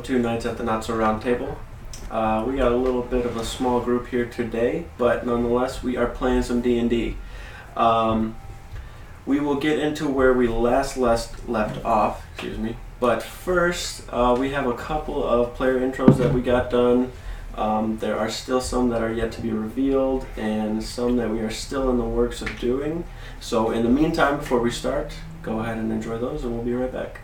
welcome to Nights at the Not So Round Table. We got a little bit of a small group here today, but nonetheless we are playing some D&D. We will get into where we left off, but first we have a couple of player intros that we got done. There are still some that are yet to be revealed and some that we are still in the works of doing. So in the meantime, before we start, go ahead and enjoy those and we'll be right back.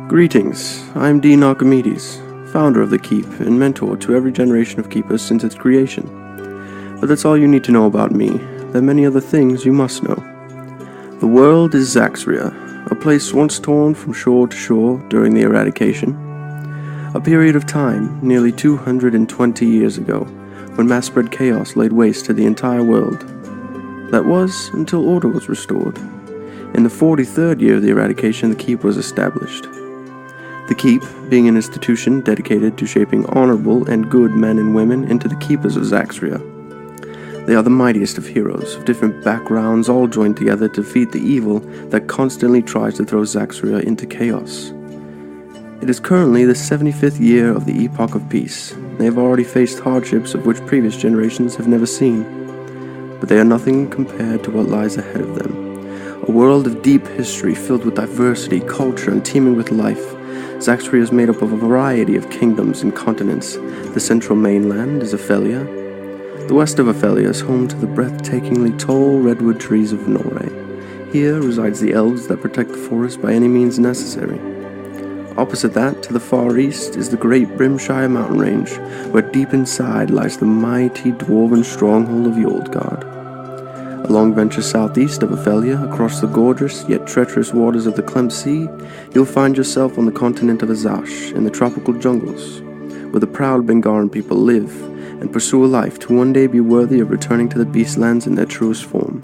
Greetings, I'm Dean Archimedes, founder of the Keep and mentor to every generation of Keepers since its creation. But that's all you need to know about me. There are many other things you must know. The world is Zaxria, a place once torn from shore to shore during the eradication. A period of time, nearly 220 years ago, when mass-spread chaos laid waste to the entire world. That was until order was restored. In the 43rd year of the eradication, the Keep was established. The Keep, being an institution dedicated to shaping honorable and good men and women into the Keepers of Zaxria. They are the mightiest of heroes, of different backgrounds, all joined together to defeat the evil that constantly tries to throw Zaxria into chaos. It is currently the 75th year of the Epoch of Peace. They have already faced hardships of which previous generations have never seen. But they are nothing compared to what lies ahead of them. A world of deep history filled with diversity, culture, and teeming with life. Zaxria is made up of a variety of kingdoms and continents. The central mainland is Aphelia. The west of Aphelia is home to the breathtakingly tall redwood trees of Nasay. Here resides the elves that protect the forest by any means necessary. Opposite that, to the far east, is the great Brimshire mountain range, where deep inside lies the mighty dwarven stronghold of the Old Guard. A long venture southeast of Aphelia, across the gorgeous yet treacherous waters of the Klemt Sea, you'll find yourself on the continent of Azash, in the tropical jungles, where the proud Bengaran people live and pursue a life to one day be worthy of returning to the Beastlands in their truest form.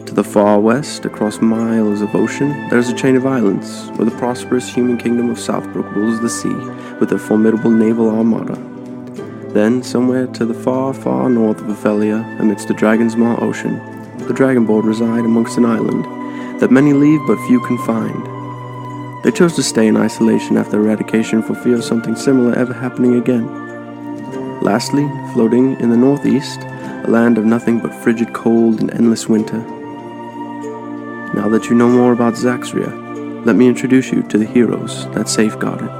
To the far west, across miles of ocean, there is a chain of islands, where the prosperous human kingdom of Southbrook rules the sea with their formidable naval armada. Then, somewhere to the far, far north of Aphelia, amidst the Dragon's Maw Ocean, the Dragonborn reside amongst an island that many leave but few can find. They chose to stay in isolation after eradication for fear of something similar ever happening again. Lastly, floating in the northeast, a land of nothing but frigid cold and endless winter. Now that you know more about Zaxria, let me introduce you to the heroes that safeguard it.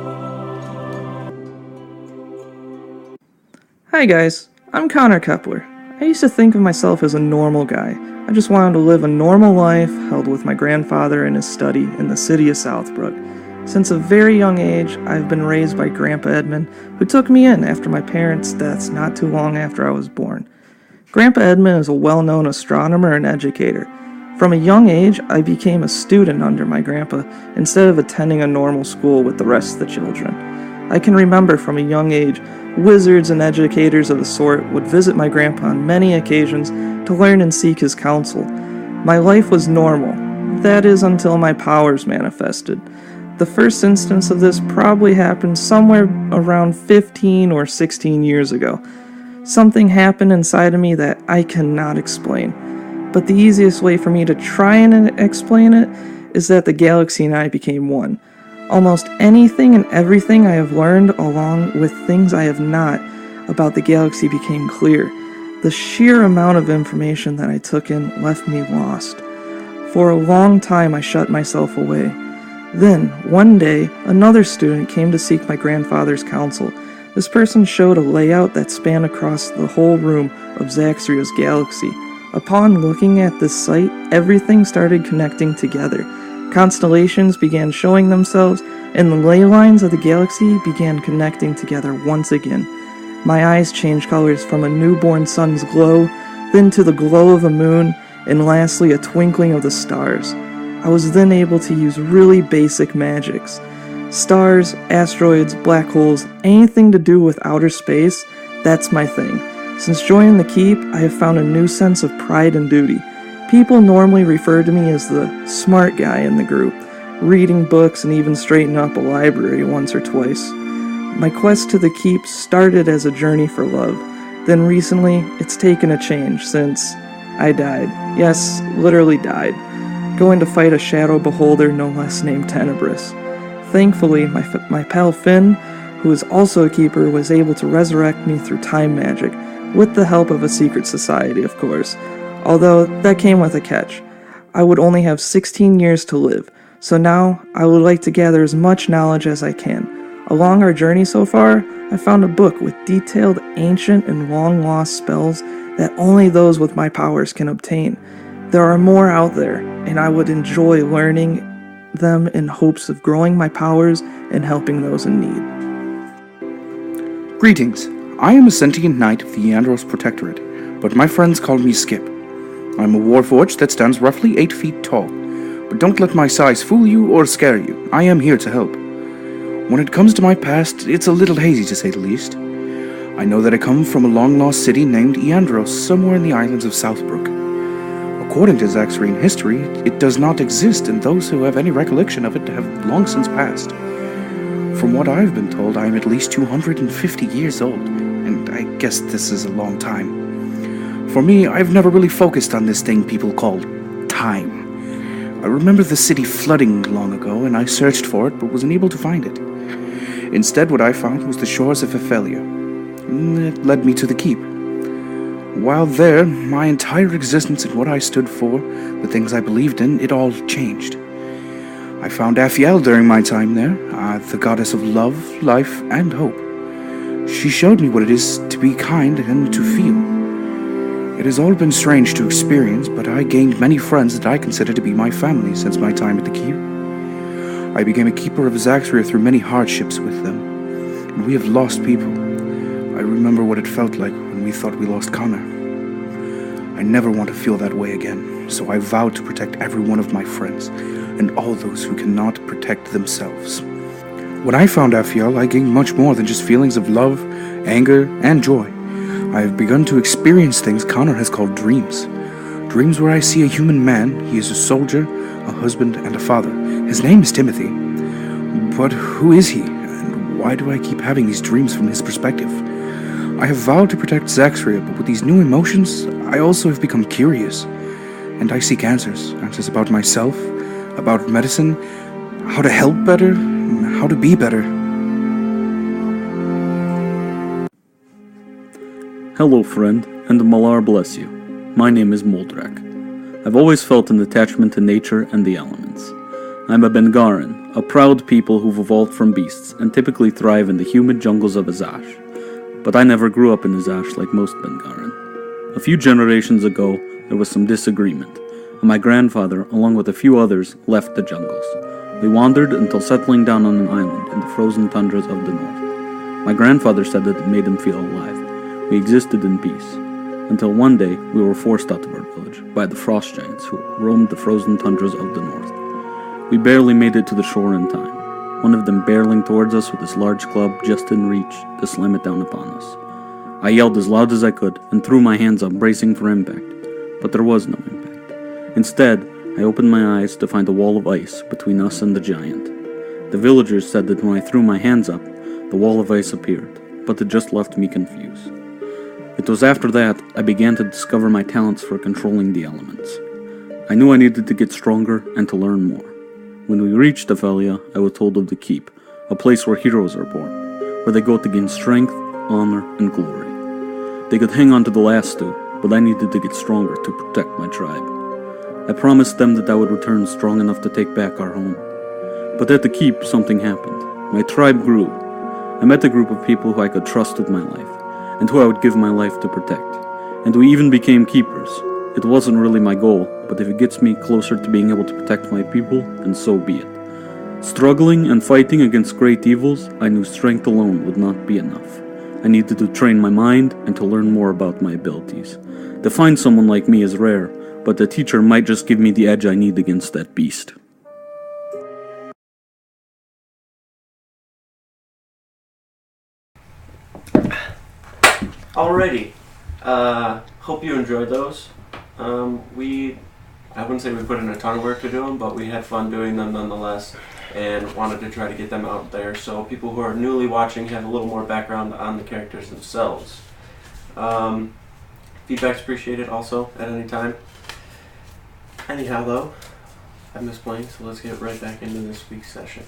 Hi guys, I'm Connor Kepler. I used to think of myself as a normal guy. I just wanted to live a normal life, held with my grandfather in his study in the city of Southbrook. Since a very young age, I've been raised by Grandpa Edmund, who took me in after my parents' deaths not too long after I was born. Grandpa Edmund is a well-known astronomer and educator. From a young age, I became a student under my grandpa instead of attending a normal school with the rest of the children. I can remember from a young age, wizards and educators of the sort would visit my grandpa on many occasions to learn and seek his counsel. My life was normal, that is until my powers manifested. The first instance of this probably happened somewhere around 15 or 16 years ago. Something happened inside of me that I cannot explain. But the easiest way for me to try and explain it is that the galaxy and I became one. Almost anything and everything I have learned, along with things I have not, about the galaxy became clear. The sheer amount of information that I took in left me lost. For a long time I shut myself away. Then, one day, another student came to seek my grandfather's counsel. This person showed a layout that spanned across the whole room of Zaxria's galaxy. Upon looking at this site, everything started connecting together. Constellations began showing themselves, and the ley lines of the galaxy began connecting together once again. My eyes changed colors from a newborn sun's glow, then to the glow of a moon, and lastly a twinkling of the stars. I was then able to use really basic magics. Stars, asteroids, black holes, anything to do with outer space, that's my thing. Since joining the Keep, I have found a new sense of pride and duty. People normally refer to me as the smart guy in the group, reading books and even straightening up a library once or twice. My quest to the Keep started as a journey for love. Then recently, it's taken a change since I died. Yes, literally died. going to fight a shadow beholder no less named Tenebris. Thankfully, my pal Finn, who is also a keeper, was able to resurrect me through time magic, with the help of a secret society, of course. Although, that came with a catch. I would only have 16 years to live, so now I would like to gather as much knowledge as I can. Along our journey so far, I found a book with detailed ancient and long-lost spells that only those with my powers can obtain. There are more out there, and I would enjoy learning them in hopes of growing my powers and helping those in need. Greetings. I am a sentient knight of the Andros Protectorate, but my friends call me Skip. I'm a warforged that stands roughly 8 feet tall, but don't let my size fool you or scare you. I am here to help. When it comes to my past, it's a little hazy to say the least. I know that I come from a long-lost city named Iandros, somewhere in the islands of Southbrook. According to Zaxrian history, it does not exist, and those who have any recollection of it have long since passed. From what I've been told, I am at least 250 years old, and I guess this is a long time. For me, I've never really focused on this thing people call time. I remember the city flooding long ago, and I searched for it, but wasn't able to find it. Instead, what I found was the shores of Aphelia. It led me to the keep. While there, my entire existence and what I stood for, the things I believed in, it all changed. I found Aphelia during my time there, the goddess of love, life, and hope. She showed me what it is to be kind and to feel. It has all been strange to experience, but I gained many friends that I consider to be my family since my time at the keep. I became a keeper of Zaxria through many hardships with them, and we have lost people. I remember what it felt like when we thought we lost Connor. I never want to feel that way again, so I vowed to protect every one of my friends, and all those who cannot protect themselves. When I found Aphelia, I gained much more than just feelings of love, anger, and joy. I have begun to experience things Connor has called dreams. Dreams where I see a human man. He is a soldier, a husband, and a father. His name is Timothy. But who is he, and why do I keep having these dreams from his perspective? I have vowed to protect Zaxria, but with these new emotions, I also have become curious. And I seek answers. Answers about myself, about medicine, how to help better, how to be better. Hello, friend, and Malar bless you. My name is Moldrak. I've always felt an attachment to nature and the elements. I'm a Bengaran, a proud people who've evolved from beasts and typically thrive in the humid jungles of Azash. But I never grew up in Azash like most Bengaran. A few generations ago, there was some disagreement, and my grandfather, along with a few others, left the jungles. We wandered until settling down on an island in the frozen tundras of the north. My grandfather said that it made him feel alive. We existed in peace, until one day we were forced out of our village by the frost giants who roamed the frozen tundras of the north. We barely made it to the shore in time, one of them barreling towards us with his large club just in reach to slam it down upon us. I yelled as loud as I could and threw my hands up, bracing for impact, but there was no impact. Instead, I opened my eyes to find a wall of ice between us and the giant. The villagers said that when I threw my hands up, the wall of ice appeared, but it just left me confused. It was after that I began to discover my talents for controlling the elements. I knew I needed to get stronger and to learn more. When we reached Aphelia, I was told of the keep, a place where heroes are born, where they go to gain strength, honor, and glory. They could hang on to the last two, but I needed to get stronger to protect my tribe. I promised them that I would return strong enough to take back our home. But at the keep, something happened. My tribe grew. I met a group of people who I could trust with my life, and who I would give my life to protect. And we even became keepers. It wasn't really my goal, but if it gets me closer to being able to protect my people, then so be it. Struggling and fighting against great evils, I knew strength alone would not be enough. I needed to train my mind and to learn more about my abilities. To find someone like me is rare, but the teacher might just give me the edge I need against that beast. Alrighty. Hope you enjoyed those. I wouldn't say we put in a ton of work to do them, but we had fun doing them nonetheless and wanted to try to get them out there so people who are newly watching have a little more background on the characters themselves. Feedback's appreciated also at any time. Anyhow though, I missed playing, so let's get right back into this week's session.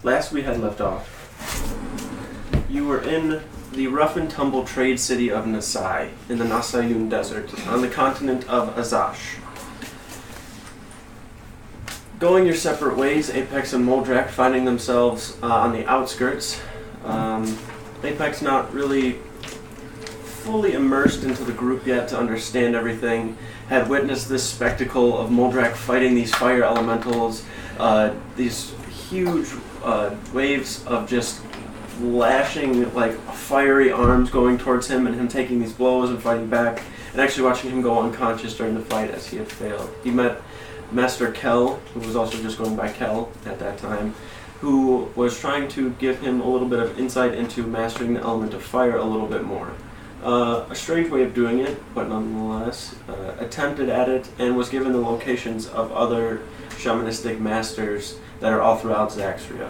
Last we had left off, you were in the rough and tumble trade city of Nasay in the Nasayun Desert on the continent of Azash. Going your separate ways, Apex and Moldrak finding themselves on the outskirts. Apex not really fully immersed into the group yet to understand everything, had witnessed this spectacle of Moldrak fighting these fire elementals, these huge waves of just lashing, like, fiery arms going towards him, and him taking these blows and fighting back, and actually watching him go unconscious during the fight as he had failed. He met Master Kel, who was also just going by Kel at that time, who was trying to give him a little bit of insight into mastering the element of fire a little bit more. A strange way of doing it, but nonetheless attempted at it, and was given the locations of other shamanistic masters that are all throughout Zaxria.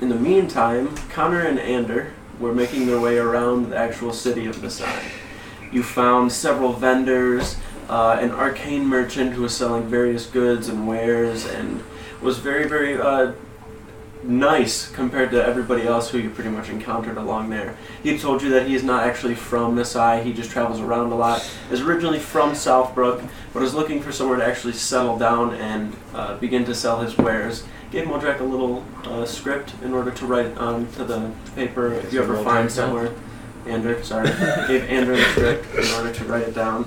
In the meantime, Connor and Ander were making their way around the actual city of Nasay. You found several vendors, an arcane merchant who was selling various goods and wares, and was very, very nice compared to everybody else who you pretty much encountered along there. He told you that he is not actually from Nasay, he just travels around a lot. Is originally from Southbrook, but is looking for somewhere to actually settle down and begin to sell his wares. Gave Moldrak a little script in order to write onto the paper if you ever find somewhere. Gave Ander the script in order to write it down.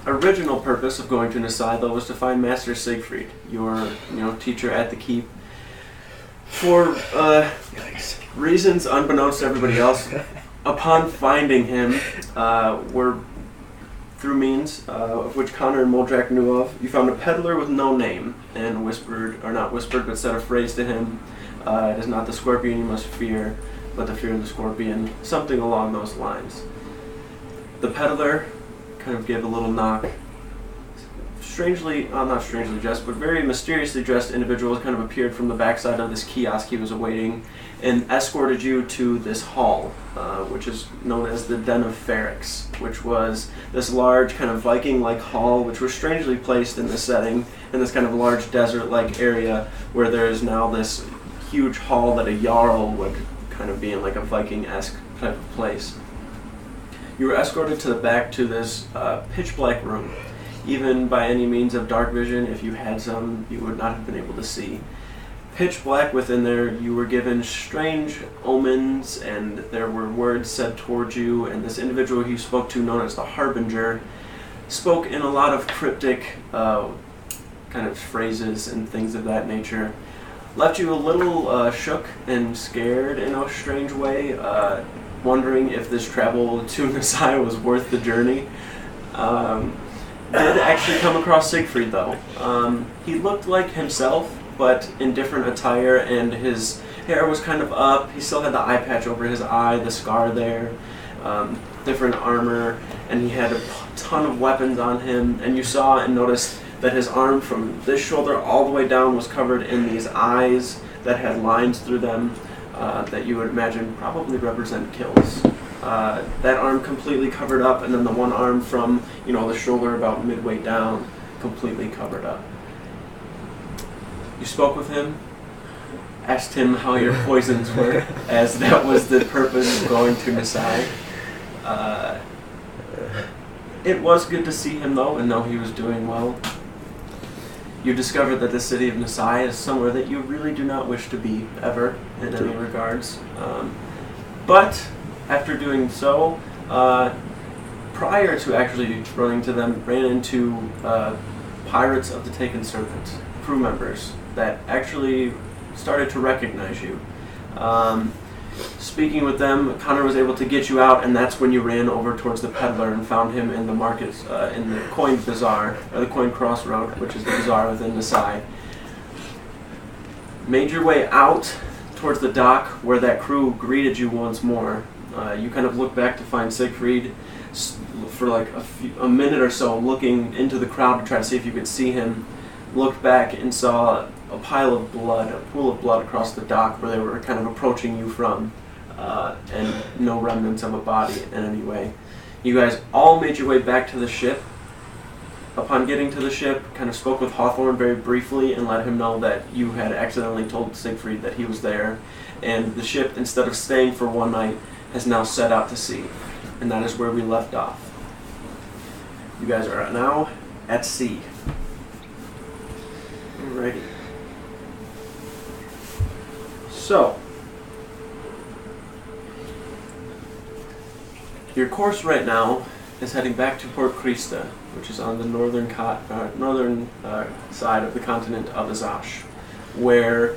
Original purpose of going to Nasay, though, was to find Master Siegfried, your teacher at the keep. For reasons unbeknownst to everybody else, upon finding him, were through means of which Connor and Moldrak knew of, you found a peddler with no name, and but said a phrase to him, "It is not the scorpion you must fear, but the fear of the scorpion," something along those lines. The peddler kind of gave a little knock. Not strangely dressed, but very mysteriously dressed individual kind of appeared from the backside of this kiosk he was awaiting and escorted you to this hall, which is known as the Den of Ferrex, which was this large kind of Viking-like hall which was strangely placed in this setting, in this kind of large desert-like area where there is now this huge hall that a Jarl would kind of be in, like a Viking-esque type of place. You were escorted to the back to this pitch black room. Even by any means of dark vision, if you had some, you would not have been able to see. Pitch black within there, you were given strange omens, and there were words said towards you, and this individual you spoke to, known as the Harbinger, spoke in a lot of cryptic kind of phrases and things of that nature. Left you a little shook and scared in a strange way, wondering if this travel to Nasay was worth the journey. Did actually come across Siegfried, though. He looked like himself, but in different attire, and his hair was kind of up. He still had the eye patch over his eye, the scar there, different armor, and he had a ton of weapons on him, and you saw and noticed that his arm from this shoulder all the way down was covered in these eyes that had lines through them, that you would imagine probably represent kills. That arm completely covered up, and then the one arm from the shoulder about midway down completely covered up. You spoke with him, asked him how your poisons were, as that was the purpose of going to Nasay. It was good to see him, though, and know he was doing well. You discovered that the city of Nasay is somewhere that you really do not wish to be, ever, in any regards. But after doing so, prior to actually running to them, ran into pirates of the Taken Serpent, crew members, that actually started to recognize you. Speaking with them, Connor was able to get you out, and that's when you ran over towards the peddler and found him in the market, in the coin bazaar, or the coin crossroad, which is the bazaar within Nasay. Made your way out towards the dock where that crew greeted you once more. You kind of looked back to find Siegfried for like a minute or so, looking into the crowd to try to see if you could see him. Looked back and saw a pile of blood, a pool of blood across the dock where they were kind of approaching you from, and no remnants of a body in any way. You guys all made your way back to the ship. Upon getting to the ship, kind of spoke with Hawthorne very briefly and let him know that you had accidentally told Siegfried that he was there, and the ship, instead of staying for one night, has now set out to sea, and that is where we left off. You guys are now at sea. Alrighty. So, your course right now is heading back to Port Krista, which is on the northern side of the continent of Azash, where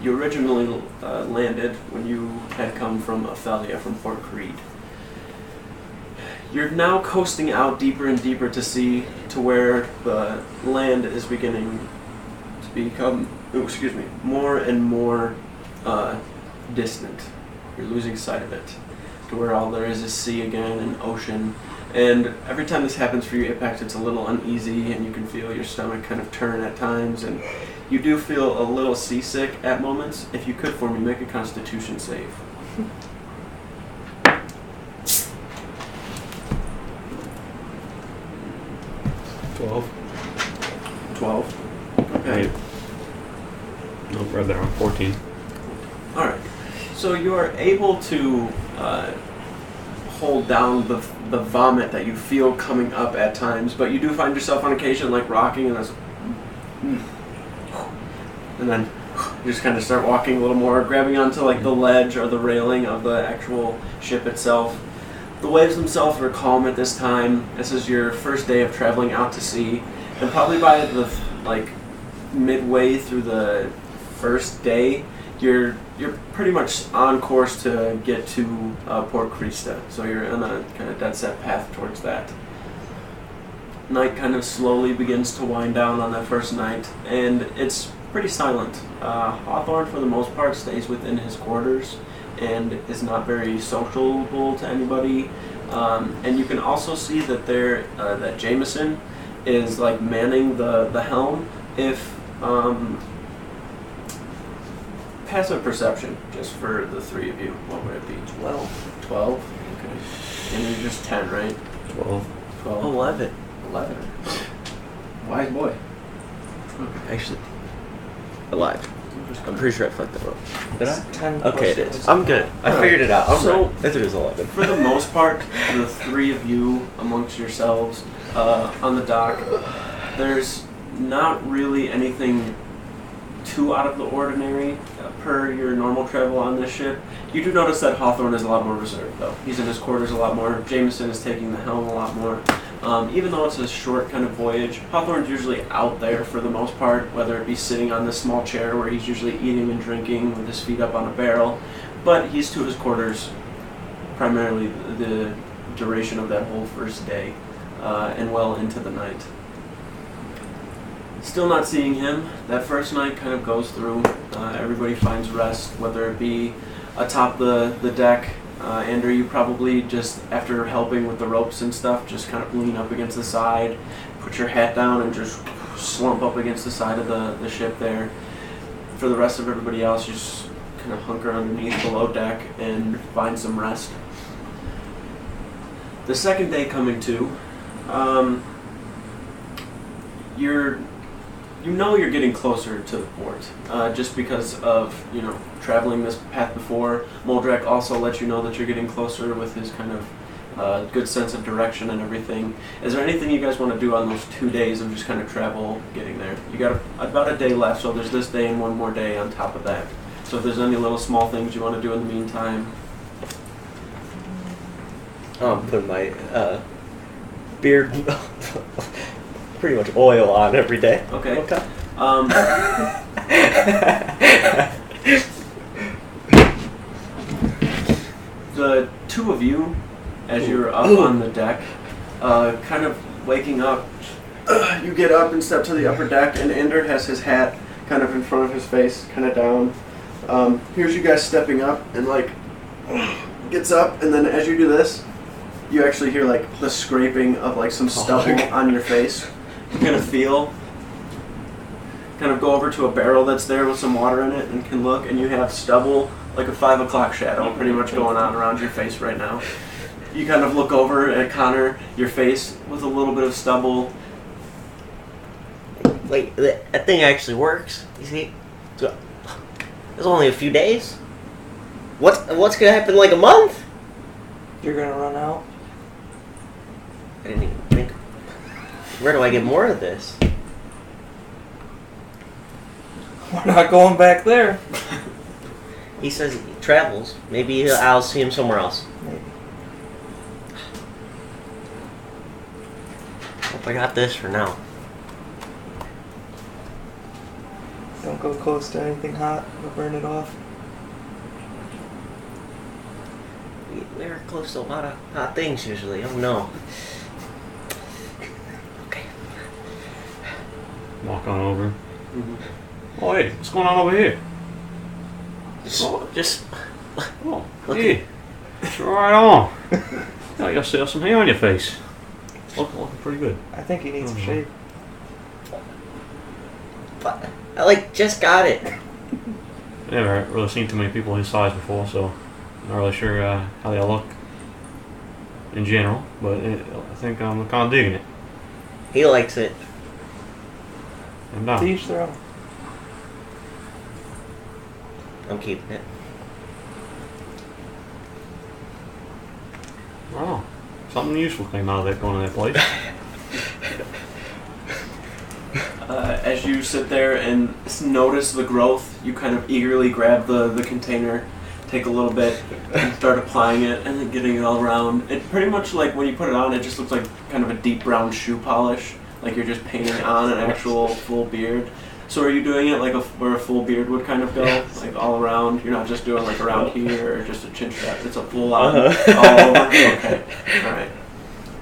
you originally landed when you had come from Aphelia, from Port Creed. You're now coasting out deeper and deeper to sea, to where the land is beginning to become, more and more distant. You're losing sight of it, to where all there is sea again and ocean. And every time this happens for you, Apex, it's a little uneasy, and you can feel your stomach kind of turn at times, and you do feel a little seasick at moments. If you could, for me, make a Constitution save. 12. Okay. Nope, right there on 14. Alright. So you are able to hold down the vomit that you feel coming up at times, but you do find yourself on occasion like rocking, and then you just kind of start walking a little more, grabbing onto like the ledge or the railing of the actual ship itself. The waves themselves are calm at this time. This is your first day of traveling out to sea, and probably by the midway through the first day, you're pretty much on course to get to Port Krista. So you're on a kind of dead set path towards that. Night kind of slowly begins to wind down on that first night, and it's pretty silent. Hawthorne, for the most part, stays within his quarters and is not very sociable to anybody. And you can also see that that Jameson is like manning the helm. If passive perception, just for the three of you, what would it be? 12. Okay. And you're just 10, right? 12. 11. 11. Wise boy. Actually, alive. I'm pretty sure I fucked that up. Did I? 10. Okay, it is. I'm good. I figured it out. I'm So- right. If it is 11. For the most part, the three of you amongst yourselves on the dock, there's not really anything too out of the ordinary per your normal travel on this ship. You do notice that Hawthorne is a lot more reserved, though. He's in his quarters a lot more. Jameson is taking the helm a lot more. Even though it's a short kind of voyage, Hawthorne's usually out there for the most part, whether it be sitting on this small chair where he's usually eating and drinking with his feet up on a barrel. But he's to his quarters primarily the duration of that whole first day and well into the night. Still not seeing him. That first night kind of goes through. Everybody finds rest, whether it be atop the deck. Andrew, you probably just, after helping with the ropes and stuff, just kind of lean up against the side, put your hat down, and just slump up against the side of the ship there. For the rest of everybody else, you just kind of hunker underneath below deck and find some rest. The second day coming to, you're getting closer to the port, just because of, traveling this path before. Moldrak also lets you know that you're getting closer with his kind of good sense of direction and everything. Is there anything you guys want to do on those 2 days of just kind of travel getting there? You got about a day left, so there's this day and one more day on top of that. So if there's any little small things you want to do in the meantime. Put my beard, pretty much oil on every day. Okay. Okay. The two of you, as you're up on the deck, kind of waking up, you get up and step to the upper deck, and Ender has his hat kind of in front of his face, kind of down. Here's you guys stepping up, and gets up, and then as you do this, you actually hear the scraping of some stubble on your face. You kind of go over to a barrel that's there with some water in it and can look, and you have stubble, like a 5 o'clock shadow pretty much going on around your face right now. You kind of look over at Connor, your face with a little bit of stubble. Like, that thing actually works. You see? It's only a few days. What's gonna happen in like a month? You're gonna run out. I didn't even think. Where do I get more of this? We're not going back there. He says he travels. Maybe I'll see him somewhere else. Maybe. Hope I got this for now. Don't go close to anything hot. It'll burn it off. We're close to a lot of hot things usually. Oh no. Okay. Walk on over. Oh, hey, what's going on over here? Just Oh, Look hey. Right on. Yeah, you still have some hair on your face. Looking pretty good. I think he needs a shave. But I just got it. Never really seen too many people his size before, so not really sure how they look in general, but I think I'm kind of digging it. He likes it. I'm To down. each their own. I'm keeping it. Oh, something useful came out of that going to that place. As you sit there and notice the growth, you kind of eagerly grab the container, take a little bit, and start applying it, and then getting it all around. It pretty much, like, when you put it on, it just looks like kind of a deep brown shoe polish, like you're just painting on an actual full beard. So are you doing it like where a full beard would kind of go, like all around? You're not just doing like around here or just a chin strap. It's a full on all over. Okay,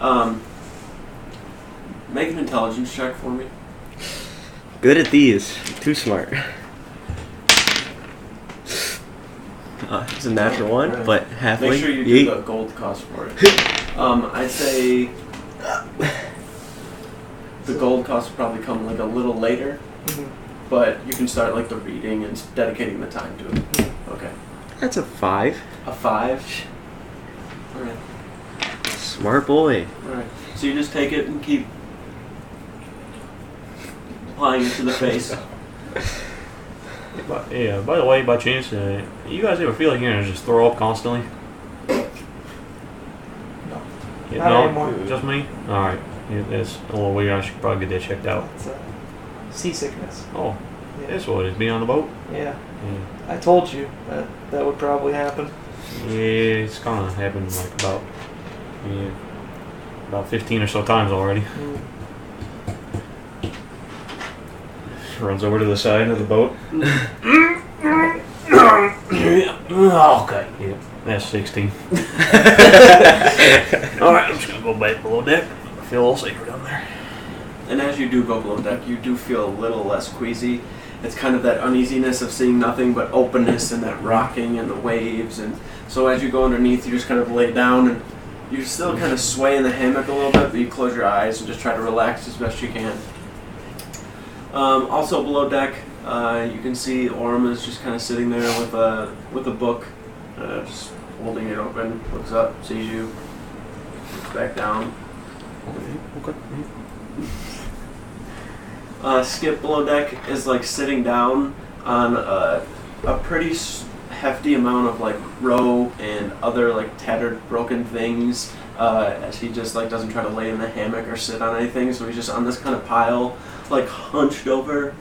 all right. Make an intelligence check for me. Good at these. Too smart. It's a natural one, Right. but halfway. Make sure you do the gold cost for it. I'd say the gold cost would probably come like a little later, but you can start like the reading and dedicating the time to it. Okay. That's a 5. A 5. All right. Smart boy. All right. So you just take it and keep applying it to the face. But, yeah, by the way, by chance, you guys ever feel like you're going to just throw up constantly? No. Yeah, Not no? anymore. Just me? Alright. Yeah, that's a little weird. I should probably get that checked out. It's seasickness. Oh, Yeah. that's what it is. Being on the boat? Yeah. Yeah. I told you that would probably happen. Yeah, it's kind of happened like about 15 or so times already. Runs over to the side of the boat. Okay, yeah, that's 16. Alright, I'm just gonna go back below deck. I feel a little safer down there. And as you do go below deck, you do feel a little less queasy. It's kind of that uneasiness of seeing nothing but openness and that rocking and the waves. And so as you go underneath, you just kind of lay down and you still kind of sway in the hammock a little bit, but you close your eyes and just try to relax as best you can. Also below deck, you can see Orm is just kind of sitting there with a book, just holding it open. Looks up, sees you, looks back down. Skip below deck is like sitting down on a pretty hefty amount of like rope and other like tattered, broken things. As he just like doesn't try to lay in the hammock or sit on anything, so he's just on this kind of pile, like hunched over,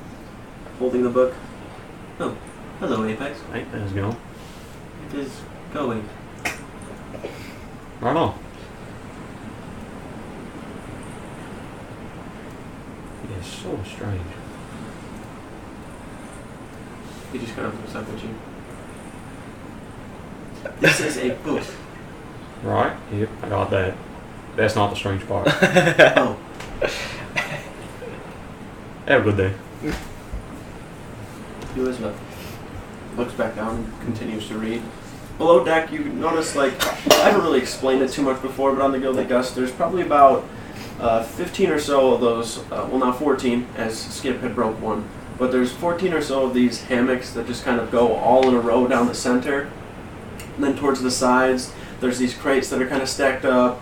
holding the book. Oh, hello, Apex. Hey, how's it going? It is going. Right on. It's so strange. He just kind of looks up at you. This is a book. Right? Yep, I got that. That's not the strange part. Oh. Have a good day. You as well. Looks back down and continues to read. Below deck, you notice, like, I haven't really explained it too much before, but on the Gilded Dust, there's probably about 15 or so of those, well, not 14, as Skip had broke one, but there's 14 or so of these hammocks that just kind of go all in a row down the center. And then towards the sides, there's these crates that are kind of stacked up,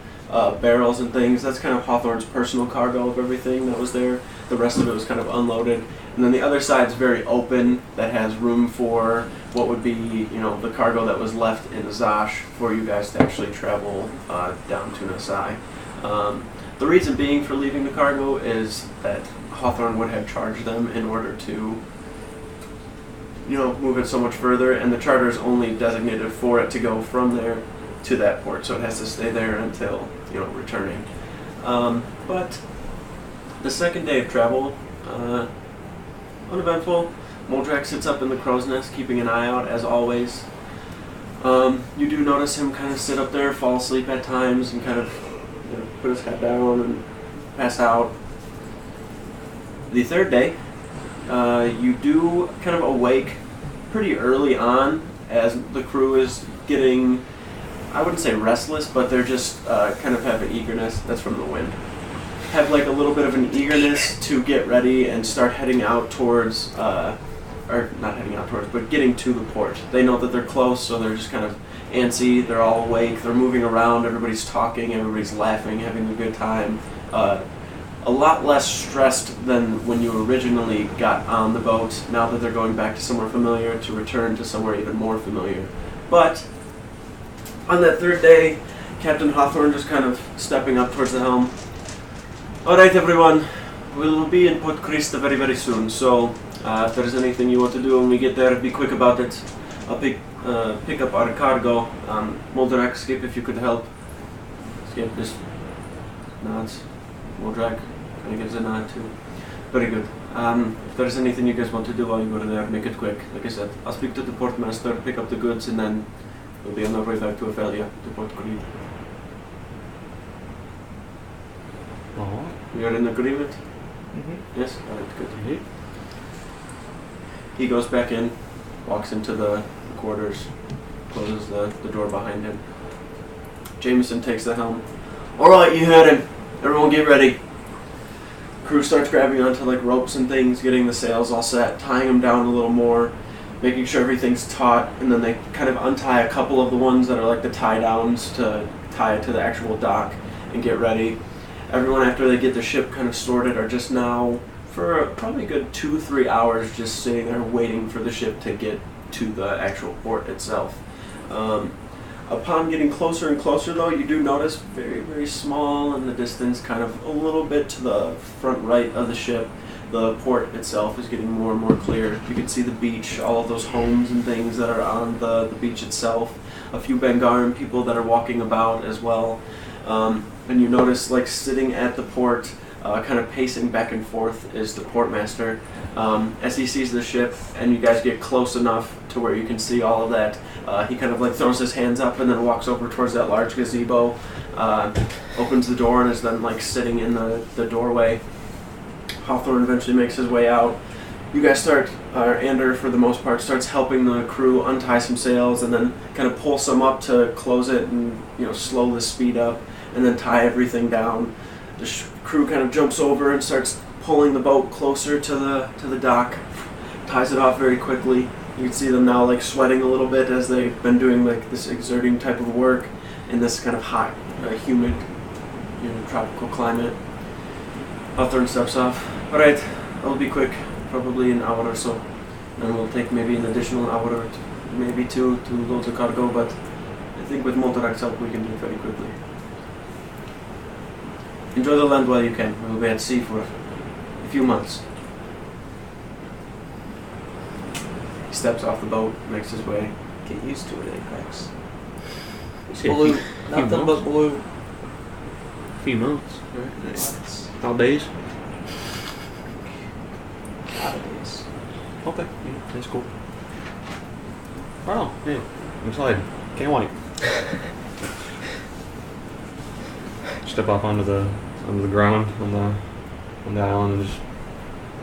barrels and things. That's kind of Hawthorne's personal cargo of everything that was there. The rest of it was kind of unloaded. And then the other side's very open, that has room for what would be, the cargo that was left in Azash for you guys to actually travel down to Nasay. The reason being for leaving the cargo is that Hawthorne would have charged them in order to, move it so much further, and the charter is only designated for it to go from there to that port, so it has to stay there until, returning. But the second day of travel, uneventful. Moldrak sits up in the crow's nest, keeping an eye out, as always. You do notice him kind of sit up there, fall asleep at times, and kind of put his head down and pass out. The third day, you do kind of awake pretty early on as the crew is getting, I wouldn't say restless, but they're just kind of have an eagerness. That's from the wind. Have like a little bit of an eagerness to get ready and start heading out towards, or not heading out towards, but getting to the port. They know that they're close, so they're just kind of antsy. They're all awake. They're moving around. Everybody's talking. Everybody's laughing, having a good time. A lot less stressed than when you originally got on the boat, now that they're going back to somewhere familiar to return to somewhere even more familiar. But on that third day, Captain Hawthorne just kind of stepping up towards the helm. Alright everyone, we'll be in Port Krista very very soon, so if there's anything you want to do when we get there, be quick about it. I'll pick up our cargo. Moldrak, Skip, if you could help. Skip just nods. Moldrak kind of gives a nod too. Very good. If there's anything you guys want to do while you go there, make it quick. Like I said, I'll speak to the portmaster, pick up the goods, and then we'll be on our way back to Aphelia, to Port Creed. You're in agreement? Mm-hmm. Yes? Alright, good. Mm-hmm. He goes back in, walks into the quarters, closes the door behind him. Jameson takes the helm. Alright, you heard him. Everyone get ready. Crew starts grabbing onto like ropes and things, getting the sails all set, tying them down a little more, making sure everything's taut, and then they kind of untie a couple of the ones that are like the tie downs to tie it to the actual dock and get ready. Everyone, after they get the ship kind of sorted, are just now, for probably a good 2-3 hours, just sitting there waiting for the ship to get to the actual port itself. Upon getting closer and closer, though, you do notice very, very small in the distance, kind of a little bit to the front right of the ship, the port itself is getting more and more clear. You can see the beach, all of those homes and things that are on the beach itself, a few Bengaran people that are walking about as well. And you notice, like, sitting at the port, kind of pacing back and forth, is the portmaster. As he sees the ship and you guys get close enough to where you can see all of that, he kind of like throws his hands up and then walks over towards that large gazebo, opens the door and is then like sitting in the doorway. Hawthorne eventually makes his way out. You guys start, Ander for the most part, starts helping the crew untie some sails and then kind of pull some up to close it and slow the speed up and then tie everything down. The crew kind of jumps over and starts pulling the boat closer to the dock, ties it off very quickly. You can see them now like sweating a little bit as they've been doing like this exerting type of work in this kind of hot, humid, tropical climate. Hawthorne steps off. Alright, I'll be quick, probably an hour or so. And we'll take maybe an additional hour or maybe two to load the cargo, but I think with Motorak's help we can do it very quickly. Enjoy the land while you can. We'll be at sea for a few months. He steps off the boat, makes his way. Get used to it, Apex. Blue. Nothing but blue. A few months. Right. Nice. How days? A lot of days. Okay. Yeah, that's cool. Wow. Yeah. I'm excited. Can't wait. Step off onto the ground on the island and just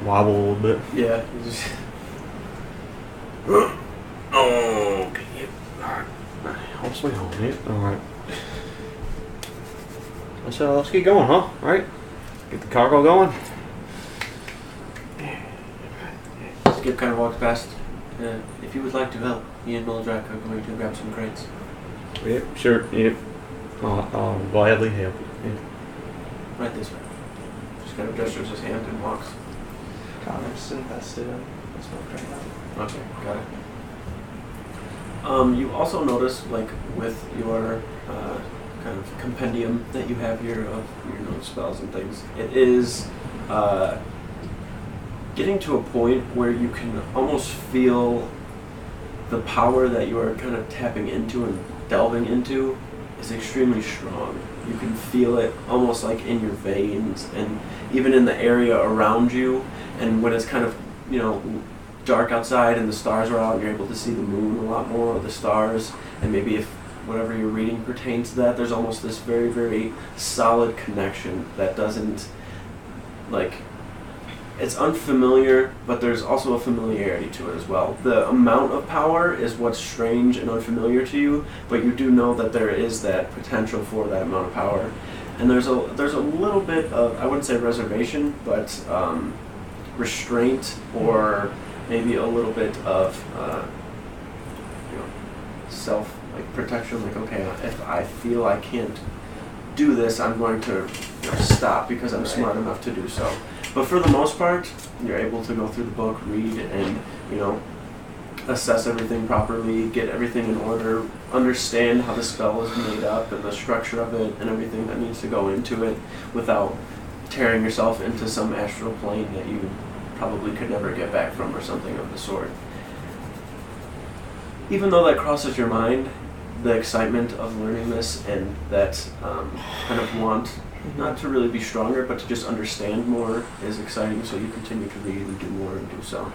wobble a little bit. Yeah. Just Oh, okay. Yep. Alright. Home sweet home. Yep. Alright. Let's get going, huh? Right? Get the cargo going. Skip kind of walks past. If you would like to help, me and Moldrak are going to grab some crates. Yep, sure, yep. I'll gladly help you. Yeah. Right this way. Just kind of gestures his hand and walks. Connor's invested in this book right now. Okay, got it. You also notice, like, with your kind of compendium that you have here of your known spells and things, it is getting to a point where you can almost feel the power that you are kind of tapping into and delving into is extremely strong. You can feel it almost like in your veins and even in the area around you. And when it's kind of, dark outside and the stars are out, you're able to see the moon a lot more, or the stars, and maybe if whatever you're reading pertains to that, there's almost this very, very solid connection that doesn't, it's unfamiliar, but there's also a familiarity to it as well. The amount of power is what's strange and unfamiliar to you, but you do know that there is that potential for that amount of power. And there's a little bit of, I wouldn't say reservation, but restraint, or maybe a little bit of self protection. Like, okay, if I feel I can't do this, I'm going to stop because I'm smart enough to do so. But for the most part, you're able to go through the book, read, and assess everything properly, get everything in order, understand how the spell is made up and the structure of it and everything that needs to go into it without tearing yourself into some astral plane that you probably could never get back from or something of the sort. Even though that crosses your mind, the excitement of learning this and that kind of want not to really be stronger but to just understand more is exciting, so you continue to read and do more and do so.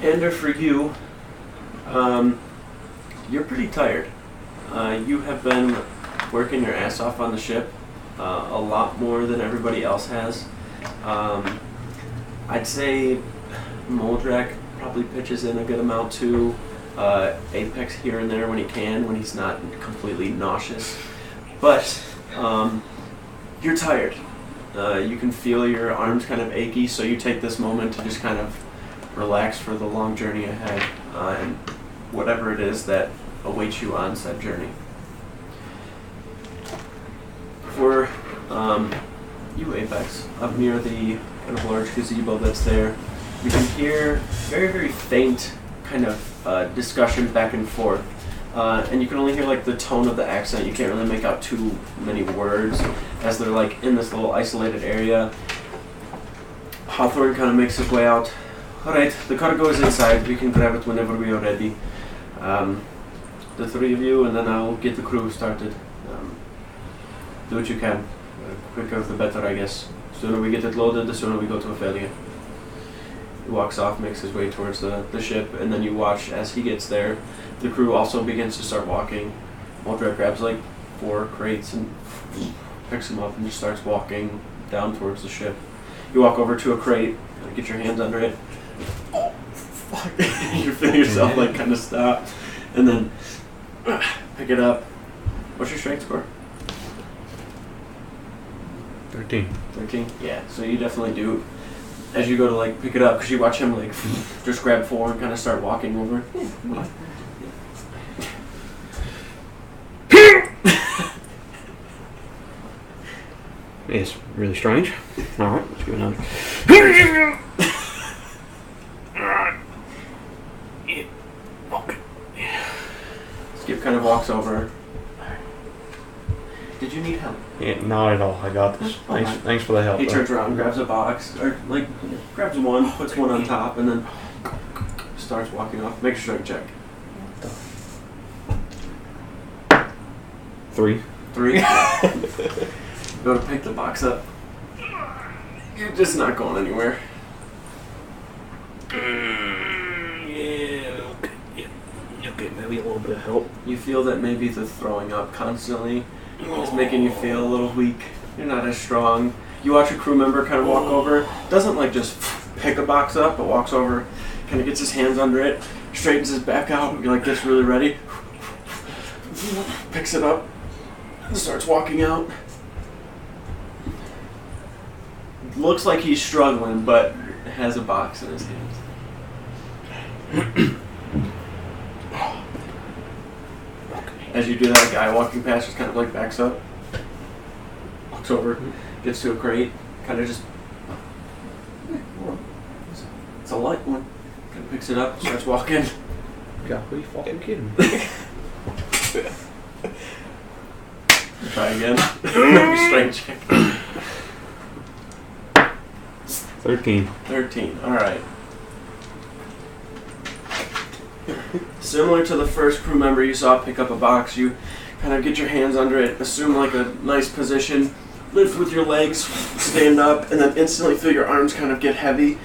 And for you, you're pretty tired. You have been working your ass off on the ship a lot more than everybody else has. I'd say Moldrak probably pitches in a good amount too. Apex here and there when he can, when he's not completely nauseous. But you're tired. You can feel your arms kind of achy, so you take this moment to just kind of relax for the long journey ahead and whatever it is that awaits you on said journey. For you, Apex, up near the kind of large gazebo that's there, you can hear very, very faint kind of discussion back and forth. And you can only hear the tone of the accent. You can't really make out too many words as they're in this little isolated area. Hawthorne kind of makes his way out. Alright, the cargo is inside. We can grab it whenever we are ready. The three of you, and then I'll get the crew started. Do what you can. Quicker the better, I guess. The sooner we get it loaded, the sooner we go to Aphelia. He walks off, makes his way towards the ship, and then you watch as he gets there. The crew also begins to start walking. Moldrak grabs 4 crates and picks them up and just starts walking down towards the ship. You walk over to a crate, get your hands under it. Oh, fuck. You feel yourself kind of stop, and then pick it up. What's your strength score? 13. 13? Yeah, so you definitely do. As you go to pick it up, because you watch him just grab 4 and kind of start walking over. It's really strange. Alright, let's give it another. Skip kind of walks over. Did you need help? Yeah, not at all. I got this. Thanks for the help. He turns around, grabs a box, or grabs one, puts one on top, and then starts walking off. Make a strength check. 3. 3? Go to pick the box up. You're just not going anywhere. Yeah, okay. Yeah. Okay, maybe a little bit of help. You feel that maybe the throwing up constantly is making you feel a little weak. You're not as strong. You watch a crew member kind of walk over, doesn't just pick a box up, but walks over, kind of gets his hands under it, straightens his back out, gets really ready, picks it up, and starts walking out. Looks like he's struggling, but has a box in his hands. As you do that, a guy walking past just kind of like backs up, walks over, gets to a crate, kind of just. It's a light one. Kind of picks it up, starts walking. God, are you fucking kidding me? Try again. Strength check. 13. 13. All right. Similar to the first crew member you saw pick up a box, you kind of get your hands under it, assume like a nice position, lift with your legs, stand up, and then instantly feel your arms kind of get heavy.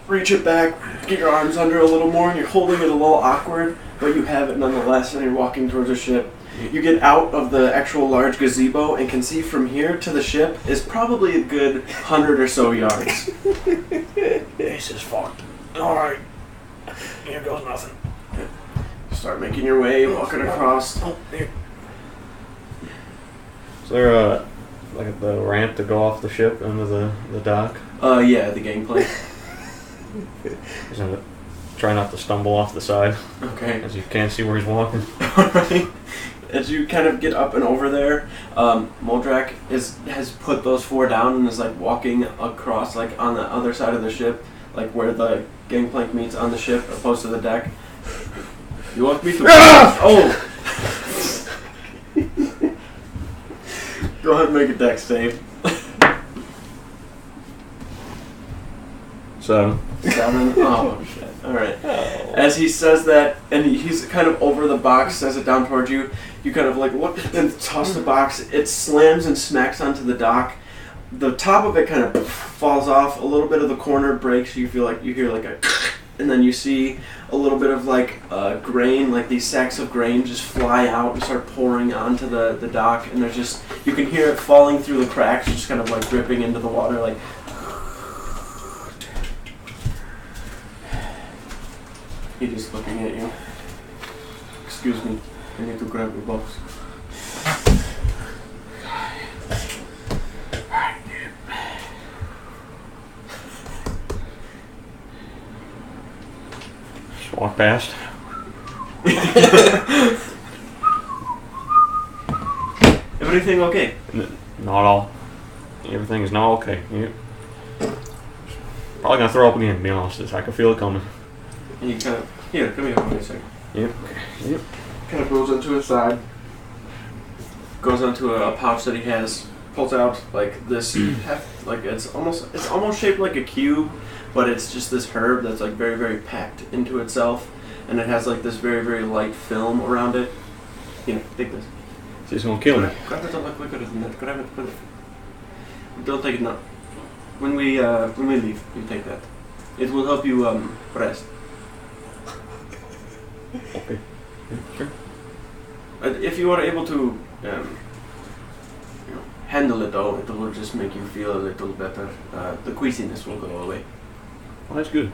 Reach it back, get your arms under a little more, and you're holding it a little awkward, but you have it nonetheless, and you're walking towards the ship. You get out of the actual large gazebo and can see from here to the ship is probably a good 100 or so yards. This is fucked. Alright. Here goes nothing. Start making your way, walking across. Oh, here. Is there like the ramp to go off the ship into the dock? Yeah, the gangplank. Try not to stumble off the side. Okay. As you can't see where he's walking. Alright. As you kind of get up and over there, Moldrak has put those 4 down and is like walking across like on the other side of the ship, like where the gangplank meets on the ship opposed to the deck. You want me to... Oh! Go ahead and make a dex save. 7. 7? Oh, shit. Alright. As he says that, and he's kind of over the box, says it down towards you, you kind of like look and toss the box. It slams and smacks onto the dock. The top of it kind of falls off. A little bit of the corner breaks. You feel like you hear like a... And then you see a little bit of like grain, like these sacks of grain just fly out and start pouring onto the dock. And there's just... You can hear it falling through the cracks, just kind of like dripping into the water like... He's just looking at you. Excuse me, I need to grab your box. Just walk past. Everything okay? Not all. Everything is not okay. Yep. Probably gonna throw up again, to be honest. I can feel it coming. And you kind of... Here, come here for a second. Yep. Yep. Kind of goes onto his side. Goes onto a pouch that he has. Pulls out like this like it's almost shaped like a cube, but it's just this herb that's like very, very packed into itself, and it has like this very, very light film around it. Here, take this. So he's gonna kill me. Grab it a lot quicker than that. Grab it, put it. Don't take it now. When we leave, you take that. It will help you rest. Okay. Yeah, sure. If you are able to handle it though, it will just make you feel a little better. The queasiness will go away. Well, that's good.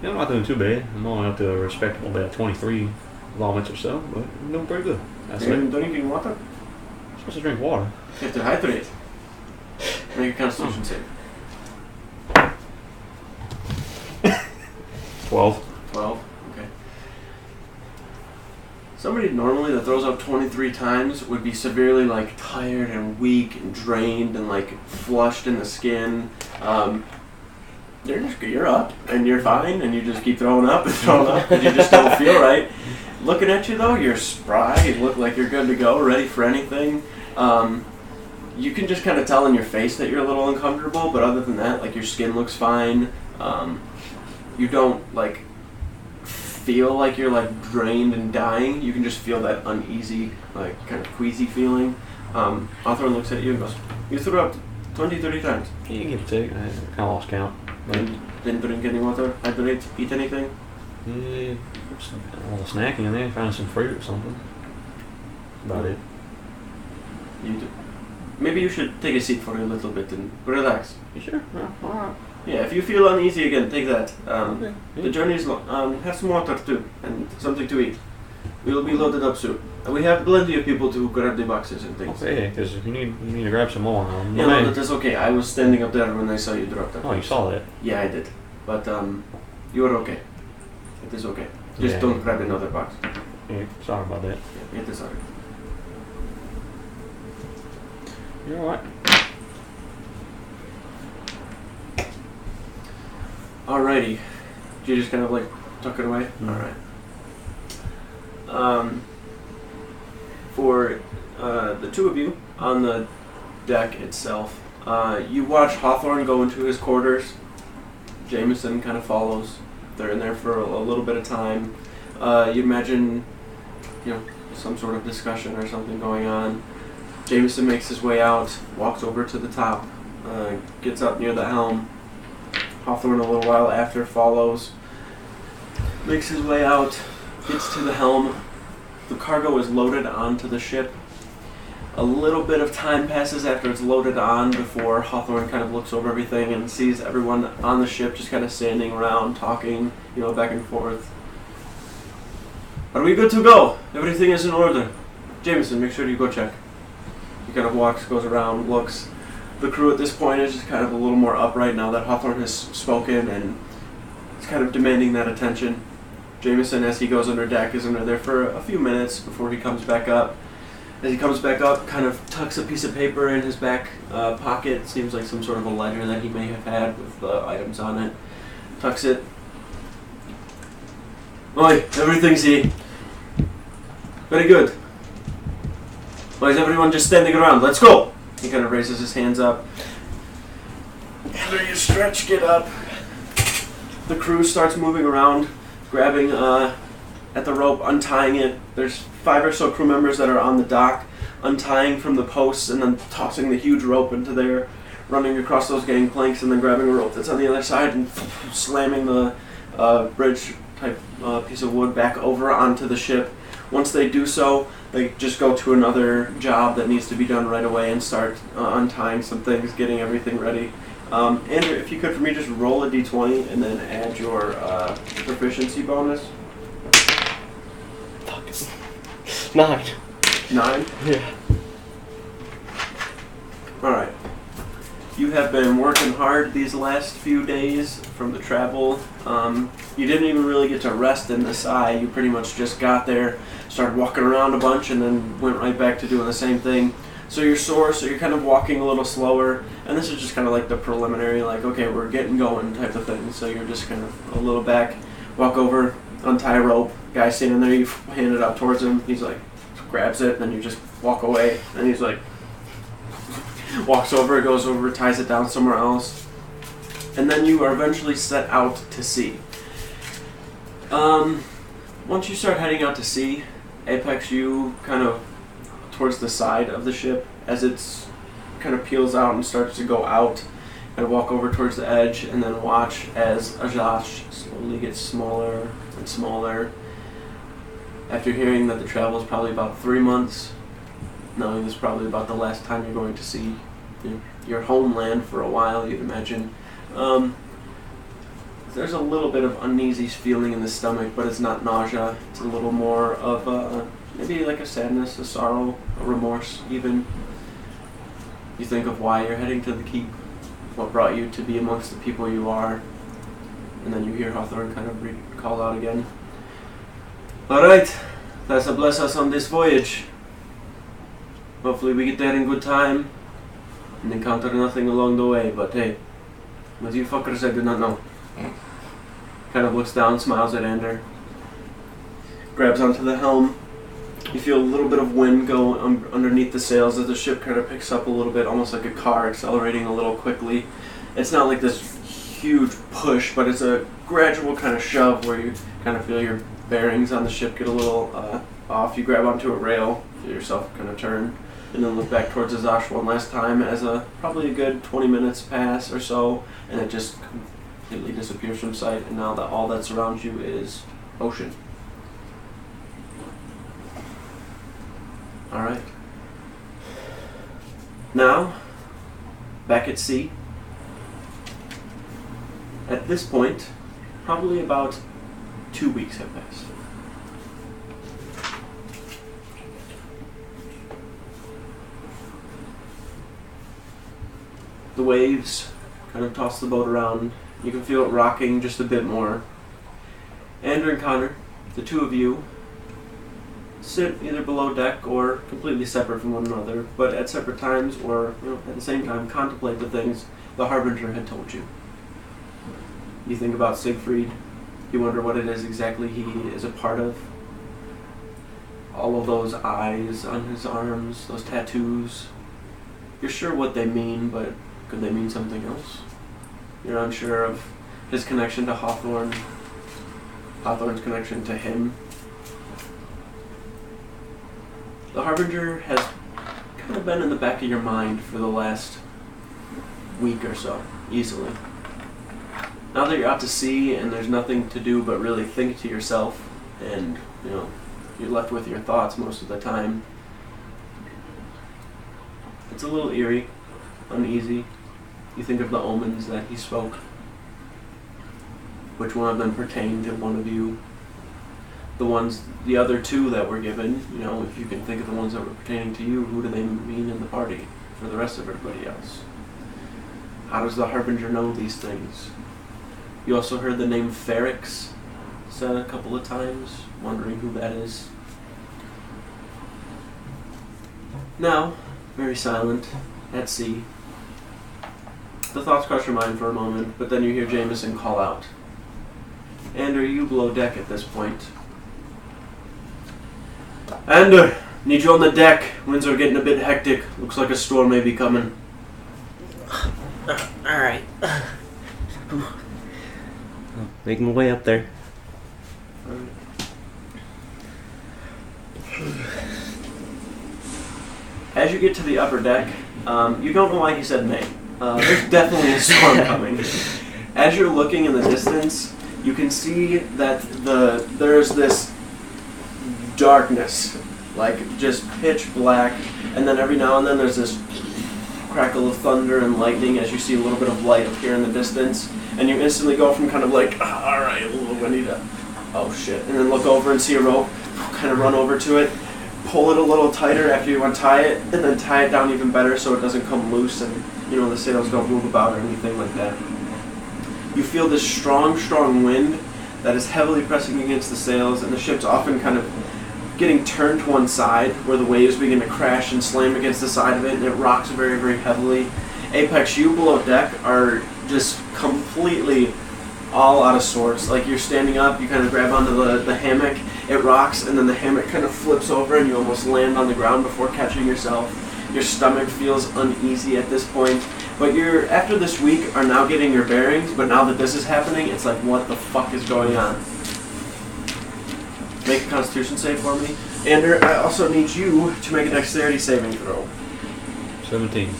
Yeah, I'm not doing too bad. I'm only up to a respectable about 23 vomits or so, but I'm doing pretty good. That's Are you it. drinking water? I'm supposed to drink water. You have to hydrate. Make a constitution save. 12. 12? Okay. Somebody normally that throws up 23 times would be severely like tired and weak and drained and like flushed in the skin. You're up and you're fine and you just keep throwing up and throwing up and you just don't feel right. Looking at you though, you're spry, you look like you're good to go, ready for anything. You can just kind of tell in your face that you're a little uncomfortable, but other than that, like your skin looks fine. You don't like feel like you're like drained and dying. You can just feel that uneasy, like kind of queasy feeling. Hawthorne looks at you and goes, "You threw up 20, 30 times. You give or take. I kind of lost count. But And didn't drink any water, hydrate, eat anything." yeah, some, a little snacking in there. Found some fruit or something. About it. You do. Maybe you should take a seat for a little bit and relax. You sure? Yeah, alright. Yeah, if you feel uneasy again, take that. Okay. The journey is long. Have some water too, and something to eat. We will be loaded up soon. And we have plenty of people to grab the boxes and things. Okay, because if you need to grab some more, Yeah, no, that's okay. I was standing up there when I saw you drop that. Oh, you saw that? Yeah, I did. But you are okay. It is okay. Just Yeah. don't grab another box. Hey, sorry about that. Yeah, get this out. You know what? Alrighty. Did you just kind of like tuck it away? Alright. For the two of you on the deck itself, you watch Hawthorne go into his quarters. Jameson kind of follows. They're in there for a little bit of time. You'd imagine, some sort of discussion or something going on. Jameson makes his way out, walks over to the top, gets up near the helm. Hawthorne a little while after follows, makes his way out, gets to the helm. The cargo is loaded onto the ship. A little bit of time passes after it's loaded on before Hawthorne kind of looks over everything and sees everyone on the ship just kind of standing around, talking, back and forth. Are we good to go? Everything is in order. Jameson, make sure you go check. He kind of walks, goes around, looks. The crew at this point is just kind of a little more upright now that Hawthorne has spoken, and it's kind of demanding that attention. Jameson, as he goes under deck, is under there for a few minutes before he comes back up. As he comes back up, kind of tucks a piece of paper in his back pocket. Seems like some sort of a ledger that he may have had with items on it. Tucks it. Oi, everything's here. Very good. Why is everyone just standing around? Let's go! He kind of raises his hands up. After you stretch, get up. The crew starts moving around, grabbing at the rope, untying it. There's 5 or so crew members that are on the dock, untying from the posts and then tossing the huge rope into there, running across those gangplanks and then grabbing a rope that's on the other side and slamming the bridge type piece of wood back over onto the ship. Once they do so, they just go to another job that needs to be done right away and start untying some things, getting everything ready. Andrew, if you could for me just roll a d20 and then add your proficiency bonus. Fuck. 9. 9? Yeah. Alright. You have been working hard these last few days from the travel. You didn't even really get to rest in Nasay. You pretty much just got there, started walking around a bunch, and then went right back to doing the same thing. So you're sore, so you're kind of walking a little slower, and this is just kind of like the preliminary, like, okay, we're getting going type of thing. So you're just kind of a little back, walk over, untie a rope, guy standing there, you hand it up towards him, he's like, grabs it, then you just walk away, and he's like, walks over, goes over, ties it down somewhere else, and then you are eventually set out to sea. Once you start heading out to sea, Apex, you kind of towards the side of the ship as it's kind of peels out and starts to go out, and walk over towards the edge and then watch as Azash slowly gets smaller and smaller. After hearing that the travel is probably about 3 months, knowing this is probably about the last time you're going to see your homeland for a while, you'd imagine. There's a little bit of uneasy feeling in the stomach, but it's not nausea. It's a little more of maybe like a sadness, a sorrow, a remorse even. You think of why you're heading to the keep, what brought you to be amongst the people you are, and then you hear Hawthorne kind of call out again. Alright, that's a bless us on this voyage. Hopefully we get there in good time and encounter nothing along the way, but hey, with you fuckers I do not know. Kind of looks down, smiles at Ender, grabs onto the helm. You feel a little bit of wind go underneath the sails as the ship kind of picks up a little bit, almost like a car accelerating a little quickly. It's not like this huge push, but it's a gradual kind of shove where you kind of feel your bearings on the ship get a little off. You grab onto a rail, feel yourself kind of turn, and then look back towards Azash one last time as probably a good 20 minutes pass or so, and it just completely disappears from sight, and now that all that surrounds you is ocean. Alright. Now, back at sea. At this point, probably about 2 weeks have passed. The waves kind of toss the boat around. You can feel it rocking just a bit more. Andrew and Connor, the two of you, sit either below deck or completely separate from one another, but at separate times or at the same time contemplate the things the Harbinger had told you. You think about Siegfried, you wonder what it is exactly he is a part of. All of those eyes on his arms, those tattoos. You're sure what they mean, but could they mean something else? You're unsure of his connection to Hawthorne, Hawthorne's connection to him. The Harbinger has kind of been in the back of your mind for the last week or so, easily. Now that you're out to sea and there's nothing to do but really think to yourself, and you're left with your thoughts most of the time, it's a little eerie, uneasy. You think of the omens that he spoke. Which one of them pertained to one of you? The other two that were given, if you can think of the ones that were pertaining to you, who do they mean in the party for the rest of everybody else? How does the Harbinger know these things? You also heard the name Ferrix said a couple of times, wondering who that is. Now, very silent, at sea. The thoughts cross your mind for a moment, but then you hear Jameson call out. Ander, you below deck at this point. Ander, need you on the deck. Winds are getting a bit hectic. Looks like a storm may be coming. Alright. Make my way up there. As you get to the upper deck, you don't know why he said May. There's definitely a storm coming. As you're looking in the distance, you can see that there's this darkness, like just pitch black, and then every now and then there's this crackle of thunder and lightning as you see a little bit of light appear in the distance, and you instantly go from kind of like, alright, a little windy to, oh shit, and then look over and see a rope, kind of run over to it, pull it a little tighter after you untie it, and then tie it down even better so it doesn't come loose and the sails don't move about or anything like that. You feel this strong, strong wind that is heavily pressing against the sails, and the ship's often kind of getting turned to one side where the waves begin to crash and slam against the side of it, and it rocks very, very heavily. Apex, you below deck are just completely all out of sorts. Like you're standing up, you kind of grab onto the hammock, it rocks, and then the hammock kind of flips over and you almost land on the ground before catching yourself. Your stomach feels uneasy at this point, but you're, after this week, are now getting your bearings, but now that this is happening, it's like, what the fuck is going on? Make a Constitution save for me. Ander, I also need you to make a Dexterity saving throw. 17.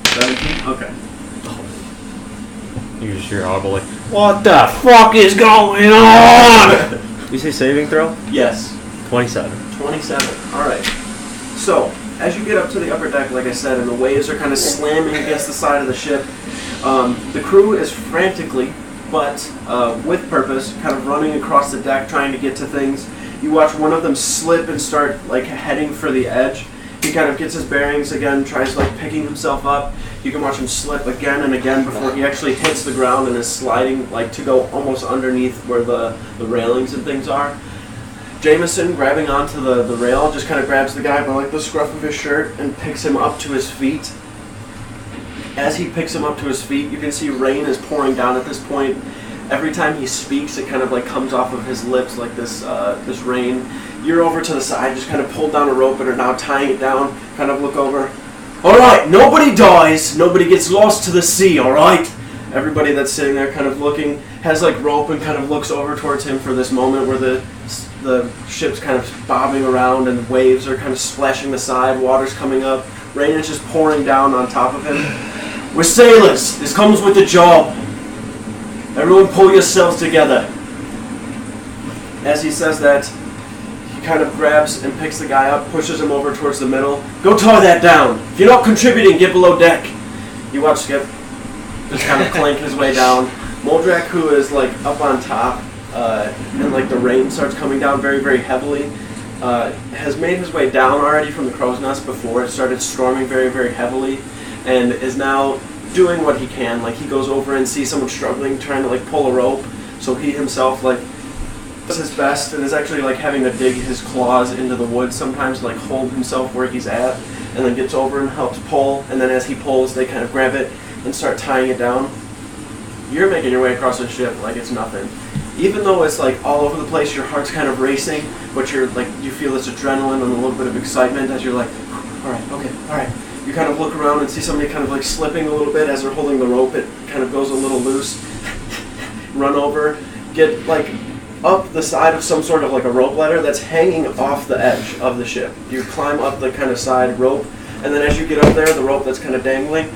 17? Okay. You just hear audible like, what the fuck is going on? You say saving throw? Yes. 27. 27. Alright. So, as you get up to the upper deck, like I said, and the waves are kind of slamming against the side of the ship, the crew is frantically, but with purpose, kind of running across the deck trying to get to things. You watch one of them slip and start heading for the edge. He kind of gets his bearings again, tries picking himself up. You can watch him slip again and again before he actually hits the ground and is sliding to go almost underneath where the railings and things are. Jameson, grabbing onto the rail, just kind of grabs the guy by the scruff of his shirt and picks him up to his feet. As he picks him up to his feet, you can see rain is pouring down at this point. Every time he speaks, it kind of comes off of his lips like this rain. You're over to the side, just kind of pulled down a rope and are now tying it down. Kind of look over. All right, nobody dies, nobody gets lost to the sea. All right. Everybody that's sitting there, kind of looking, has rope and kind of looks over towards him for this moment where the ship's kind of bobbing around and waves are kind of splashing the side. Water's coming up. Rain is just pouring down on top of him. We're sailors. This comes with the job. Everyone pull yourselves together. As he says that, he kind of grabs and picks the guy up, pushes him over towards the middle. Go tie that down. If you're not contributing, get below deck. You watch Skip just kind of clank his way down. Moldrak, who is up on top, and the rain starts coming down very, very heavily, has made his way down already from the crow's nest before it started storming very, very heavily, and is now doing what he can. He goes over and sees someone struggling, trying to pull a rope, so he himself does his best and is actually like having to dig his claws into the wood sometimes to like hold himself where he's at, and then gets over and helps pull, and then as he pulls they kind of grab it and start tying it down. You're making your way across the ship like it's nothing. Even though it's like all over the place, your heart's kind of racing, but you're like, you feel this adrenaline and a little bit of excitement as you're like, alright, okay, alright. You kind of look around and see somebody kind of like slipping a little bit as they're holding the rope. It kind of goes a little loose. Run over, get like up the side of some sort of like a rope ladder that's hanging off the edge of the ship. You climb up the kind of side rope, and then as you get up there, the rope that's kind of dangling,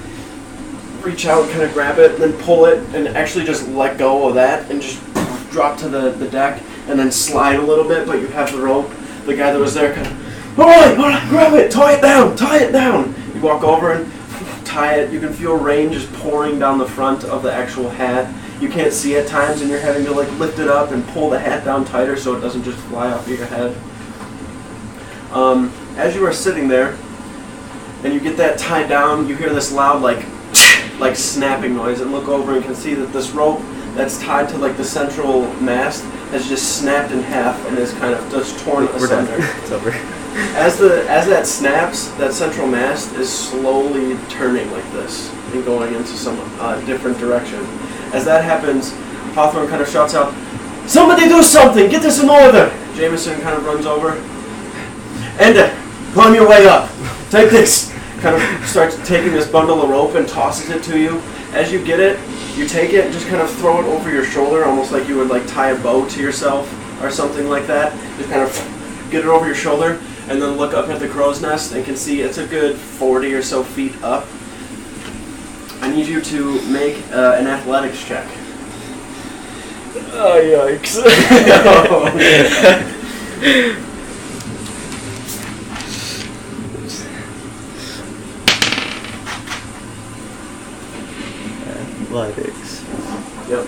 reach out, kind of grab it, and then pull it, and actually just let go of that, and just drop to the deck, and then slide a little bit, but you have the rope. The guy that was there kind of, all right, grab it, tie it down. You walk over and tie it. You can feel rain just pouring down the front of the actual hat. You can't see at times, and you're having to like lift it up and pull the hat down tighter so it doesn't just fly off of your head. As you are sitting there, and you get that tied down, you hear this loud like snapping noise, and look over and can see that this rope that's tied to like the central mast has just snapped in half and is kind of just torn asunder. It's over. As that snaps, that central mast is slowly turning like this and going into some different direction. As that happens, Hawthorne kind of shouts out, "Somebody do something! Get this in order!" Jameson kind of runs over. "Enda, climb your way up. Take this." Kind of starts taking this bundle of rope and tosses it to you. As you get it, you take it and just kind of throw it over your shoulder, almost like you would like tie a bow to yourself or something like that. Just kind of get it over your shoulder, and then look up at the crow's nest and can see it's a good 40 or so feet up. I need you to make an athletics check. Oh, yikes. Athletics. Yep.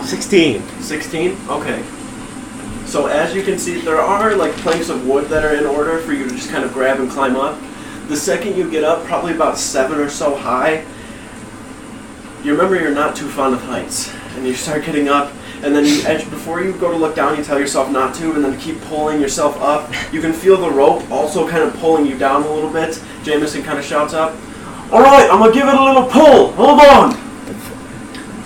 16. 16? Okay. So as you can see, there are like planks of wood that are in order for you to just kind of grab and climb up. The second you get up, probably about 7 or so high, you remember you're not too fond of heights. And you start getting up, and then before you go to look down, you tell yourself not to, and then keep pulling yourself up. You can feel the rope also kind of pulling you down a little bit. Jameson kind of shouts up, "Alright, I'm going to give it a little pull. Hold on."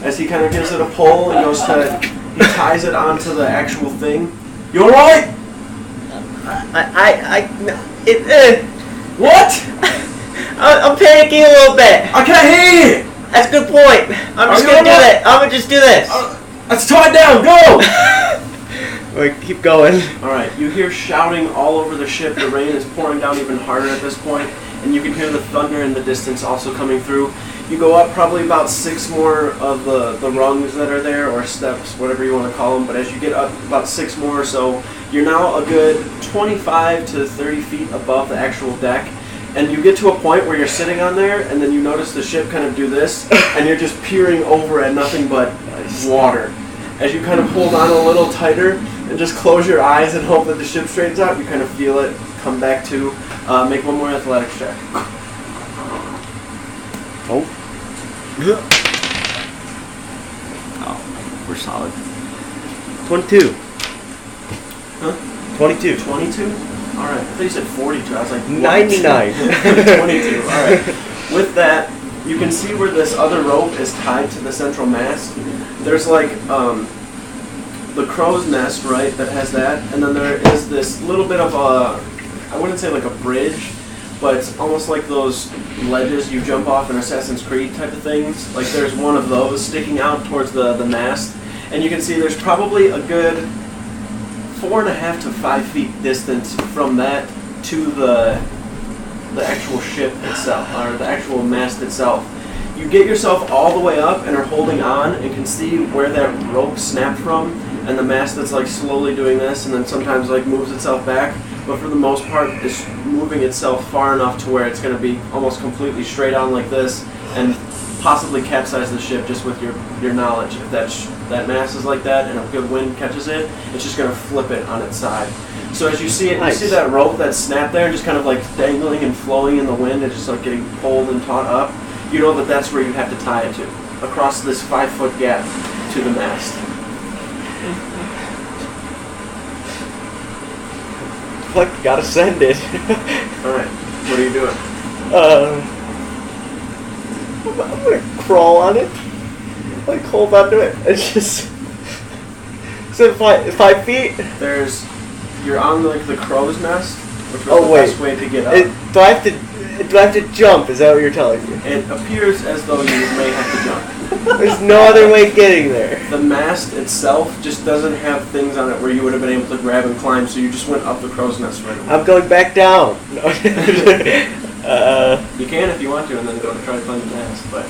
As he kind of gives it a pull and he ties it onto the actual thing. "You alright?" What? I'm panicking a little bit. I can't hear you. That's a good point. I'm just gonna do that. I'm gonna just do this. Let's tie it down. Go. Wait, keep going. Alright, you hear shouting all over the ship. The rain is pouring down even harder at this point, and you can hear the thunder in the distance also coming through. You go up probably about 6 more of the rungs that are there, or steps, whatever you want to call them, but as you get up about 6 more or so, you're now a good 25 to 30 feet above the actual deck, and you get to a point where you're sitting on there, and then you notice the ship kind of do this, and you're just peering over at nothing but water. As you kind of hold on a little tighter, and just close your eyes and hope that the ship straightens out, you kind of feel it come back to. Make one more athletics check. Oh, we're solid. 22. Huh? 22. 22? Alright, I thought you said 42. I was like, 99. 22, alright. With that, you can see where this other rope is tied to the central mast. There's like the crow's nest, right, that has that, and then there is this little bit of a, I wouldn't say like a bridge, but it's almost like those ledges you jump off in Assassin's Creed type of things. Like there's one of those sticking out towards the mast, and you can see there's probably a good 4.5 to 5 feet distance from that to the actual ship itself, or the actual mast itself. You get yourself all the way up and are holding on and can see where that rope snapped from, and the mast that's like slowly doing this and then sometimes like moves itself back, but for the most part it's moving itself far enough to where it's going to be almost completely straight on like this and possibly capsize the ship just with your knowledge. If that mast is like that and a good wind catches it, it's just going to flip it on its side. So as you see it, Nice. you see that rope that's snapped there just kind of like dangling and flowing in the wind and just like getting pulled and taut up. You know that that's where you have to tie it to, across this 5-foot gap to the mast. Fuck, gotta send it. Alright, what are you doing? I'm gonna crawl on it. Like, hold on to it. It's just... So 5 feet? You're on like the crow's nest, which was the wait. best way to get up. Do I have to jump? Is that what you're telling me? It appears as though you may have to jump. There's no other way getting there. The mast itself just doesn't have things on it where you would have been able to grab and climb, so you just went up the crow's nest right away. I'm going back down. No. You can if you want to, and then go to try to climb the mast, but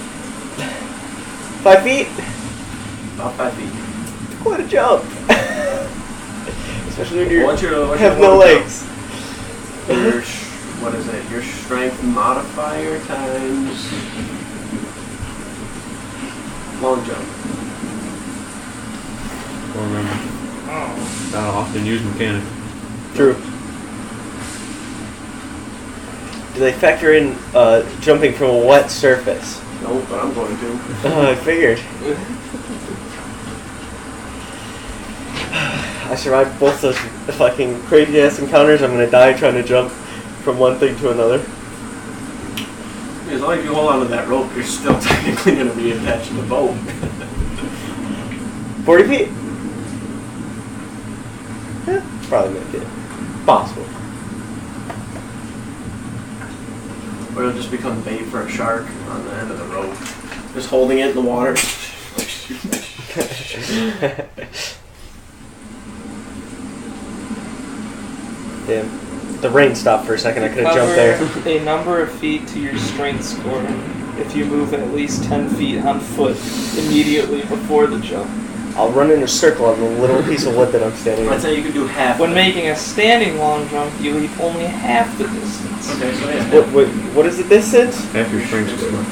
5 feet? about 5 feet. Quite a jump. Especially when you have no legs. What is it? Your strength modifier times long jump. Or not often used mechanic. True. Do they factor in jumping from a wet surface? No, but I'm going to. I figured. I survived both those fucking crazy ass encounters. I'm gonna die trying to jump from one thing to another. As long as you hold on to that rope, you're still technically going to be attached to the boat. 40 feet? Yeah, probably make it. Possible. Or it'll just become bait for a shark on the end of the rope. Just holding it in the water. Damn. The rain stopped for a second. I could have jumped there. A number of feet to your strength score if you move at least 10 feet on foot immediately before the jump. I'll run in a circle on the little piece of wood that I'm standing I'd on. say you could do half. When making a standing long jump, you leap only half the distance. Okay, so yeah. What is the distance? Half your strength score.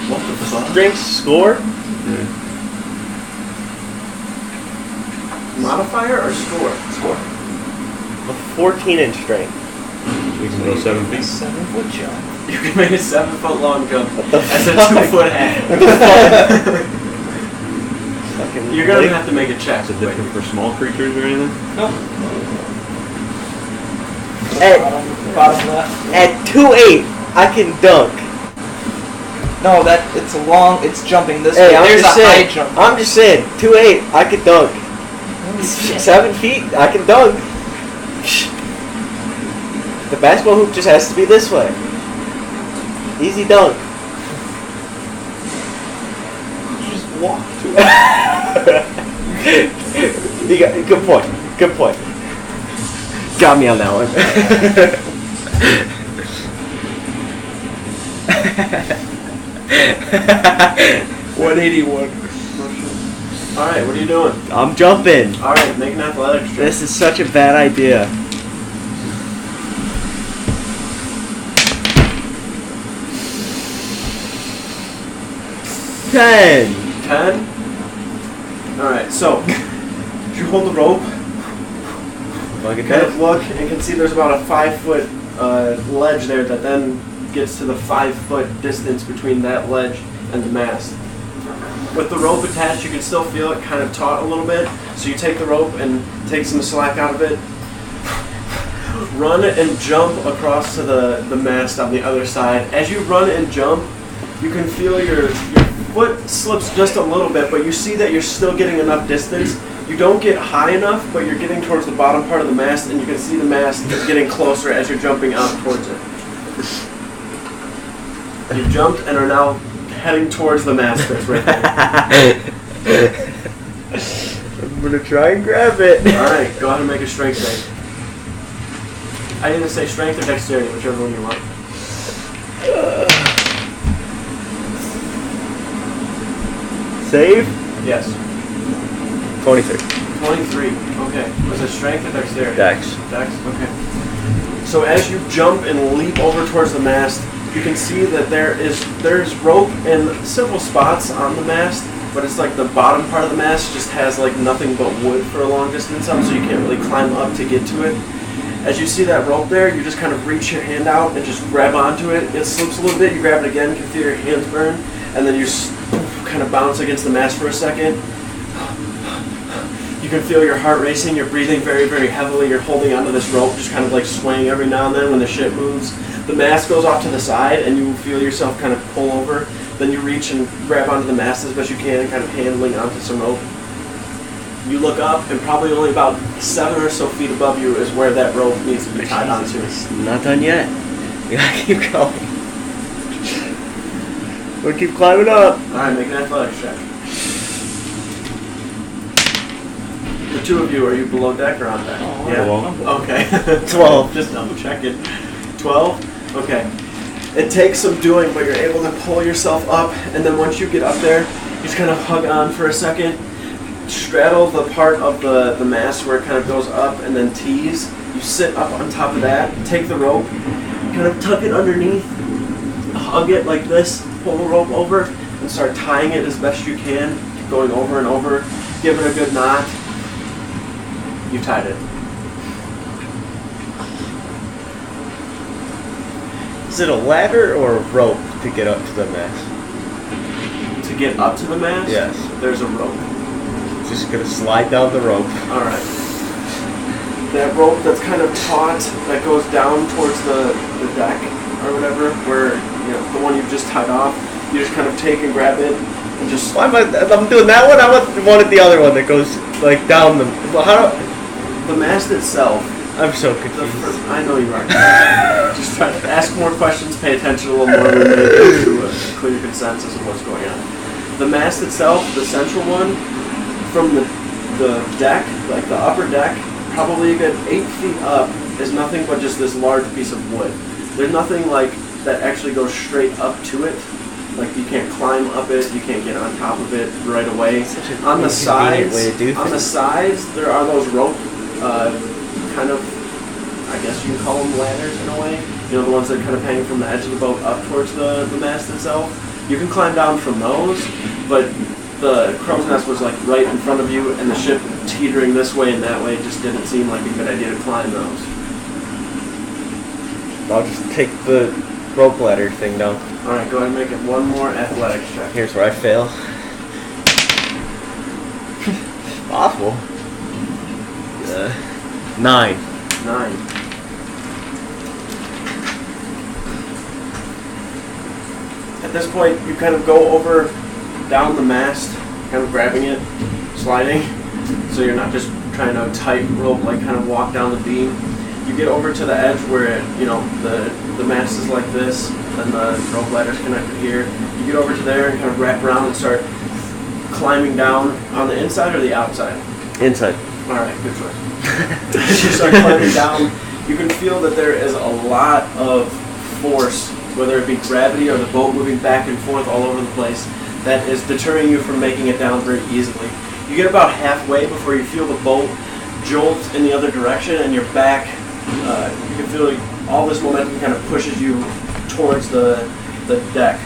What the fuck? Strength score? Yeah. Modifier or score? Score. A 14-inch strength. You can go 7 feet. 7-foot jump. You can make a 7-foot long jump. What the That's a fuck? 2-foot half. Fucking You're going lake. to have to make a check. Is it different for small creatures or anything? Nope. At, Bottom left. at 2'8", I can dunk. No, it's jumping this Hey, way. I'm There's just a high saying. jump. I'm just saying. 2'8", I can dunk. 7 feet, I can dunk. The basketball hoop just has to be this way. Easy dunk. Just walk to it. Good point. Good point. Got me on that one. 181. Alright, what are you doing? I'm jumping. Alright, make an athletics check. This is such a bad idea. 10. 10? Alright, so you hold the rope, Like a kind of look, and can see there's about a 5-foot ledge there that then gets to the 5-foot distance between that ledge and the mast. With the rope attached, you can still feel it kind of taut a little bit, so you take the rope and take some slack out of it, run and jump across to the mast on the other side. As you run and jump, you can feel your foot slips just a little bit, but you see that you're still getting enough distance. You don't get high enough, but you're getting towards the bottom part of the mast, and you can see the mast is getting closer as you're jumping out towards it. You've jumped and are now heading towards the mast that's right there. I'm gonna try and grab it. Alright, go ahead and make a strength save. I either say strength or dexterity, whichever one you want. Save? Yes. 23. 23. Okay. Was it strength or dexterity? Dex. Dex? Okay. So as you jump and leap over towards the mast, you can see that there's rope in several spots on the mast, but it's like the bottom part of the mast just has like nothing but wood for a long distance up, so you can't really climb up to get to it. As you see that rope there, you just kind of reach your hand out and just grab onto it. It slips a little bit, you grab it again, you can feel your hands burn, and then you kind of bounce against the mast for a second. You can feel your heart racing, you're breathing very, very heavily, you're holding onto this rope, just kind of like swaying every now and then when the ship moves. The mast goes off to the side and you feel yourself kind of pull over. Then you reach and grab onto the mast as best you can and kind of handling onto some rope. You look up and probably only about 7 or so feet above you is where that rope needs to be tied onto. Not done yet. We gotta keep going. We'll keep climbing up. Alright, make an athletics check. The two of you, are you below deck or on deck? Oh, yeah. well. Okay. 12. Just double checking. 12? Okay. It takes some doing, but you're able to pull yourself up, and then once you get up there, you just kind of hug on for a second, straddle the part of the mast where it kind of goes up and then tees. You sit up on top of that, take the rope, kind of tuck it underneath, hug it like this, pull the rope over, and start tying it as best you can, going over and over, give it a good knot. You tied it. Is it a ladder or a rope to get up to the mast? To get up to the mast? Yes. There's a rope. Just gonna slide down the rope. Alright. That rope that's kind of taut, that goes down towards the deck or whatever, where, you know, the one you've just tied off, you just kind of take and grab it and just... Why am I'm doing that one? I wanted the other one that goes, like, down the... Well, how do... The mast itself... I'm so confused. I know you are. Just try to ask more questions, pay attention a little more, and maybe get to a clear consensus of what's going on. The mast itself, the central one, from the deck, like the upper deck, probably a good 8 feet up, is nothing but just this large piece of wood. There's nothing like that actually goes straight up to it. Like you can't climb up it, you can't get on top of it right away. On the sides, there are those rope, kind of, I guess you can call them ladders in a way. You know, the ones that kind of hang from the edge of the boat up towards the mast itself. You can climb down from those, but the crow's nest was like right in front of you, and the ship teetering this way and that way just didn't seem like a good idea to climb those. I'll just take the rope ladder thing down. Alright, go ahead and make it one more athletics check. Here's where I fail. Possible. 9. 9. At this point, you kind of go over down the mast, kind of grabbing it, sliding, so you're not just trying to tight rope, like kind of walk down the beam. You get over to the edge where, you know, the mast is like this, and the rope ladder's connected here. You get over to there and kind of wrap around and start climbing down on the inside or the outside? Inside. Alright, good choice. As you start climbing down, you can feel that there is a lot of force, whether it be gravity or the boat moving back and forth all over the place, that is deterring you from making it down very easily. You get about halfway before you feel the boat jolt in the other direction, and your back, you can feel like all this momentum kind of pushes you towards the deck.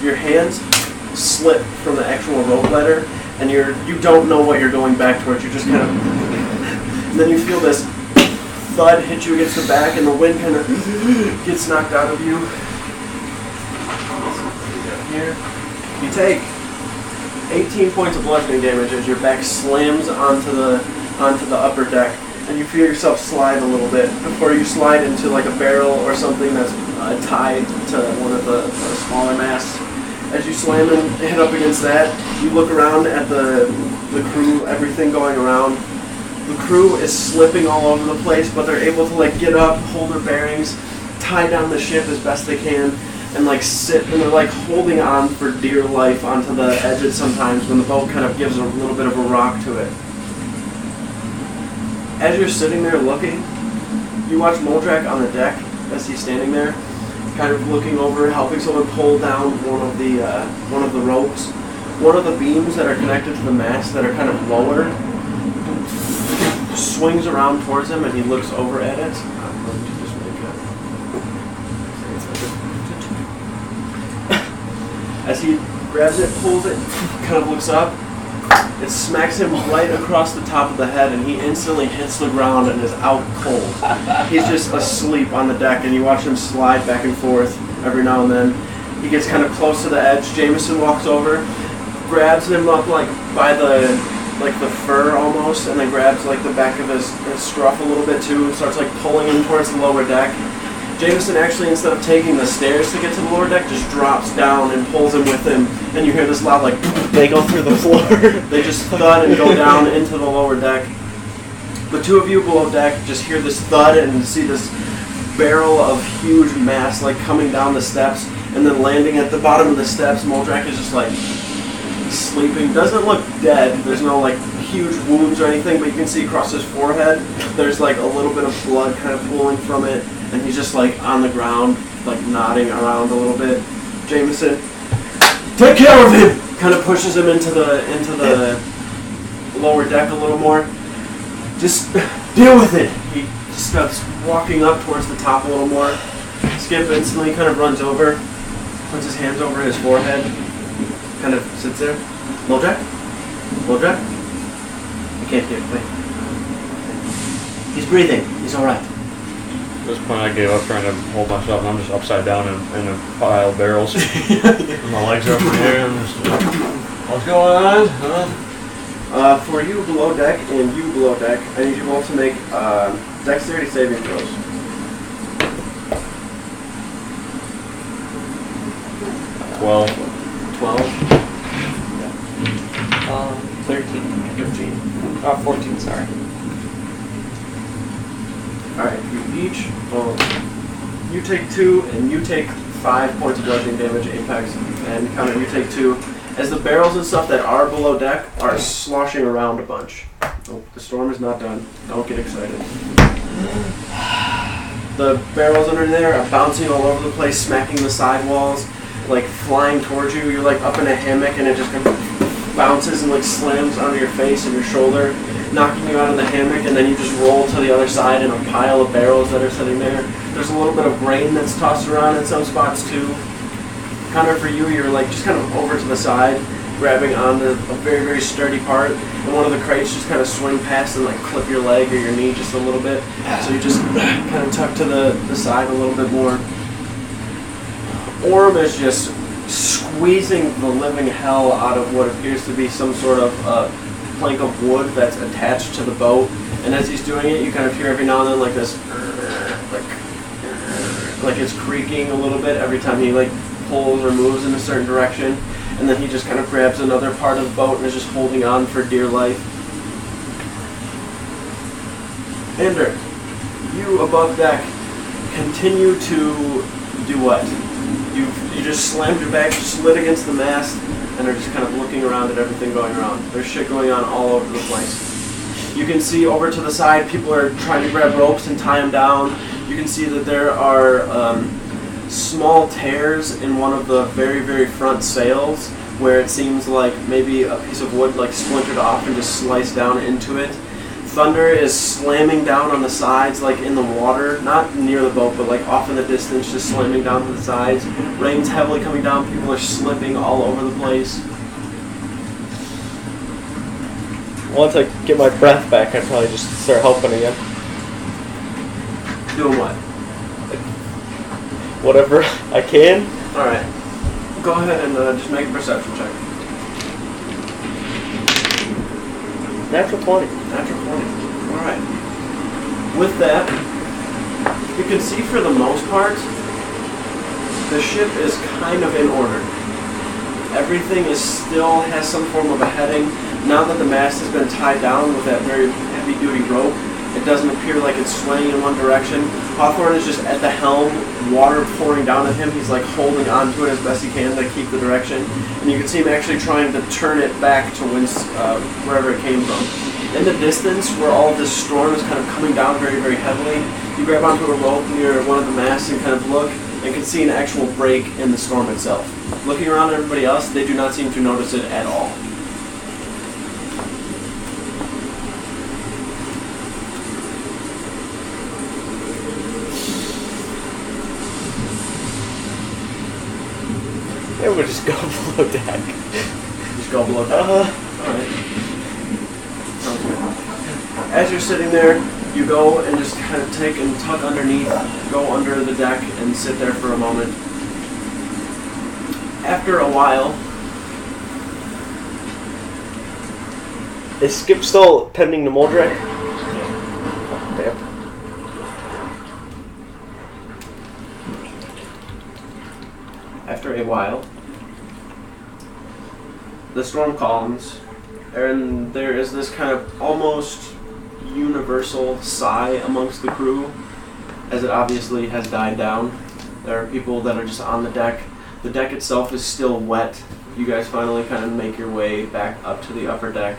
Your hands slip from the actual rope ladder, and you don't know what you're going back towards. You're just kind of, and then you feel this thud hit you against the back, and the wind kind of gets knocked out of you. Here, you take 18 points of bludgeoning damage as your back slams onto the upper deck, and you feel yourself slide a little bit before you slide into like a barrel or something that's tied to one of the smaller masts. As you slam and hit up against that, you look around at the crew, everything going around. The crew is slipping all over the place, but they're able to like get up, hold their bearings, tie down the ship as best they can, and like sit, and they're like holding on for dear life onto the edges sometimes when the boat kind of gives a little bit of a rock to it. As you're sitting there looking, you watch Moldrak on the deck as he's standing there, kind of looking over, helping someone pull down one of the ropes. One of the beams that are connected to the mast that are kind of lower swings around towards him, and he looks over at it. I'm going to just make it. As he grabs it, pulls it, kind of looks up, it smacks him right across the top of the head, and he instantly hits the ground and is out cold. He's just asleep on the deck, and you watch him slide back and forth every now and then. He gets kind of close to the edge. Jameson walks over, grabs him up like by the like the fur almost, and then grabs like the back of his scruff a little bit too, and starts like pulling him towards the lower deck. Jameson actually, instead of taking the stairs to get to the lower deck, just drops down and pulls him with him, and you hear this loud like They go through the floor. they just thud and go down into the lower deck. The two of you below deck just hear this thud and see this barrel of huge mass like coming down the steps and then landing at the bottom of the steps. Moldrak is just like sleeping. Doesn't look dead. There's no like huge wounds or anything, but you can see across his forehead there's like a little bit of blood kind of pooling from it, and he's just like on the ground, like nodding around a little bit. Jameson, take care of him! Kind of pushes him into the lower deck a little more. Just deal with it. He just starts walking up towards the top a little more. Skip instantly kind of runs over, puts his hands over his forehead, kind of sits there. Moldrak? Moldrak? I can't hear. Wait. He's breathing. He's alright. At this point, I gave up trying to hold myself, and I'm just upside down in a pile of barrels. And my legs are up in the air. I'm just, what's going on? Huh? For you below deck and you below deck, I need you both to make dexterity saving throws. 12. 13. 14, sorry. Alright, you each, you take 2 and you take 5 points of bludgeoning damage, Apex, and Connor, you take 2. As the barrels and stuff that are below deck are sloshing around a bunch. Oh, the storm is not done. Don't get excited. The barrels under there are bouncing all over the place, smacking the sidewalls, like flying towards you. You're like up in a hammock and it just kind of bounces and like slams onto your face and your shoulder, knocking you out of the hammock, and then you just roll to the other side in a pile of barrels that are sitting there. There's a little bit of grain that's tossed around in some spots too. Connor, for you, you're like just kind of over to the side, grabbing onto a very, very sturdy part, and one of the crates just kind of swing past and like clip your leg or your knee just a little bit. So you just kind of tuck to the side a little bit more. Orm is just squeezing the living hell out of what appears to be some sort of plank of wood that's attached to the boat. And as he's doing it, you kind of hear every now and then like this, like it's creaking a little bit every time he like pulls or moves in a certain direction, and then he just kind of grabs another part of the boat and is just holding on for dear life. Ender, you above deck continue to do what? You just slammed your back, slid against the mast, and are just kind of looking around at everything going around. There's shit going on all over the place. You can see over to the side, people are trying to grab ropes and tie them down. You can see that there are small tears in one of the very, very front sails where it seems like maybe a piece of wood like splintered off and just sliced down into it. Thunder is slamming down on the sides, like in the water, not near the boat, but like off in the distance, just slamming down to the sides. Rain's heavily coming down, people are slipping all over the place. Once I get my breath back, I'd probably just start helping again. Doing what? Whatever I can. Alright. Go ahead and just make a perception check. Natural 20. Natural 20. Alright. With that, you can see for the most part, the ship is kind of in order. Everything still has some form of a heading. Now that the mast has been tied down with that very heavy-duty rope, it doesn't appear like it's swaying in one direction. Hawthorne is just at the helm, water pouring down at him. He's like holding onto it as best he can to keep the direction. And you can see him actually trying to turn it back to wherever it came from. In the distance, where all of this storm is kind of coming down very, very heavily, you grab onto a rope near one of the masts and kind of look, and can see an actual break in the storm itself. Looking around at everybody else, they do not seem to notice it at all. Maybe we'll just go below deck. Just go below deck? Alright. Sounds good. As you're sitting there, you go and just kind of take and tuck underneath, go under the deck and sit there for a moment. After a while, Is Skip still pending to Moldrak? Damn. After a while, the storm calms, and there is this kind of almost universal sigh amongst the crew, as it obviously has died down. There are people that are just on the deck. The deck itself is still wet. You guys finally kind of make your way back up to the upper deck.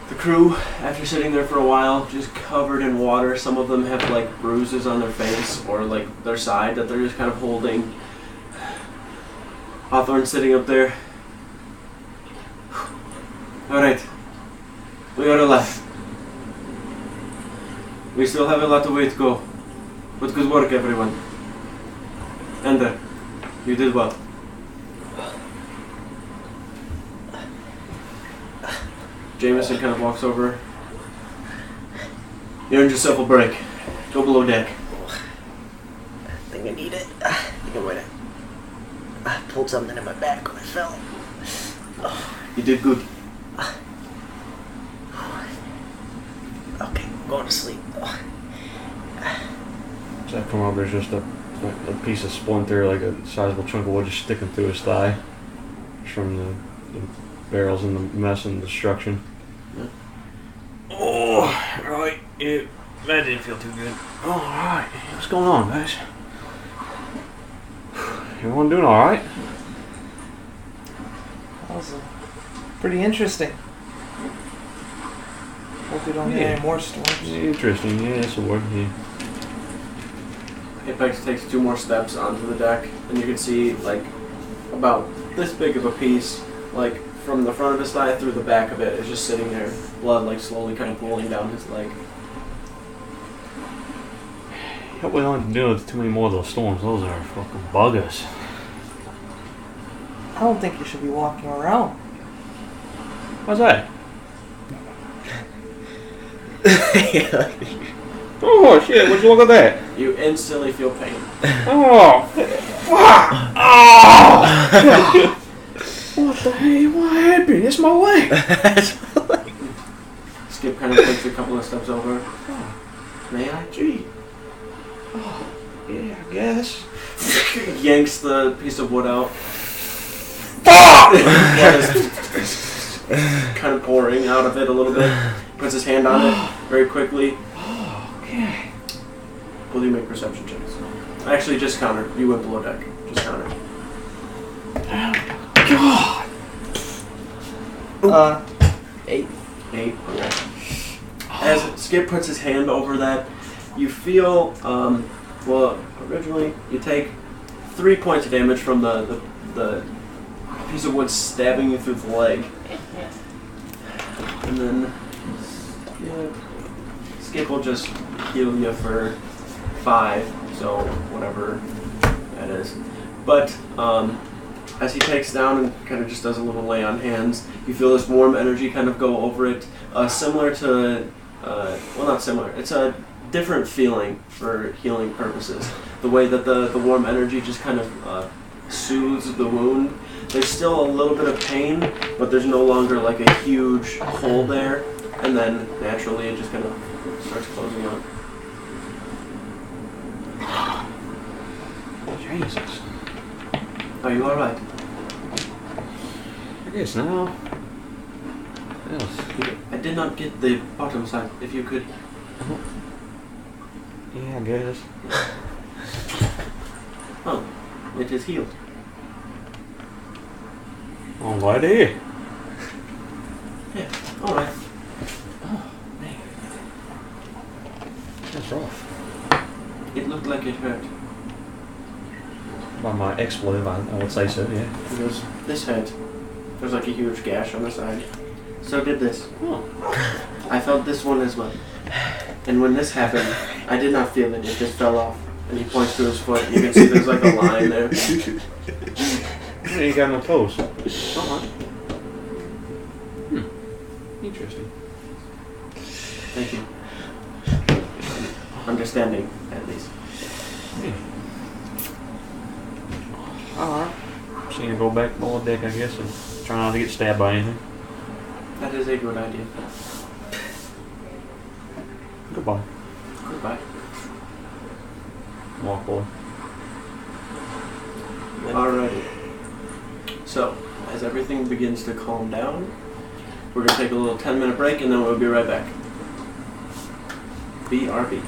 The crew, after sitting there for a while, just covered in water. Some of them have like bruises on their face or like their side that they're just kind of holding. Hawthorne's sitting up there. Alright, we are alive. We still have a lot of way to go, but good work, everyone. Ender, you did well. Jameson kind of walks over. You earned yourself a break. Go below deck. I think I need it. I think I might have pulled something in my back when I fell. You did good. Okay, I'm going to sleep. So I come over, there's just a piece of splinter, like a sizable chunk of wood just sticking through his thigh. Just from the barrels and the mess and destruction. Yeah. Oh, right. Yeah, that didn't feel too good. Oh, alright. What's going on, guys? Everyone doing alright? That was pretty interesting. Hope we don't get any more storms. Yeah, interesting. Yeah, that's a word. Yeah. Apex takes 2 more steps onto the deck, and you can see like about this big of a piece, like from the front of his thigh through the back of it, is just sitting there, blood like slowly kind of pooling down his leg. Hope we don't deal with too many more of those storms. Those are fucking buggers. I don't think you should be walking around. What's that? Oh shit! Would you look at that? You instantly feel pain. Oh! Fuck! Oh! What the hell? What happened? It's my leg. Skip kind of takes a couple of steps over. Oh, may I? Gee. Oh, yeah, I guess. Yanks the piece of wood out. Fuck! Blood is kind of pouring out of it a little bit. Puts his hand on it very quickly. Okay. Will you make perception checks? Actually, just counter. You went below deck. Just counter. God. 8. 8. Okay. As Skip puts his hand over that, you feel, well, originally you take 3 points of damage from the piece of wood stabbing you through the leg. And then, yeah, Skip will just heal you for 5, so whatever that is. But, as he takes down and kind of just does a little lay on hands, you feel this warm energy kind of go over it, similar to, well, not similar, it's a different feeling for healing purposes. The way that the warm energy just kind of soothes the wound. There's still a little bit of pain, but there's no longer like a huge hole there, and then naturally it just kind of starts closing up. Jesus. Are you alright? I guess now. Yes. I did not get the bottom side, if you could. Yeah, I guess. Oh, it is healed. Alrighty. Yeah, alright. Oh, man. That's rough. It looked like it hurt. By my expletive, I would say so, yeah. Because this hurt. There's like a huge gash on the side. So did this. Oh. I felt this one as well. And when this happened, I did not feel it. It just fell off. And he points to his foot. You can see there's like a line there. Yeah, you got no toes. Uh-huh. Interesting. Thank you. Understanding, at least. Yeah. Alright. just need to go back below deck, I guess, and try not to get stabbed by anything. That is a good idea. Goodbye. Goodbye. Walk away. Alrighty. So, as everything begins to calm down, we're going to take a little 10-minute break and then we'll be right back. BRB.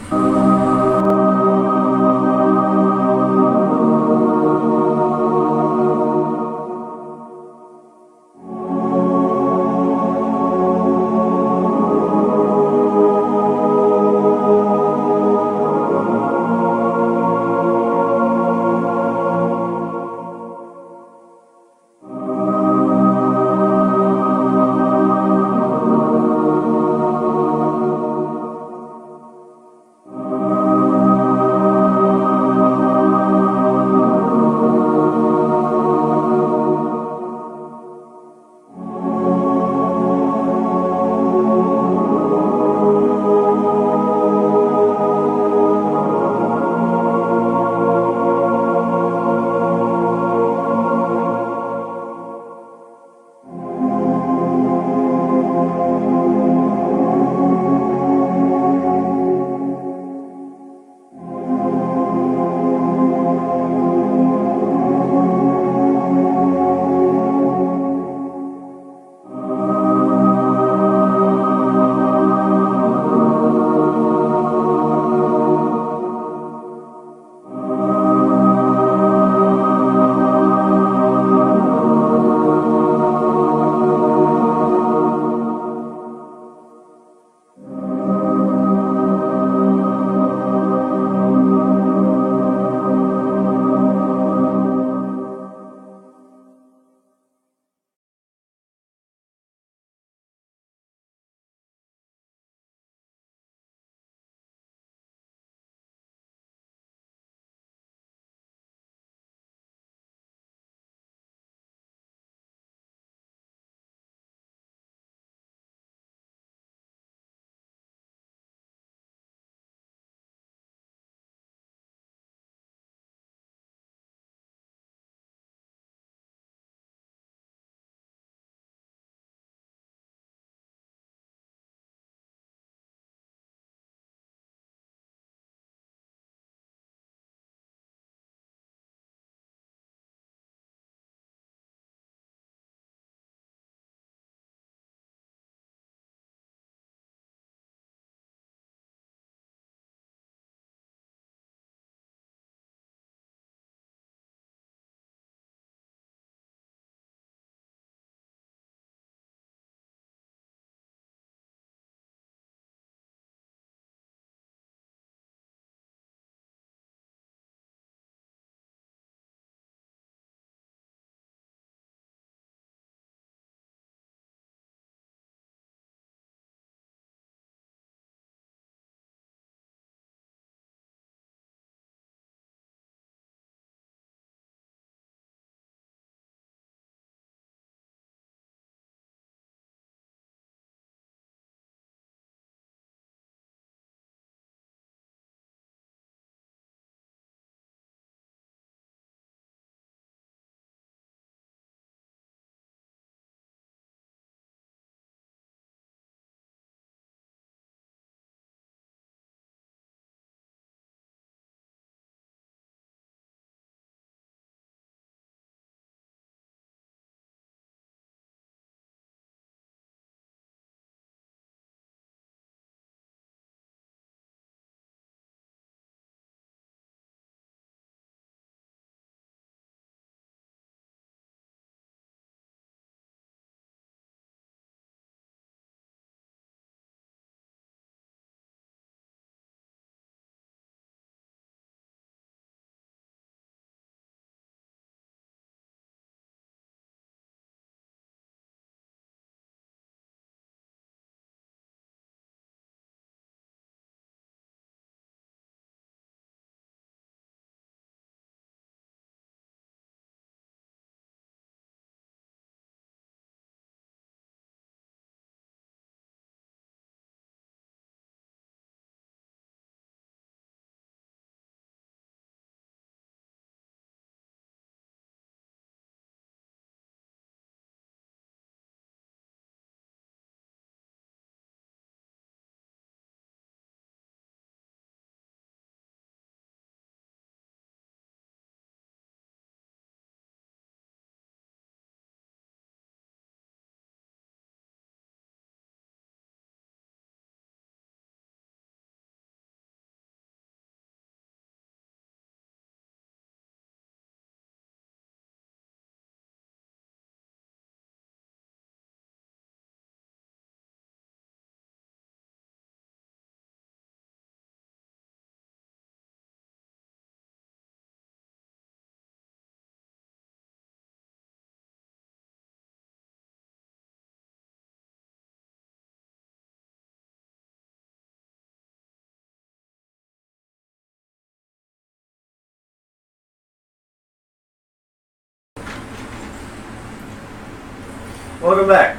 Welcome back.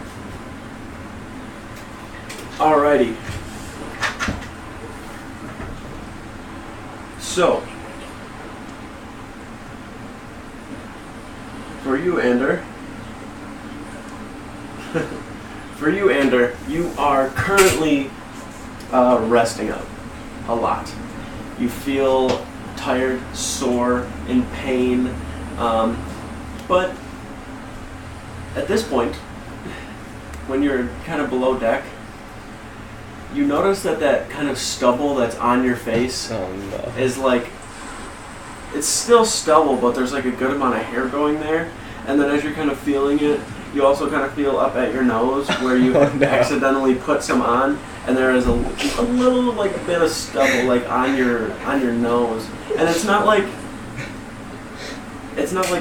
Alrighty. So, for you, Ander, you are currently resting up a lot. You feel tired, sore, in pain, but at this point, when you're kind of below deck, you notice that kind of stubble that's on your face is like, it's still stubble, but there's like a good amount of hair growing there. And then as you're kind of feeling it, you also kind of feel up at your nose where you accidentally put some on, and there is a little like bit of stubble like on your nose. And it's not like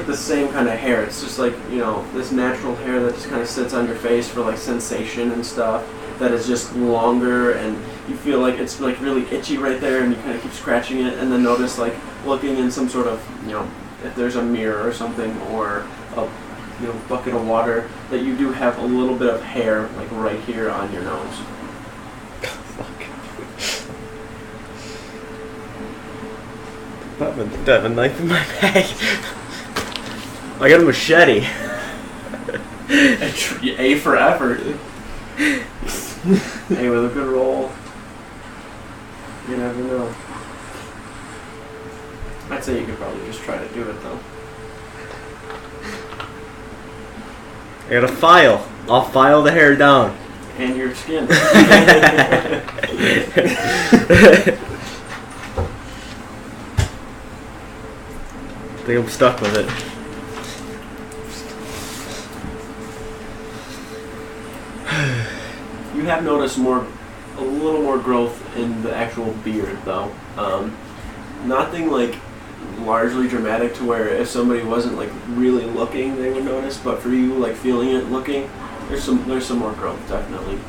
the same kind of hair. It's just like, you know, this natural hair that just kind of sits on your face for like sensation and stuff, that is just longer, and you feel like it's like really itchy right there, and you kind of keep scratching it, and then notice like looking in some sort of, you know, if there's a mirror or something, or a, you know, bucket of water, that you do have a little bit of hair like right here on your nose. Fuck. I have a knife in my bag. I got a machete. A for effort. Hey, with a good roll, you never know. I'd say you could probably just try to do it though. I got a file. I'll file the hair down. And your skin. I think I'm stuck with it. You have noticed a little more growth in the actual beard though. Nothing like largely dramatic to where if somebody wasn't like really looking they would notice, but for you like feeling it, looking, there's some more growth definitely.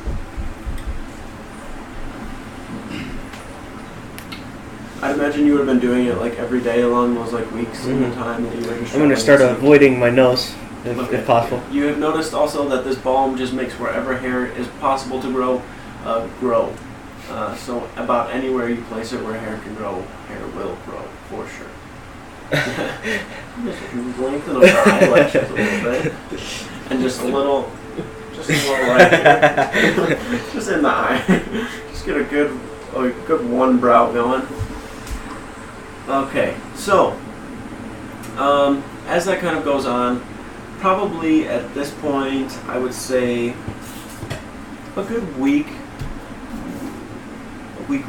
I'd imagine you would have been doing it like every day along those like weeks in the time that you were just. I'm gonna start avoiding my nose if possible. You have noticed also that this balm just makes wherever hair is possible to grow, grow. So about anywhere you place it where hair can grow, hair will grow for sure. Just lengthen up the eyelashes a little bit, and just a little right here, just in the eye. Just get a good one brow going. Okay, so as that kind of goes on, probably at this point I would say a good week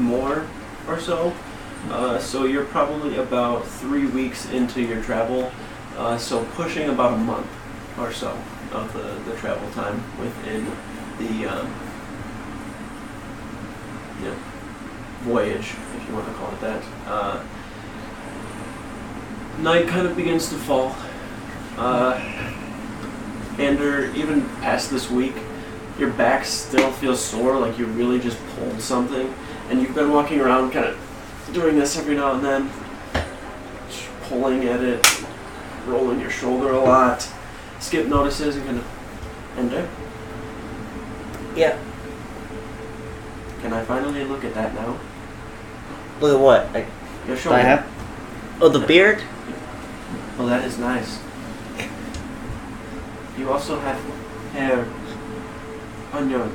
more or so. So you're probably about 3 weeks into your travel, so pushing about a month or so of the travel time within the voyage, if you want to call it that. Night kind of begins to fall, and even past this week, your back still feels sore, like you really just pulled something, and you've been walking around kind of doing this every now and then, just pulling at it, rolling your shoulder a lot. Skip notices and kind of, Ender? Yeah. Can I finally look at that now? Look at what? Your shoulder. I have? Oh, the beard? Oh, that is nice. You also have hair on your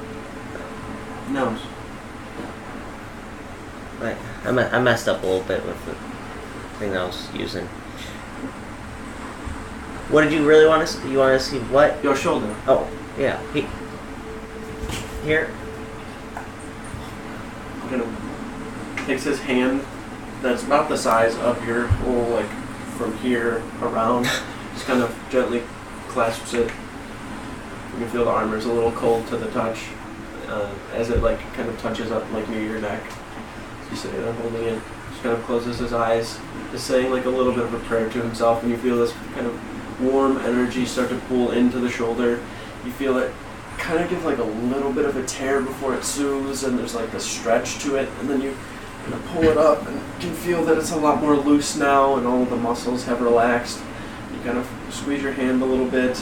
nose. Right. I messed up a little bit with the thing I was using. What did you really want to see? You want to see what? Your shoulder. Oh, yeah. Here. Kind of takes his hand that's about the size of your whole, like, from here around, just kind of gently clasps it. You can feel the armor's a little cold to the touch as it, like, kind of touches up, like, near your neck. You sit there holding it, just kind of closes his eyes, just saying, like, a little bit of a prayer to himself, and you feel this kind of warm energy start to pull into the shoulder. You feel it kind of give, like, a little bit of a tear before it soothes, and there's, like, a stretch to it, and then you kind of pull it up and can feel that it's a lot more loose now, and all of the muscles have relaxed. You kind of squeeze your hand a little bit,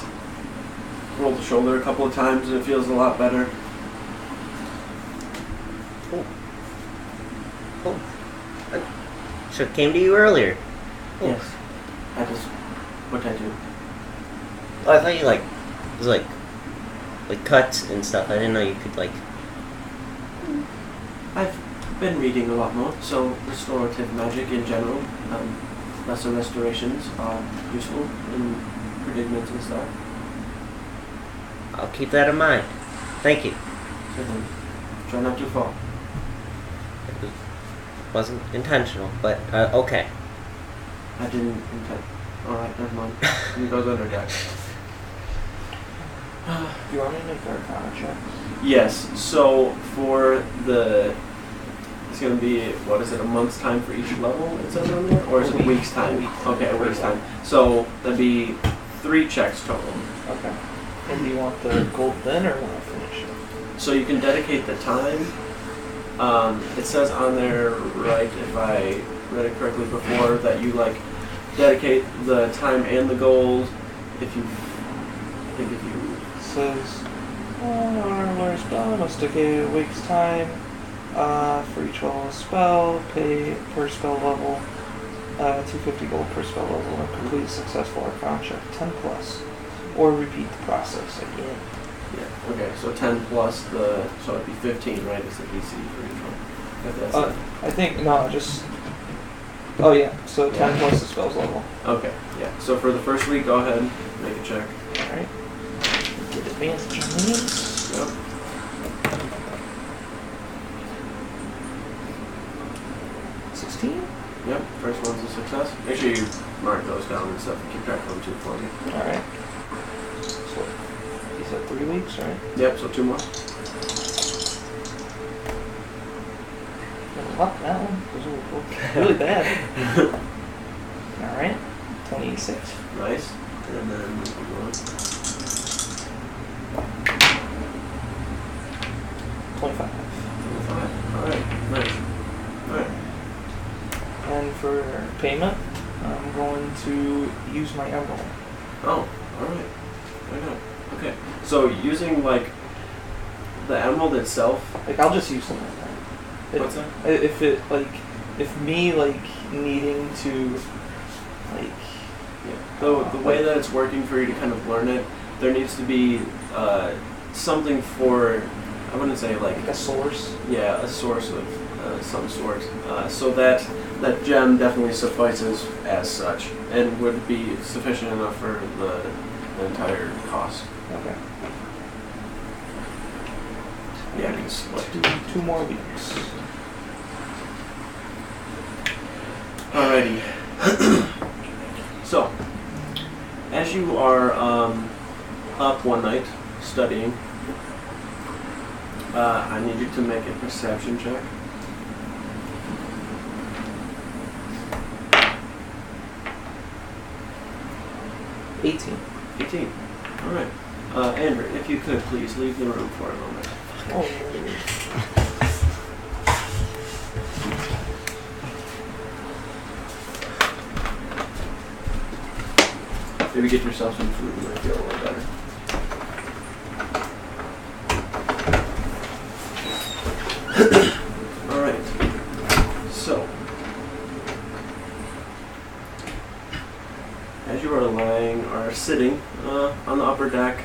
rolled the shoulder a couple of times and it feels a lot better. Cool. I should have came to you earlier. Yes. What did I do? Oh, I thought you it was like cuts and stuff. I didn't know you could I've been reading a lot more, so restorative magic in general, lesser restorations are useful in predicaments and stuff. I'll keep that in mind. Thank you. So then, try not to fall. It wasn't intentional, but okay. I didn't intend. Alright, never mind. He goes under deck. Do you want me to make our Arcana check? Yes, so for it's going to be, what is it, a month's time for each level it says on there? Or is it a week's time? Okay, a week's time. So that'd be 3 checks total. Okay. And do you want the gold then or want to finish it? So you can dedicate the time. It says on there, right, if I read it correctly before, that you dedicate the time and the gold if you It says, learn spell, must dedicate a week's time for each level of spell, pay per spell level, 250 gold per spell level, and complete a successful Arcana check, 10 plus, or repeat the process again. Yeah, okay, so 10 plus so it'd be 15, right, is the DC for each one? If that's I think, no, just, oh yeah, so 10 plus the spell's level. Okay, yeah, so for the first week, go ahead, make a check. Alright. Get advantage on these. Yep. Yep, first one's a success. Make sure you mark those down and stuff and keep track of them too for me. Alright. So, you said 3 weeks, right? Yep, so 2 more. Luck that one. Those were really bad. Alright. 26. Nice. And then move on. 25. 25. Alright, nice. Alright. And for payment, I'm going to use my emerald. Oh, alright. Why not? Okay. So using the emerald itself. I'll just use something like that. What's that? If me needing to The way that it's working for you to kind of learn it, there needs to be something for, I wouldn't say a source. Yeah, a source of some sort. So that gem definitely suffices as such and would be sufficient enough for the entire cost. Okay. Yeah, because what? 2 more weeks. Alrighty. So, as you are up one night studying, I need you to make a perception check. 18. 18. Alright. Andrew, if you could please leave the room for a moment. Oh. Maybe get yourself some food, you might feel a little better. Alright. So, as you are lying or sitting on the upper deck,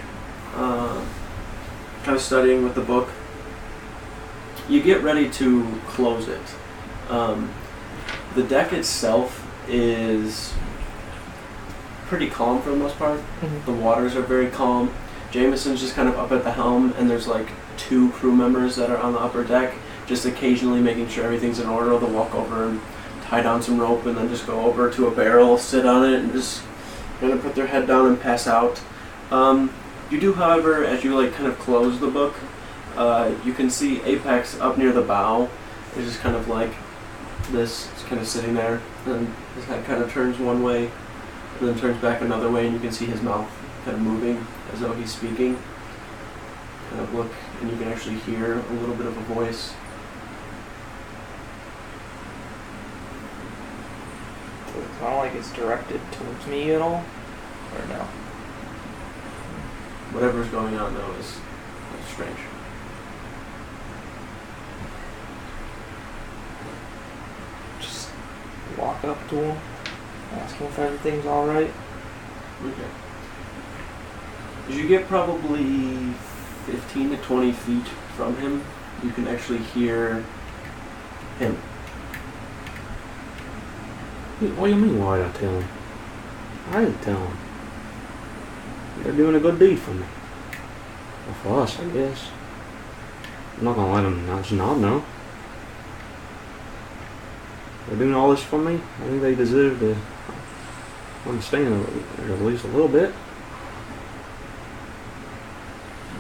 kind of studying with the book, you get ready to close it. The deck itself is pretty calm for the most part. Mm-hmm. The waters are very calm. Jameson's just kind of up at the helm, and there's 2 crew members that are on the upper deck, just occasionally making sure everything's in order. They'll walk over and tie down some rope and then just go over to a barrel, sit on it, and just kind of put their head down and pass out. You do, however, as you kind of close the book, you can see Apex up near the bow. It's just kind of this. It's kind of sitting there, and his head kind of turns one way, and then turns back another way, and you can see his mouth kind of moving as though he's speaking. Kind of look, and you can actually hear a little bit of a voice. It's not like it's directed towards me at all, or no? whatever's going on though is strange. Just walk up to him, ask him if everything's alright. Okay. As you get probably 15 to 20 feet from him, you can actually hear him. What do you mean, why did I tell him? I didn't tell him. They're doing a good deed for me. Well, for us, I guess. I'm not gonna let them just not know. They're doing all this for me. I think they deserve to understand at least a little bit.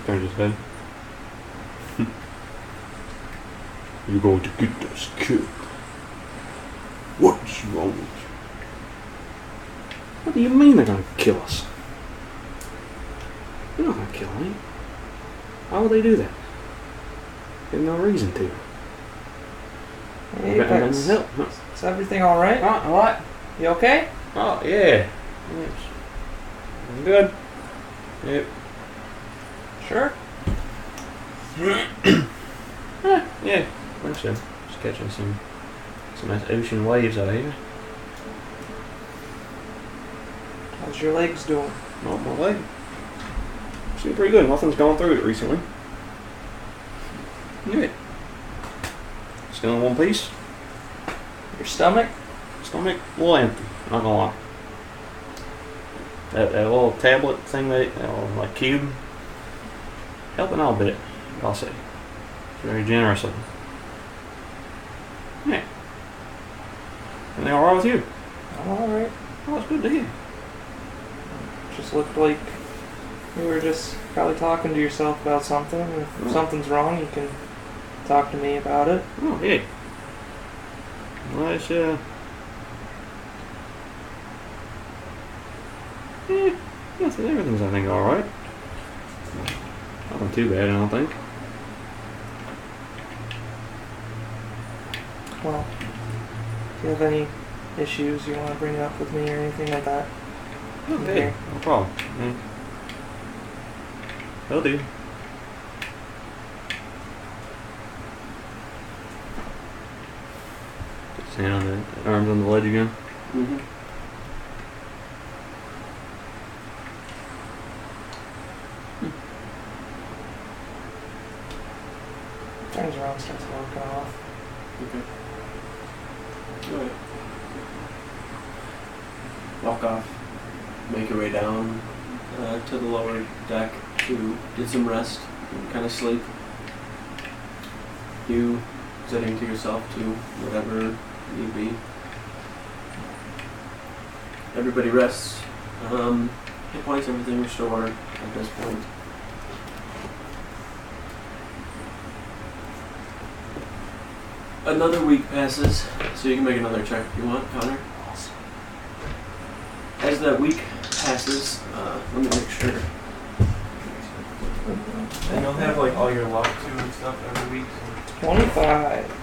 Turns his head. You're going to get this kid. What's wrong with you? What do you mean they're gonna kill us? They're not gonna kill me. Why would they do that? There's no reason to. Hey, Apex. Is everything alright? What? You okay? Oh, yeah. Yes. I'm good. Yep. Sure. Yeah. Like I said, just catching some nice ocean waves out here. How's your legs doing? Oh, my leg. Seems pretty good. Nothing's gone through it recently. Yeah. Still in one piece. Your stomach? Stomach a little empty. Not gonna lie. That little tablet thing, like cube, helping out a bit, I'll say. Very generous of them. Yeah. Everything alright with you? I'm alright. Oh, that's good to hear. Just looked like you were just probably talking to yourself about something. If something's wrong, you can talk to me about it. Oh, yeah. Well, it's, yeah, everything's, I think, alright. Nothing too bad, I don't think. Well, if you have any issues you want to bring up with me or anything like that, Okay, no problem. Yeah. Will do. Put his hand on the arms on the ledge again. Mm-hmm. turns around, starts walking off. Okay. Go ahead. Walk off. Make your way down to the lower deck to get some rest and kind of sleep. You sitting to yourself to whatever need be. Everybody rests. Hit points, everything restored at this point. Another week passes, so you can make another check if you want, Connor. As that week passes, let me make sure. And you'll have like all your luck too and stuff every week. 25.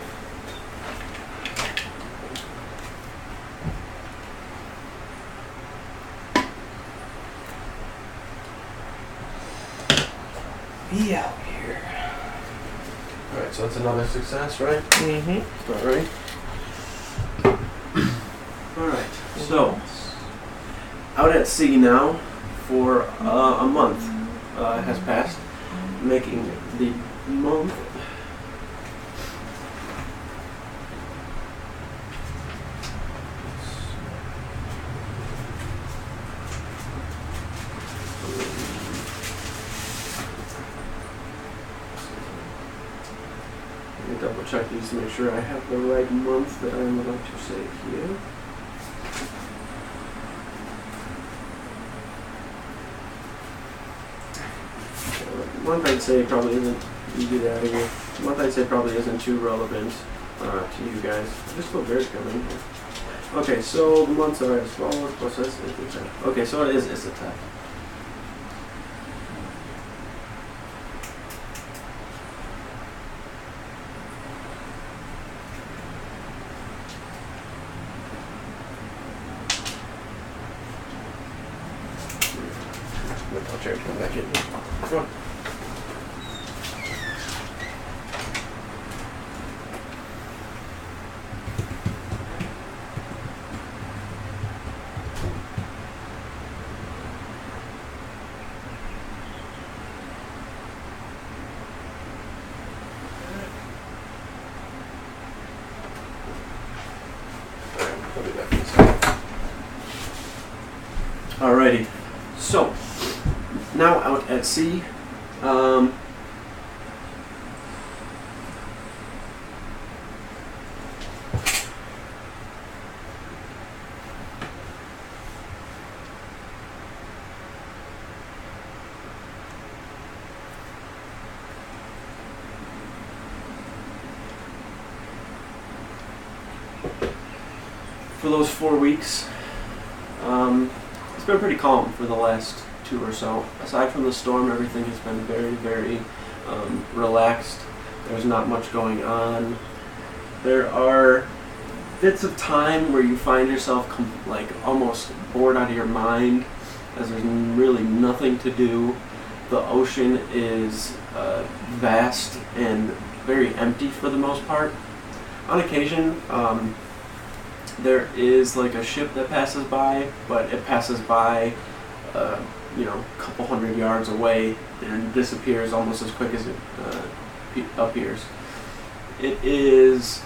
Be out here. Alright, so that's another success, right? Mm-hmm. Alright. Alright, so, out at sea now for a month has passed, making the month double check these to make sure I have the right month that I'm about to say here. Month I'd say probably isn't, you get out of here. Month I'd say probably isn't too relevant to you guys. Just feel very coming here. Okay, so the months are as follows, plus this is the 10. Okay, so it is Issatek. I'll try to come back in. front. I'll be back in a second. Alrighty, so now out at sea, for those 4 weeks, it's been pretty calm for the last 2 or so. Aside from the storm, everything has been very, very relaxed. There's not much going on. There are bits of time where you find yourself like almost bored out of your mind, as there's really nothing to do. The ocean is vast and very empty for the most part. On occasion, there is like a ship that passes by, but it passes by, a couple hundred yards away and disappears almost as quick as it appears. It is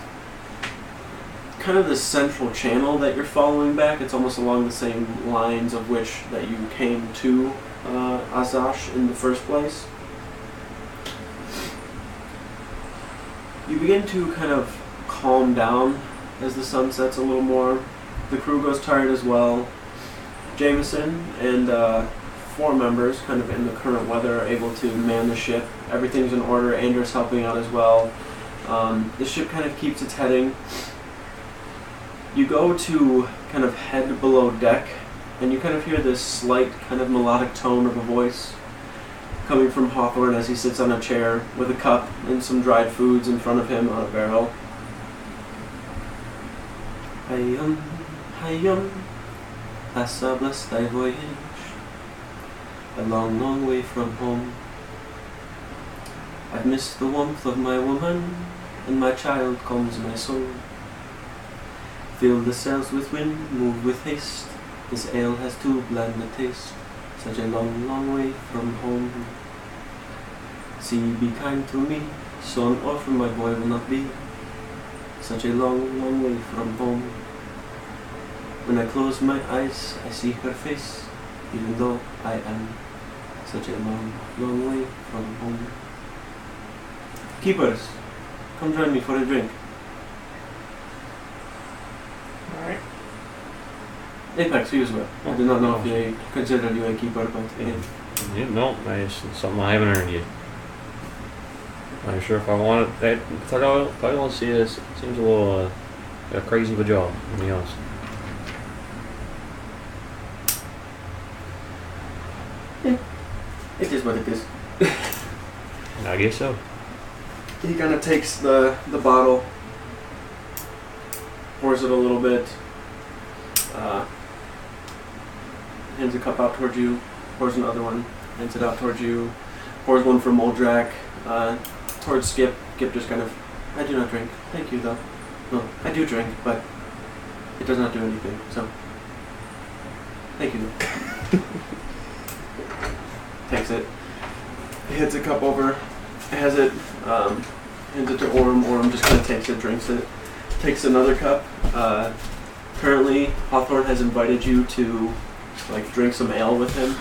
kind of the central channel that you're following back. It's almost along the same lines of which that you came to Azash in the first place. You begin to kind of calm down as the sun sets a little more. The crew goes tired as well. Jameson and 4 members, kind of in the current weather, are able to man the ship. Everything's in order. Andrew's helping out as well. The ship kind of keeps its heading. You go to kind of head below deck, and you kind of hear this slight kind of melodic tone of a voice coming from Hawthorne as he sits on a chair with a cup and some dried foods in front of him on a barrel. Hayum, hast a blessed thy voyage, a long, long way from home. I've missed the warmth of my woman, and my child calms my soul. Fill the sails with wind, move with haste, this ale has too bland a taste, such a long, long way from home. Sea, be kind to me, so an orphan my boy will not be, such a long, long way from home. When I close my eyes, I see her face, even though I am such a long, long way from home. Keepers, come join me for a drink. Alright. Apex, you as well. I do not know if they consider you a keeper, but Yeah, no, it's something I haven't earned yet. I'm sure if I want it. That I don't see this. It seems a little crazy of a job, to be honest. it is what it is. I guess so. He kind of takes the bottle, pours it a little bit, hands a cup out towards you, pours another one, hands it out towards you, pours one for Moldrak, towards Skip. Skip just kind of, I do not drink. Thank you though. No, I do drink, but it does not do anything, so thank you though. Takes it, hits a cup over, has it, hands it to Orm. Orm just kind of takes it, drinks it, takes another cup. Currently, Hawthorne has invited you to drink some ale with him.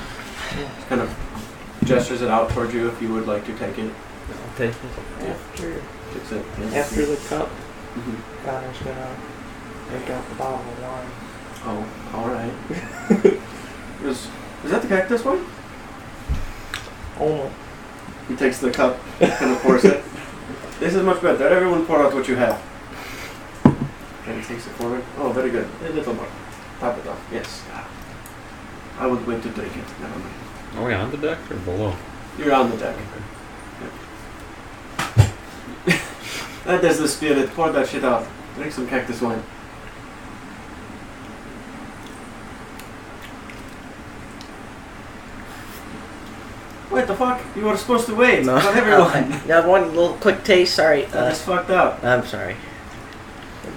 Just kind of gestures it out towards you if you would like to take it. I'll take it. Takes it. After the cup, Mm-hmm. Connor's gonna take out the bottle of wine. Oh, alright. Is that the cactus one? Only. He takes the cup, kind of pours it. This is much better. Everyone pour out what you have. And he takes it forward. Oh, very good. A little more. Top it off. Yes. I would wait to drink it. Never mind. Are we on the deck or below? You're on the deck. Yeah. That is the spirit. Pour that shit out. Drink some cactus wine. What the fuck? You were supposed to wait. No. Not everyone. Yeah, one little quick taste. Sorry. That is fucked up. I'm sorry.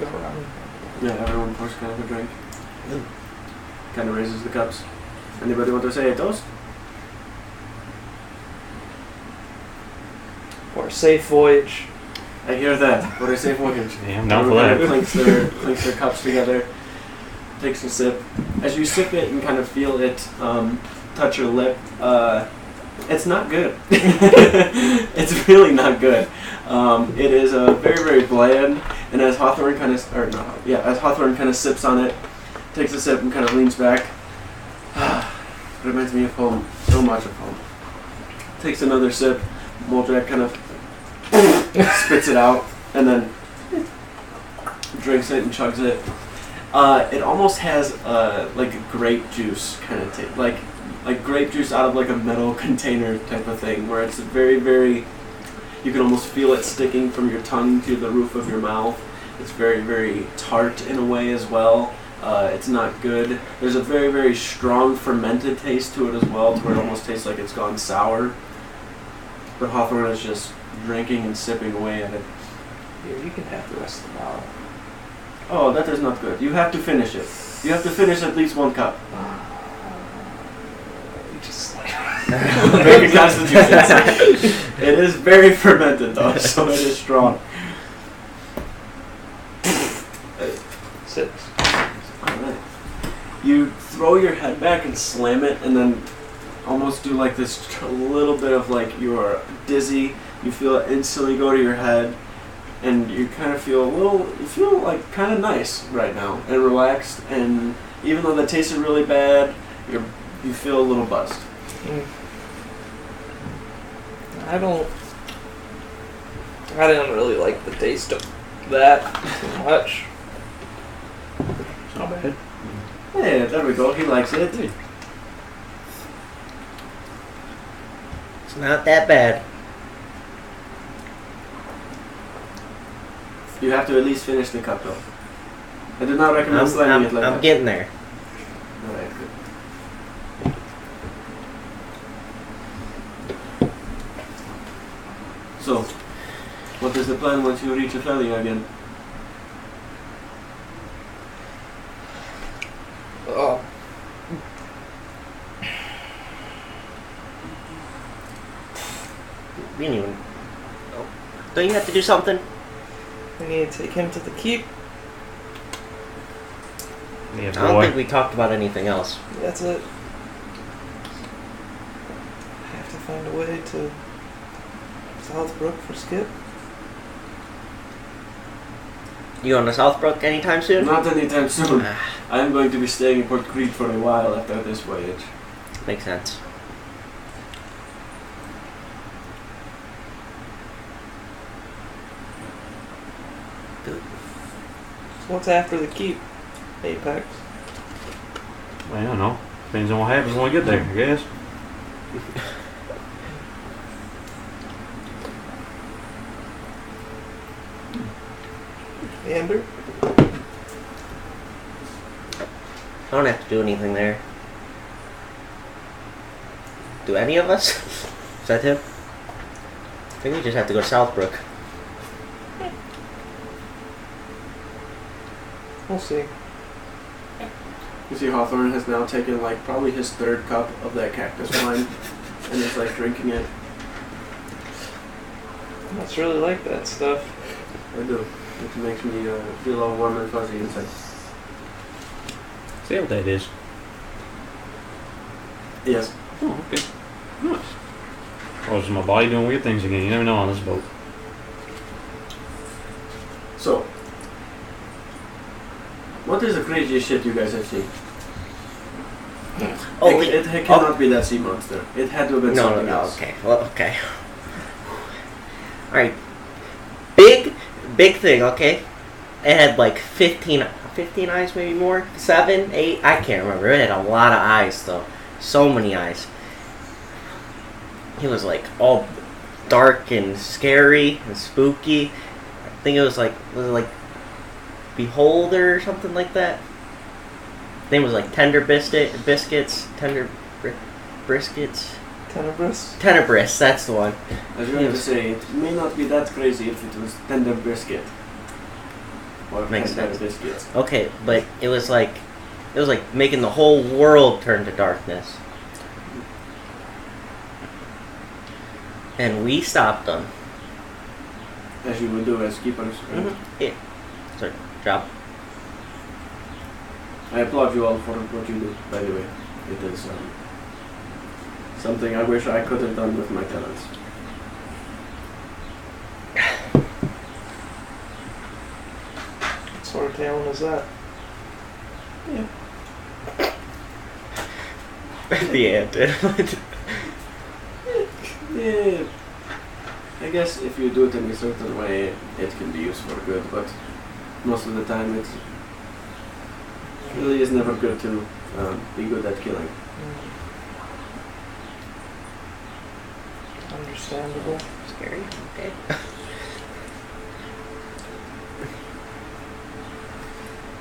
Go around. Yeah, everyone pours kind of a drink. Kind of raises the cups. Anybody want to say a toast? For a safe voyage. I hear that. What I say for him. Yeah, I'm down for Everyone that. clinks their cups together. Takes a sip. As you sip it and kind of feel it touch your lip, it's not good. It's really not good. It is very, very bland. And as Hawthorne kind of, as Hawthorne kind of sips on it, takes a sip and kind of leans back. It reminds me of home, so much of home. Takes another sip. Moldrak kind of spits it out and then drinks it and chugs it. It almost has like a grape juice kind of taste, like grape juice out of like a metal container type of thing, where it's very, very. You can almost feel it sticking from your tongue to the roof of your mouth. It's very, very tart in a way as well. It's not good. There's a very, very strong fermented taste to it as well, to where it almost tastes like it's gone sour. But Hawthorne is just drinking and sipping away at it. Here, you can have the rest of the bottle. Oh, that is not good. You have to finish it. You have to finish at least one cup. You just like... Make a constitution save. It is very fermented though, so it is strong. 6. Alright. You throw your head back and slam it, and then almost do like this a little bit of like you are dizzy. You feel it instantly go to your head, and you kind of feel you feel like kind of nice right now and relaxed. And even though the taste is really bad, you feel a little buzzed. I didn't really like the taste of that too much. It's not bad. Yeah, there we go. He likes it. It's not that bad. You have to at least finish the cup though. I do not recommend slamming it like I'm that. getting there. Alright, good. So, what is the plan once you reach Aphelia again? Oh. We didn't even. Oh. Don't you have to do something? We need to take him to the keep. Yeah, I don't boy. think we talked about anything else. That's it. I have to find a way to Southbrook for Skip. You going to Southbrook anytime soon? Not anytime soon. Ah, I am going to be staying in Port Crete for a while after this voyage. makes sense. What's after the keep? Apex. Well, I don't know. Depends on what happens when we get there, I guess. Amber? I don't have to do anything there. Do any of us? Is that him? I think we just have to go to Southbrook. We'll see. You see Hawthorne has now taken like probably his third cup of that cactus wine and is like drinking it. I must really like that stuff. I do. It makes me feel all warm and fuzzy inside. See what that is. Yes. Oh, okay. Nice. Oh, it's my body doing weird things again. You never know on this boat. So, what is the craziest shit you guys have seen? Oh, it cannot be that sea monster. It had to have been something else. Okay. Well, okay. Alright. Big thing, okay? It had like 15 eyes, maybe more? 7, 8? I can't remember. It had a lot of eyes, though. So many eyes. He was like all dark and scary and spooky. I think it was like Beholder or something like that. His name was like Tender Biscuits. Briskets. Tenebrous? Tenebrous, that's the one. I was going to say, it may not be that crazy if it was tender brisket. Or Makes tender sense. biscuits. Okay, but it was like making the whole world turn to darkness. And we stopped them. As you would do as keepers. Right? Yeah. Sorry, drop. I applaud you all for what you do, by the way. It is something I wish I could have done with my talents. What sort of talent is that? Yeah, dude. Yeah. I guess if you do it in a certain way, it can be used for good, but most of the time it really is never good to be good at killing. Understandable. Scary. Okay.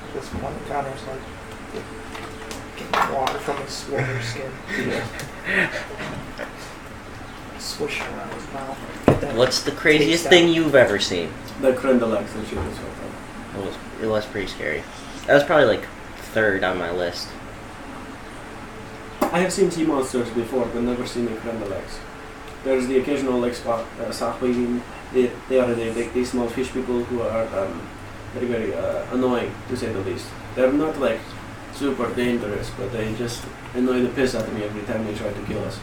At this point, Connor's like getting water from his swollen skin. Yeah. Swishing around his mouth. Get that What's the craziest taste thing out. you've ever seen? The crendelax that she was with. It was pretty scary. That was probably like third on my list. I have seen sea monsters before, but never seen a crendelax. There's the occasional like sahwagin. They are the small fish people who are very, very annoying, to say the least. They're not like super dangerous, but they just annoy the piss out of me every time they try to kill us.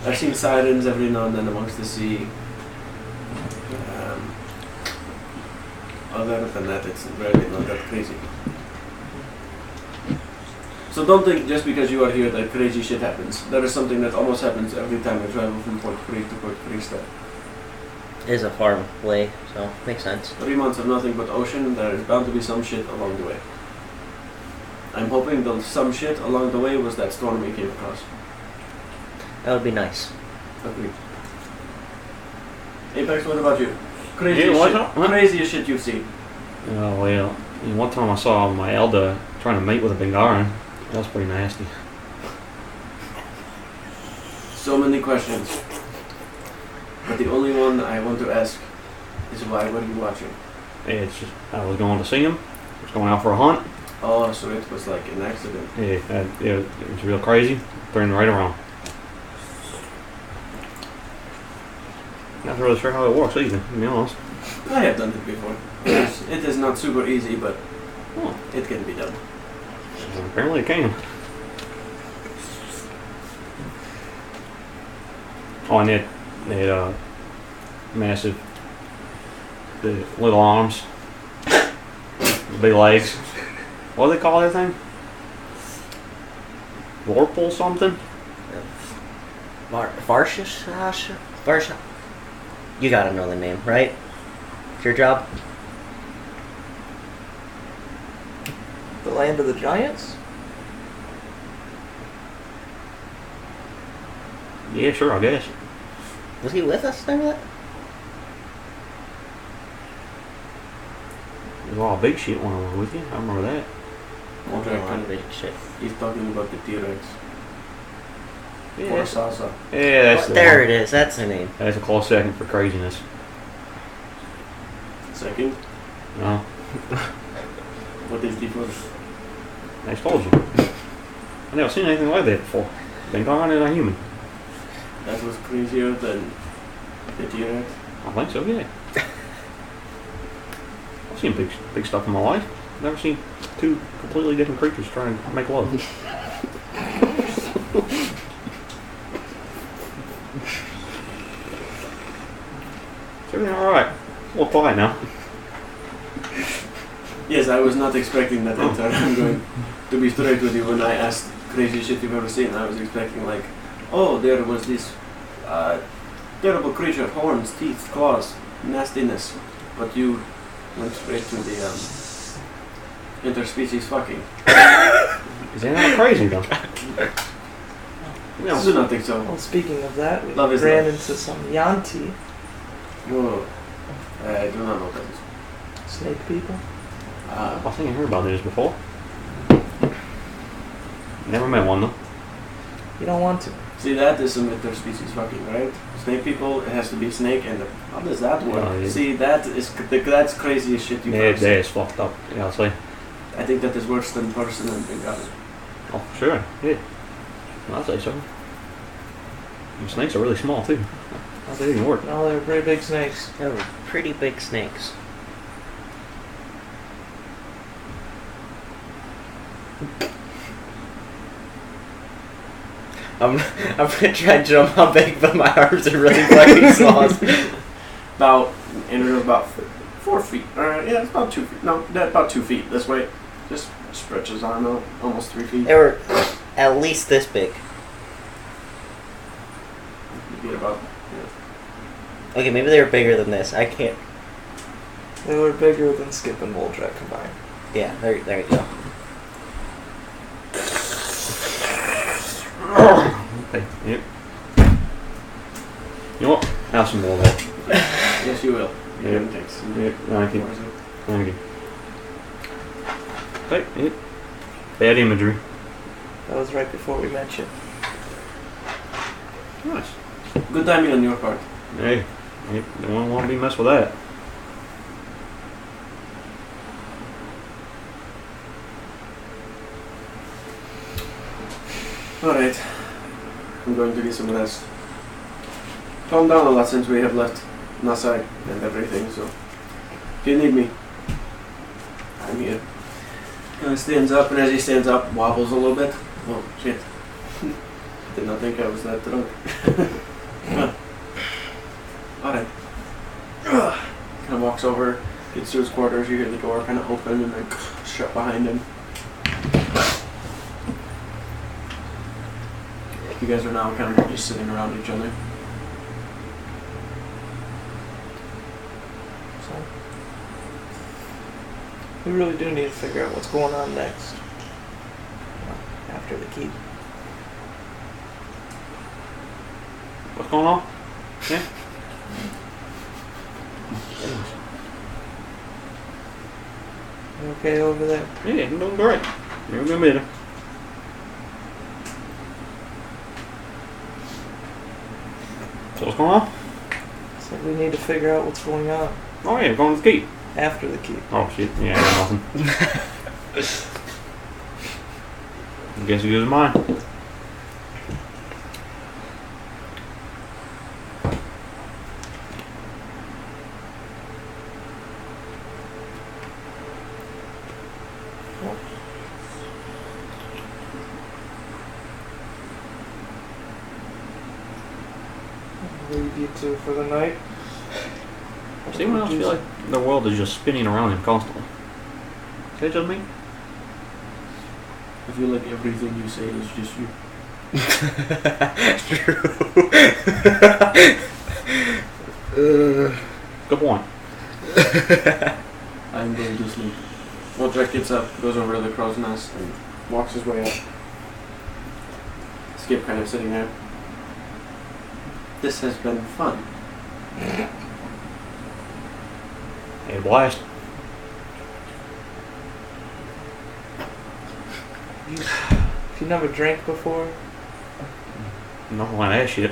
I've seen sirens every now and then amongst the sea. Other than that, it's really not that crazy. So don't think just because you are here that crazy shit happens. There is something that almost happens every time I travel from Port Creek to Port Creek. It is a far way, so makes sense. 3 months of nothing but ocean, there is bound to be some shit along the way. I'm hoping the some shit along the way was that storm we came across. That would be nice. Agreed. Apex, what about you? Craziest shit you've seen. Oh, well, one time I saw my elder trying to mate with a Bengaran. That was pretty nasty. So many questions. But the only one I want to ask is why were you watching? It's just, I was going to see him. I was going out for a hunt. Oh, so it was like an accident. Yeah, it was real crazy. Turned right around. Not really sure how it works either, to be honest. I have done it before. It is not super easy, but it can be done. Apparently it can. Oh, and it had massive, the little arms, big legs. What do they call that thing? Vorpal something? Varsha. You gotta know the name, right? It's your job. The land of the giants? Yeah, sure, I guess. Was he with us? Remember that? There's a lot of big shit when I was with you. I remember that. A lot of big shit. He's talking about the T-Rex. Yeah, Or that's, Sasa. yeah, that's the There one. it is. That's the name. That's a close second for craziness. Second, No, what is the first? I just told you. I've never seen anything like that before. Bengaran and a human. That was crazier than the T-Rex. I think so, yeah. I've seen big stuff in my life. Never seen two completely different creatures trying to make love. Is everything alright? A little quiet now. Yes, I was not expecting that answer. I'm going to be straight with you. When I asked crazy shit you've ever seen, I was expecting like, oh, there was this terrible creature, horns, teeth, claws, nastiness. But you went straight to the interspecies fucking. Is that not crazy though? I do not think so. Well, speaking of that, we Love is ran love. into some Yanti, No, I do not know what that is. snake people. I think I heard about this before. Never met one though. You don't want to. See, that is some interspecies fucking, right? Snake people, it has to be snake, and how does that work? Yeah, See, that's crazy as shit you've ever That seen. is fucked up. Yeah, I'll say. I think that is worse than person and been gotten. Oh, for sure. Yeah. I'll say so. And snakes are really small too. How's that even work? No, they're pretty big snakes. They were pretty big snakes. I'm gonna try and jump how big, but my arms are really fucking small. About 4 feet. Yeah, it's about 2 feet. No, about 2 feet this way. Just stretch his arm out, almost 3 feet. They were at least this big. Maybe about. Okay, maybe they were bigger than this. I can't. They were bigger than Skip and Moldrak combined. Yeah, there you go. Hey, yep. You know what? Have some more of that. Yes, you will. Yep. Thanks. Yep. Thank you. Hey, yep. Bad imagery. That was right before we met you. Nice. Good timing on your part. Hey, don't want to be messed with that. Alright. I'm going to get some rest. Calm down a lot since we have left Nasay and everything, so if you need me, I'm here. He stands up, and as he stands up, wobbles a little bit. Oh, shit. Did not think I was that drunk. Alright. Kind of walks over, gets to his quarters, you hear the door kind of open and then shut behind him. You guys are now kind of just sitting around each other. So, we really do need to figure out what's going on next. After the keep. What's going on? Yeah. You okay over there? Yeah, I'm doing great. You're gonna be there. So what's going on? So we need to figure out what's going on Oh yeah, we're going to the keep. after the keep. Oh shit, yeah, nothing. I guess you use mine. Leave you two for the night. Does anyone else feel like the world is just spinning around him constantly? Is that just me? I feel like everything you say is just you. Good point. I'm going to sleep. Jack gets up, goes over to the crow's nest, and walks his way up. Skip kind of sitting there. This has been fun. Hey, blast. If you never drank before, Nothing like that shit.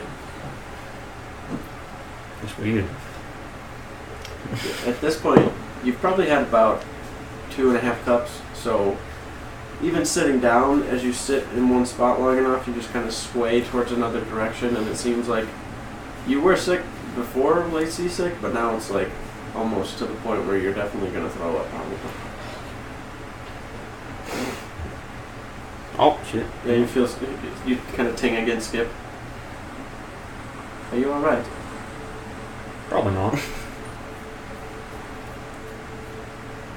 It's weird. At this point, you've probably had about 2.5 cups, so even sitting down, as you sit in one spot long enough, you just kind of sway towards another direction, and it seems like you were sick before late seasick, but now it's like almost to the point where you're definitely going to throw up on it. Oh, shit. Yeah, you kind of ting against Skip. Are you alright? Probably not.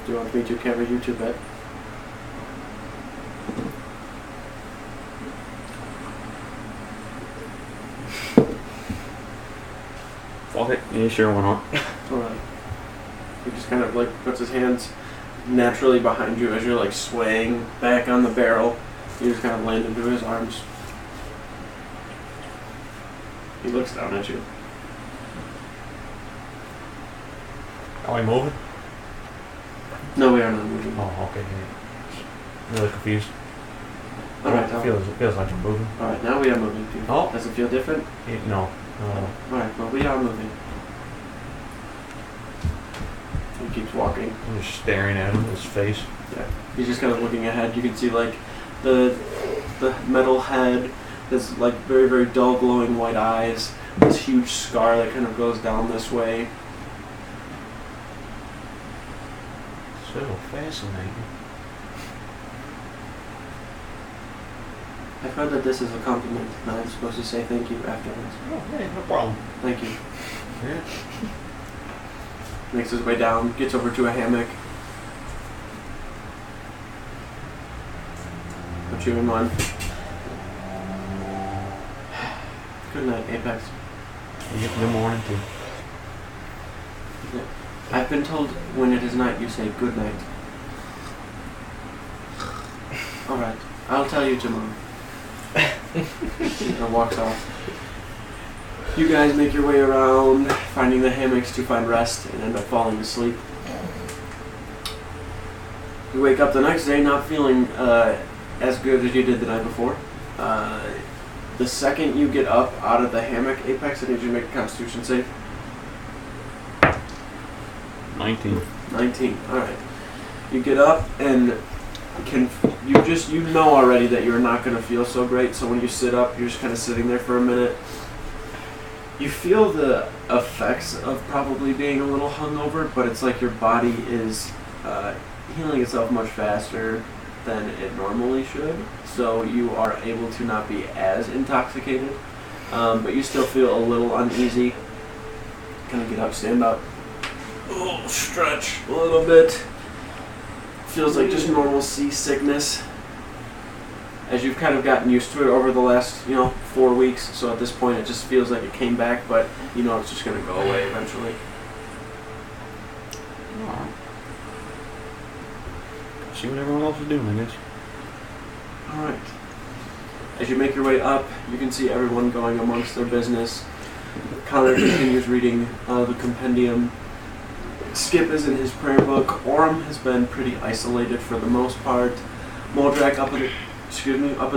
Do you want me to carry you to bed? Fuck it. Yeah, sure, why not? Alright. He just kind of like puts his hands naturally behind you as you're like swaying back on the barrel. You just kind of land into his arms. He looks down at you. Are we moving? No, we are not moving. Oh, okay. Yeah. Really confused. Alright, It feels like I'm moving. Alright, now we are moving. Oh. Does it feel different? No. Alright, well, we are moving. He keeps walking. I'm just staring at him, his face. Yeah. He's just kind of looking ahead. You can see, like, the metal head, this, like, very, very dull glowing white eyes, this huge scar that kind of goes down this way. So fascinating. I've heard that this is a compliment, and I'm supposed to say thank you afterwards. Oh, hey, no problem. Thank you. Yeah. Makes his way down, gets over to a hammock. Put you in one. Good night, Apex. Good morning, too. Yeah. I've been told when it is night, you say good night. Alright, I'll tell you tomorrow. And walks off. You guys make your way around, finding the hammocks to find rest, and end up falling asleep. You wake up the next day not feeling as good as you did the night before. The second you get up out of the hammock, Apex, I need you to make a Constitution save. 19. 19. Alright. You get up and you know already that you're not going to feel so great, so when you sit up, you're just kind of sitting there for a minute. You feel the effects of probably being a little hungover, but it's like your body is healing itself much faster than it normally should, so you are able to not be as intoxicated, but you still feel a little uneasy. Kind of get up, stand up, stretch a little bit. Feels like just normal seasickness, as you've kind of gotten used to it over the last 4 weeks, so at this point it just feels like it came back, but it's just going to go away eventually. Alright. See what everyone else is doing, I guess. Alright. As you make your way up, you can see everyone going amongst their business. Connor continues reading the compendium. Skip is in his prayer book. Orm has been pretty isolated for the most part. Moldrak up in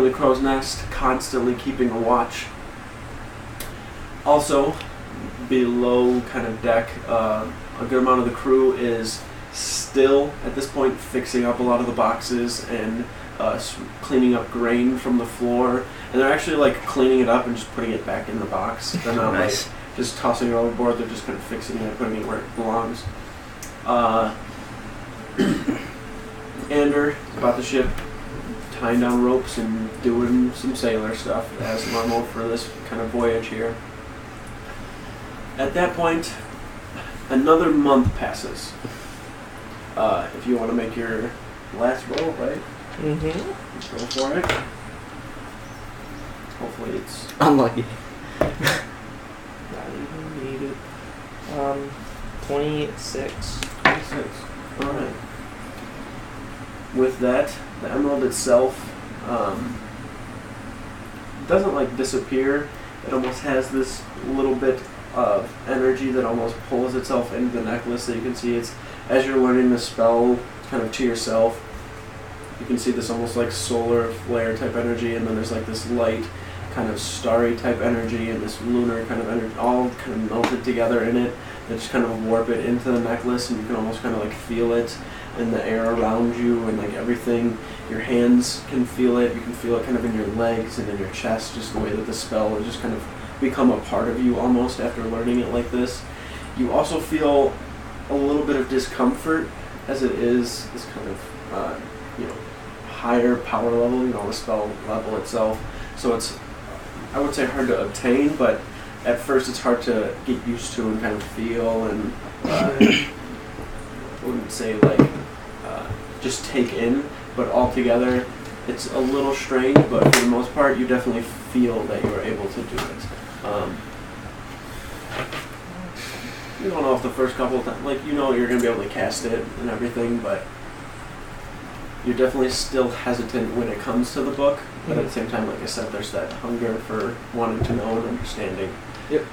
the crow's nest, constantly keeping a watch. Also, below kind of deck, a good amount of the crew is still, at this point, fixing up a lot of the boxes and cleaning up grain from the floor. And they're actually like cleaning it up and just putting it back in the box. They're not Nice. like just tossing it overboard. They're just kind of fixing it, putting it where it belongs. Ander is about the ship, tying down ropes and doing some sailor stuff as normal for this kind of voyage here. At that point, another month passes. If you want to make your last roll, right? Mm-hmm. Go for it. Hopefully it's Unlucky. Not even need it. 26. 26. Alright. With that, the emerald itself doesn't like disappear. It almost has this little bit of energy that almost pulls itself into the necklace. That you can see it's as you're learning the spell kind of to yourself. You can see this almost like solar flare type energy, and then there's like this light kind of starry type energy and this lunar kind of energy all kind of melted together in it that just kind of warp it into the necklace, and you can almost kind of like feel it in the air around you and like everything. Your hands can feel it, you can feel it kind of in your legs and in your chest, just the way that the spell will just kind of become a part of you almost after learning it like this. You also feel a little bit of discomfort as it is this kind of higher power level, the spell level itself. So it's, I would say, hard to obtain, but at first it's hard to get used to and kind of feel, and I wouldn't say like just take in, but altogether it's a little strange, but for the most part you definitely feel that you're able to do it. You don't know if the first couple of times, you're going to be able to cast it and everything, but you're definitely still hesitant when it comes to the book, but at the same time, like I said, there's that hunger for wanting to know and understanding. Yep.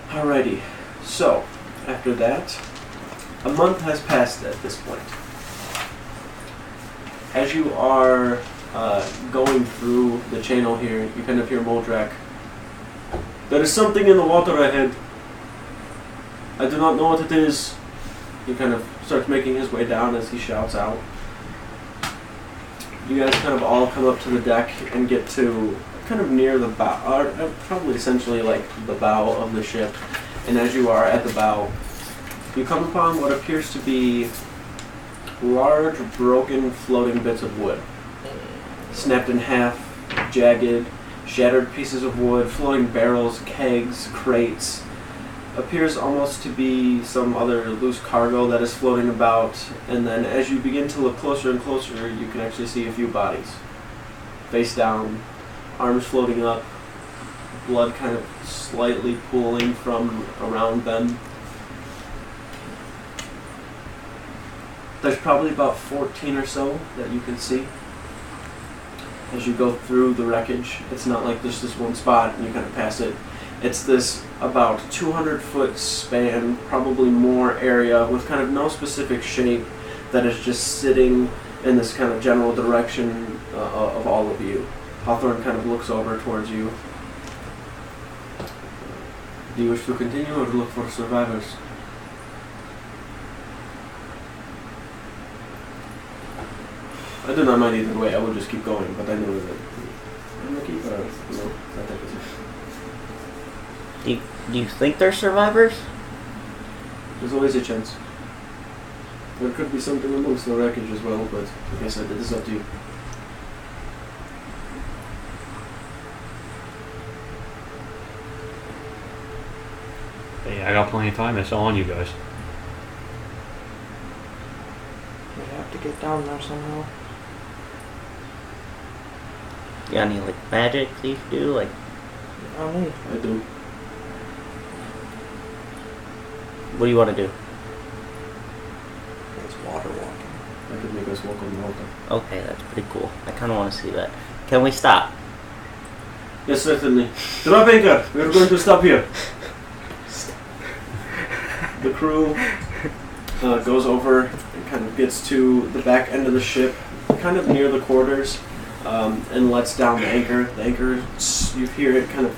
Alrighty, so after that, a month has passed at this point. As you are going through the channel here, you kind of hear Moldrak. There is something in the water ahead. I do not know what it is. He kind of starts making his way down as he shouts out. You guys kind of all come up to the deck and get to kind of near the bow, or probably essentially like the bow of the ship. And as you are at the bow, you come upon what appears to be large, broken, floating bits of wood. Snapped in half, jagged, shattered pieces of wood, floating barrels, kegs, crates. Appears almost to be some other loose cargo that is floating about, and then as you begin to look closer and closer, you can actually see a few bodies. Face down, arms floating up, blood kind of slightly pooling from around them. There's probably about 14 or so that you can see. As you go through the wreckage, it's not like there's this one spot and you kind of pass it. It's this about 200-foot span, probably more area, with kind of no specific shape, that is just sitting in this kind of general direction of all of you. Hawthorne kind of looks over towards you. Do you wish to continue or look for survivors? I do not mind either way, I will just keep going, but I know that I'm going to keep, that type of thing. Do you think they're survivors? There's always a chance. There could be something amongst the wreckage as well, but like I said, it is up to you. Hey, I got plenty of time. It's all on you guys. We have to get down there somehow. You got any like magic that you can do? Like, On me. I do. what do you want to do? It's water walking. I could make us walk on the water. Okay, that's pretty cool. I kind of want to see that. Can we stop? Yes, certainly. Drop anchor! We are going to stop here. The crew goes over and kind of gets to the back end of the ship, kind of near the quarters, and lets down the anchor. The anchor, you hear it kind of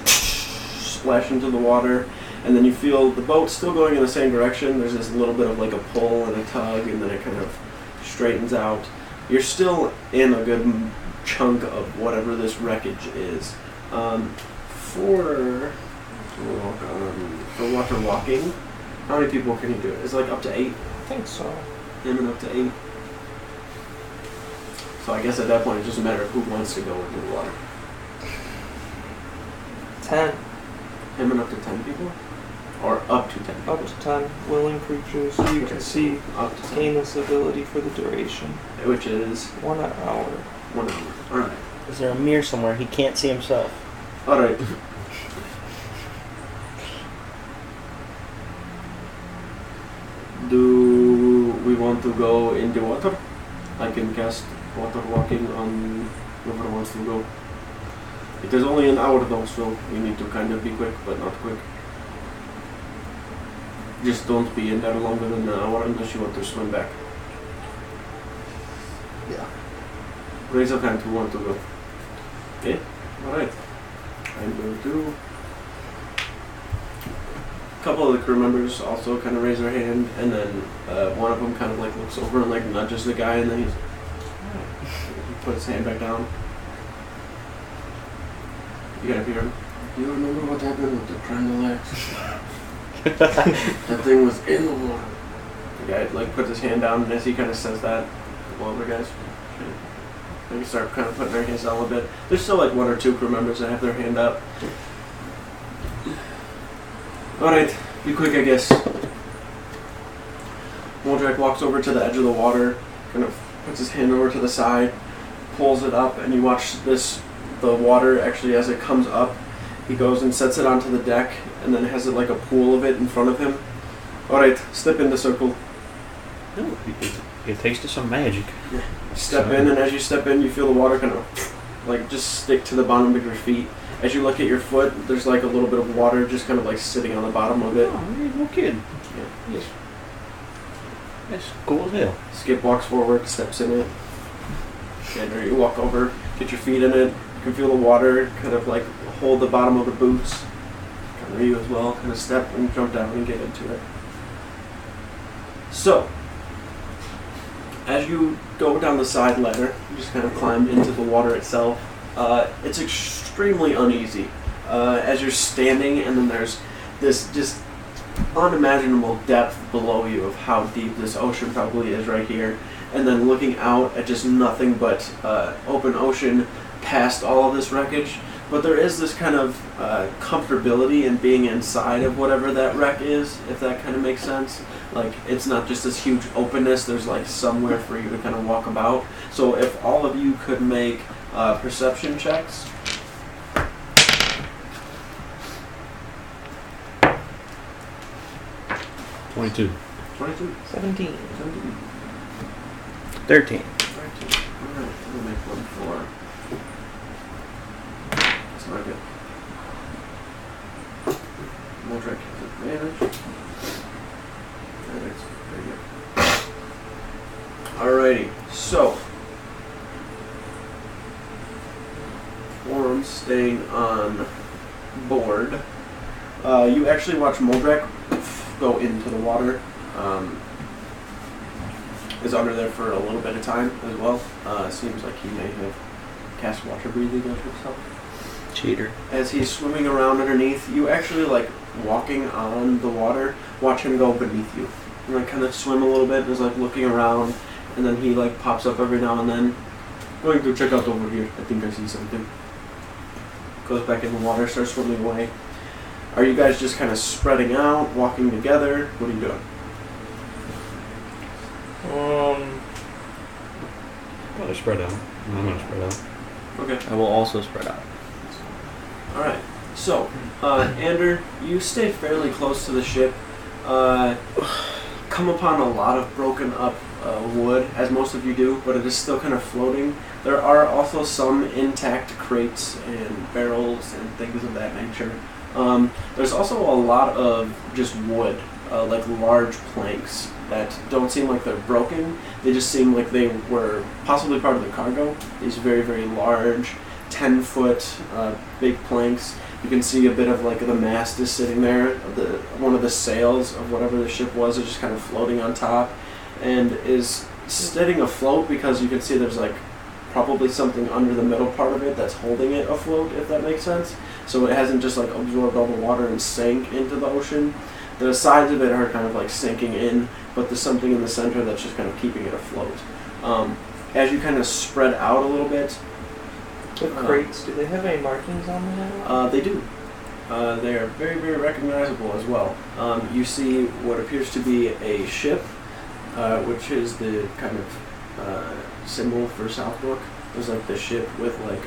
splash into the water, and then you feel the boat still going in the same direction. There's this little bit of like a pull and a tug, and then it kind of straightens out. You're still in a good chunk of whatever this wreckage is. For water walking, how many people can you do it? It's like up to 8. I think so. Him and up to 8. So I guess at that point it's just a matter of who wants to go into the water. 10. Him and up to 10 people? Or up to 10 people? Up to 10 willing creatures you can see Up to 10. gain this ability for the duration. Which is 1 hour. 1 hour. Alright. Is there a mirror somewhere? He can't see himself. Alright. Do we want to go in the water? I can cast water walking on whoever wants to go. It is only an hour though, so we need to kind of be quick, but not quick. Just don't be in there longer than an hour unless you want to swim back. Yeah. Raise a hand who want to go. Okay? Alright. I'm going to... A couple of the crew members also kind of raise their hand, and then one of them kind of like looks over and like nudges the guy, and then he puts his hand back down. You gotta hear him. Do you remember what happened with the Crandall That thing was in the water. The guy like puts his hand down, and as he kind of says that, a couple other guys they start kind of putting their hands down a bit. There's still like 1 or 2 crew members that have their hand up. Alright, be quick I guess. Moldrak walks over to the edge of the water, kind of puts his hand over to the side, pulls it up, and you watch the water actually as it comes up, he goes and sets it onto the deck, and then has it like a pool of it in front of him. Alright, step in the circle. Ooh, it tasted some magic. Step in, and as you step in, you feel the water kind of like just stick to the bottom of your feet. As you look at your foot, there's like a little bit of water just kind of like sitting on the bottom of it. Oh, no kidding. Yeah. Yes. That's cool as hell. Skip walks forward, steps in it. And you walk over, get your feet in it. You can feel the water kind of like hold the bottom of the boots. Kind of you as well. Kind of step and jump down and get into it. So, as you go down the side ladder, you just kind of climb into the water itself. It's extremely uneasy. As you're standing, and then there's this just unimaginable depth below you of how deep this ocean probably is right here, and then looking out at just nothing but open ocean past all of this wreckage. But there is this kind of comfortability in being inside of whatever that wreck is, if that kind of makes sense. Like, it's not just this huge openness, there's like somewhere for you to kind of walk about. So if all of you could make perception checks. $22. 22. 17. 17. 13. 13. Alright, we'll make one for. That's not good. Moldrek has advantage. That is pretty good. Alrighty, so. Worm staying on board. You actually watch Moldrek go into the water. Is under there for a little bit of time as well. Seems like he may have cast water breathing on himself. Cheater. As he's swimming around underneath, you actually like walking on the water, watch him go beneath you. And like kind of swim a little bit and is like looking around, and then he like pops up every now and then. Going to check out over here. I think I see something. Goes back in the water, starts swimming away. Are you guys just kind of spreading out, walking together? What are you doing? Probably spread out. I'm gonna spread out. Okay. I will also spread out. Alright. So, Ander, you stay fairly close to the ship. Come upon a lot of broken up wood, as most of you do, but it is still kind of floating. There are also some intact crates and barrels and things of that nature. There's also a lot of just wood, like large planks that don't seem like they're broken. They just seem like they were possibly part of the cargo. These very, very large, 10-foot big planks. You can see a bit of like the mast is sitting there. One of the sails of whatever the ship was is just kind of floating on top and is sitting afloat because you can see there's like probably something under the middle part of it that's holding it afloat, if that makes sense. So it hasn't just like absorbed all the water and sank into the ocean. The sides of it are kind of like sinking in, but there's something in the center that's just kind of keeping it afloat. As you kind of spread out a little bit. The crates, do they have any markings on them? They do. They are very, very recognizable as well. You see what appears to be a ship, which is the kind of symbol for Southbrook. There's like the ship with like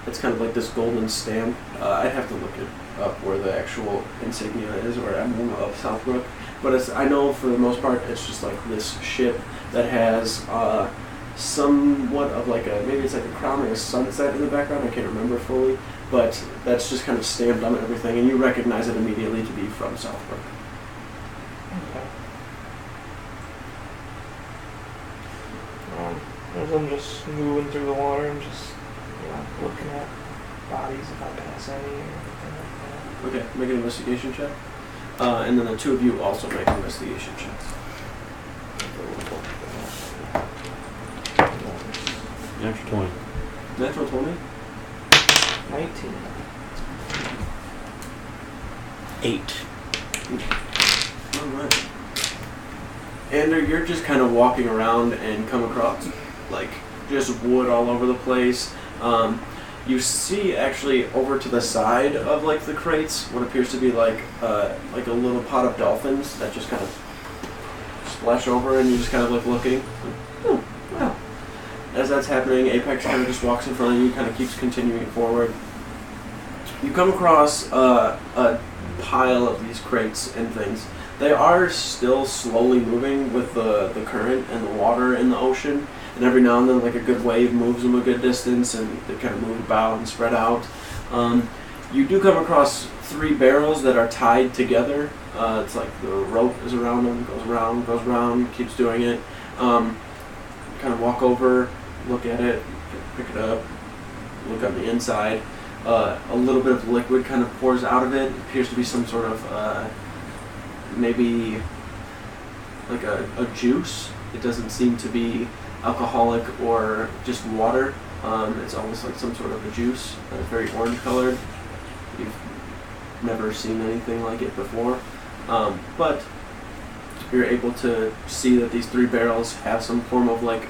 it's kind of like this golden stamp. I'd have to look it up where the actual insignia is or emblem of Southbrook, but I know for the most part it's just like this ship that has somewhat of like maybe it's like a crown or a sunset in the background. I can't remember fully, but that's just kind of stamped on everything, and you recognize it immediately to be from Southbrook. Okay. As I'm just moving through the water, I'm just looking at bodies if I pass any or anything like that. Okay, make an investigation check, and then the two of you also make investigation checks. Natural 20. Natural 20? 19. 8. Alright. Ander, you're just kind of walking around and come across like just wood all over the place. You see actually over to the side of like the crates what appears to be like a little pot of dolphins that just kind of splash over, and you just kind of like looking. Oh, wow. As that's happening, Apex kind of just walks in front of you, kind of keeps continuing forward. You come across a pile of these crates and things. They are still slowly moving with the current and the water in the ocean, and every now and then like a good wave moves them a good distance and they kind of move about and spread out. You do come across 3 barrels that are tied together. It's like the rope is around them, goes around, keeps doing it. Kind of walk over, look at it, pick it up, look on the inside. A little bit of liquid kind of pours out of it. It appears to be some sort of maybe like a juice. It doesn't seem to be alcoholic or just water. It's almost like some sort of a juice. It's very orange colored. You've never seen anything like it before. But you're able to see that these 3 barrels have some form of like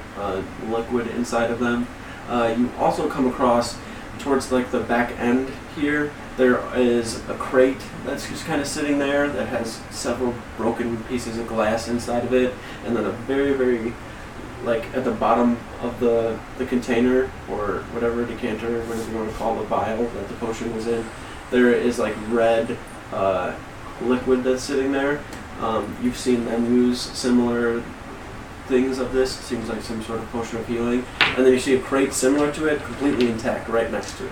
liquid inside of them. You also come across towards like the back end here, there is a crate that's just kind of sitting there that has several broken pieces of glass inside of it, and then a very, very, like at the bottom of the container, or whatever, decanter, whatever you want to call the vial that the potion was in, there is like red liquid that's sitting there. You've seen them use similar things of this. It seems like some sort of potion of healing. And then you see a crate similar to it, completely intact, right next to it.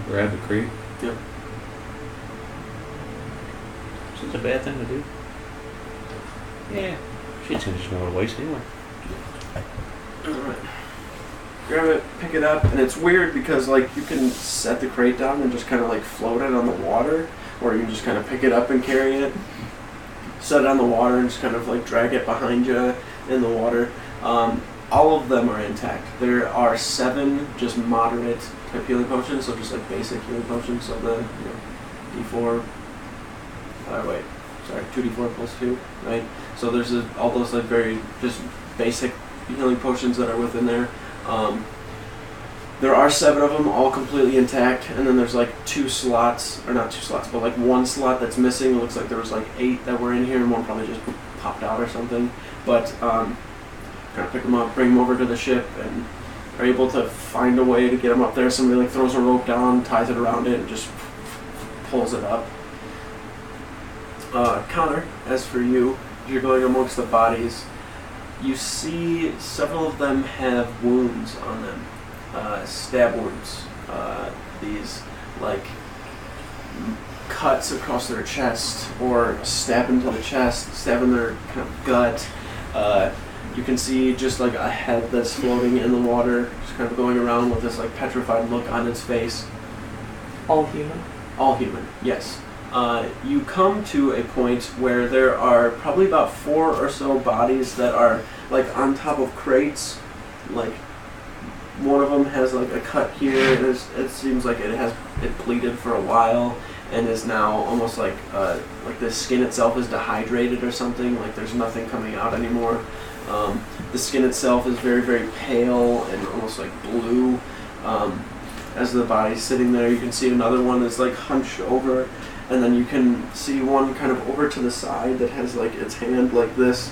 Grab the crate. Yep. Is it a bad thing to do? Yeah. She's gonna just go to waste anyway. Alright. Grab it, pick it up, and it's weird because like you can set the crate down and just kind of like float it on the water, or you can just kind of pick it up and carry it, set it on the water and just kind of like drag it behind you in the water. All of them are intact. There are 7 just moderate type healing potions, so just like basic healing potions, so the D4, 2D4 plus 2, right? So there's all those like very just basic healing potions that are within there. There are 7 of them, all completely intact, and then there's like 2 slots, or not 2 slots, but like 1 slot that's missing. It looks like there was like 8 that were in here, and one probably just popped out or something. But kind of pick them up, bring them over to the ship, and are able to find a way to get them up there. Somebody like throws a rope down, ties it around it, and just pulls it up. Connor, as for you, you're going amongst the bodies. You see several of them have wounds on them, stab wounds. These like cuts across their chest, or a stab into the chest, stab in their kind of gut. You can see just like a head that's floating in the water, just kind of going around with this like petrified look on its face. All human? All human, yes. You come to a point where there are probably about 4 or so bodies that are like on top of crates. Like one of them has like a cut here. It seems like it bleeded for a while and is now almost like the skin itself is dehydrated or something. Like there's nothing coming out anymore. The skin itself is very, very pale and almost like blue. As the body's sitting there, you can see another one that's like hunched over, and then you can see one kind of over to the side that has like its hand like this.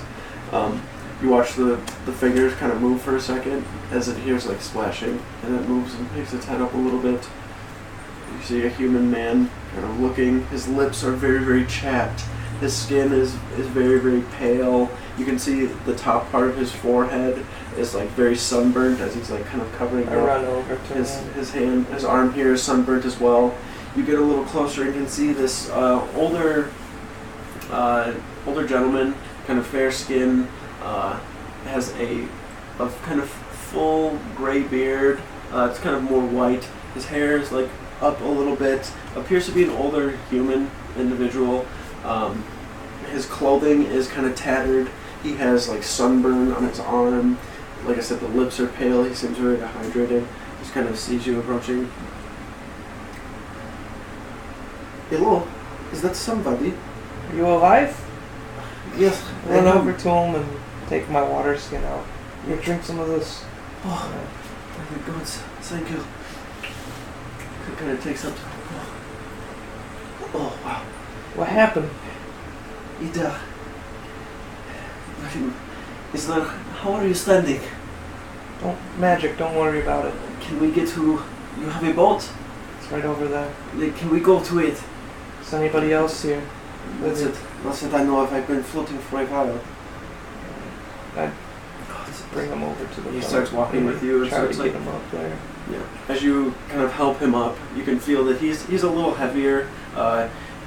You watch the fingers kind of move for a second as it hears like splashing, and it moves and picks its head up a little bit. You see a human man kind of looking. His lips are very, very chapped. His skin is very, very pale. You can see the top part of his forehead is like very sunburnt as he's like kind of covering up. Run over to his arm here is sunburnt as well. You get a little closer and can see this older gentleman, kind of fair skin, has a kind of full gray beard. It's kind of more white. His hair is like up a little bit. Appears to be an older human individual. His clothing is kind of tattered. He has like sunburn on his arm. Like I said, the lips are pale. He seems very dehydrated. Just kind of sees you approaching. Hello, is that somebody? Are you alive? Yes. Run over to him and take my water skin out. You drink some of this. Oh, thank God, thank you. Kind of takes up. Oh wow. What happened? It is there? How are you standing? Don't worry about it. Can we get to? You have a boat? It's right over there. Can we go to it? Is anybody else here? That's it. That's it. I know if I've been floating for a while. I'd bring him over to the. He starts walking with you and try starts to like get him up there. Yeah. As you kind of help him up, you can feel that he's a little heavier.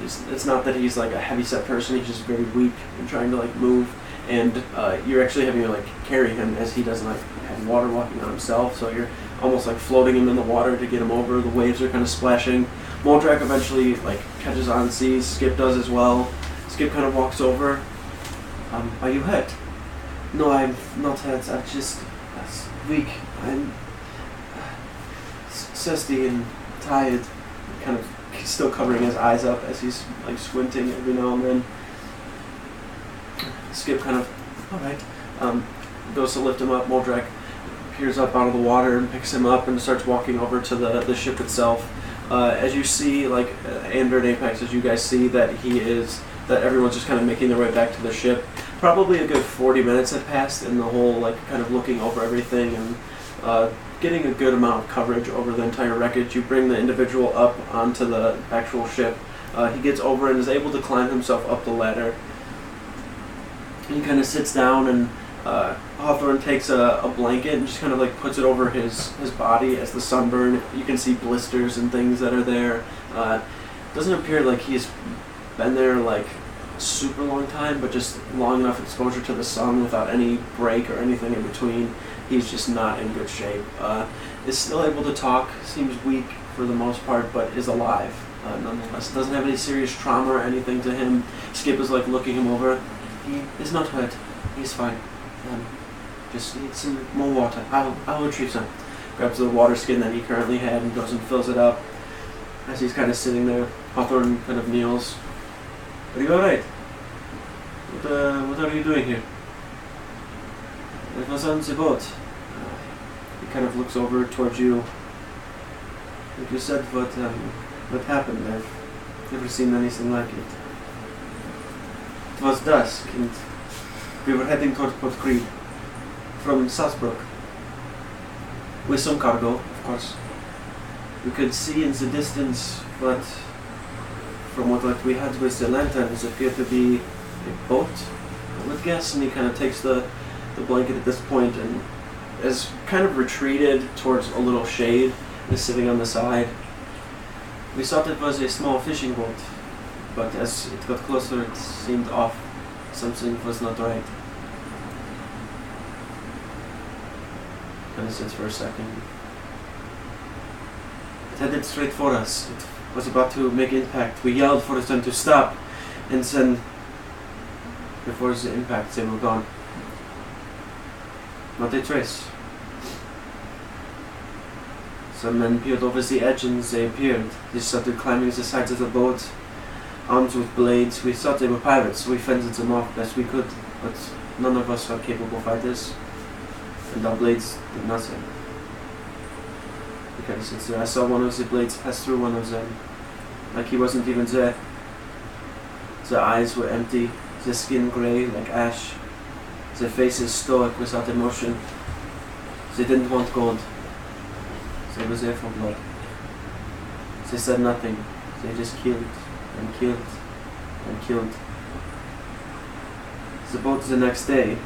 It's not that he's like a heavy-set person. He's just very weak and trying to like move. And you're actually having to like carry him as he doesn't like have water walking on himself. So you're almost like floating him in the water to get him over. The waves are kind of splashing. Moldrak eventually like catches on, sees. Skip does as well. Skip kind of walks over. Are you hurt? No, I'm not hurt. I'm just weak. I'm thirsty and tired. Kind of still covering his eyes up as he's like squinting every now and then. Skip kind of, alright, goes to lift him up. Moldrak peers up out of the water and picks him up and starts walking over to the ship itself. As you see, like Ander and Apex, as you guys see that everyone's just kind of making their way back to the ship. Probably a good 40 minutes had passed in the whole, like, kind of looking over everything and getting a good amount of coverage over the entire wreckage. You bring the individual up onto the actual ship. He gets over and is able to climb himself up the ladder. He kind of sits down and Hawthorne takes a blanket and just kind of like puts it over his body as the sunburn. You can see blisters and things that are there. Doesn't appear like he's been there like super long time, but just long enough exposure to the sun without any break or anything in between. He's just not in good shape. Is still able to talk, seems weak for the most part, but is alive nonetheless. Doesn't have any serious trauma or anything to him. Skip is like looking him over. He is not hurt. He's fine. Just needs some more water. I'll retrieve some. Grabs the water skin that he currently had and goes and fills it up. As he's kind of sitting there, Hawthorne kind of kneels. Are you alright? What are you doing here? It was on the boat. He kind of looks over towards you. Like you said, what happened? I've never seen anything like it. It was dusk, and we were heading towards Port Creed from Southbrook with some cargo, of course. We could see in the distance, but from what we had with the lanterns, it appeared to be a boat, I would guess. And he kind of takes the blanket at this point and is kind of retreated towards a little shade, is sitting on the side. We thought it was a small fishing boat, but as it got closer, it seemed off. Something was not right. And it sits for a second. It headed straight for us. It was about to make impact. We yelled for them to stop, and then, before the impact, they were gone. Not a trace. Some men peered over the edge and they appeared. They started climbing the sides of the boat, armed with blades. We thought they were pirates, so we fended them off best we could, but none of us are capable fighters, and our blades did nothing. Okay, since I saw one of the blades pass through one of them, like he wasn't even there. The eyes were empty, the skin grey like ash, their faces stoic without emotion. They didn't want gold. They were there for blood. They said nothing. They just killed and killed and killed. The boat the next day,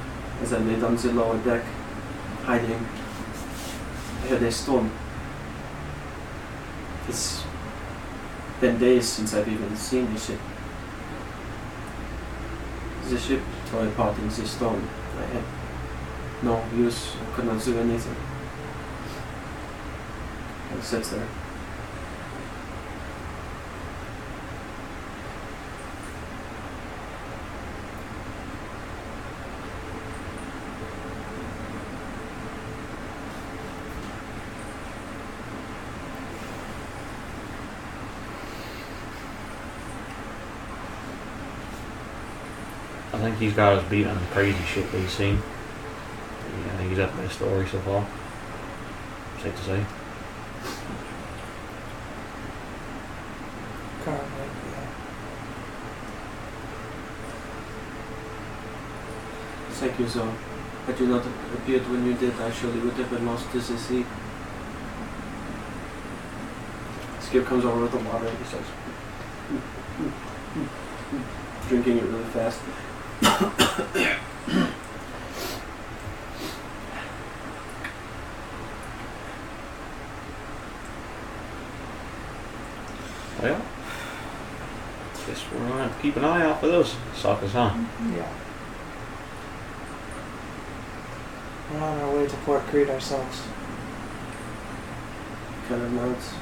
as I lay on the lower deck, hiding, I heard a storm. It's been days since I've even seen the ship. The ship tore apart in the storm. I had no use, I could not do anything. I sat there. I think he's got us beat on the crazy shit that he's seen. Yeah, I think he's up in his story so far. Safe to say. Thank you, Zor. Had you not appeared when you did, I surely would have been lost to the sea. Skip comes over with the water and he starts drinking it really fast. Well, have to keep an eye out for those suckers, huh? Yeah. We're on our way to Port Crete ourselves. Kind of nods.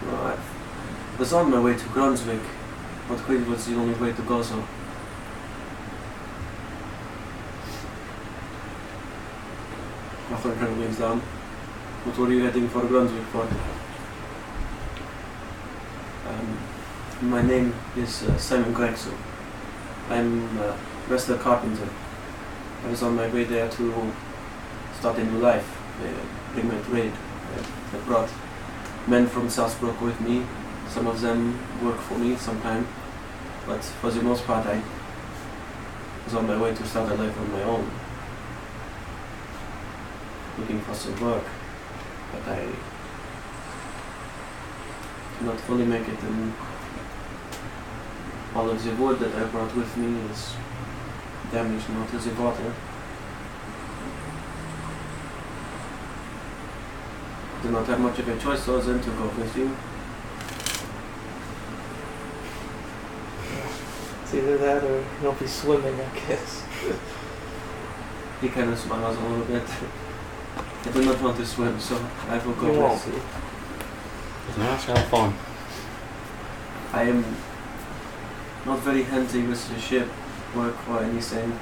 No, I was on my way to Brunswick, but Crete was the only way to go, so. Arthur kind of leans down. What were you heading for Brunswick for? My name is Simon Gregson. I'm a wrestler carpenter. I was on my way there to start a new life, bring my trade. I brought men from Southbrook with me. Some of them work for me sometime, but for the most part I was on my way to start a life on my own. Looking for some work, but I cannot fully make it, and all of the wood that I brought with me is damaged now to the water. I do not have much of a choice other than to go with you. It's either that or you'll be swimming, I guess. He kind of smiles a little bit. I do not want to swim, so I will go You won't. with you. It's nice to have fun. I am not very handy with the ship work or anything.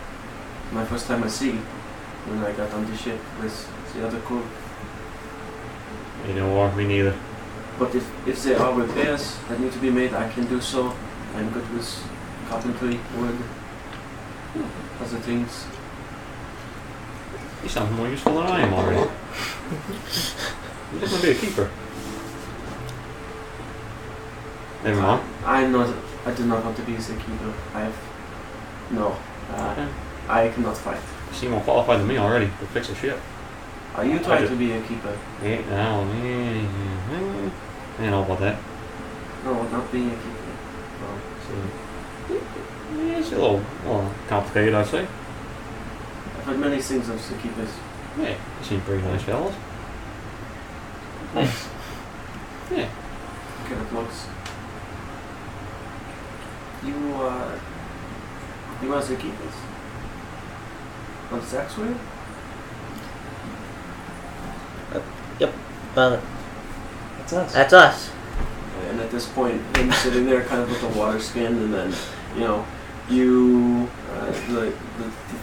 My first time at sea, when I got on the ship with the other crew. You know what? Me neither. But if there are repairs that need to be made, I can do so. I'm good with carpentry, wood, other things. You sound more useful than I am already. You're just gonna be a keeper. Never mind. I do not want to be a keeper. Okay. I cannot fight. You seem more qualified than me already to fix a ship. Are you trying to be a keeper? Yeah, no, I don't know about that. No, not being a keeper. No. So, yeah, it's a little complicated, I'd say. I've heard many things of the keepers. Yeah, you seem pretty nice fellas. Nice. Yeah. Kind of looks. You are the keepers? On Zaxria? Yep. That's us. That's us. And at this point, him sitting there kind of with the water skin, and then, you, the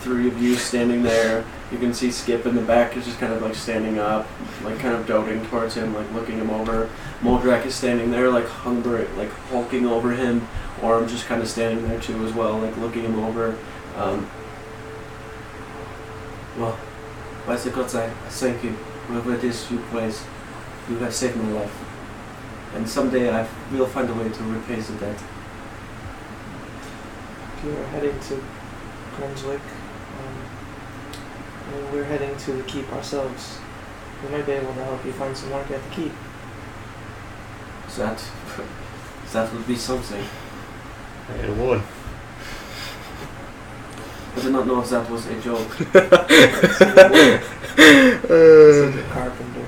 three of you standing there. You can see Skip in the back is just kind of like standing up, like kind of doting towards him, like looking him over. Moldrak is standing there, like hulking over him. Orm just kind of standing there too as well, like looking him over. Well, by the gods, I thank you. Whoever it is you praise, you have saved my life. And someday I will find a way to repay the debt. If you are heading to Brunswick, and we're heading to the keep ourselves, we might be able to help you find some work at the keep. That would be something. It would. I did not know if that was a joke. He's like a carpenter.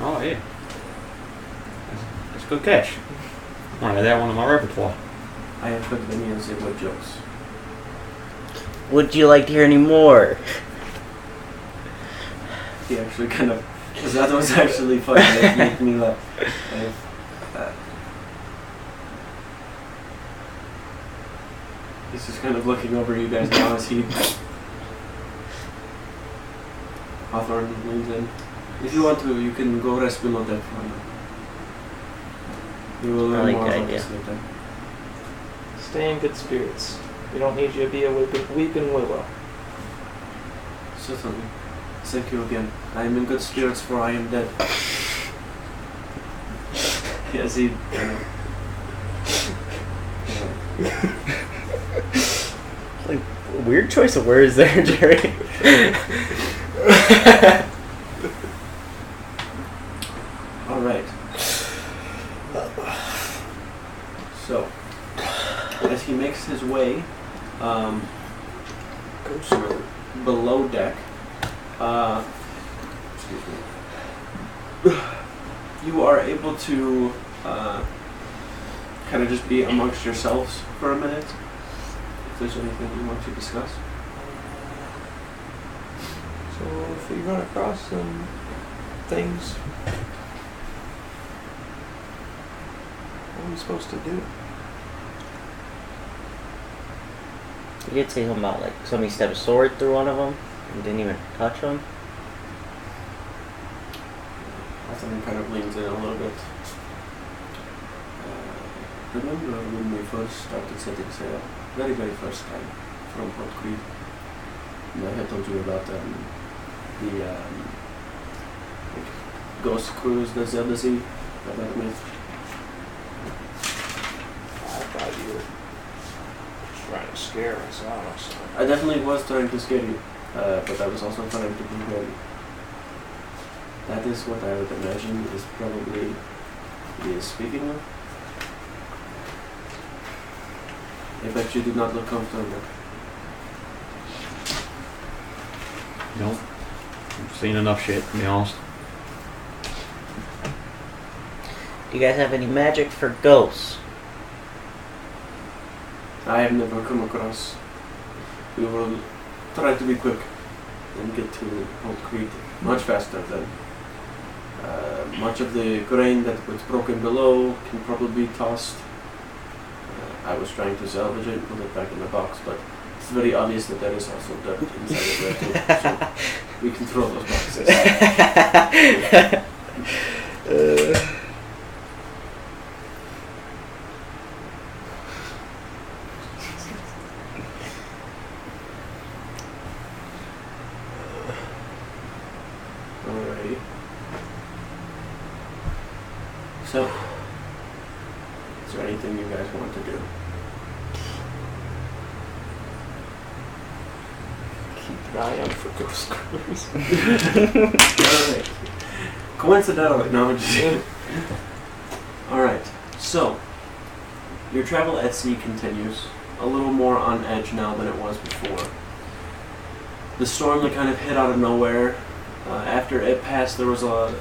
Oh, yeah. That's a good catch. I got that one in my repertoire. I have heard many of the word jokes. Would you like to hear any more? He actually kind of... Because that was actually funny. That made me laugh. He's just kind of looking over you guys now as he... Hawthorne leans in. If you want to, you can go rest below deck for now. You will learn more about this later. Stay in good spirits. We don't need you to be a weeping willow. Certainly. Thank you again. I am in good spirits, for I am dead. Yes, he... Like, weird choice of words there, Jerry. Alright. So, as he makes his way below deck, excuse me, you are able to kind of just be amongst yourselves for a minute. If there's anything you want to discuss. So if we run across some things, what are we supposed to do? You did say something about like somebody stepped a sword through one of them and didn't even touch them. Someone kind of leans in a little bit. Remember when we first started setting sail? Very, very first time from Port Creed. And I had told you about the ghost cruise, the Zelda Sea, that myth. I thought you were trying to scare us out. I definitely was trying to scare you, but I was also trying to be ready. That is what I would imagine is probably he is speaking of. I bet you do not look comfortable. Nope. I've seen enough shit, to be honest. Do you guys have any magic for ghosts? I have never come across. We will try to be quick and get to Old Creed much faster than much of the grain that was broken below can probably be tossed. I was trying to salvage it and put it back in the box, but it's very obvious that there is also dirt inside of there too, so we can throw those boxes. Alrighty. So, is there anything you guys want to do? Keep an eye out for ghost cruise. Alright. Coincidentally, no, I'm just kidding. Alright, so, your travel at sea continues. A little more on edge now than it was before. The storm that kind of hit out of nowhere, after it passed, there was a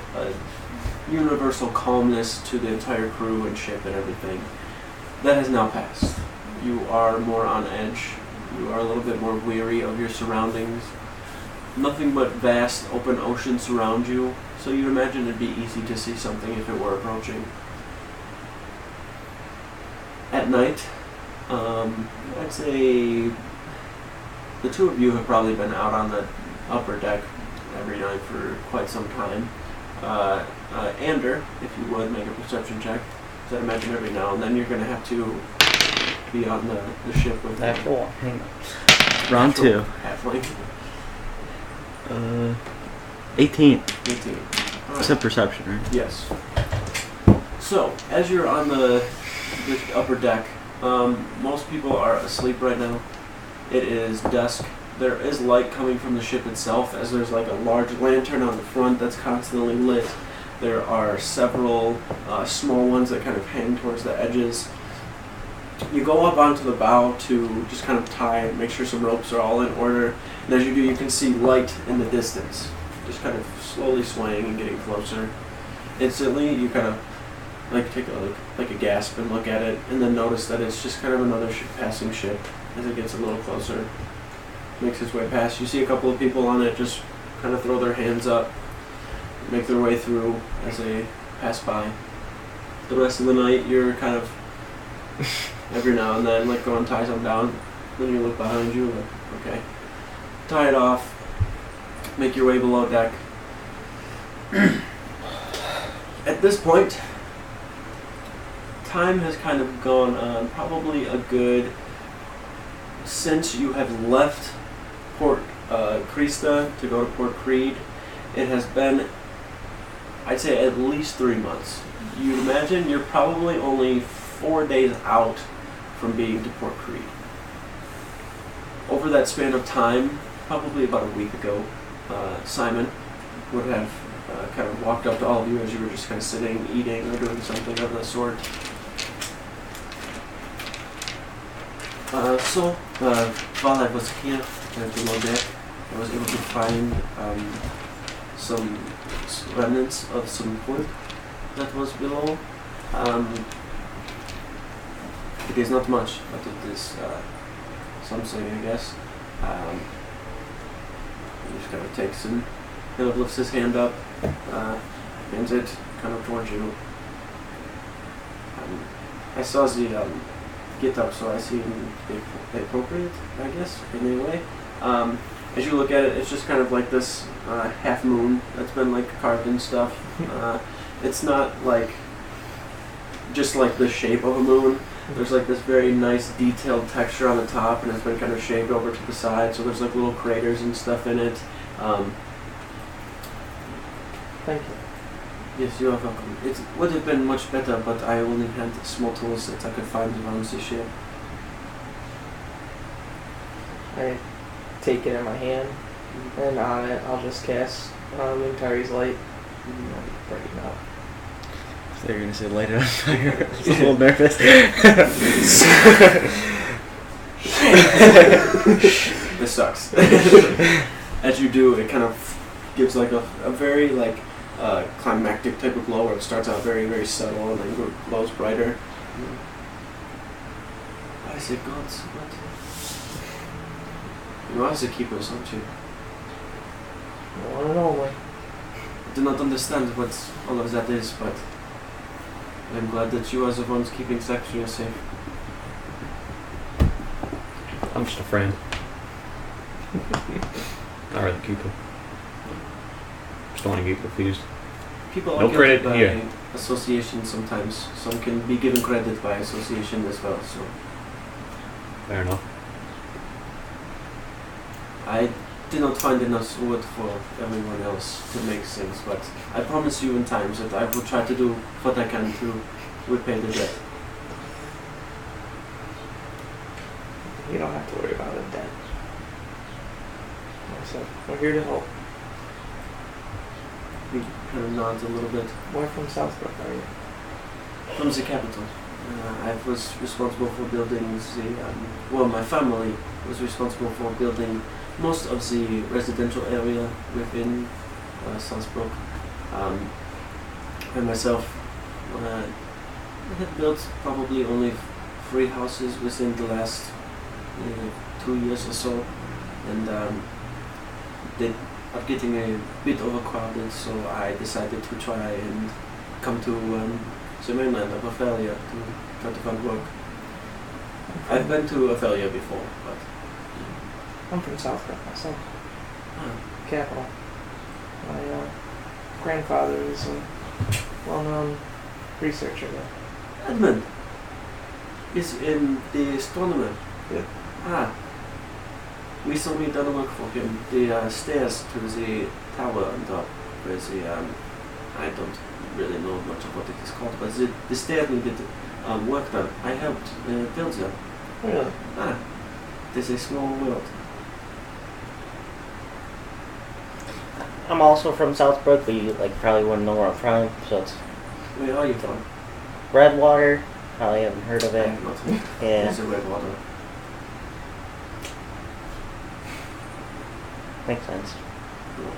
universal calmness to the entire crew and ship and everything. That has now passed. You are more on edge. You are a little bit more weary of your surroundings. Nothing but vast open ocean surround you, so you'd imagine it'd be easy to see something if it were approaching. At night, I'd say the two of you have probably been out on the upper deck every night for quite some time. Ander, if you would, make a perception check. Because I'd imagine every now and then you're going to have to be on the ship with Natural one. Hang on. Round two. Halfling. 18. 18. It's a perception, right? Yes. So, as you're on the upper deck, most people are asleep right now. It is dusk. There is light coming from the ship itself, as there's like a large lantern on the front that's constantly lit. There are several small ones that kind of hang towards the edges. You go up onto the bow to just kind of tie, make sure some ropes are all in order. And as you do, you can see light in the distance, just kind of slowly swaying and getting closer. Instantly, you kind of like take a gasp and look at it, and then notice that it's just kind of another passing ship as it gets a little closer. Makes its way past. You see a couple of people on it just kind of throw their hands up, make their way through as they pass by. The rest of the night, you're kind of every now and then go and tie some down. Then you look behind you, like, okay, tie it off, make your way below deck. At this point, time has kind of gone on, probably a good, since you have left Port Krista to go to Port Creed, it has been, I'd say, at least 3 months. You'd imagine you're probably only 4 days out from being to Port Creed. Over that span of time, probably about a week ago, Simon would have kind of walked up to all of you as you were just kind of sitting, eating, or doing something of the sort. While I was here below deck, I was able to find some remnants of some wood that was below. It is not much, but it is something, I guess. He just kind of takes and kind of lifts his hand up, bends it kind of towards you. I saw the get up, so I see it appropriate, I guess, in a way. As you look at it, it's just kind of like this half moon that's been like carved and stuff. It's not like just like the shape of a moon. There's like this very nice detailed texture on the top, and it's been kind of shaped over to the side, so there's like little craters and stuff in it. Thank you. Yes, you are welcome. It would have been much better, but I only had small tools that I could find around the ship. I take it in my hand, and on it I'll just cast Moontary's Light. Break it up. I thought you were going to say light it on fire. I was a little nervous. This sucks. As you do, it kind of gives like a very like climactic type of glow where it starts out very, very subtle and then glows brighter. I say gods, what? You are the keepers, aren't you? One and only. I do not understand what all of that is, but I'm glad that you are the ones keeping Zaxria safe. I'm just a friend. Not really keeper. Just don't want to get confused. People No are credit guilty by here. association sometimes. Some can be given credit by association as well, so Fair enough. I did not find enough wood for everyone else to make things, but I promise you in times that I will try to do what I can to repay the debt. You don't have to worry about it, Dad. Like I said, we're here to help. He kind of nods a little bit. Where from Southbrook are you? From the capital. I was responsible for building well, my family was responsible for building most of the residential area within Southbrook. I myself had built probably only 3 houses within the last 2 years or so, and they are getting a bit overcrowded, so I decided to try and come to the mainland of Aphelia to try to find work. I've been to Aphelia before, but I'm from Southbrook myself. Ah. Capital. My grandfather is a well-known researcher there. Edmund is in the astronomer. Yeah. Ah. Recently done work for him. The stairs to the tower on top, where the I don't really know much of what it is called, but the stairs needed work done. I helped build them. Really? Ah. It is a small world. I'm also from Southbrook, but you probably wouldn't know where I'm from, so it's Where are you from? Redwater. Probably haven't heard of I it. have not heard. Yeah, It's a red water. makes sense.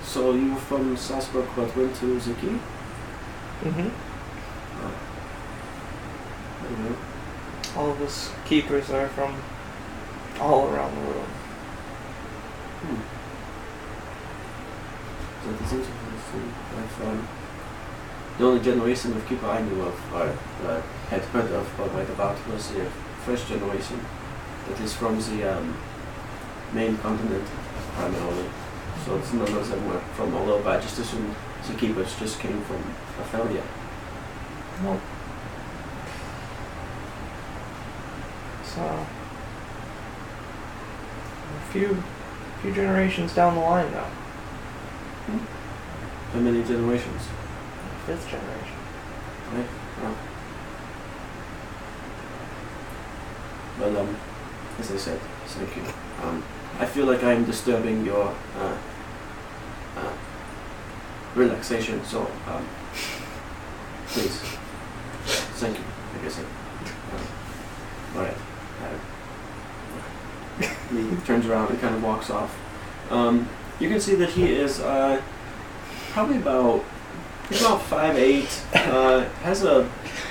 So you were from Southbrook but went to the key? Mm-hmm. I don't know. All of us keepers are from all around the world. That is interesting. The only generation of keeper I knew of, or had heard of, or read about, was the first generation. That is from the main continent, primarily. So it's none of them were from all over. I just assumed the keepers just came from Aphelia. Nope. So, a few generations down the line now. How many generations? 5th generation. Right? Well, as I said, thank you. I feel like I'm disturbing your relaxation, so please, thank you. Like I said, all right. He turns around and kind of walks off. You can see that he is probably about 5'8", has a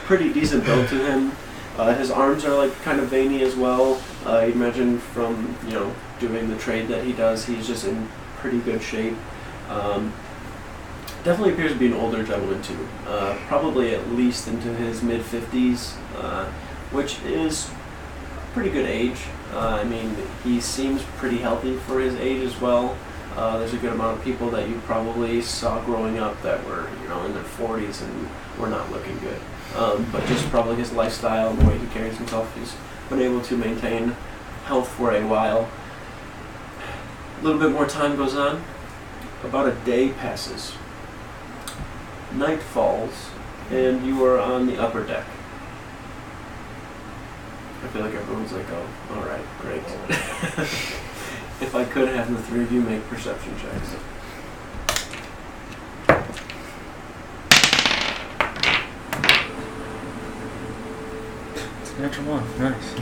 pretty decent build to him. His arms are like kind of veiny as well. You imagine from doing the trade that he does, he's just in pretty good shape. Definitely appears to be an older gentleman too. Probably at least into his mid-50s, which is a pretty good age. I mean, he seems pretty healthy for his age as well. There's a good amount of people that you probably saw growing up that were, in their 40s and were not looking good. But just probably his lifestyle and the way he carries himself, he's been able to maintain health for a while. A little bit more time goes on. About a day passes. Night falls, and you are on the upper deck. I feel like everyone's like, oh, alright, great. If I could have the three of you make perception checks. It's a natural one. Nice.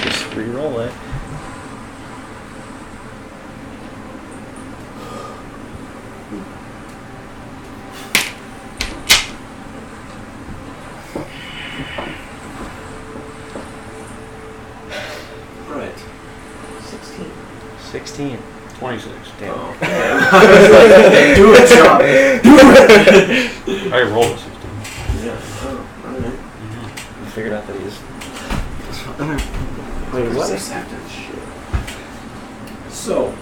Just re-roll it. Right. 16. 26. Damn. Oh, damn. I was like, do it, John. Do it! I rolled a 16. Yeah. Oh, alright. I figured out that he's. Wait, what? Perceptive shit. So.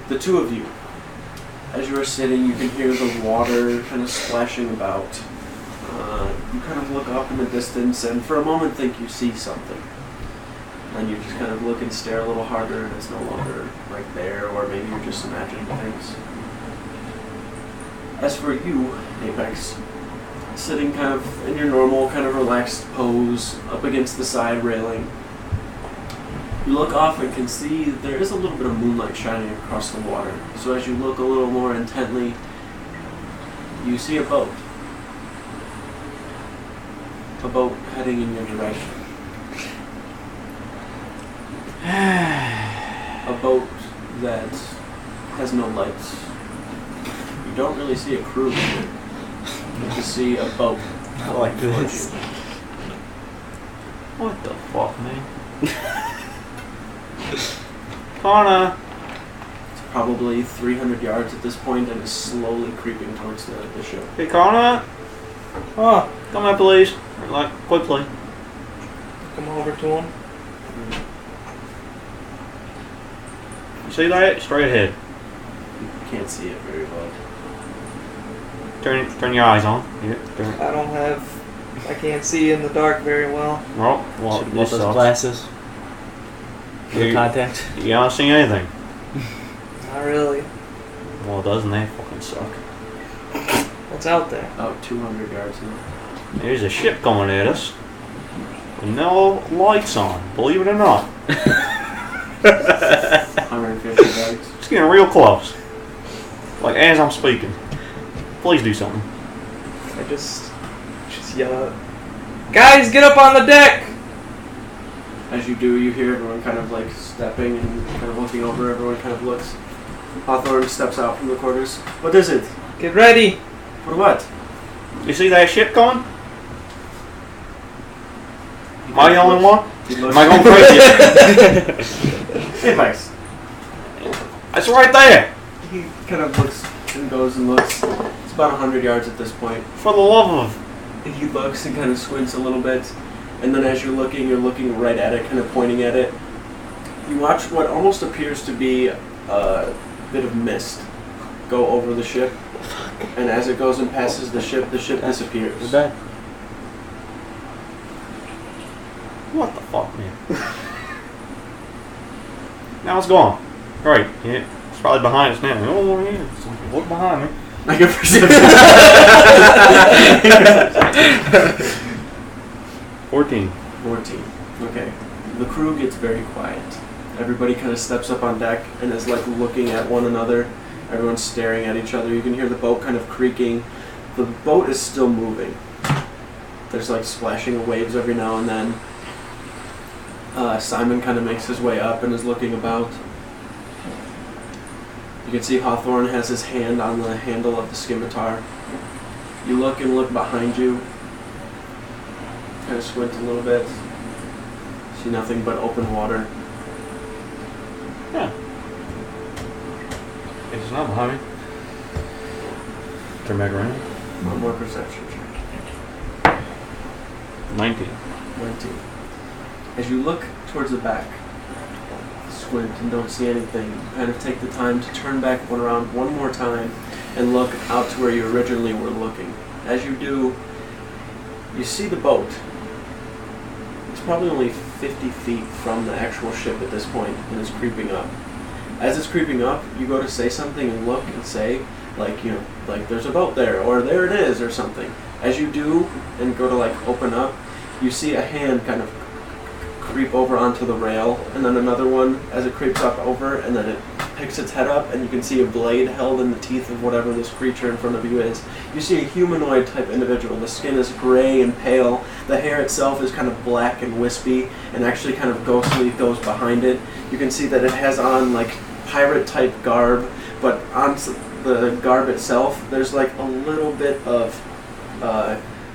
The two of you, as you are sitting, you can hear the water kind of splashing about. You kind of look up in the distance and for a moment think you see something. And you just kind of look and stare a little harder and it's no longer right there, or maybe you're just imagining things. As for you, Apex, sitting kind of in your normal kind of relaxed pose up against the side railing, you look off and can see that there is a little bit of moonlight shining across the water. So as you look a little more intently, you see a boat. A boat heading in your direction. A boat that has no lights. You don't really see a crew here. You just see a boat. I like this. What the fuck, man? Connor! It's probably 300 yards at this point and is slowly creeping towards the ship. Hey, Connor! Oh, come here, please. Like, quickly. Come over to him. You see that? Straight ahead. You can't see it very well. Turn your eyes on. Yeah, turn. I can't see in the dark very well. Well, Should have bought this those sucks. glasses. You- Contact. You don't see anything. Not really. Well, doesn't that fucking suck? What's out there? About 200 yards now. There's a ship coming at us. With no lights on, believe it or not. 150 yards. It's getting real close. Like, as I'm speaking. Please do something. I just yell out, "Guys, get up on the deck!" As you do, you hear everyone kind of like stepping and kind of looking over. Everyone kind of looks. Hawthorne steps out from the quarters. What is it? Get ready! For what? You see that ship coming? Am I the only one? Am I going crazy? Apex. It's right there! He kind of looks and goes and looks. It's about 100 yards at this point. For the love of... He looks and kind of squints a little bit. And then as you're looking right at it, kind of pointing at it. You watch what almost appears to be a bit of mist go over the ship. And as it goes and passes the ship disappears. We're dead. What the fuck, man? Now it's gone. Right, yeah. It's probably behind us now. Oh, yeah. Look behind me. I get perception. 14. 14. Okay. The crew gets very quiet. Everybody kind of steps up on deck and is like looking at one another. Everyone's staring at each other. You can hear the boat kind of creaking. The boat is still moving. There's like splashing of waves every now and then. Simon kind of makes his way up and is looking about. You can see Hawthorne has his hand on the handle of the scimitar. You look and look behind you. Kind of squint a little bit. See nothing but open water. Yeah. It's not behind me. Turn back around. One more perception check. 19. 19. As you look towards the back, squint and don't see anything, you kind of take the time to turn back around one more time and look out to where you originally were looking. As you do, you see the boat. It's probably only 50 feet from the actual ship at this point and is creeping up. As it's creeping up, you go to say something and look and say, like, you know, like there's a boat there, or there it is, or something. As you do and go to like open up, you see a hand kind of creep over onto the rail, and then another one as it creeps up over, and then it picks its head up, and you can see a blade held in the teeth of whatever this creature in front of you is. You see a humanoid type individual. The skin is gray and pale. The hair itself is kind of black and wispy, and actually kind of ghostly goes behind it. You can see that it has on like pirate type garb, but on the garb itself, there's like a little bit of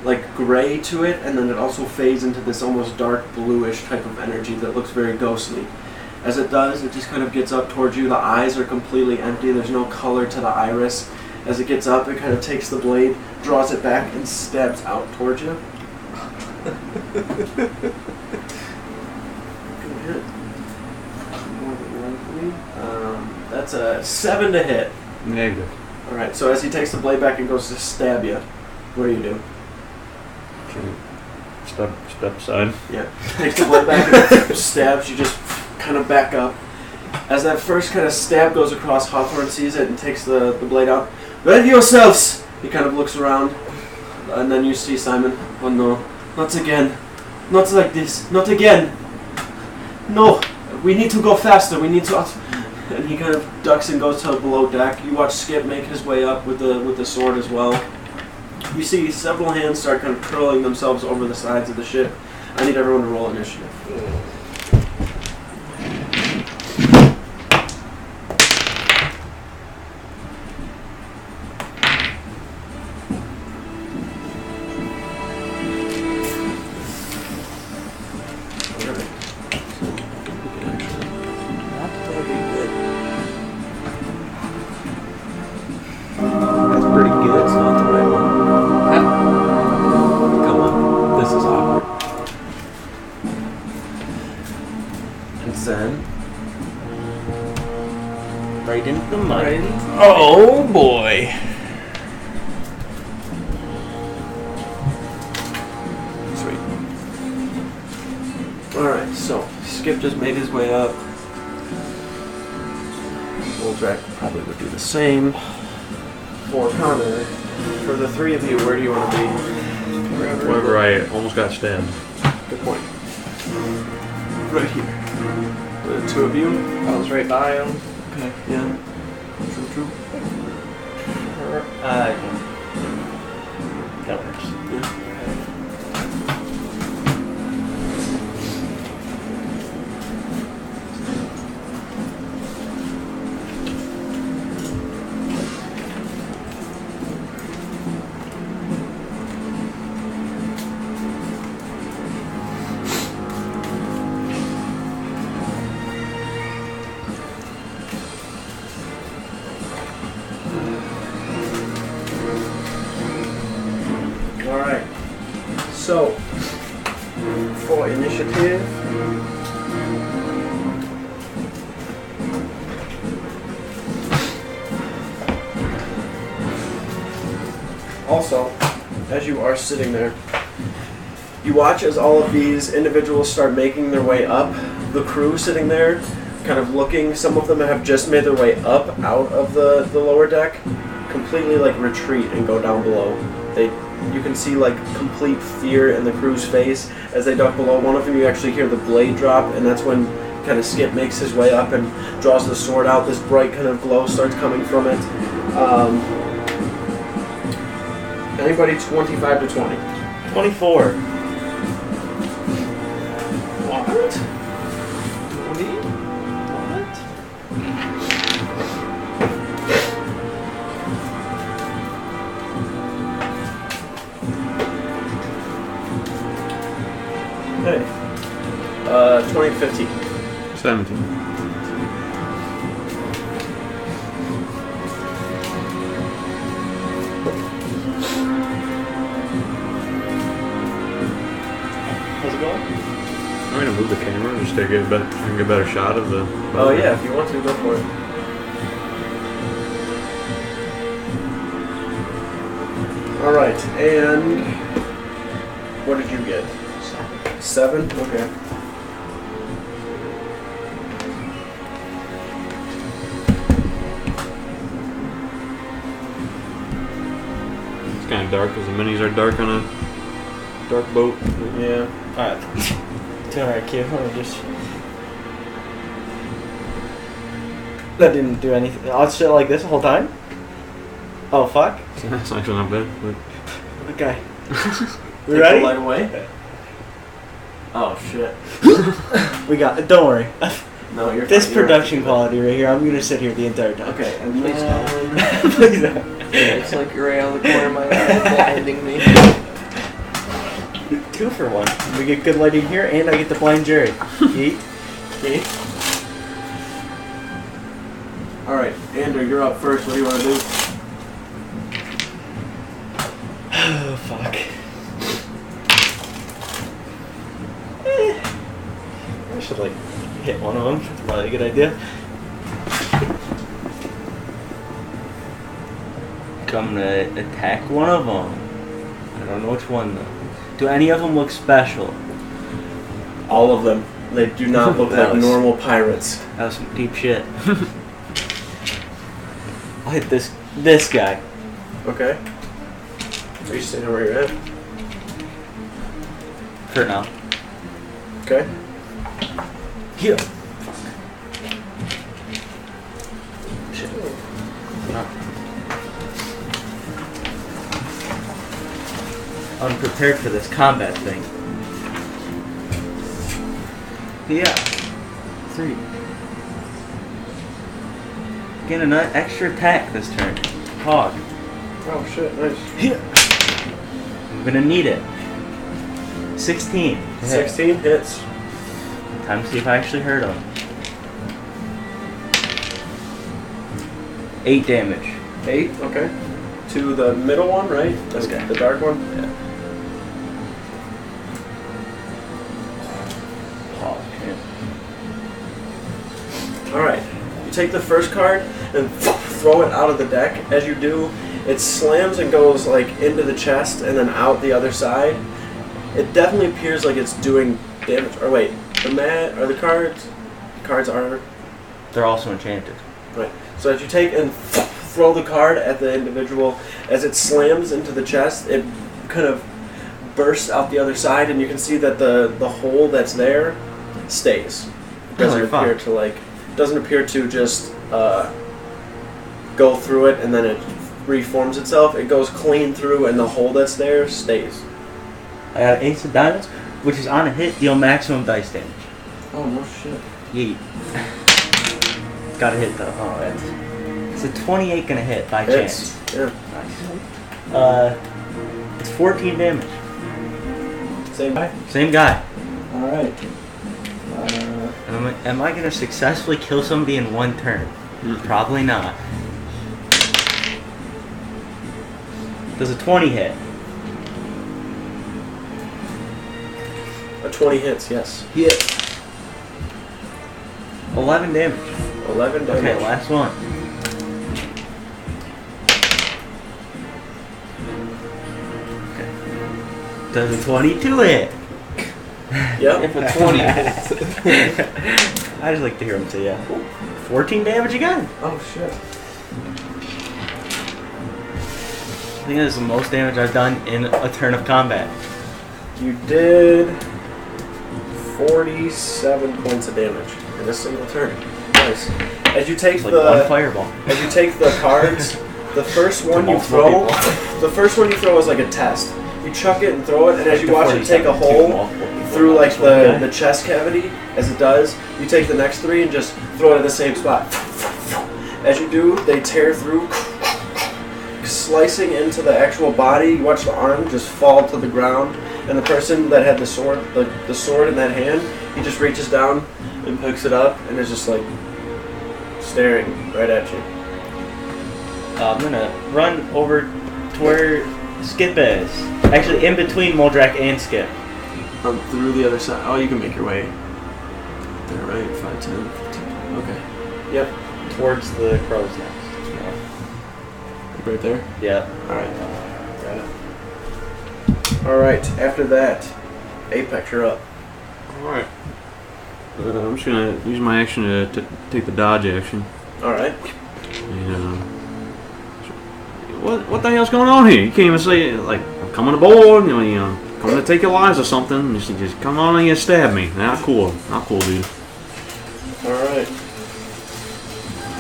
like gray to it, and then it also fades into this almost dark bluish type of energy that looks very ghostly. As it does, it just kind of gets up towards you. The eyes are completely empty. There's no color to the iris. As it gets up, it kind of takes the blade, draws it back, and stabs out towards you. Good hit. More than likely. That's a 7 to hit. Negative. Alright, so as he takes the blade back and goes to stab you, what do you do? Step aside. Yeah. Takes the blade back and stabs. You just kind of back up. As that first kind of stab goes across, Hawthorne sees it and takes the blade out. Ready yourselves! He kind of looks around. And then you see Simon. Oh no. Not again. Not like this. Not again. No. We need to go faster. We need to... And he kind of ducks and goes to the below deck. You watch Skip make his way up with the sword as well. You see several hands start kind of curling themselves over the sides of the ship. I need everyone to roll initiative. Oh boy. Sweet. Alright, so Skip just made his way up. Goldjack probably would do the same. For Connor, for the three of you, where do you want to be? Wherever I almost got stabbed. Good point. Right here. The two of you? I was right by him. Okay, yeah. True. That works. Yeah. So, for initiative, also, as you are sitting there, you watch as all of these individuals start making their way up. The crew sitting there, kind of looking, some of them have just made their way up out of the lower deck, completely like retreat and go down below. You can see like complete fear in the crew's face as they duck below. One of them, you actually hear the blade drop, and that's when kind of Skip makes his way up and draws the sword out. This bright kind of glow starts coming from it. Anybody 25 to 20? 24. What? 20 to 15. 17. How's it going? I'm gonna move the camera just to get a better shot of the. Oh yeah, if you want to, go for it. All right, and what did you get? 7. Okay. It's kind of dark because the minis are dark on a dark boat. Yeah. Alright. It's alright, kid. Let me just. That didn't do anything. I'll sit like this the whole time? Oh, fuck. That's actually not bad. But Okay. We Take ready? the light away. Oh shit. We got it. Don't worry. No, you're This fine. You're production right. quality right here, I'm gonna sit here the entire time. Okay, and Please then... Please don't. It's like you're right on the corner of my eye, blinding me. 2 for 1. We get good lighting here, and I get the blind Jerry. Yeet. Yeet. All right, Andrew, you're up first. What do you want to do? Oh, fuck. I should, like, hit one of them. That's probably a good idea. I'm gonna attack one of them. I don't know which one, though. Do any of them look special? All of them. They do not look That like was- normal pirates. That was some deep shit. I'll hit this guy. Okay. Are you staying where you're at? For now. Okay. Yeah. Shit. Unprepared for this combat thing. Yeah. 3. Get an extra attack this turn. Hog. Oh shit, nice. I'm gonna need it. 16. to hit. 16 hits. Time to see if I actually hurt him. 8 damage. 8, okay. To the middle one, right? This guy. The dark one? Yeah. Oh, shit. Alright. You take the first card and throw it out of the deck. As you do, it slams and goes like into the chest and then out the other side. It definitely appears like it's doing damage. Or wait, the mat or the cards? The cards are They're also enchanted. right. So as you take and throw the card at the individual, as it slams into the chest, it kind of bursts out the other side, and you can see that the hole that's there stays. It doesn't Oh, fuck. appear to doesn't appear to just go through it and then it reforms itself. It goes clean through, and the hole that's there stays. I got an Ace of Diamonds, which is on a hit, deal maximum dice damage. Oh no shit. Yeet. Got a hit though. Oh, it's a 28 gonna hit by It's, chance. yeah. Nice. It's 14 damage. Same guy. Same guy. All right. Am I gonna successfully kill somebody in one turn? Probably not. Does a 20 hit? A 20 hits. Yes. Hit. 11 damage. 11 damage. Okay, last one. Okay. Does a 22 hit? Yep. If a 20 hits. I just like to hear him say yeah. 14 damage again. Oh shit. I think that's the most damage I've done in a turn of combat. You did 47 points of damage in a single turn. Nice. As you take It's like one the fireball. as you take the cards, the first one you multiple throw, people. the first one you throw is like a test. You chuck it and throw it, and as you The watch it take a 47 to hole multiple people, through not like just one guy. the chest cavity, as it does, you take the next 3 and just throw it at the same spot. As you do, they tear through, slicing into the actual body. You watch the arm just fall to the ground, and the person that had the sword in that hand, He just reaches down and picks it up and is just like staring right at you. I'm gonna run over to where Skip is. Actually, in between Moldrak and Skip. Through the other side. Oh, you can make your way there, right? 5, 10, 15. Okay. Yep. Towards the crow's nest. Right there? Yeah. Alright. Got it. Alright, after that, Apex, you're up. Alright. I'm just gonna use my action to take the dodge action. Alright. And, what the hell's going on here? You can't even say, like, I'm coming aboard, you know, coming to take your lives or something. You just come on and you stab me. Not cool. Not cool, dude. Alright.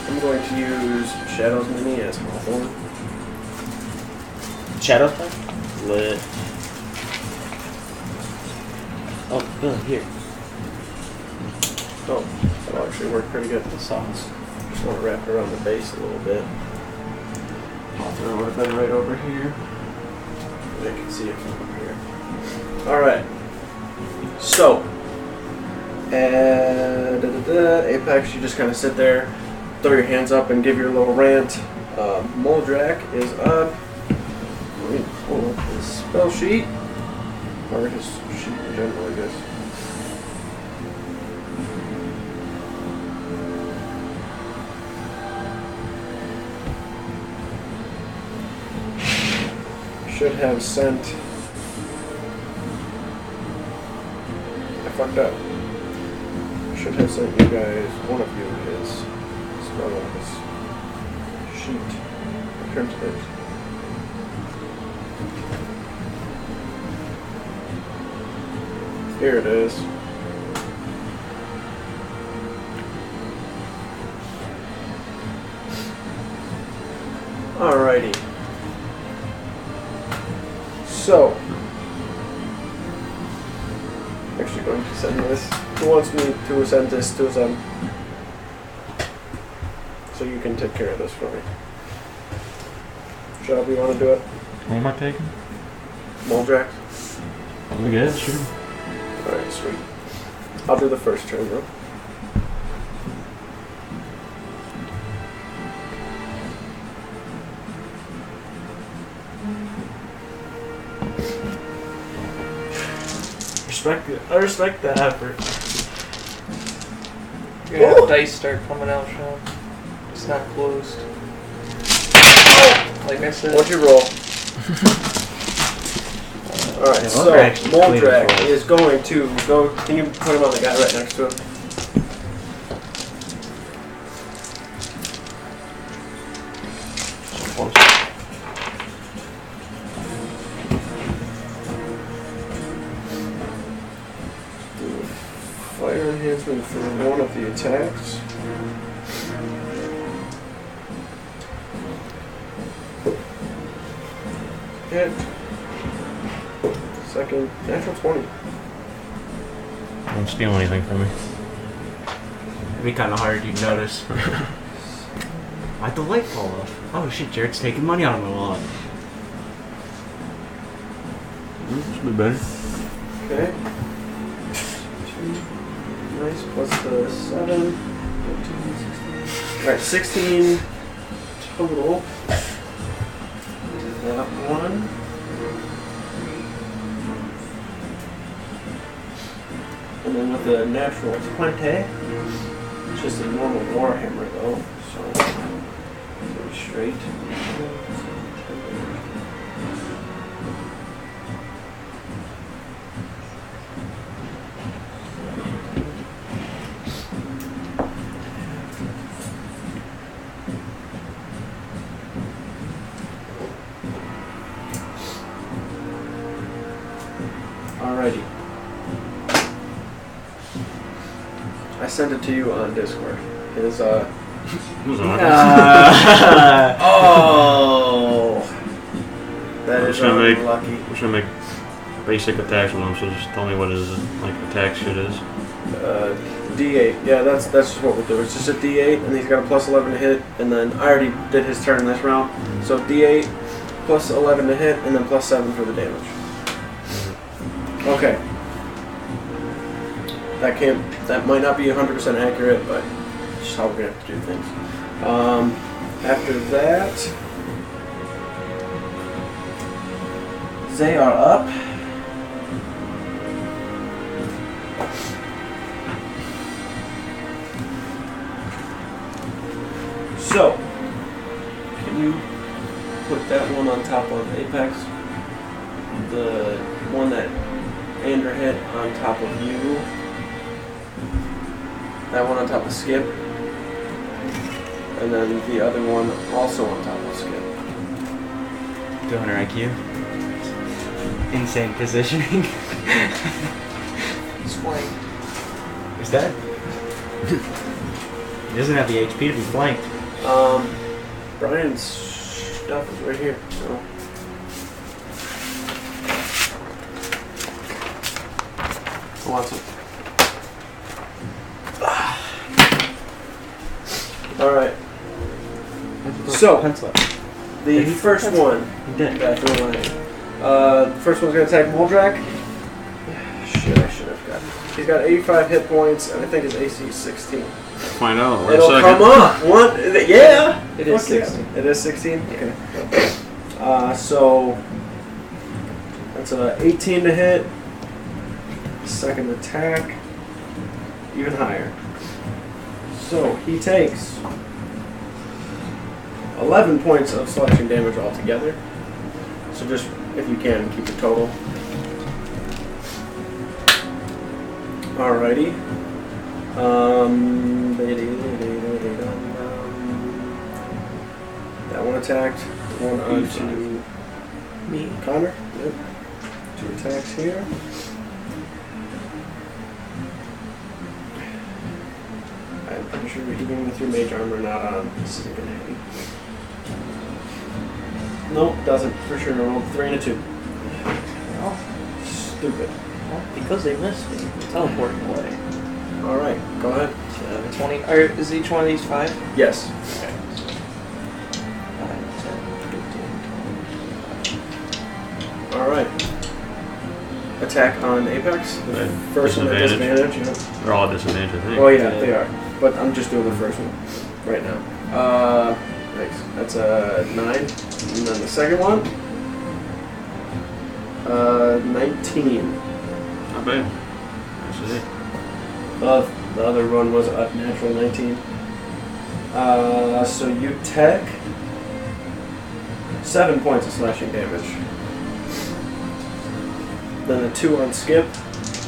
I'm going to use Shadow's Mini as Hawthorne. Shadow Spike? Lit. Oh, good, here. Oh, that'll actually work pretty good. The sauce. Just want to wrap it around the base a little bit. Hawthorne would have been right over here. I can see it from over here. Alright. So, Apex, you just kind of sit there, throw your hands up and give your little rant. Moldrak is up. Let me pull up his spell sheet. Or his sheet in general, I guess. Should have sent. I fucked up. Should have sent you guys, one of you, his spell on his sheet. I printed it. Here it is. Alrighty. So, I'm actually going to send this. Who wants me to send this to them? So you can take care of this for me. Shab, you want to do it? What am I taking? Moldrak? I guess, sure. Alright, sweet. I'll do the first turn though. I respect the effort. You're gonna have dice start coming out, Sean. It's not closed. Like I said. What'd you roll? Alright, so Moldrak is going to go. Can you put him on the guy right next to him? Fire enhancement for one of the attacks. Hit. Second, natural 20. Don't steal anything from me. It'd be kind of hard, you'd notice. My light fall off. Oh shit, Jared's taking money out of my wallet. This will be better. Okay. 2. Nice, plus the 7. 15, 16. Alright, 16 total. That one. And then with the natural 20, it's just a normal warhammer though, so pretty straight. Alrighty. I sent it to you on Discord. His Who's on oh, that is unlucky. I'm just gonna make basic attacks with them, so just tell me what his like attack shit is. D8. Yeah, that's just what we'll do. It's just a D8, and he's got a plus 11 to hit, and then I already did his turn this round. So D8 plus 11 to hit, and then plus 7 for the damage. Okay. That might not be 100% accurate, but it's just how we're gonna have to do things. After that, they are up. So, can you put that one on top of Apex? The one that Andrew hit on top of you. That one on top of Skip. And then the other one also on top of Skip. 200 IQ. Insane positioning. Flank. Is that? He doesn't have the HP to be flanked. Brian's stuff is right here. So. Who wants it? Alright. So, the first one. He did. First one's going to attack Moldrak. Shit, I should have got it. He's got 85 hit points, and I think his AC is 16. Find out. Wait It'll a second. come up. What? Yeah. It is Fuck yeah. 16. It is 16. Okay. So that's a 18 to hit. Second attack, even higher. So he takes 11 points of slashing damage altogether. So just, if you can, keep it total. Alrighty. That one attacked. One onto me. Connor. Yep. 2 attacks here. I'm pretty sure even with your mage armor not on, this isn't gonna hit you. Nope, doesn't. For sure, rolled 3 and a 2. Well, Stupid. because they missed me, teleporting away. Alright, go ahead. 20. Or is each one of these 5? Yes. Okay. 5, 10, 15, 20. Alright. Attack on Apex. The Right. first one at Disadvantage. disadvantage. Yeah. They're all disadvantage, I think. Oh yeah, they are. But I'm just doing the first one right now. Thanks. That's a 9. And then the second one, 19. Not bad. That's it. The other one was a natural 19. So you take 7 points of slashing damage. Then a 2 on Skip.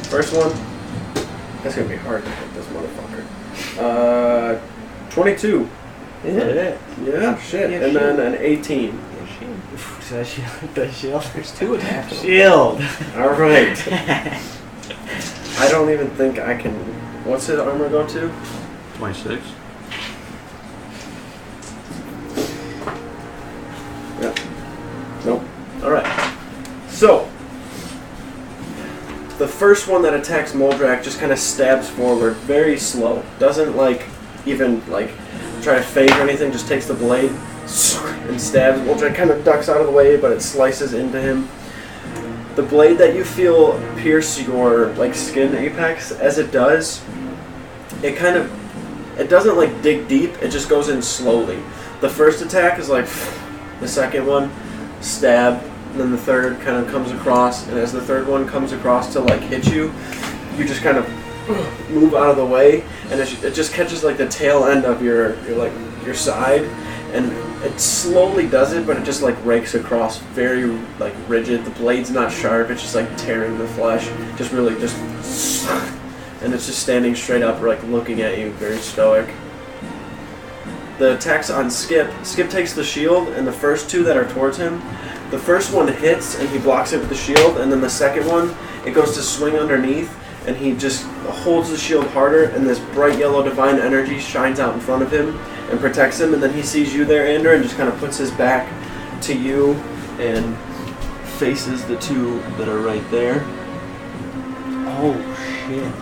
First one. That's gonna be hard to hit this motherfucker. 22. Yeah. Yeah, shit. Yeah, and shit. then an 18. That shield. There's 2 attacks. Shield. Alright. I don't even think I can. What's his armor go to? 26. Yep. Nope. Alright. So, the first one that attacks Moldrak just kind of stabs forward, very slow. Doesn't even try to fake or anything, just takes the blade and stabs. Moldrak kind of ducks out of the way, but it slices into him. The blade that you feel pierce your skin, Apex, as it does, it doesn't dig deep, it just goes in slowly. The first attack is the second one, stab, and then the third kind of comes across, and as the third one comes across to hit you, you just kind of move out of the way, and it just catches the tail end of your side, and it slowly does it, but it just rakes across, very rigid. The blade's not sharp, it's just tearing the flesh, and it's just standing straight up, looking at you, very stoic. The attacks on Skip. Skip takes the shield, and the first 2 that are towards him, the first one hits, and he blocks it with the shield, and then the second one, it goes to swing underneath, and he just holds the shield harder, and this bright yellow divine energy shines out in front of him and protects him, and then he sees you there, Andrew, and just kind of puts his back to you and faces the 2 that are right there. Oh, shit.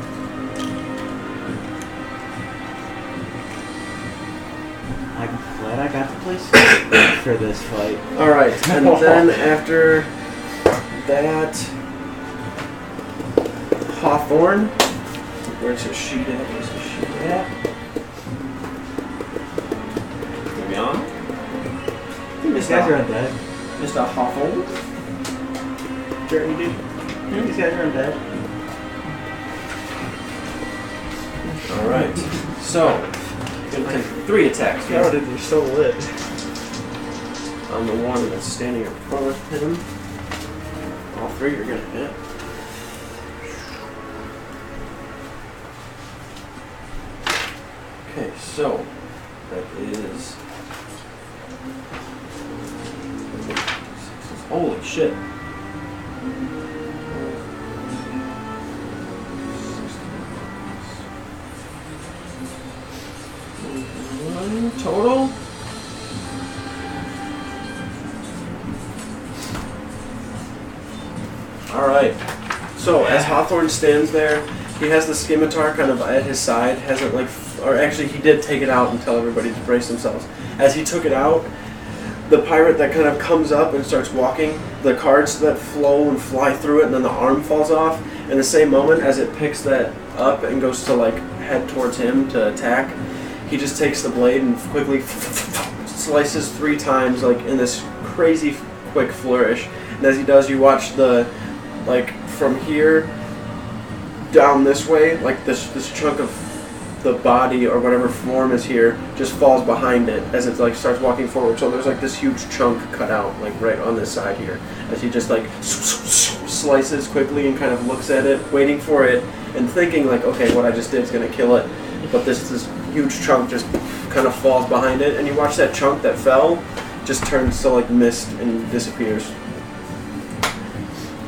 I'm glad I got to play Skip for this fight. Alright, and then after that, Hawthorne Where's his sheet at? Where's his sheet at? Are we on? These guys are undead. Mr. Hawthorne? Journey, dude. These guys are undead. Alright. So, gonna take 3 attacks here. God, you're so lit. On the one that's standing in front of him. All 3 are gonna hit. Okay, so that is. Holy shit. Total. Alright. So as Hawthorne stands there, he has the scimitar kind of at his side, hasn't like, or actually he did take it out and tell everybody to brace themselves. As he took it out, the pirate that kind of comes up and starts walking, the cards that flow and fly through it, and then the arm falls off. In the same moment, as it picks that up and goes to like head towards him to attack, he just takes the blade and quickly slices 3 times, like in this crazy quick flourish. And as he does, you watch the, like from here down this way, like this chunk of the body or whatever form is here just falls behind it as it like starts walking forward. So there's like this huge chunk cut out like right on this side here as he just like slices quickly and kind of looks at it, waiting for it and thinking like, okay, what I just did is gonna kill it. But this huge chunk just kind of falls behind it, and you watch that chunk that fell just turns to like mist and disappears.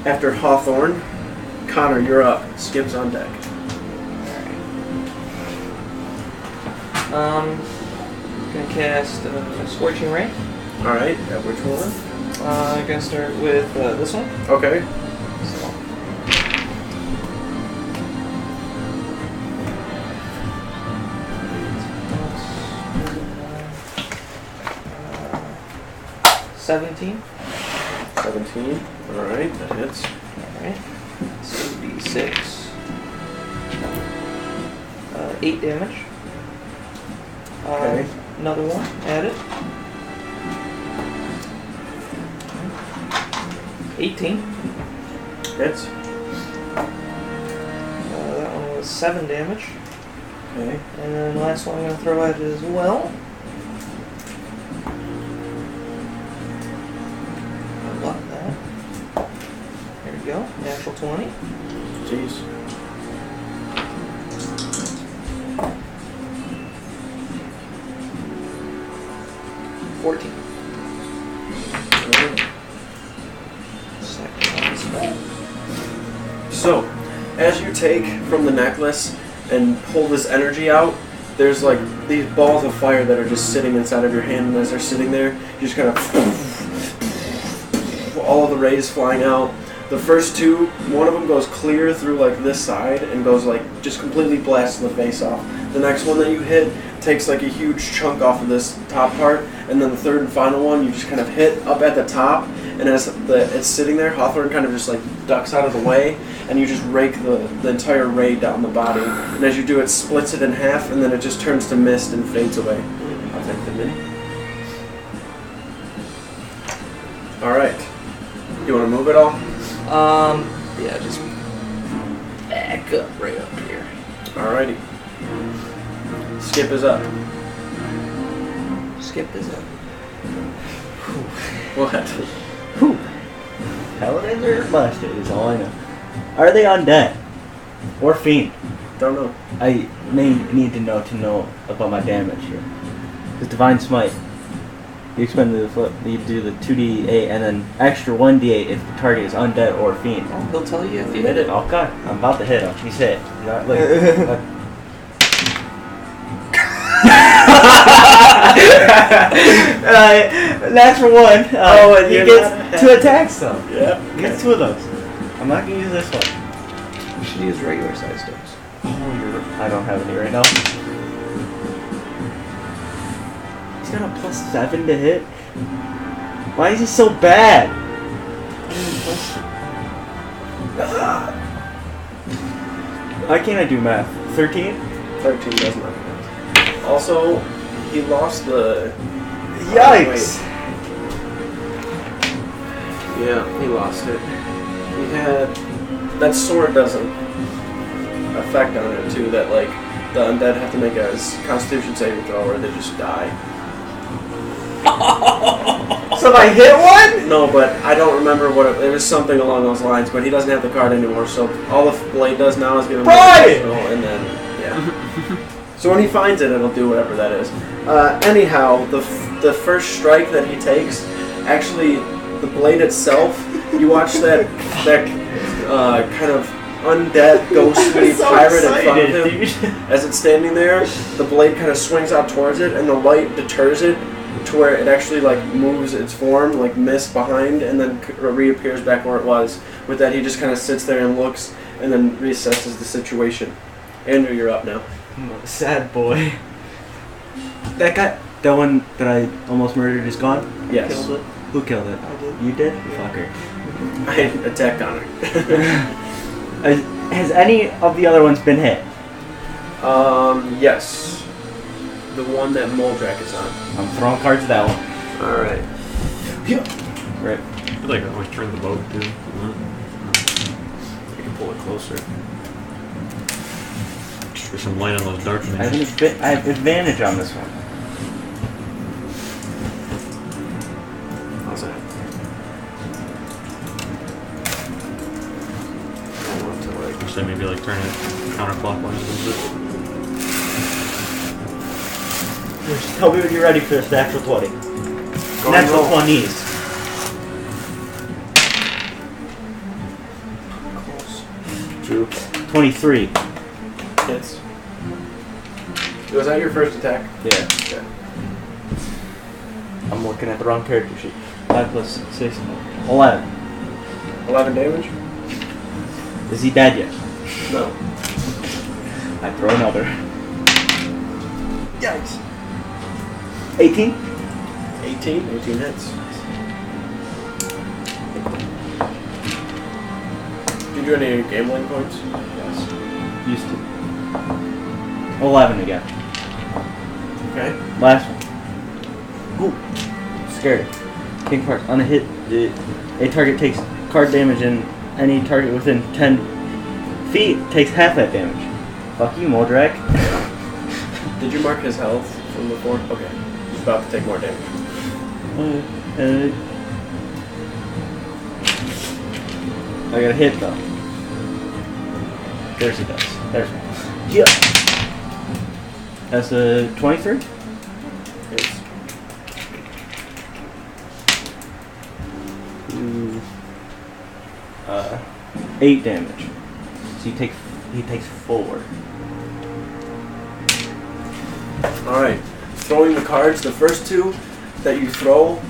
After Hawthorne, Connor, you're up. Skip's on deck. Gonna cast Scorching Ray. Alright, at which one? Gonna start with this one. Okay. So. 17. 17. Alright, that hits. Alright. So D6. 8 damage. Okay. Another one. Add it. 18. Hits. That one was 7 damage. Okay. And then the last one I'm going to throw at it as well. I love that. There we go. Natural 20. Jeez. So, as you take from the necklace and pull this energy out, there's like these balls of fire that are just sitting inside of your hand, and as they're sitting there, you just kind of all of the rays flying out. The first 2, one of them goes clear through like this side and goes like just completely blasts the face off. The next one that you hit takes like a huge chunk off of this top part, and then the third and final one you just kind of hit up at the top, and as it's sitting there, Hawthorne kind of just like ducks out of the way, and you just rake the entire ray down the body, and as you do it splits it in half, and then it just turns to mist and fades away. I'll take the mini. Alright. You want to move it all? Yeah, just back up right up here. Alrighty. Skip is up. Skip is up. What? Whew. Paladins are busted is all I know. Are they undead? Or fiend? Don't know. I may need to know about my damage here. Because Divine Smite, you expend the flip, you do the 2d8 and then extra 1d8 if the target is undead or fiend. Oh, he'll tell you if you hit it. Oh god, I'm about to hit him. He's hit. Look. Natural 1. And he gets 2 attacks though. Yeah. He gets 2 of those. I'm not gonna use this one. You should use regular size dice. I don't have any right now. He's got a +7 to hit. Why is he so bad? Why can't I do math? 13? 13 does not hit. Also, he lost the... Yikes! Yeah, he lost it. He had... That sword doesn't effect on it, too, that, like, the undead have to make a constitution saving throw or they just die. So I hit one? No, but I don't remember what it was. Something along those lines, but he doesn't have the card anymore, so all the blade does now is give him Brian! and then, yeah. So when he finds it, it'll do whatever that is. Anyhow, the first strike that he takes, actually, the blade itself, you watch that kind of undead, ghostly so pirate in front of him. Dude. As it's standing there, the blade kind of swings out towards it, and the light deters it to where it actually like moves its form, like mist behind, and then reappears back where it was. With that, he just kind of sits there and looks, and then reassesses the situation. Andrew, you're up now. Sad boy. That guy, the one that I almost murdered is gone? Yes. Killed it? Who killed it? I did. You did? Fucker. I attacked on her. Has any of the other ones been hit? Yes. The one that Moldrak is on. I'm throwing cards at that one. Alright. Right. I feel like I always turn the boat, too. You can pull it closer. Just for some light on those dark I have, things. I have advantage on this one. How's that? I want to like... So maybe like turn it counterclockwise a little bit. Just tell me when you're ready for this natural 20. Go Natural and roll. 20s. True. 23. Hits. Was that your first attack? Yeah. Okay. I'm looking at the wrong character sheet. 5 plus 6. 11. 11 damage? Is he dead yet? No. I throw another. Yikes. 18? 18 hits. Did you do any gambling points? Yes. Used to. 11 again. Okay. Last one. Ooh. Scary. King part. On a hit, a target takes card damage and any target within 10 feet takes half that damage. Fuck you, Moldrak. Did you mark his health from before? Okay. He's about to take more damage. I got a hit though. There's a dice. There's one. Yeah. That's a 23? Hits. Ooh. 8 damage. So he takes 4. Alright. Throwing the cards, the first two that you throw,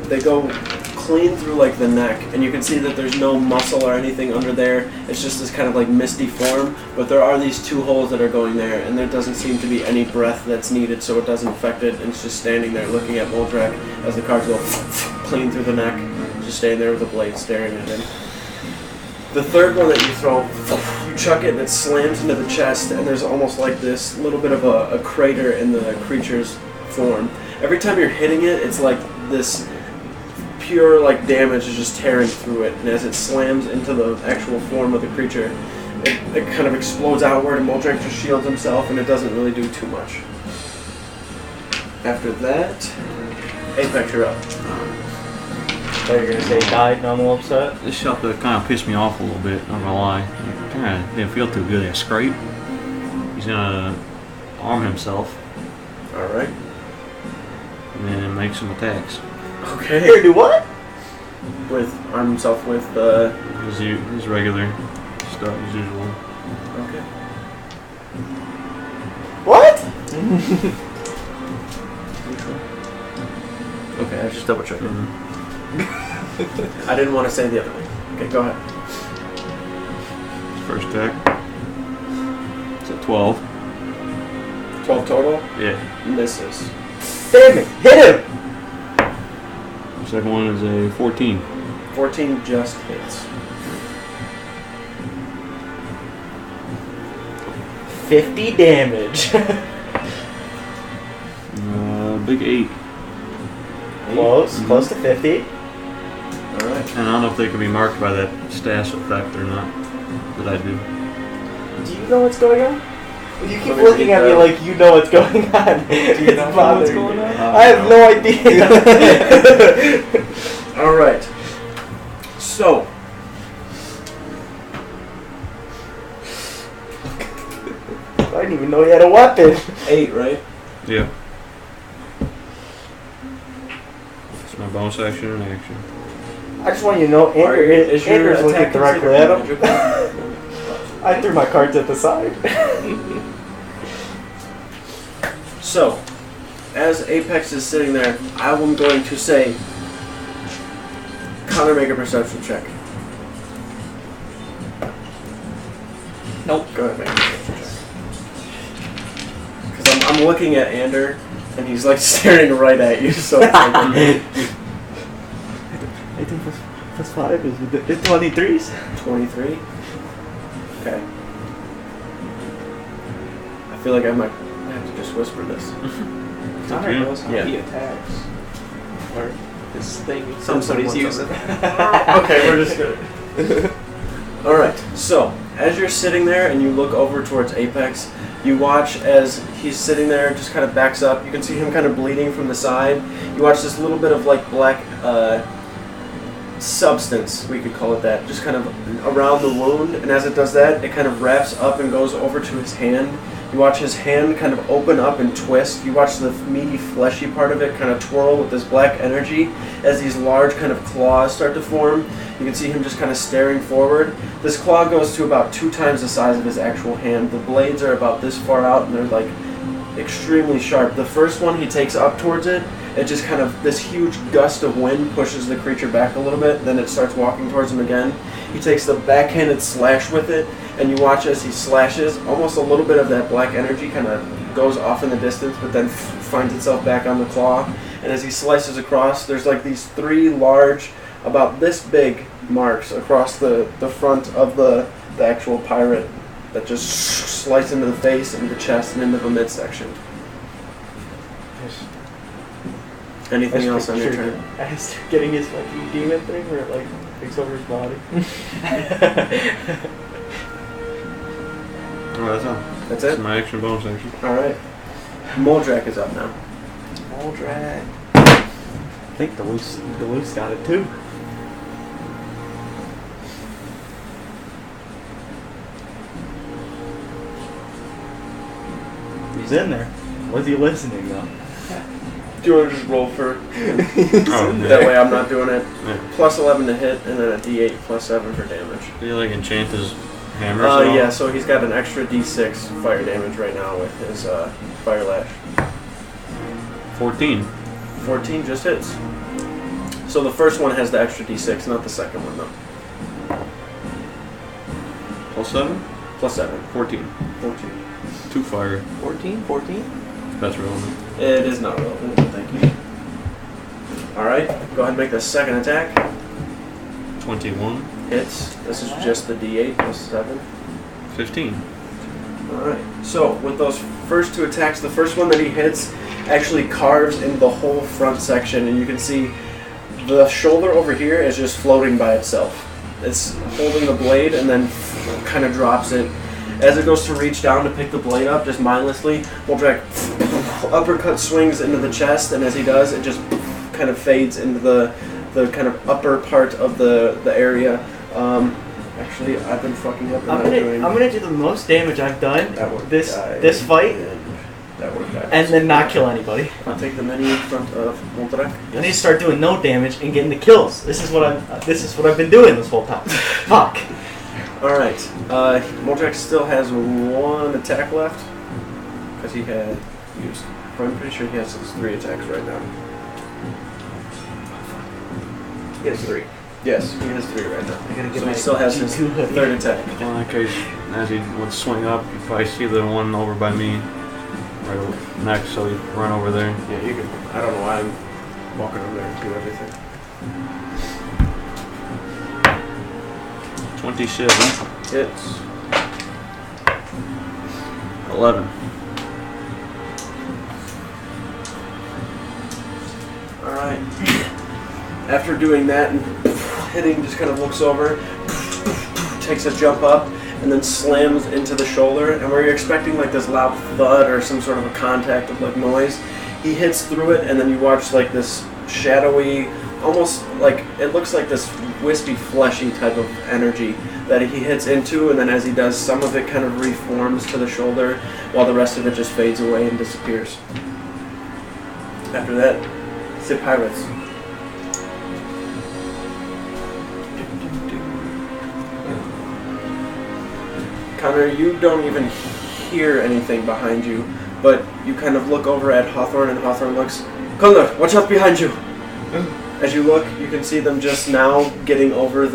they go clean through like the neck, and you can see that there's no muscle or anything under there. It's just this kind of like misty form, but there are these 2 holes that are going there, and there doesn't seem to be any breath that's needed, so it doesn't affect it, and it's just standing there looking at Moldrak as the cards go clean through the neck, just standing there with the blade staring at him. The third one that you throw, you chuck it and it slams into the chest, and there's almost like this little bit of a crater in the creature's form. Every time you're hitting it, it's like this pure like damage is just tearing through it, and as it slams into the actual form of the creature, it kind of explodes outward, and Moldrak just shields himself, and it doesn't really do too much. After that, Apex, you're up. I thought you were gonna say died and I'm all upset. This shot kind of pissed me off a little bit, not gonna lie. It kind of didn't feel too good. That scrape. He's gonna arm himself Alright. and then make some attacks. Okay. Here, do what? Arm himself with His regular stuff as usual. Okay. What? Okay, I was just double checking. Mm-hmm. I didn't want to say the other thing. Okay, go ahead. First attack. It's a 12. 12 total? Yeah. Misses. Damn it! Hit him! The second one is a 14. 14 just hits. 50 damage. Big 8. Close to 50. Alright. And I don't know if they can be marked by that stash effect or not. That I do. Do you know what's going on? You keep Let me looking read at me that. like you know what's going on. Do you know what's going on? I have no idea. Alright. So, I didn't even know he had a weapon. 8, right? Yeah. It's my bonus action and action. I just want you to know, Andrew's looking attack directly considered at him. magical? I threw my cards at the side. So, as Apex is sitting there, I am going to say, Connor, make a perception check. Nope. Go ahead, make a perception check. Because I'm looking at Ander, and he's like staring right at you, so it's like, 18 plus 5 is 23s. 23? Okay. I feel like I might have to just whisper this. Connor knows how Yeah. he attacks. Or his thing Somebody's somebody's using. Okay, we're just gonna. Alright, so as you're sitting there and you look over towards Apex, you watch as he's sitting there, just kind of backs up. You can see him kind of bleeding from the side. You watch this little bit of like black substance, we could call it that, just kind of around the wound. And as it does that, it kind of wraps up and goes over to his hand. You watch his hand kind of open up and twist. You watch the meaty, fleshy part of it kind of twirl with this black energy as these large kind of claws start to form. You can see him just kind of staring forward. This claw goes to about 2 times the size of his actual hand. The blades are about this far out and they're like extremely sharp. The first one he takes up towards it, it just kind of, this huge gust of wind pushes the creature back a little bit, then it starts walking towards him again. He takes the backhanded slash with it, and you watch as he slashes, almost a little bit of that black energy kind of goes off in the distance, but then finds itself back on the claw. And as he slices across, there's like these 3 large, about this big marks across the front of the actual pirate that just slice into the face, into the chest, and into the midsection. Anything else on your turn? I start getting his fucking demon thing where it like takes over his body. Alright, that's all. That's That's it? my action bonus action. Alright. Moldrak is up now. Moldrak. I think the loose got it too. He's in there. Was he listening though? Do you want to just roll for Oh, that way I'm not doing it? Yeah. Plus 11 to hit, and then a d8 plus 7 for damage. Do you like enchant his hammer? at all? Yeah, so he's got an extra d6 fire damage right now with his fire lash. 14. 14 just hits. So the first one has the extra d6, not the second one though. Plus 7? Plus 7. 14. 14. 2 fire. 14? That's relevant. It is not relevant, but thank you. Alright, go ahead and make the second attack. 21. Hits. This is just the d8 plus 7. 15. Alright, so with those first 2 attacks, the first one that he hits actually carves into the whole front section, and you can see the shoulder over here is just floating by itself. It's holding the blade and then kind of drops it. As it goes to reach down to pick the blade up, just mindlessly, Moldrak uppercut swings into the chest, and as he does, it just kind of fades into the kind of upper part of the area. Actually, I've been fucking up. I'm gonna do the most damage I've done this fight, That worked out. and then not kill anybody. I'll take the menu in front of Moldrak. I need to start doing no damage and getting the kills. This is what I've been doing this whole time. Fuck. Alright, Moldrak still has 1 attack left, because he had used, I'm pretty sure he has his 3 attacks right now. He has 3. Yes, he has 3 right now. I gotta get So my he still has his G2 hoodie. 3rd attack. Well, in that case, as he would swing up, you probably see the one over by me right next, so he'd run over there. Yeah, you can, I don't know why I'm walking over there and do everything. 27. Hits. 11. Alright. After doing that and hitting, just kind of looks over, takes a jump up, and then slams into the shoulder. And where you're expecting like this loud thud or some sort of a contact of like noise, he hits through it, and then you watch like this shadowy, almost like, it looks like this wispy, fleshy type of energy that he hits into, and then as he does, some of it kind of reforms to the shoulder, while the rest of it just fades away and disappears. After that, it's the pirates. Connor, you don't even hear anything behind you, but you kind of look over at Hawthorne, and Hawthorne looks, Connor, watch out behind you! As you look, you can see them just now getting over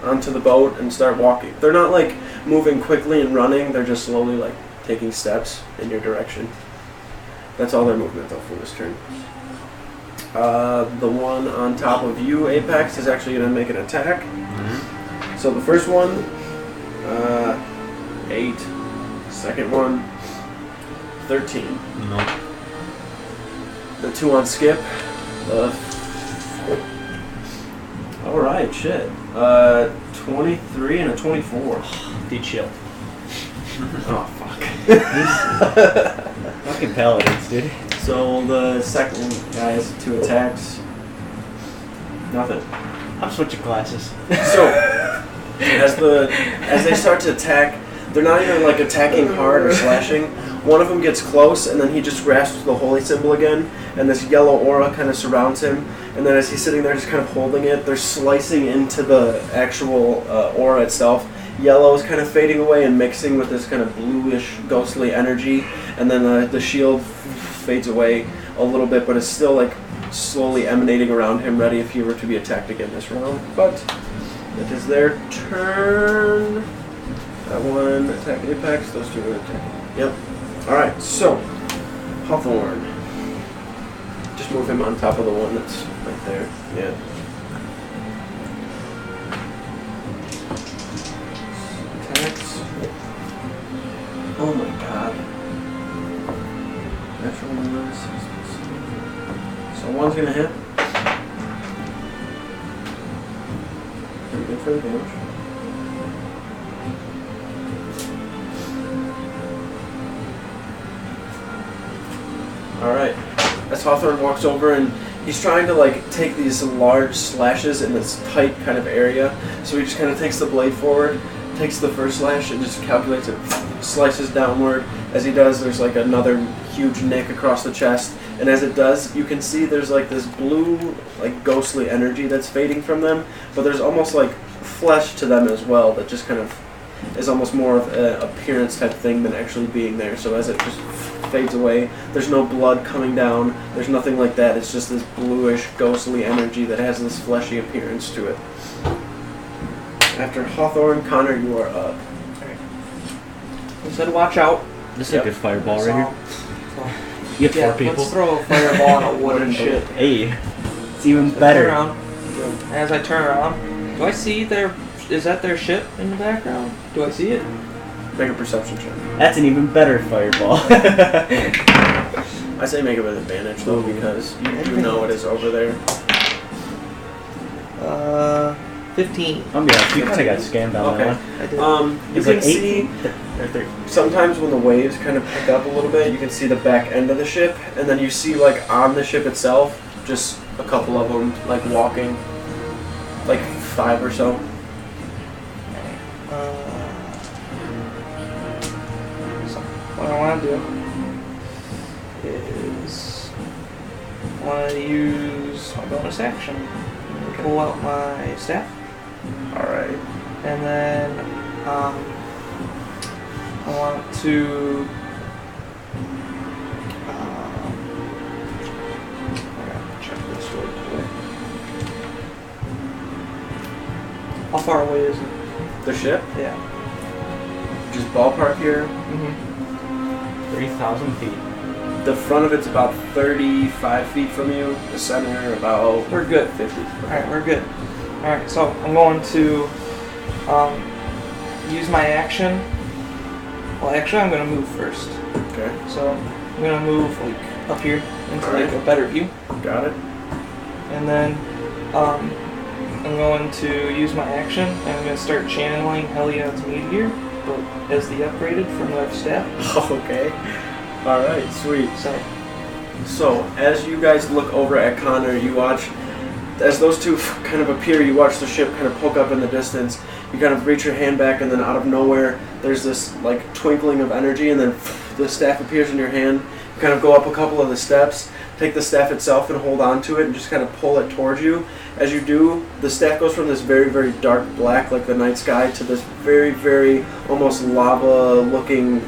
onto the boat and start walking. They're not like moving quickly and running, they're just slowly like taking steps in your direction. That's all their movement though for this turn. The one on top of you, Apex, is actually going to make an attack. So the first one, 8. Second one, 13. No. The 2 on Skip. Alright, shit. 23 and a 24. Dude, chill. Oh, fuck. Fucking paladins, dude. So the second guy has 2 attacks. Nothing. I'm switching classes. So, as they start to attack, they're not even like attacking hard or slashing. One of them gets close, and then he just grasps the holy symbol again, and this yellow aura kind of surrounds him. And then as he's sitting there just kind of holding it, they're slicing into the actual aura itself. Yellow is kind of fading away and mixing with this kind of bluish, ghostly energy. And then the shield fades away a little bit, but it's still like slowly emanating around him, ready if he were to be attacked again this round. But it is their turn. That one attack Apex, those 2 are attacking. Yep. Alright, so Hawthorne. Just move him on top of the one that's right there. Yeah. Attacks. Oh my god. Natural ones. So one's gonna hit. Pretty good for the damage. Alright. As Hawthorne walks over and he's trying to like take these large slashes in this tight kind of area. So he just kind of takes the blade forward, takes the first slash and just calculates it, slices downward. As he does, there's like another huge nick across the chest. And as it does, you can see there's like this blue, like ghostly energy that's fading from them. But there's almost like flesh to them as well that just kind of is almost more of an appearance type thing than actually being there. So as it just fades away, there's no blood coming down, there's nothing like that. It's just this bluish, ghostly energy that has this fleshy appearance to it. After Hawthorne, Connor, you are up. I said watch out. This is a good fireball right here. You have 4 people. Let's throw a fireball on a wooden ship. Hey, it's even better. Turn around. As I turn around, do I see is that their ship in the background? Do I see it? Make a perception check. That's an even better fireball. I say make it with advantage though, because you know it is over there. 15. I'm be honest, you kind of got scammed on that one. I did. You It's can like see 18 or 30. sometimes when the waves kind of pick up a little bit, you can see the back end of the ship, and then you see like on the ship itself, just a couple of them like walking, like 5 or so. So what I want to do is I want to use my bonus action. Pull out my staff. Alright. And then I want to I gotta check this real quick. How far away is it? The ship? Yeah. Just ballpark here. 3,000 feet. The front of it's about 35 feet from you. The center about We're good. 50. Alright, we're good. Alright, so I'm going to use my action Well, actually, I'm gonna move first. Okay. So I'm gonna move like up here into Alright. like a better view, Got it. and then I'm going to use my action, and I'm gonna start channeling Heliod's meteor, but as the upgraded from the staff. Okay. All right. Sweet. So So, as you guys look over at Connor, you watch, as those two kind of appear, you watch the ship kind of poke up in the distance. You kind of reach your hand back, and then out of nowhere, there's this like twinkling of energy, and then the staff appears in your hand. You kind of go up a couple of the steps, take the staff itself and hold on to it, and just kind of pull it towards you. As you do, the staff goes from this very, very dark black, like the night sky, to this very, very almost lava-looking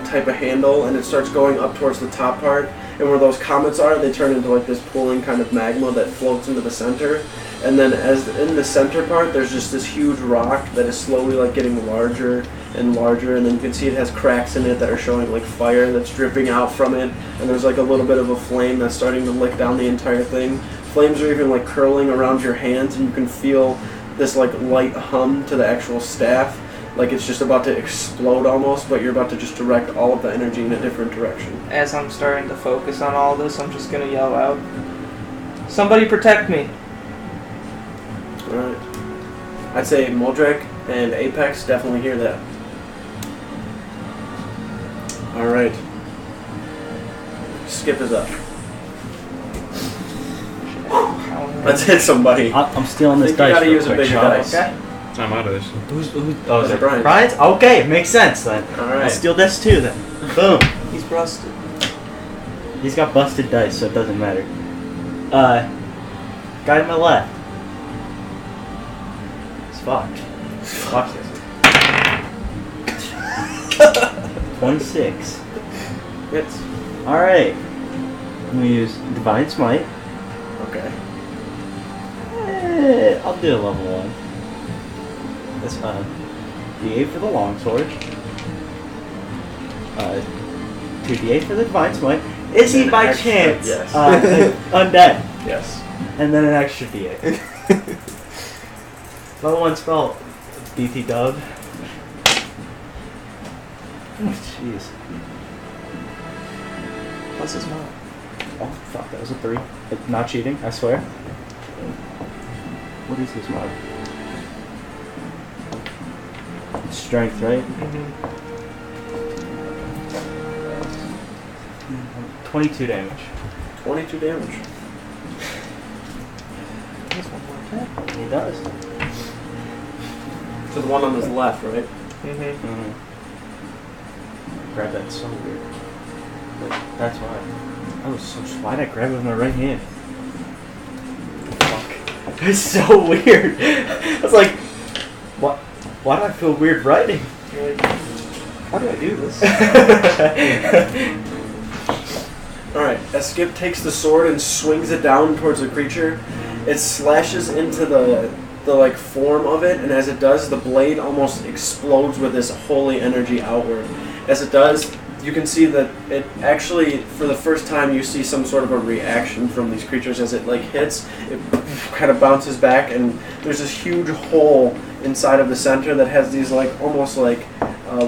type of handle, and it starts going up towards the top part. And where those comets are, they turn into like this pooling kind of magma that floats into the center. And then as in the center part, there's just this huge rock that is slowly like getting larger and larger, and then you can see it has cracks in it that are showing like fire that's dripping out from it, and there's like a little bit of a flame that's starting to lick down the entire thing. Flames are even like curling around your hands, and you can feel this like light hum to the actual staff, like it's just about to explode almost, but you're about to just direct all of the energy in a different direction. as I'm starting to focus on all this, I'm just gonna yell out, "Somebody protect me!" Alright. I'd say Moldrek and Apex definitely hear that. Alright. Skip is up. Let's hit somebody. I'm stealing I this think you dice. gotta real use a quick, bigger shall I? dice. Okay. Time out of this. Oh, Is it Brian? Brian's? Okay, makes sense then. Alright. I'll steal this too then. Boom. He's busted. He's got busted dice, so it doesn't matter. Guy to my left. It's fucked. Watch this. 26. Hits. Alright. I'm gonna use Divine Smite. Okay. I'll do a level 1. That's fine. D8 for the longsword. 2d8 for the Divine Smite. Is he An by extra, chance yes. undead? Yes. And then an extra d8. Level 1 spell. BT dub. Oh, jeez. Plus his mod. Oh, fuck, that was a 3. It's not cheating, I swear. What is his mod? Strength, right? Mm-hmm. 22 damage. 22 damage. Here's one more attack. He does. To the one on his left, right? Mm-hmm. Grab that so weird. But that's why. I was so. Why'd I grab it with my right hand? Fuck. It's so weird. I was like, what? Why do I feel weird writing? You're like, how do I do this? Alright, as Skip takes the sword and swings it down towards the creature, it slashes into the like form of it, and as it does, the blade almost explodes with this holy energy outward. As it does, you can see that it actually, for the first time, you see some sort of a reaction from these creatures as it like hits. It kind of bounces back, and there's this huge hole inside of the center that has these like almost like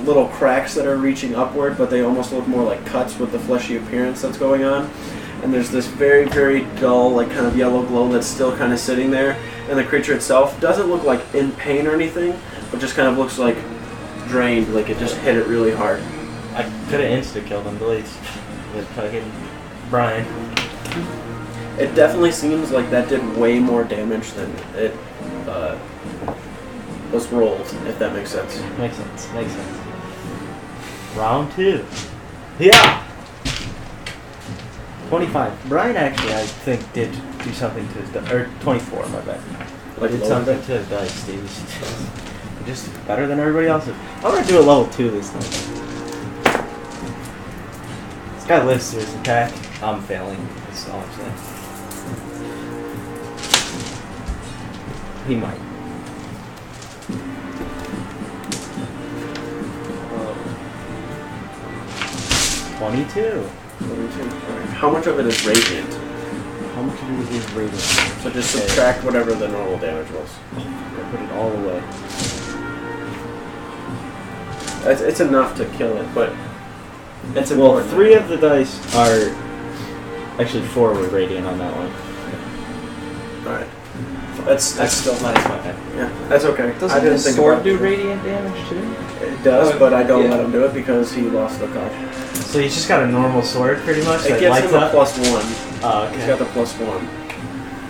little cracks that are reaching upward, but they almost look more like cuts with the fleshy appearance that's going on. And there's this very, very dull, like kind of yellow glow that's still kind of sitting there. And the creature itself doesn't look like in pain or anything, but just kind of looks like drained, like it just hit it really hard. I could have insta-killed him, but it's with fucking Brian. It definitely seems like that did way more damage than it was rolled, if that makes sense. Makes sense. Makes sense. Round 2. Yeah! 25. Brian actually, I think, did do something to his dice. Or 24, my bad. Like did lower something than- to his dice, dude. Just better than everybody else's. I'm gonna do a level 2 this time. This guy lives through his attack. I'm failing. That's all I'm saying. He might. 22. 22. Alright. How much of it is radiant? How much of it is radiant? So just Okay. subtract whatever the normal damage was. I put it all away. It's enough to kill it, but it's Well, important. 3 of the dice are... Actually, 4 were radiant on that one. Alright. That's still fine. Okay. Yeah, that's okay. Doesn't I didn't his think sword about do it. radiant damage too? It does, but I don't Yeah. let him do it because he lost the card. So he's just got a normal sword, pretty much. It that gives lights him a up? +1. Oh, He's okay. got the +1.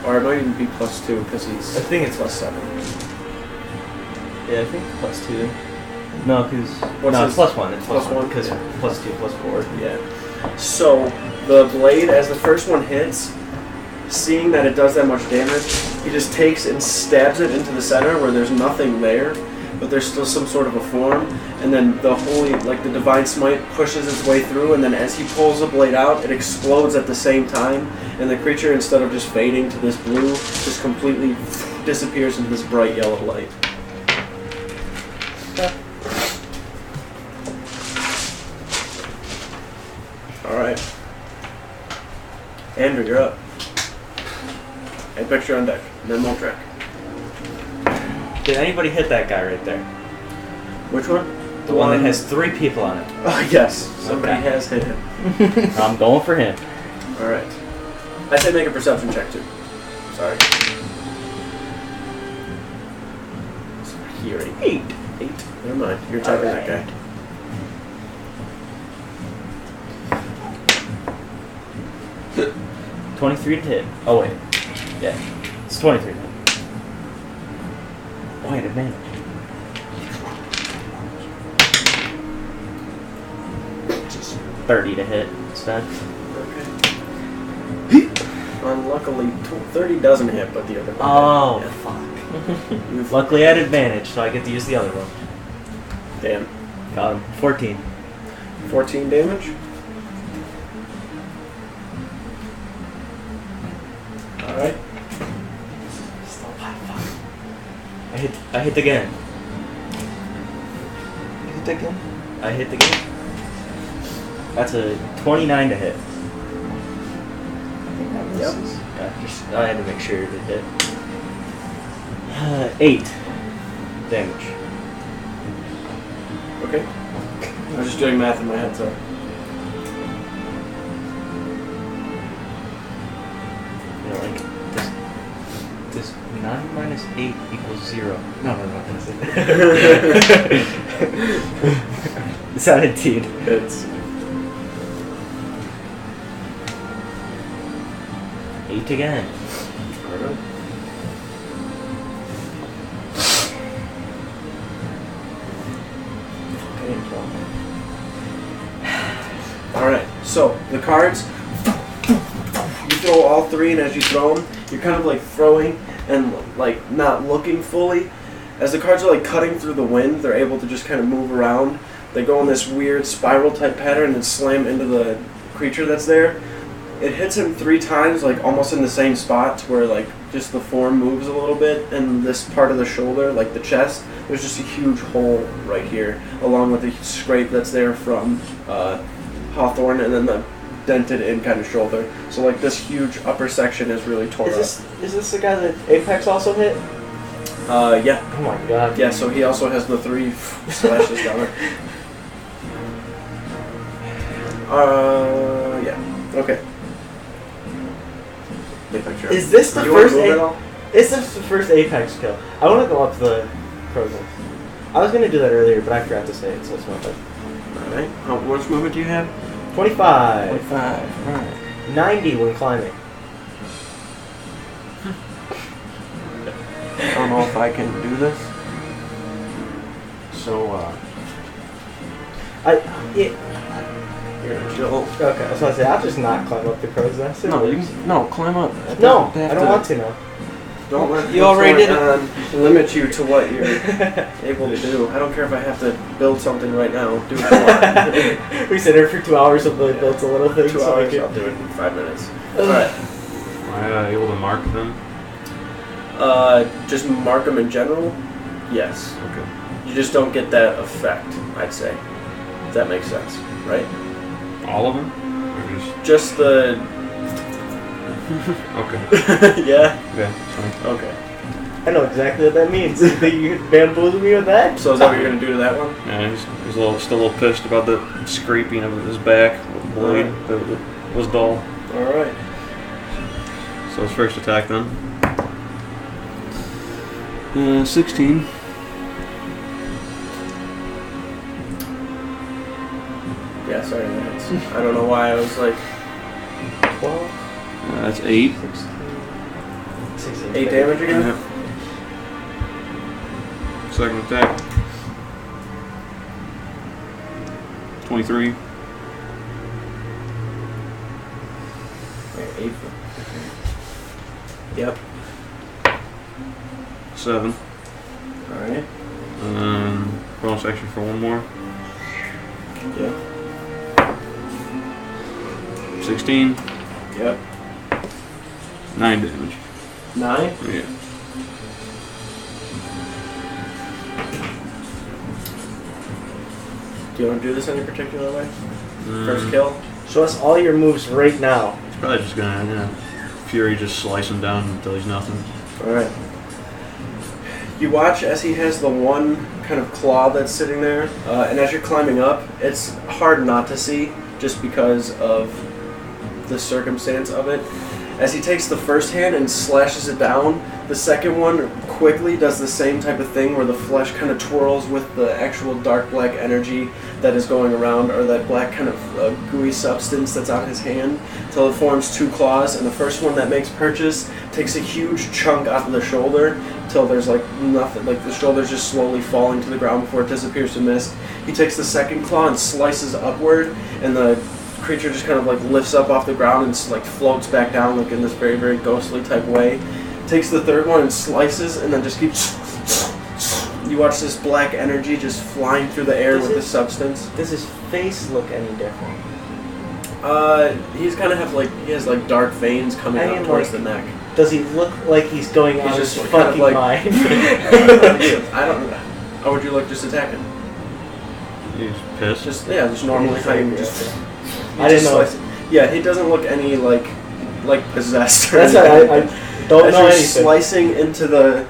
Or it might even be +2 because he's I think it's +7. Yeah, I think +2. No, because... What's No, his- it's +1. It's +1? +1. Because +2, +4. Yeah. So the blade, as the first one hits, seeing that it does that much damage, he just takes and stabs it into the center where there's nothing there, but there's still some sort of a form, and then the divine smite pushes its way through, and then as he pulls the blade out, it explodes at the same time, and the creature, instead of just fading to this blue, just completely disappears into this bright yellow light. Alright. Andrew, you're up. And picture on deck, and then Moltrek. Did anybody hit that guy right there? Which one? The one that has 3 people on it. Oh, yes. Somebody Okay. has hit him. I'm going for him. Alright. I say make a perception check, too. Sorry. Hearing. 8. Never mind. You're attacking that guy. Right. 23 to hit. Oh, wait. Yeah. It's 23 to hit. Oh, I had advantage. 30 to hit instead. Okay. Unluckily, 30 doesn't hit, but the other one Oh, did. fuck. Yeah. Luckily I had advantage, so I get to use the other one. Damn. Got him. 14. 14 damage? Alright. Still by fuck. I hit again. You hit again? I hit again. That's a 29 to hit. I think that Yep. misses. I had to make sure it hit. 8 damage. Okay. I was just doing math in my head, so. You know, like this 9 minus 8 equals 0. No, that's it. 17. It's 8 again. alright. Alright, so the cards, you throw all 3, and as you throw them, you're kind of like throwing and like not looking fully. As the cards are like cutting through the wind, they're able to just kind of move around. They go in this weird spiral type pattern and slam into the creature that's there. It hits him 3 times, like almost in the same spot, to where like just the form moves a little bit, and this part of the shoulder, like the chest, there's just a huge hole right here, along with the scrape that's there from Hawthorne, and then the dented in kind of shoulder. So like this huge upper section is really torn up. Is this the guy that Apex also hit? Yeah. Oh my god. Yeah, so he also has the 3 slashes down there. Yeah. Okay. Big picture. Is this the You wanna first move at all? Is this the first Apex kill? I want to go up the Krogan. I was going to do that earlier, but I forgot to say it, so it's not bad. Alright. How much movement do you have? 25. 25. Alright. 90 when climbing. I don't know if I can do this. So, you're gonna chill. Okay, I was going to say, I'll just not climb up the crow's nest. No, climb up. No, I don't want to now. Don't let You already did it. Limit you to what you're able to do. I don't care if I have to build something right now. Do it for We sit here for 2 hours and really built a little thing. 2 so we hours. can- I'll do it in 5 minutes. Alright. Am I able to mark them? Just mark them in general? Yes. Okay. You just don't get that effect, I'd say. If that makes sense, right? All of them? Or just... Just the... Okay. yeah? Okay, fine. Okay. I know exactly what that means. You think you could bamboozle me with that? So is that what you're gonna do to that one? Yeah, he's still a little pissed about the scraping of his back with the blade that was dull. All right. So his first attack then. 16. Yeah, sorry. I don't know why I was like 12? That's 8. 16. 8 damage again. Yep. Second attack. 23. Wait, 8. Yep. 7. All right. Bonus action for one more. Yep. 16. Yep. 9 damage. 9. Yeah. Do you want to do this any particular way? First kill. Show us all your moves right now. He's probably just gonna Fury just slice him down until he's nothing. All right. You watch as he has the one kind of claw that's sitting there, and as you're climbing up, it's hard not to see just because of the circumstance of it. As he takes the first hand and slashes it down, the second one quickly does the same type of thing where the flesh kind of twirls with the actual dark black energy that is going around, or that black kind of gooey substance that's on his hand, till it forms 2 claws, and the first one that makes purchase takes a huge chunk out of the shoulder till there's like nothing, like the shoulder's just slowly falling to the ground before it disappears to mist. He takes the second claw and slices upward, and the creature just kind of like lifts up off the ground and like floats back down like in this very, very ghostly type way. Takes the third one and slices, and then just keeps. You watch this black energy just flying through the air with the substance. Does his face look any different? He's kind of he has like dark veins coming up towards the neck. Does he look like he's going on his fucking mind? I don't know. How would you look just attacking? He's pissed. Just normally how you just. I didn't know. Yeah, he doesn't look any like possessed. That's why I don't as know you're anything. slicing into the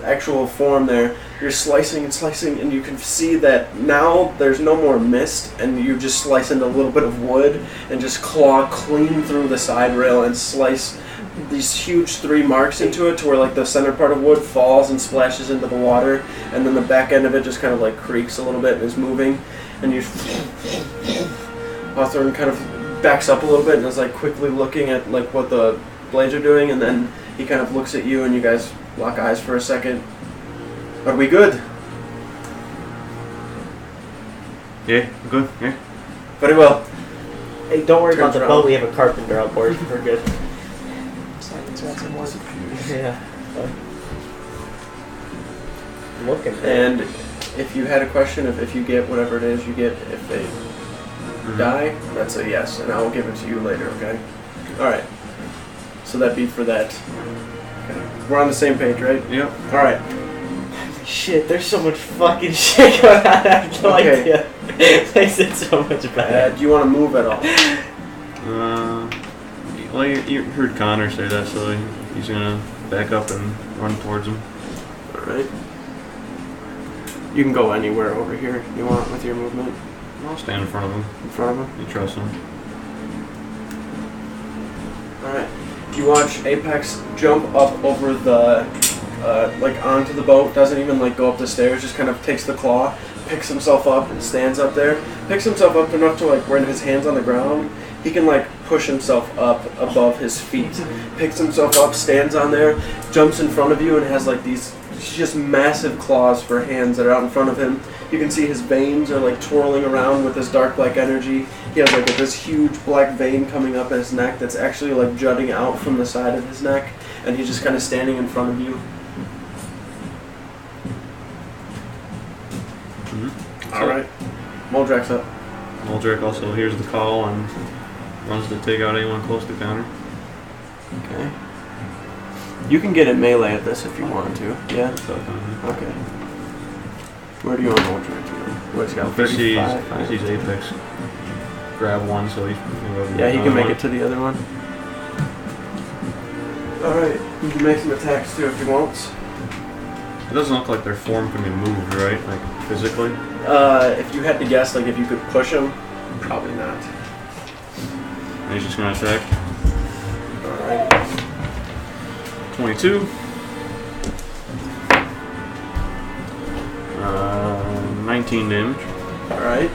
actual form there, you're slicing and slicing, and you can see that now there's no more mist, and you just slice into a little bit of wood and just claw clean through the side rail and slice these huge 3 marks into it to where like the center part of wood falls and splashes into the water, and then the back end of it just kind of like creaks a little bit and is moving, and you Hawthorne kind of backs up a little bit and is like quickly looking at like what the blades are doing, and then he kind of looks at you and you guys lock eyes for a second. Are we good? Yeah, good. Yeah. Very well. Hey, don't worry about Turns the around. boat. We have a carpenter on board. We're good. Yeah. Looking. And if you had a question of if you get whatever it is you get if they die, that's a yes, and I will give it to you later, okay? Alright. So that'd be for that. Okay. We're on the same page, right? Yep. Alright. Shit, there's so much fucking shit going on. I have no Okay. idea. Makes it so much better. Do you want to move at all? Well, you heard Connor say that, so he's gonna back up and run towards him. Alright. You can go anywhere over here you want with your movement. I'll stand in front of him. In front of him? You trust him. Alright. You watch Apex jump up over the, like onto the boat, doesn't even like go up the stairs, just kind of takes the claw, picks himself up and stands up there. Picks himself up enough to like when his hand's on the ground, he can like push himself up above his feet. Picks himself up, stands on there, jumps in front of you and has like these just massive claws for hands that are out in front of him. You can see his veins are like twirling around with this dark black energy. He has like this huge black vein coming up his neck that's actually like jutting out from the side of his neck, and he's just kind of standing in front of you. Alright. Moldrak's up. Moldrak also hears the call and runs to take out anyone close to Connor. Okay. You can get in melee at this if you want to. Yeah? Okay. Where do you want Moldrak to go? What's he got? 35? He sees Apex. Grab one, so he's... Yeah, he can make it to the other one. Alright. He can make some attacks too if he wants. It doesn't look like their form can be moved, right? Like, physically? If you had to guess, like, if you could push them, probably not. And he's just gonna attack. Alright. 22. 19 damage. Alright.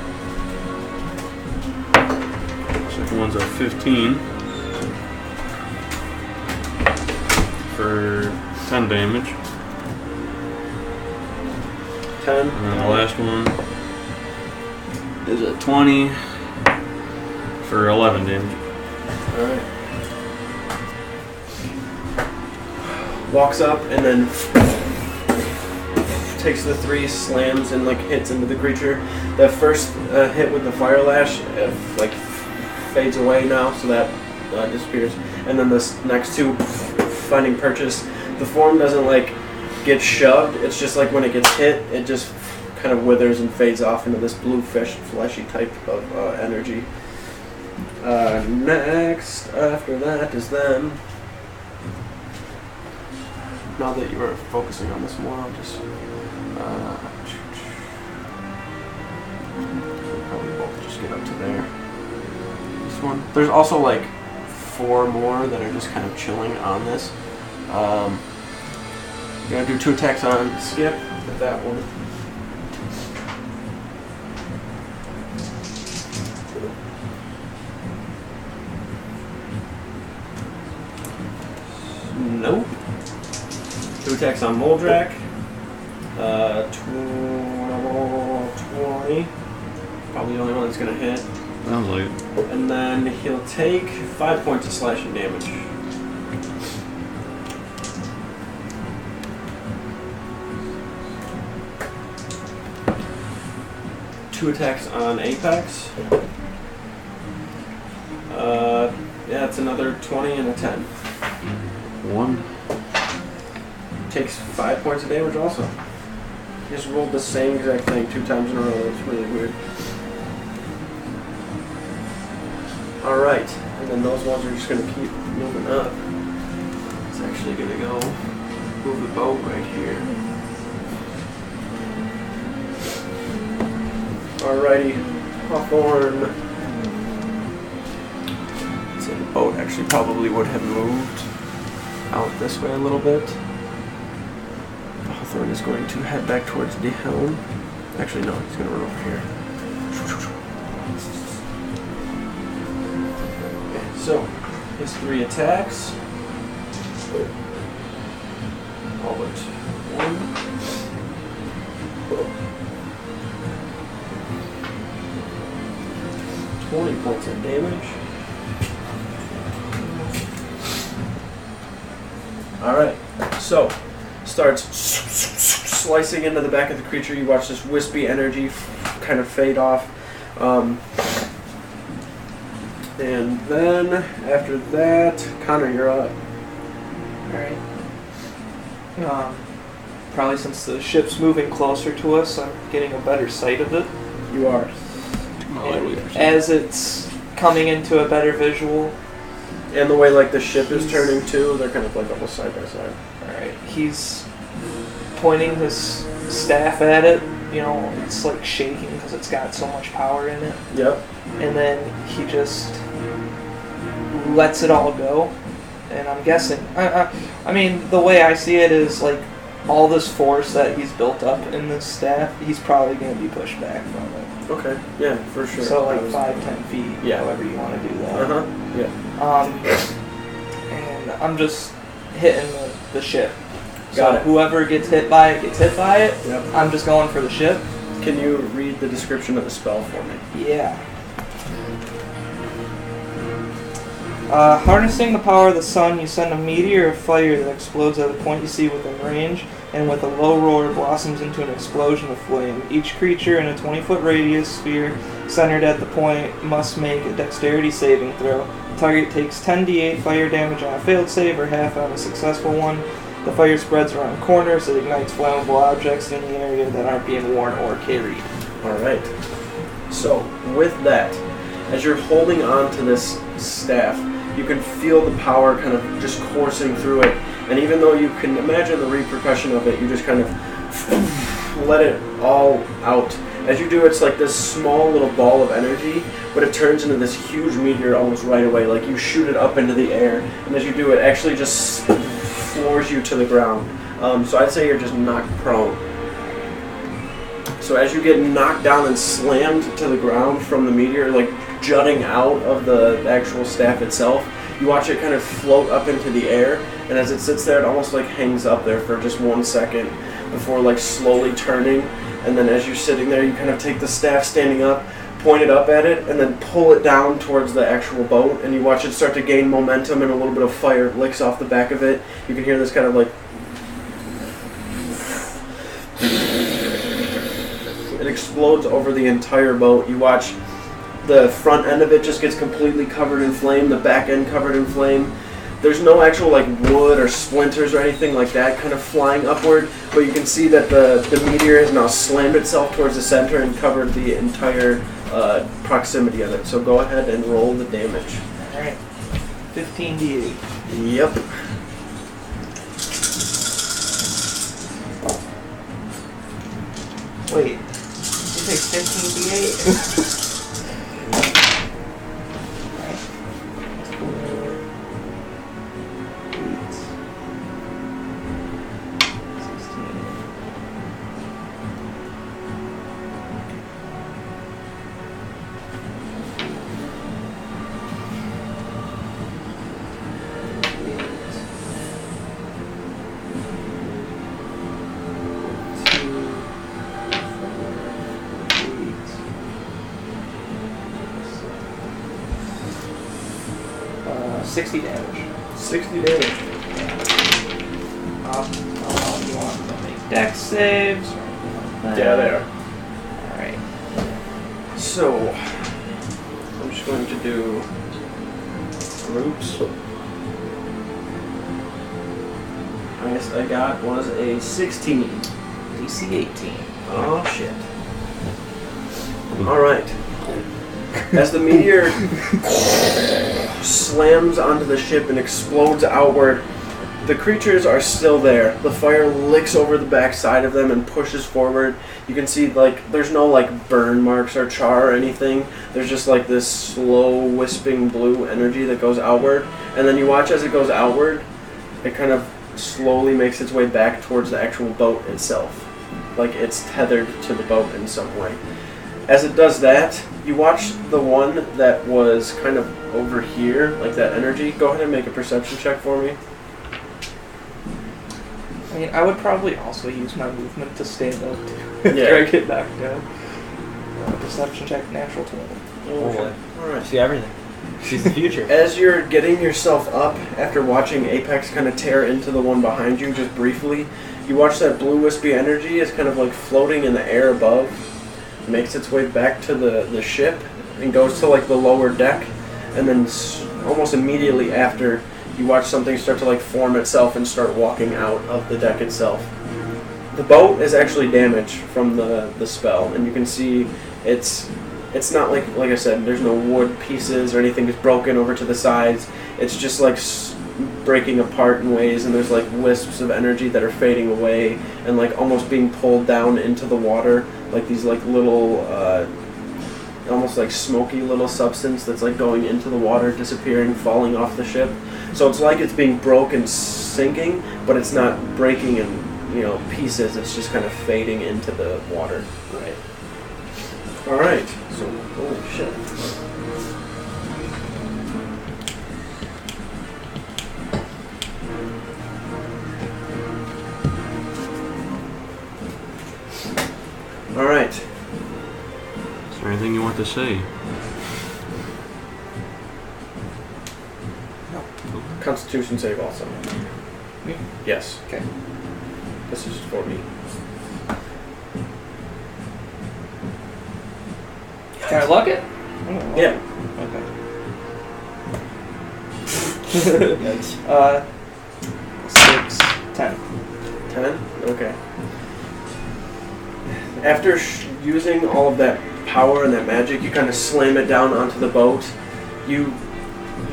Second one's a 15. For 10 damage. 10. And then the last one is a 20 for 11 damage. Alright. Walks up and then takes the 3, slams and like hits into the creature. That first hit with the fire lash like fades away now, so that disappears. And then this next 2 finding purchase. The form doesn't like get shoved. It's just like when it gets hit, it just kind of withers and fades off into this blue fleshy type of energy. Next, after that is them. Now that you are focusing on this more, I'll just probably both just get up to there. This one. There's also like 4 more that are just kind of chilling on this. You're gonna do 2 attacks on Skip with that one. Nope. 2 attacks on Moldrak. 20. Probably the only one that's gonna hit. Sounds like it. And then he'll take 5 points of slashing damage. Two attacks on Apex. Yeah, it's another 20 and a 10. 1. Takes 5 points of damage also. He just rolled the same exact thing 2 times in a row. It's really weird. Alright, and then those ones are just going to keep moving up. It's actually going to go move the boat right here. Alrighty, Hawthorne. So the boat actually probably would have moved out this way a little bit. Hawthorne is going to head back towards the helm. Actually, no, he's going to run over here. Okay, so his 3 attacks. All but 1. 20 points of damage. Alright, so starts slicing into the back of the creature. You watch this wispy energy kind of fade off. And then after that, Connor, you're up. Alright. Probably since the ship's moving closer to us, I'm getting a better sight of it. You are. And as it's coming into a better visual. And the way like the ship is turning too, they're kind of like almost side by side. Alright, he's pointing his staff at it. You know, it's like shaking because it's got so much power in it. Yep. And then he just lets it all go. And I'm guessing, I mean, the way I see it is like all this force that he's built up in this staff, he's probably going to be pushed back from it. Okay, yeah, for sure. So like 5-10 feet, yeah, however you want to do that. Yeah. And I'm just hitting the ship. Got So it. whoever gets hit by it gets hit by it. Yep. I'm just going for the ship. Can you read the description of the spell for me? Yeah. Harnessing the power of the sun, you send a meteor of fire that explodes at a point you see within range, and with a low roar blossoms into an explosion of flame. Each creature in a 20-foot radius sphere centered at the point must make a dexterity saving throw. The target takes 10d8 fire damage on a failed save or half on a successful one. The fire spreads around corners. It ignites flammable objects in the area that aren't being worn or carried. Alright. So, with that, as you're holding on to this staff, you can feel the power kind of just coursing through it, And even though you can imagine the repercussion of it, you just kind of let it all out. As you do, it's like this small little ball of energy, but it turns into this huge meteor almost right away. Like you shoot it up into the air, and as you do, it actually just floors you to the ground. So I'd say you're just knocked prone. So as you get knocked down and slammed to the ground from the meteor, like jutting out of the actual staff itself, you watch it kind of float up into the air, and as it sits there, it almost like hangs up there for just 1 second before like slowly turning. And then as you're sitting there, you kind of take the staff standing up, point it up at it, and then pull it down towards the actual boat, and you watch it start to gain momentum, and a little bit of fire licks off the back of it. You can hear this kind of like... It explodes over the entire boat. You watch the front end of it just gets completely covered in flame, the back end covered in flame. There's no actual like wood or splinters or anything like that kind of flying upward, but you can see that the meteor has now slammed itself towards the center and covered the entire proximity of it. So go ahead and roll the damage. Alright. 15d8. Yep. Wait. You take 15d8? Uh, 60 damage. 60 damage. How you want to make dex saves? Or anything like that? Yeah, they are. Alright. So, I'm just going to do groups. Highest I got was a 16. DC 18. Oh shit. Alright. As the meteor slams onto the ship and explodes outward, the creatures are still there. The fire licks over the backside of them and pushes forward. You can see, like, there's no, like, burn marks or char or anything. There's just, like, this slow, wisping blue energy that goes outward. And then you watch as it goes outward, it kind of slowly makes its way back towards the actual boat itself. Like, it's tethered to the boat in some way. As it does that, you watch the one that was kind of over here, like that energy. Go ahead and make a perception check for me. I mean, I would probably also use my movement to stand up to Yeah. drag it back down. Perception check, natural 20. Okay. Alright. See everything. She's the future. As you're getting yourself up, after watching Apex kind of tear into the one behind you just briefly, you watch that blue wispy energy is kind of like floating in the air above, makes its way back to the ship, and goes to like the lower deck, and then almost immediately after, you watch something start to like form itself and start walking out of the deck itself. The boat is actually damaged from the spell, and you can see it's not like I said, there's no wood pieces or anything is broken over to the sides. It's just like breaking apart in ways, and there's like wisps of energy that are fading away and like almost being pulled down into the water, like these like little almost like smoky little substance that's like going into the water, disappearing, falling off the ship. So it's like it's being broken, sinking, but it's not breaking in, you know, pieces. It's just kind of fading into the water. Right. All right. So holy shit. All right. Is there anything you want to say? Constitution save also. Me? Yes. Okay. This is for me. Can I luck it? Yeah. Okay. 6, 10. 10? Okay. After using all of that power and that magic, you kind of slam it down onto the boat. You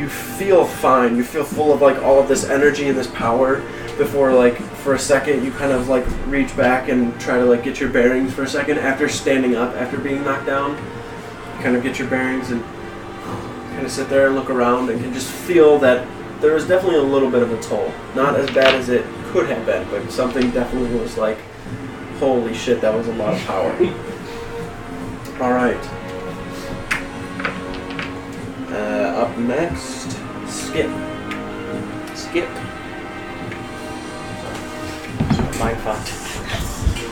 feel fine. You feel full of like all of this energy and this power, before, like, for a second, you kind of, like, reach back and try to, like, get your bearings for a second after standing up, after being knocked down. You kind of get your bearings and kind of sit there and look around and can just feel that there was definitely a little bit of a toll. Not as bad as it could have been, but something definitely was like, holy shit, that was a lot of power. Alright. Up next, Skip. Skip. Mind fucked.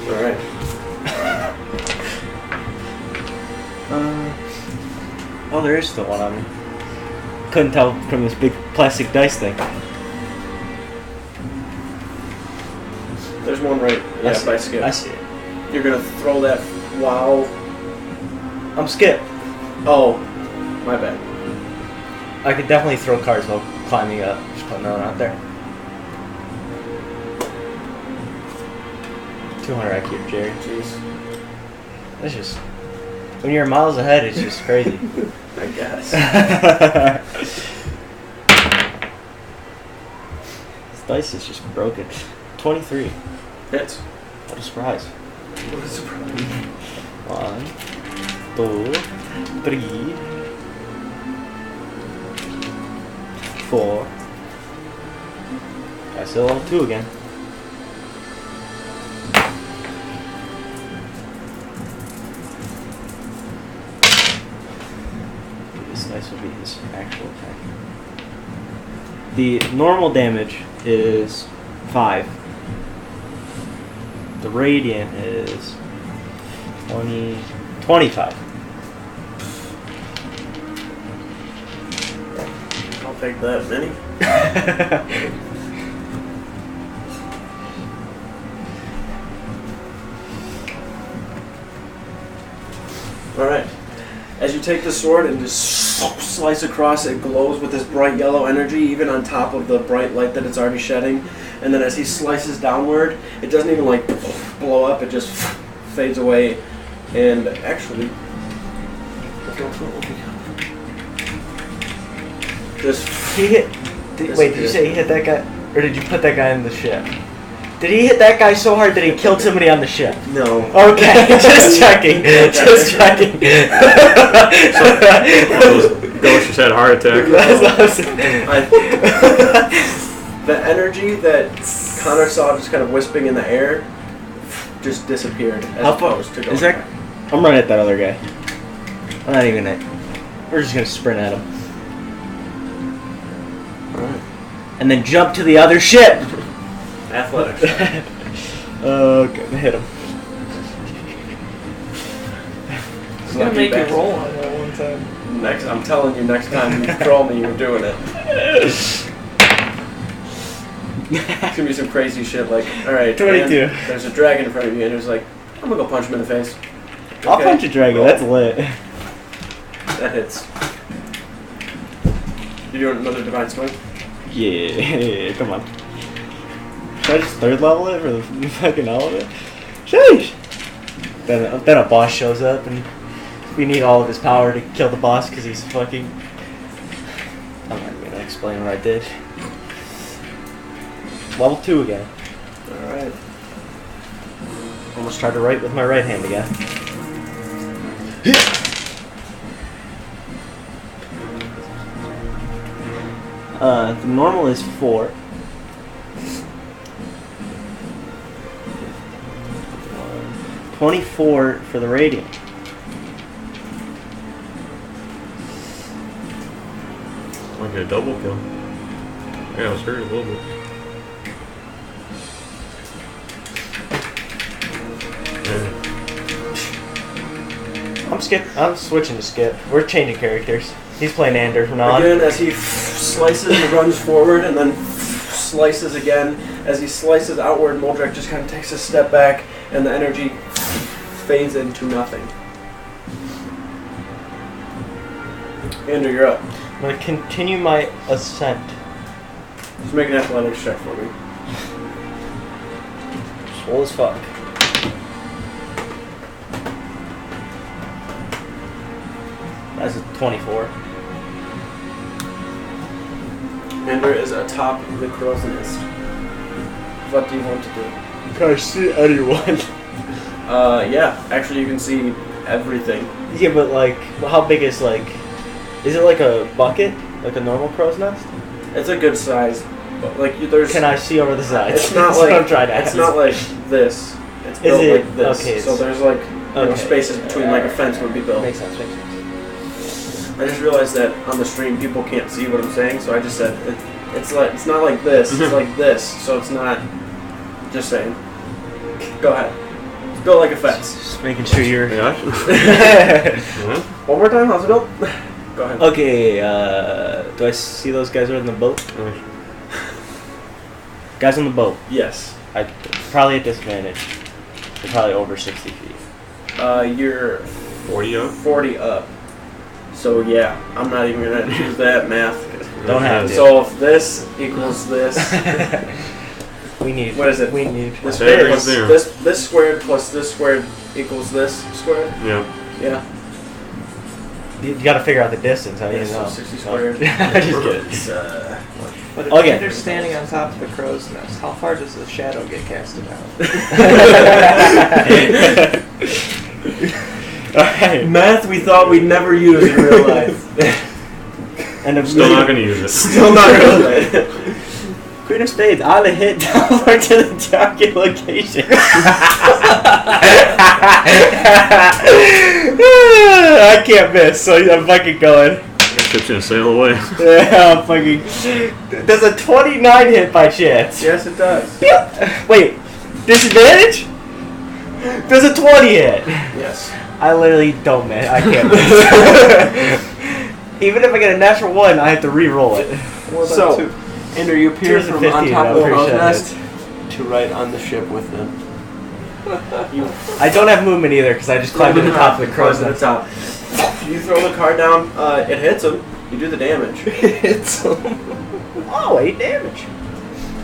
Alright. Oh, there is still one on me. Couldn't tell from this big plastic dice thing. There's one right by Skip. I see it. You're gonna throw that while... I'm Skip. Oh, my bad. I could definitely throw cards while climbing up. Just putting that one out there. 200 IQ, Jerry. Jeez. That's just... When you're miles ahead, it's just crazy. I guess. This dice is just broken. 23. Hits. What a surprise. What a surprise. 1, 2, 3, 4. I still have 2 again. This dice will be his actual attack. The normal damage is 5. The radiant is 25. I'll take that, Minnie. Alright. As you take the sword and just slice across, it glows with this bright yellow energy, even on top of the bright light that it's already shedding. And then as he slices downward, it doesn't even like blow up, it just fades away. And actually, just He hit. Wait, did you say he hit that guy? Or did you put that guy in the ship? Did he hit that guy so hard that he killed somebody on the ship? No. Okay, just checking. Just checking. Ghost just had a heart attack. The energy that Connor saw just kind of wisping in the air just disappeared as How far opposed to going is that? back. I'm running at that other guy. I'm not even gonna. We're just gonna sprint at him. Alright. And then jump to the other ship! Athletics. Okay, hit him. I'm gonna make you roll on that one time. Next, I'm telling you, next time you troll me, you're doing it. It's gonna be some crazy shit like, alright, 22. there's a dragon in front of you, and it's like, I'm gonna go punch him in the face. I'll Okay, punch a dragon, roll. that's lit. That hits. You doing another divine swing? Yeah, come on. Should I just third level it for the fucking hell of it? Sheesh! Then a boss shows up and we need all of his power to kill the boss because he's fucking... I'm not gonna explain what I did. Level 2 again. Alright. Almost tried to write with my right hand again. The normal is 4. 24 for the radiant. Might get a double kill. Yeah, I was hurt a little bit. I'm switching to Skip. We're changing characters. He's playing Ander from now on. Again, as he slices and runs forward, and then slices again. As he slices outward, Moldrek just kind of takes a step back, and the energy fades into nothing. Andrew, you're up. I'm gonna continue my ascent. Just make an athletics check for me. Swole as fuck. That's a 24. Andrew is atop the crow's nest. What do you want to do? Can I see anyone? Yeah. Actually, you can see everything. Yeah, but like, how big is like? Is it like a bucket, like a normal crow's nest? It's a good size, but like there's. Can I see over the sides? It's not That's like what I'm trying to it's ask. not like this. It's built it? like this. Okay, So there's like spaces between like a fence would be built. Makes sense. Makes sense. I just realized that on the stream people can't see what I'm saying, so I just said it's not like this. It's like this. So it's not. Just saying. Go ahead. It's built like a fence. Just making sure you're. Yeah. One more time. How's it built? Go ahead. Okay. Do I see those guys on the boat? Guys on the boat. Yes. I probably at disadvantage. They're probably over 60 feet. You're 40 up. 40 up. So yeah, I'm not even gonna use that math. Don't have to. So if this equals this, we need. what is it? We need. This There, plus there. this squared plus this squared equals this squared. Yeah. Yeah. You gotta figure out the distance. How do you Yeah, so know? 60 squared. I just get it. It's, But if Okay. they're standing on top of the crow's nest, how far does the shadow get casted out? Alright. math we thought we'd never use in real life. And Still not gonna use it. Still not really. Queen of Spades on the hit downward to the target location. I can't miss, so I'm fucking going. Ship's gonna sail away. Yeah, I'm fucking. Does a 29 hit by chance? Yes, it does. Wait, disadvantage? Does a 20 hit? Yes. I literally don't miss. I can't miss. Even if I get a natural 1, I have to re-roll it. So, Andrew, you appear from on 215, top of I'm the pretty crow's sure nest to right on the ship with them. I don't have movement either because I just climbed to the top of the crow's to the nest. top. You throw the card down, it hits him. You do the damage. It's oh, 8 damage.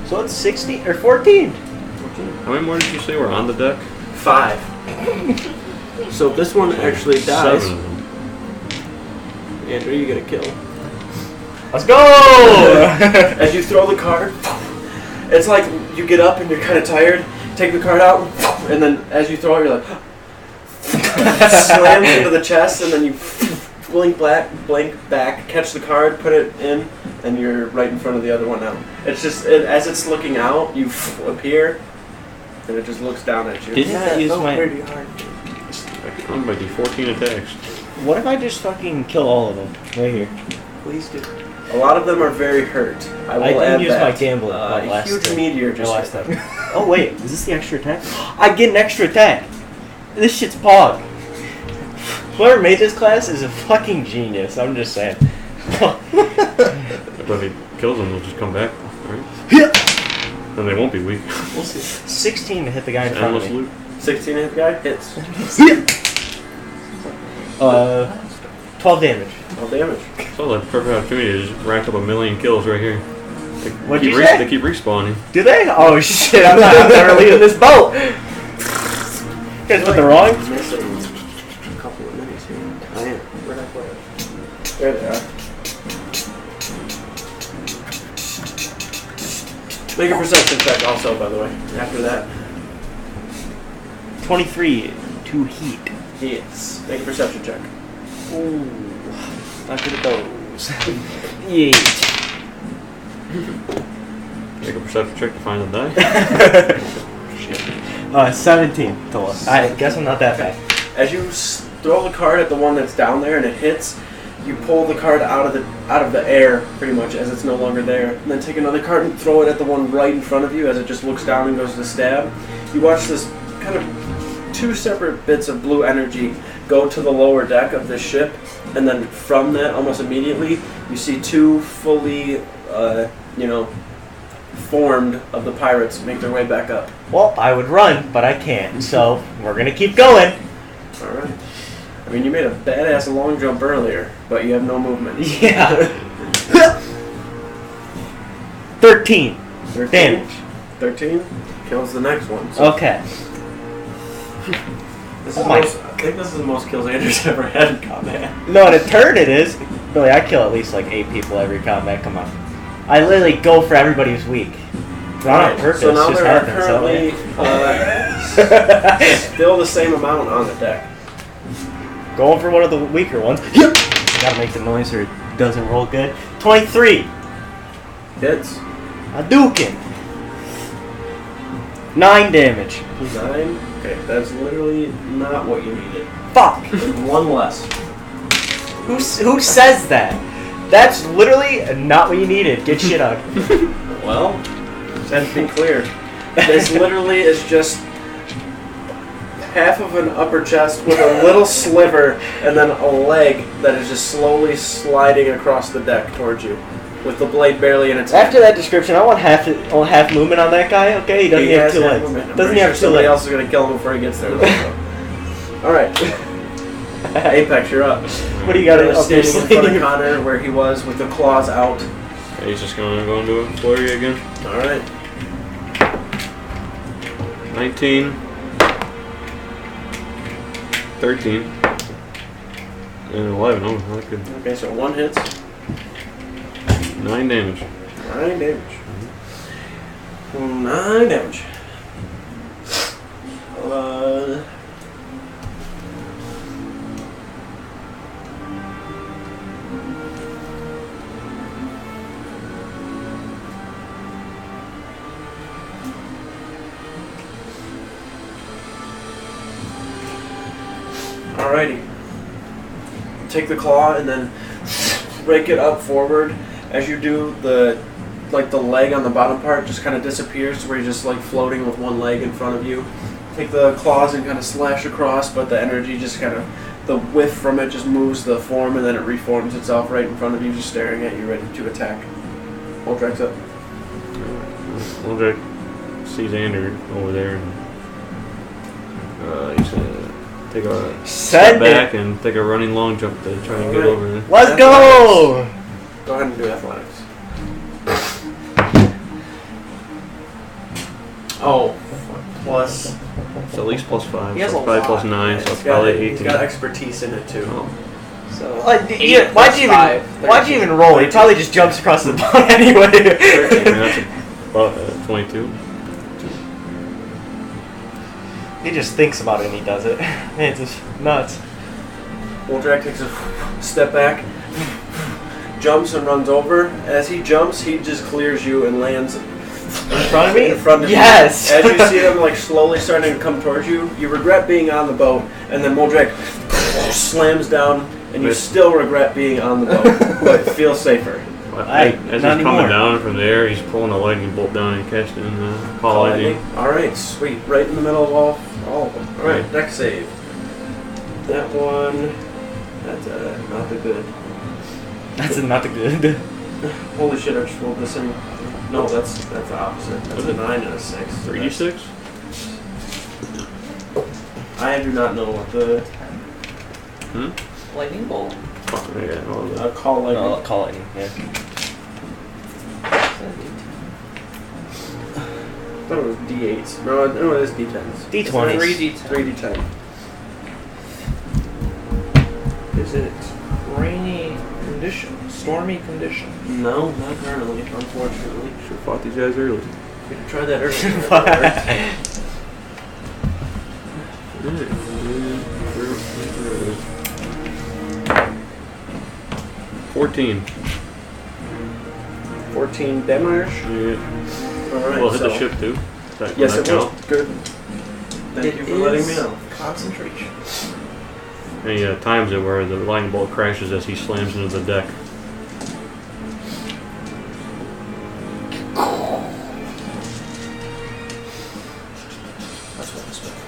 So it's 16 or 14. How many more did you say were on the deck? 5. So this one actually dies. 7 of them. Andrew, you get a kill. Let's go! As you throw the card, it's like you get up and you're kind of tired. Take the card out, and then as you throw it, you're like slams into the chest, and then you blink back, catch the card, put it in, and you're right in front of the other one now. It's just as it's looking out, you appear, and it just looks down at you. Didn't I use my? I'm by D14 attacks. What if I just fucking kill all of them right here? Please do. A lot of them are very hurt. I will didn't add use that. my gamble A last huge time. meteor just last hit. time. Oh wait, is this the extra attack? I get an extra attack. This shit's pog. Whoever made this class is a fucking genius. I'm just saying. But if he kills them, they'll just come back, right? Then they won't be weak. We'll see. 16 to hit the guy in It's front of endless me. loot. 16 hit the guy hits. 12 damage. All damage. So the perfect opportunity to just rack up 1,000,000 kills right here. What'd Keep you say? They keep respawning. Do they? Oh shit! I'm never leaving this boat. You guys put the wrong. Missing a couple of minis here. I am. Where'd I put it? There they are. Make a perception check also, by the way, after that. 23 to heat. Yes. Make a perception check. Ooh, not good at those. 8. Make a perception check to find the die. 17 total. I guess I'm not that bad. As you throw the card at the one that's down there and it hits, you pull the card out of the air pretty much as it's no longer there. And then take another card and throw it at the one right in front of you as it just looks down and goes to stab. You watch this kind of 2 separate bits of blue energy go to the lower deck of this ship, and then from that, almost immediately, you see 2 fully, formed of the pirates make their way back up. Well, I would run, but I can't, so we're gonna keep going. Alright. I mean, you made a badass long jump earlier, but you have no movement. Yeah. 13. 13? Damage. 13 kills the next one. So Okay. this is Oh my- I think this is the most kills Andrew's ever had in combat. No, in a turn it is. Really, I kill at least like 8 people every combat. Come on. I literally go for everybody who's weak. Not on purpose. So now just there are happens that way. currently Still the same amount on the deck. Going for one of the weaker ones. Yep. Gotta make the noise or it doesn't roll good. 23. Hits. Hadouken. 9 damage. 9. Okay, that's literally not what you needed. Fuck. There's one less. Who says that? That's literally not what you needed. Get shit out. Well, let's be clear. This literally is just half of an upper chest with a little sliver and then a leg that is just slowly sliding across the deck towards you with the blade barely in its hand. After that description, I want half movement on that guy. Okay, he doesn't have 2 half legs. movement. I'm Doesn't he pretty have sure 2 somebody legs? else is going to kill him before he gets there. Alright. Apex, you're up. What do you got up there? Standing in front of Connor where he was with the claws out. Yeah, he's just going to go into a flurry again. Alright. 19. 13. And 11. Oh, that could. Okay, so 1 hits. 9 damage. 9 damage. 9 damage. Alrighty. Take the claw and then rake it up forward. As you do, the leg on the bottom part just kind of disappears to where you're just like floating with one leg in front of you. Take the claws and kind of slash across, but the energy just kind of, the whiff from it just moves the form and then it reforms itself right in front of you, just staring at you, ready to attack. Uldrek's up. Uldrek sees Ander over there and he's going to take a step back and take a running long jump to try and get over there. Let's go! Go ahead and do athletics. Oh, plus. It's at least plus 5. He has So a it's probably lot. plus 9, so He's it's probably got, 18. He's got expertise in it too. Oh. So. Why'd you even roll? He probably just jumps across the boat anyway. 13, that's about 22. He just thinks about it and he does it. It's just nuts. Uldrek takes a step back, jumps and runs over. As he jumps, he just clears you and lands In front of me? in front of Yes! you. As you see him like slowly starting to come towards you, you regret being on the boat, and then Uldrek slams down, and you still regret being on the boat, but it feels safer. As he's coming down from there, he's pulling a lightning bolt down and casting call lightning. Alright, sweet. Right in the middle of all of them. Alright, deck save. That one, that's not the good. That's not the good. Holy shit, I just rolled this in. No, that's the opposite. That's a 9 and a 6. 3d6? I do not know what the Lightning bolt. Fuck, yeah, all of that. call lightning. No, call lightning, yeah. I thought it was D8s. No, it is D10s. D20s. 3D10. Is it? Rainy condition, stormy condition. No, not currently, unfortunately. Should have fought these guys early. We could try that earlier. 14. 14 damage. Yeah. Alright, Well, hit so. the ship too. Yes, it will. Good. Thank you for letting me know. Concentration. And he times it where the lightning bolt crashes as he slams into the deck. That's what I expect.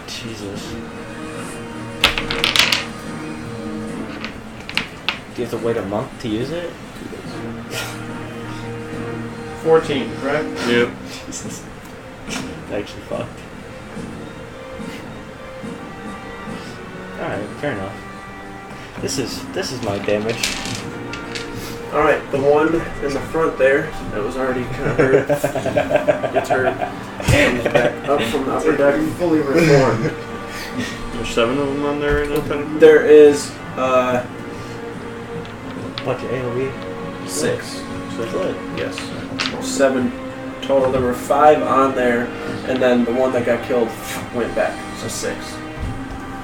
Jesus. Do you have to wait a month to use it? 14, correct? Yep. Jesus. Actually fucked. Alright, fair enough. This is my damage. Alright, the one in the front there that was already kind of hurt gets hurt. Comes back up from the upper deck, fully reformed. There's 7 of them on there right now, technically? There is Bunch of AoE. 6. Good. Yes. 7 total. There were 5 on there, and then the one that got killed went back. So 6.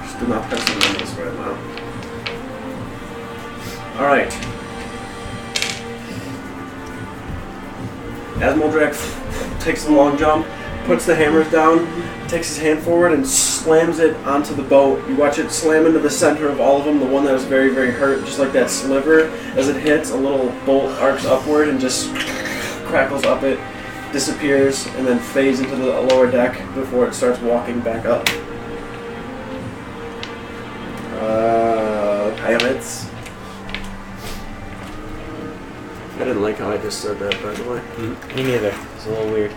Just do not press the numbers right now. Alright. As Moldrak takes the long jump, puts the hammers down, takes his hand forward and slams it onto the boat. You watch it slam into the center of all of them, the one that was very, very hurt, just like that sliver. As it hits, a little bolt arcs upward and just crackles up it, disappears, and then fades into the lower deck before it starts walking back up. Pirates. I didn't like how I just said that, by the way. Me neither. It's a little weird.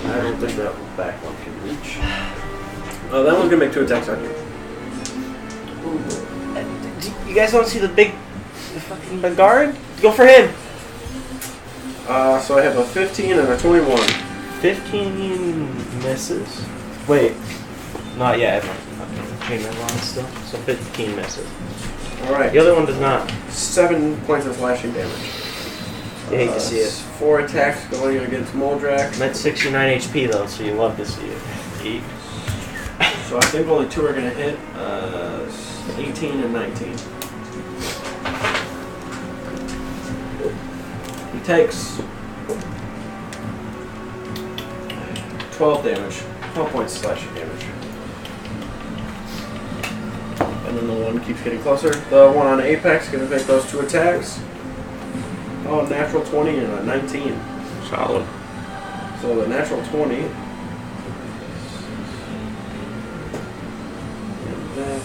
I don't think that back one can reach. Oh, that one's gonna make 2 attacks on you. You guys want to see the fucking guard? Go for him. So I have a 15 and a 21. 15 misses. Wait, not yet. I'm chain my line still. So 15 misses. Alright. The other one does not. 7 points of slashing damage. You hate to see it. 4 attacks going against Moldrak. I'm at 69 HP though, so you love to see it. Eat. So I think only 2 are going to hit. 18 and 19. He takes 12 damage. 12 points of slashing damage. And then the one keeps getting closer. The one on Apex is going to make those 2 attacks. Oh, natural 20 and a 19. Solid. So the natural 20. And that.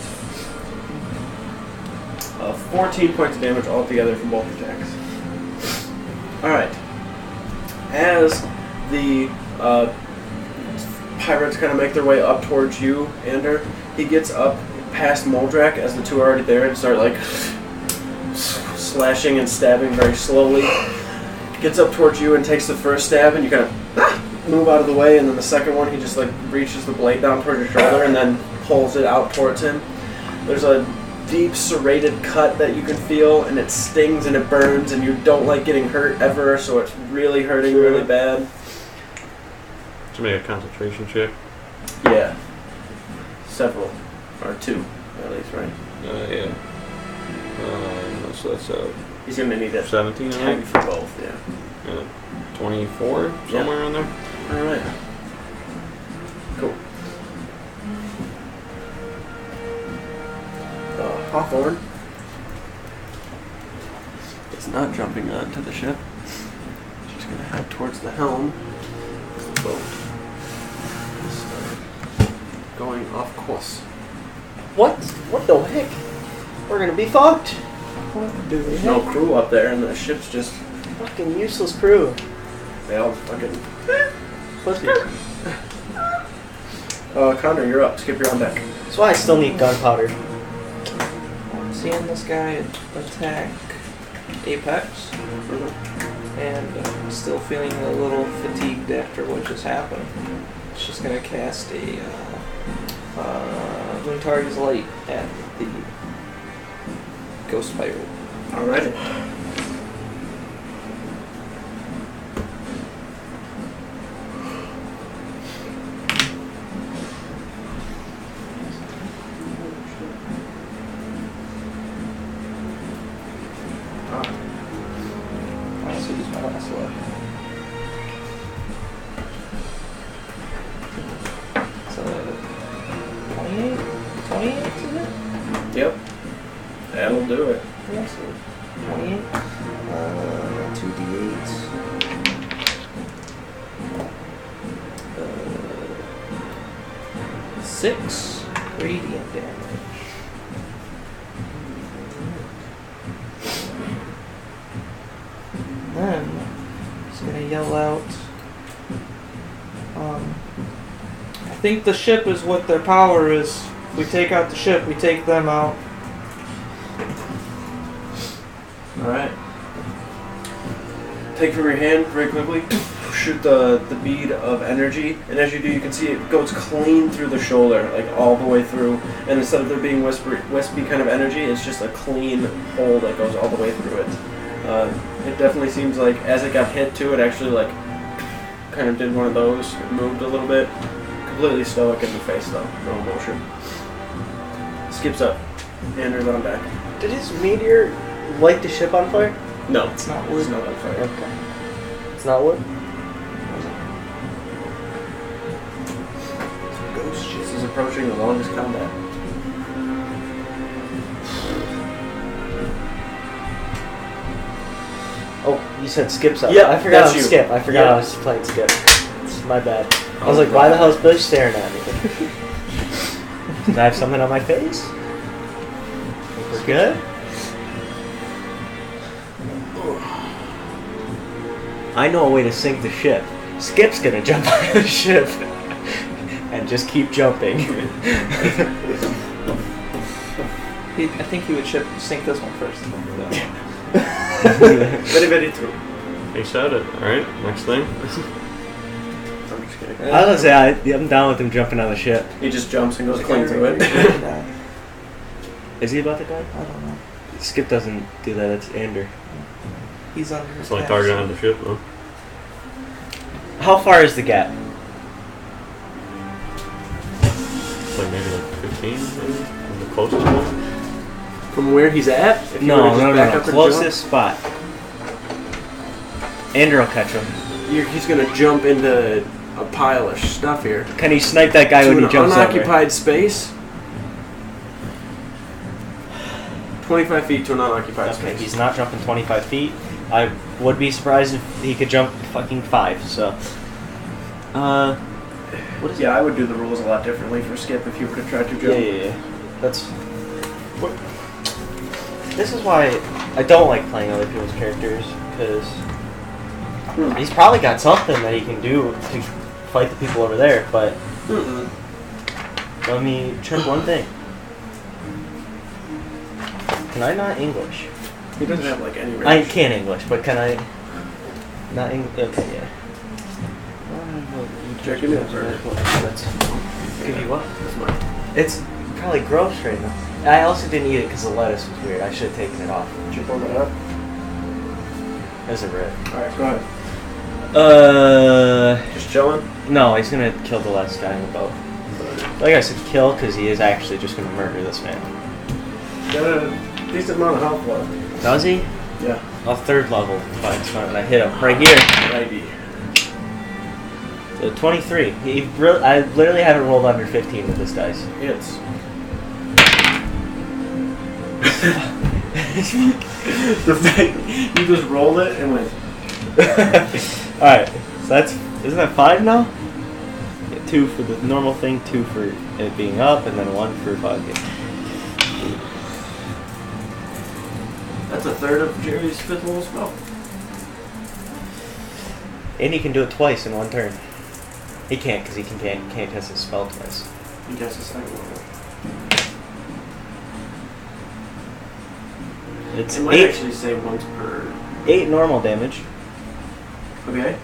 14 points of damage altogether from both attacks. Alright. As the pirates kind of make their way up towards you, Ander, he gets up past Moldrak as the 2 are already there and start like slashing and stabbing very slowly. Gets up towards you and takes the first stab, and you kind of move out of the way, and then the second one he just like reaches the blade down towards your shoulder and then pulls it out towards him. There's a deep serrated cut that you can feel, and it stings and it burns, and you don't like getting hurt ever, so it's really hurting really bad. To make a concentration check. Yeah. Several. Or 2, at least, right? Yeah. So that's He's going to need a 17, I 10 think. for both, yeah. 24, somewhere around there. Alright. Cool. Hawthorne is not jumping onto the ship. She's going to head towards the helm. The boat is going off course. What? What the heck? We're gonna be fucked. What the There's heck? no crew up there, and the ship's just... Fucking useless crew. They all fucking... Pussy. Connor, you're up. Skip, you're on deck. That's why I still need gunpowder. I'm seeing this guy attack Apex, and I'm still feeling a little fatigued after what just happened. It's just gonna cast a Moon Target's Light at the Ghost Pirate. Alright. I'll also use my last one. So, 28? 28 is it? Yep. That'll do it. Yeah, so 28. 2d8s. 6 radiant damage. Then he's gonna yell out. I think the ship is what their power is. If we take out the ship, we take them out. Alright. Take from your hand very quickly. shoot the bead of energy, and as you do, you can see it goes clean through the shoulder, like all the way through. And instead of there being wispy kind of energy, it's just a clean hole that goes all the way through it. It definitely seems like as it got hit too, it actually like kind of did one of those. It moved a little bit. Completely stoic in the face though, no emotion. Skips up. Anders on deck. Did his meteor light the ship on fire? No, It's not wood. it's not on fire. Okay. It's not wood? Ghost Chase is approaching the longest combat. Oh, you said Skip's up. Yeah, I forgot that's I was you. Skip. I forgot Yeah. I was playing Skip. It's my bad. I was like, why the hell is Bush staring at me? Did I have something on my face? Think we're good? I know a way to sink the ship. Skip's gonna jump out of the ship and just keep jumping. I think he would sink this one first. Very, very true. He said it. Alright, next thing. I'm just kidding. I was gonna say, I'm down with him jumping on the ship. He just jumps and goes clean through it. Is he about to die? I don't know. Skip doesn't do that, it's Ander. He's under. It's like target on the ship, though. How far is the gap? It's like maybe like 15, maybe? From the closest one? From where he's at? If you were to No, just no, back no. up and Closest spot. Ander will catch him. he's gonna jump into a pile of stuff here. Can he snipe that guy To when an he jumps over? unoccupied space. 25 feet to an unoccupied Okay, space. he's not jumping 25 feet. I would be surprised if he could jump fucking 5, so. What is Yeah, I would do the rules a lot differently for Skip if you would have tried to jump. Yeah. That's. This is why I don't like playing other people's characters, because he's probably got something that he can do to fight the people over there, but let me check one thing. Can I not English? He doesn't have like any range. I can English, but can I not English? Okay, yeah. Check it out, sir. Give you what? That's mine. It's probably gross right now. I also didn't eat it because the lettuce was weird. I should have taken it off. Did you pull that up? There's a rip. Alright, go ahead. Just chilling? No, he's gonna kill the last guy in the boat. Like I said, kill because he is actually just gonna murder this man. Got a decent amount of health left. Does he? Yeah. A 3rd level. Fine, it's fine. I hit him right here. Righty. So 23. I literally haven't rolled under 15 with this dice. Hits. The fact you just rolled it and went. Alright, so that's. Isn't that 5 now? Yeah, 2 for the normal thing, 2 for it being up, and then 1 for 5. That's a third of Jerry's 5th level spell. And he can do it twice in one turn. He can't because he can't cast his spell twice. He gets a second level. It's It might 8, actually say once per. 8 normal damage. Okay.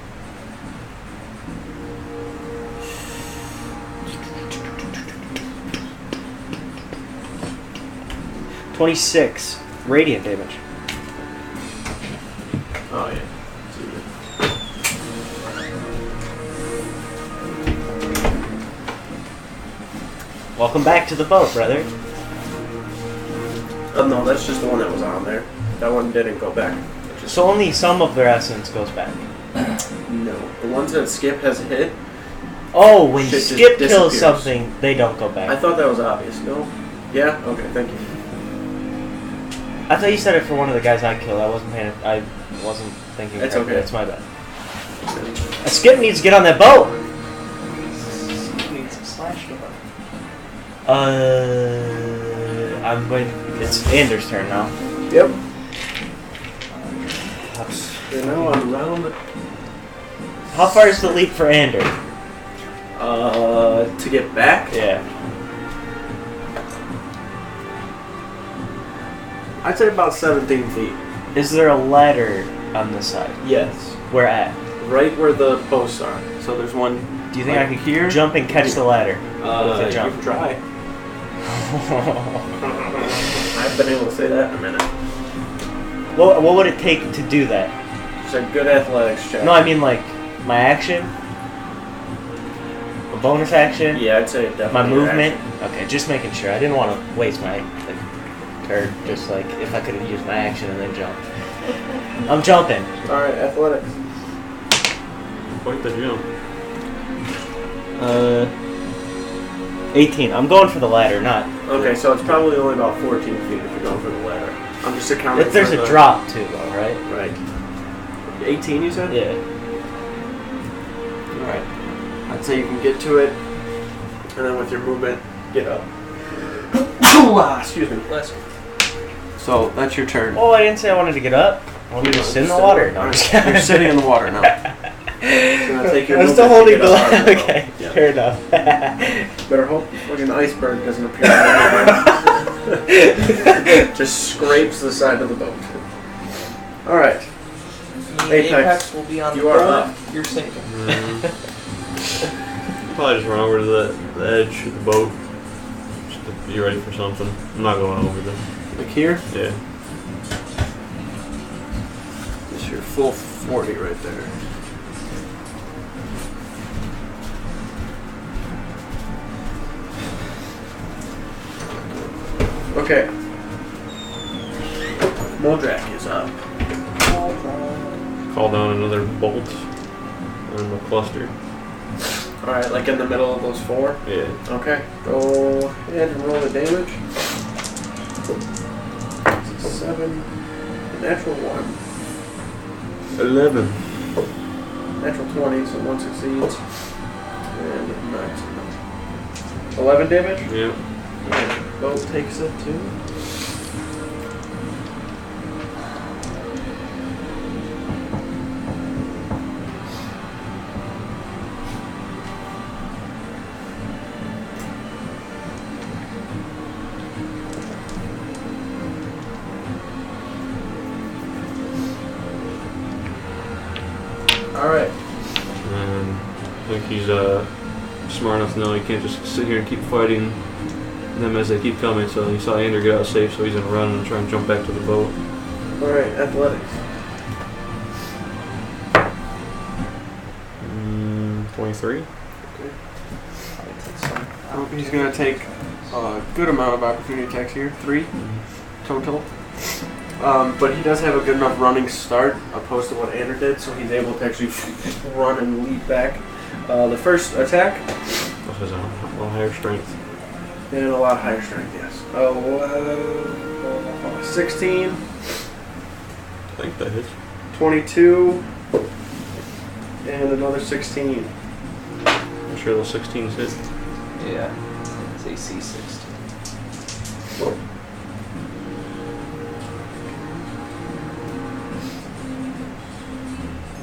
$26 radiant damage. Oh, yeah. Welcome back to the boat, brother. Oh, no, that's just the one that was on there. That one didn't go back. It just- So only some of their essence goes back. No. The ones that Skip has hit, Oh, when Shit just Skip kills disappears. something, they don't go I back. thought that was obvious. No? Yeah? Okay, thank you. I thought you said it for one of the guys I killed. I wasn't thinking. It's correctly. okay. That's my bad. Skip needs to get on that boat. Needs a slash to him. I'm going. It's Anders' turn now. Yep. You're now on round. How far is the leap for Ander? To get back? Yeah. I'd say about 17 feet. Is there a ladder on this side? Yes. Where at? right where the posts are. So there's one. Do you think like I could here? jump and catch the ladder? You jump. can try. I've been able to say that in a minute. What would it take to do that? It's a good athletics check. No, I mean like my action, a bonus action. Yeah, I'd say definitely. My your movement. action. Okay, just making sure. I didn't want to waste my turn. Just like if I could have used my action and then jumped. I'm jumping. All right, athletics. Quite the jump. 18. I'm going for the ladder, not. Okay, so it's probably only about 14 feet if you're going for the ladder. I'm just accounting If there's for a the- drop too, though, right? Right. 18, you said? Yeah. All right. I'd say you can get to it, and then with your movement, get up. Excuse me. Bless you. So that's your turn. Oh, I didn't say I wanted to get up. I wanted to sit in the water. No, I'm just kidding. You're sitting in the water now. It's gonna take your I'm still movement to holding get the up out of ladder. the boat. Okay, Yeah. fair enough. Better hope like an iceberg doesn't appear. Just scrapes the side of the boat. All right. Apex will be on you are up. You're sinking. Probably just run over to the edge of the boat. Just to be ready for something. I'm not going over there. Like here, Yeah. it's your full 40 right there. Okay. Modrak is up. Call down another bolt and a cluster. Alright, like in the middle of those four? Yeah. Okay. Go ahead and roll the damage. 7. Natural 1. 11. Natural 20, so 1 succeeds. And 9. 11 damage? Yeah. Boat takes it too. Alright. And I think he's smart enough to know he can't just sit here and keep fighting them as they keep coming. So he saw Andrew get out safe, so he's gonna run and try and jump back to the boat. Alright, athletics. 23. He's going to take a good amount of opportunity attacks here. 3 total. But he does have a good enough running start opposed to what Andrew did, so he's able to actually run and leap back. The first attack. This has a little higher strength. And a lot higher strength, yes. 16, I think that hits. 22, and another 16. I'm sure those 16s hit. Yeah. It's AC 16.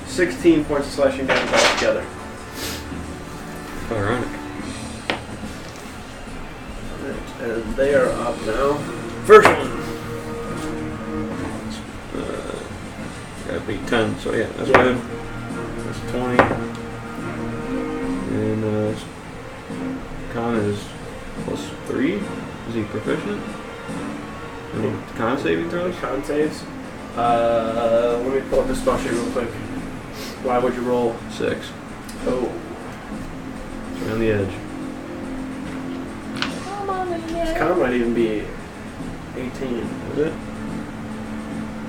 16 points of slashing damage altogether. Ironic. And they are up now. First one. That'd be 10, so yeah, that's good. That's 20. And con is +3. Is he proficient? And con saving throws? Con saves. Let me pull up the spell sheet real quick. Why would you roll? 6. Oh. It's right on the edge. Con might even be 18. Is it?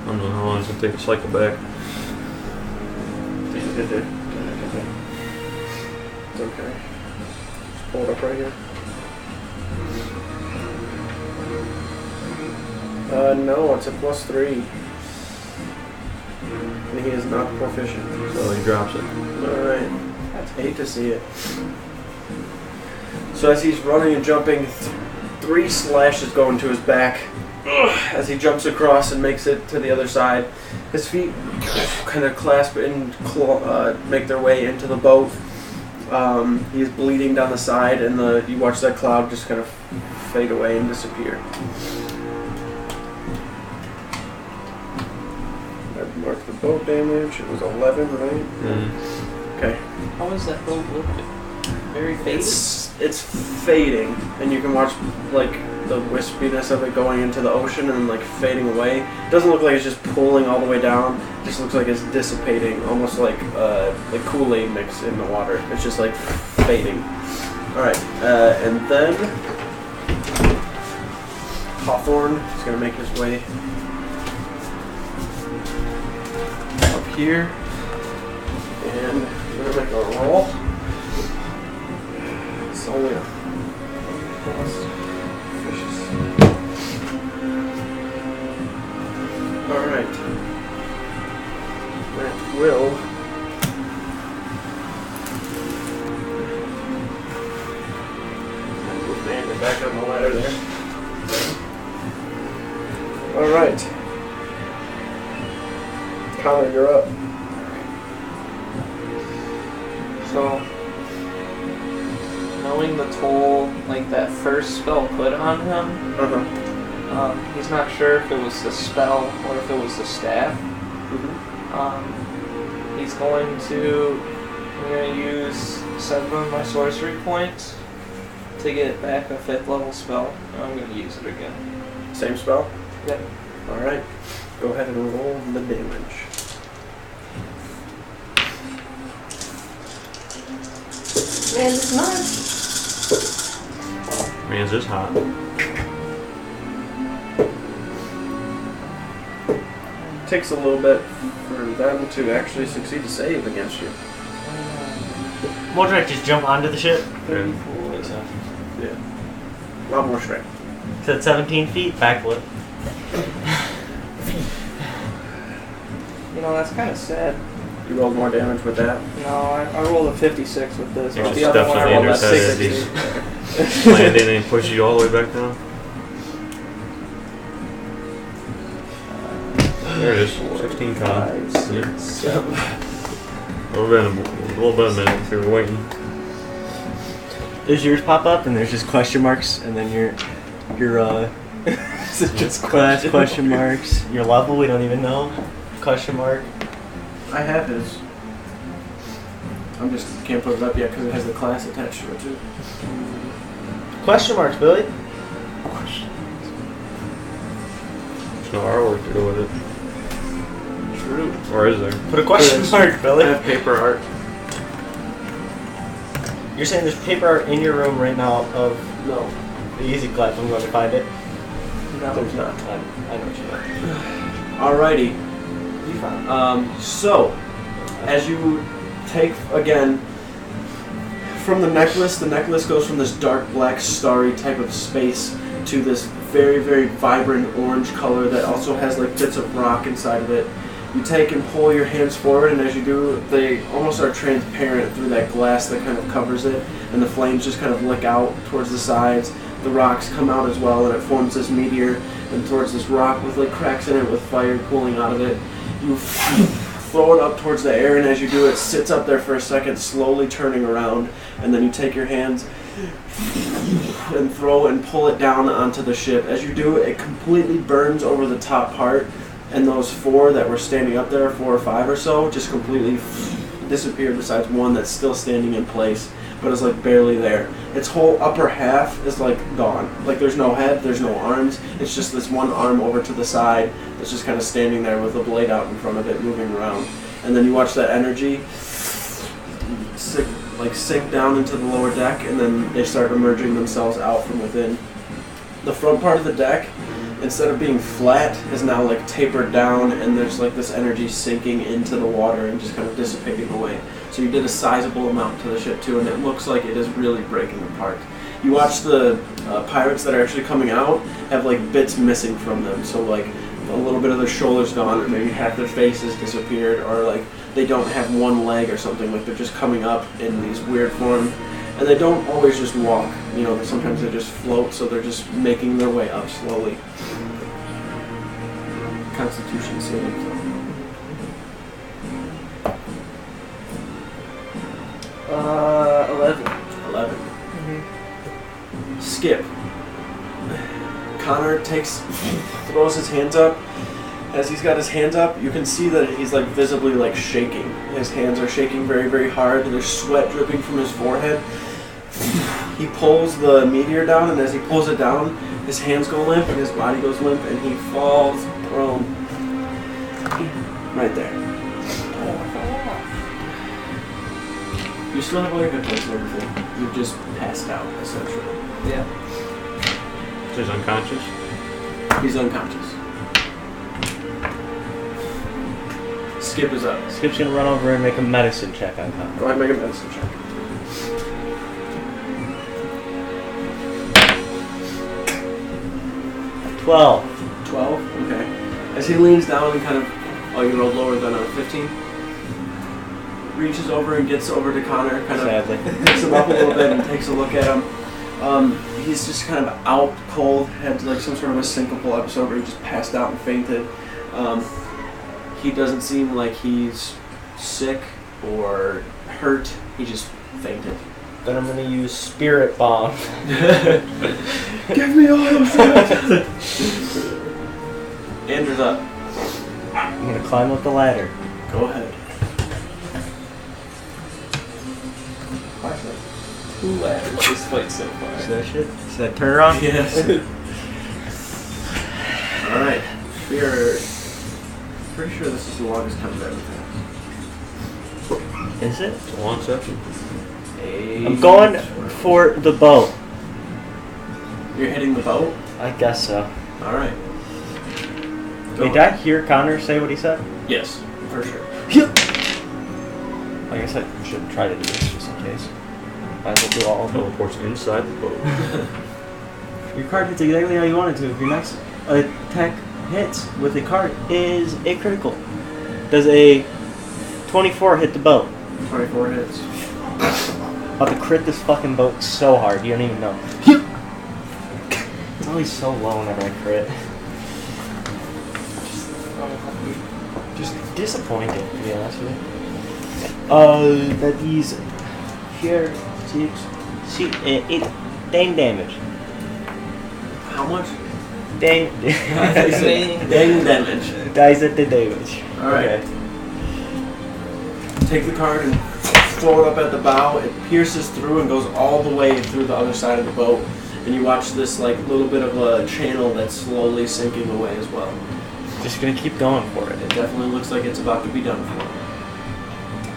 I don't know how long it's gonna take to cycle back. It's okay. Just pull it up right here. No, it's a +3. And he is not proficient. So he drops it. Alright. I hate to see it. So as he's running and jumping, 3 slashes go into his back. As he jumps across and makes it to the other side. His feet kind of clasp and make their way into the boat. He is bleeding down the side, and you watch that cloud just kind of fade away and disappear. Mark the boat damage. It was 11, right? Okay. How is that boat looking? Very faded? It's fading, and you can watch like the wispiness of it going into the ocean and like fading away. It doesn't look like it's just pulling all the way down. It just looks like it's dissipating, almost like Kool-Aid mix in the water. It's just like fading. All right, and then Hawthorne is gonna make his way up here, and we're gonna make a roll. It's only a plus fishes. Alright. That will move Bandit back on the ladder there. Alright. Connor, you're up. So, knowing the toll, like that first spell put on him, he's not sure if it was the spell or if it was the staff. He's going to, I'm going to use 7 of my sorcery points to get back a 5th level spell, and I'm going to use it again. Same spell? Yep. Alright. Go ahead and roll the damage. Man, it's not. Man, is this hot? Takes a little bit for them to actually succeed to save against you. Mordrak just jump onto the ship. Yeah. Yeah. A lot more strength. So it's 17 feet, backflip. You know, that's kind of sad. You rolled more damage with that. No, I rolled a 56 with this, You but just the other stuff one it I in rolled your a head as 60. Land in and push you all the way back down. There it is. 16 con. 5, 6, 7. A little bit of a minute if you're waiting. Does yours pop up and there's just question marks and then your is it just question marks? Your level we don't even know. Question mark. I have his. I'm just can't put it up yet because it has the class attached to it too. Question marks, Billy. There's no artwork to go with it. True. Or is there? Put a question mark, I Billy. have paper art. You're saying there's paper art in your room right now of No, the Easy Clap. I'm going to find it. No. there's not. I know what you meant. Alrighty. You found it. So, as you take, again, from the necklace goes from this dark black starry type of space to this very, very vibrant orange color that also has like bits of rock inside of it. You take and pull your hands forward, and as you do, they almost are transparent through that glass that kind of covers it, and the flames just kind of lick out towards the sides. The rocks come out as well, and it forms this meteor, and towards this rock with like cracks in it with fire pooling out of it. You throw it up towards the air, and as you do, it sits up there for a second, slowly turning around, and then you take your hands and throw and pull it down onto the ship. As you do, it completely burns over the top part, and those 4 that were standing up there, 4 or 5 or so, just completely disappeared besides one that's still standing in place, but is like barely there. Its whole upper half is like gone. Like there's no head, there's no arms, it's just this one arm over to the side that's just kind of standing there with a blade out in front of it moving around. And then you watch that energy sink down into the lower deck, and then they start emerging themselves out from within. The front part of the deck, instead of being flat, is now like tapered down, and there's like this energy sinking into the water and just kind of dissipating away. So you did a sizable amount to the ship too, and it looks like it is really breaking apart. You watch the pirates that are actually coming out have like bits missing from them, so like a little bit of their shoulders gone, or maybe half their faces disappeared, or like they don't have one leg or something, like they're just coming up in these weird forms. And they don't always just walk, you know, sometimes they just float, so they're just making their way up slowly. Constitution saving throw. 11. 11. Skip. Connor throws his hands up, As he's got his hands up, you can see that he's like visibly like shaking. His hands are shaking very, very hard. There's sweat dripping from his forehead. He pulls the meteor down, and as he pulls it down, his hands go limp and his body goes limp, and he falls prone. Right there. You still have all your hit points and everything. You've just passed out, essentially. Yeah. So he's unconscious? He's unconscious. Skip is up. Skip's gonna run over and make a medicine check on Connor. Go ahead and make a medicine check. $12. 12? Okay. As he leans down and kind of, oh, you rolled lower than a 15? Reaches over and gets over to Connor, kind of Sadly. picks him up a little bit and takes a look at him. He's just kind of out cold, had like some sort of a syncopal episode where he just passed out and fainted. He doesn't seem like he's sick or hurt, he just fainted. Then I'm gonna use Spirit Bomb. Give me all of it! Andrew's up. I'm gonna climb up the ladder. Go ahead. Two ladders this fight so far. Is that shit? Is that turn around? Yes. Alright. We are pretty sure this is the longest combat we've had. Is it? It's a long section. I'm going for the boat. You're hitting the boat? I guess so. Alright. Did I hear Connor say what he said? Yes, for sure. I guess I should try to do this just in case. Might as well do all of them. Teleports inside the boat. Your card hits exactly how you want it to. If your next attack hits with a card is a critical. Does a 24 hit the boat? 24 hits. I'm about to crit this fucking boat so hard, you don't even know. It's always so low whenever I crit. Just disappointed, to be honest with you. That these here, 8 dang damage. How much? Dang. Dang damage. Dies at the damage. Alright. Take the card and throw it up at the bow. It pierces through and goes all the way through the other side of the boat. And you watch this like little bit of a channel that's slowly sinking away as well. Just gonna keep going for it. It definitely looks like it's about to be done for.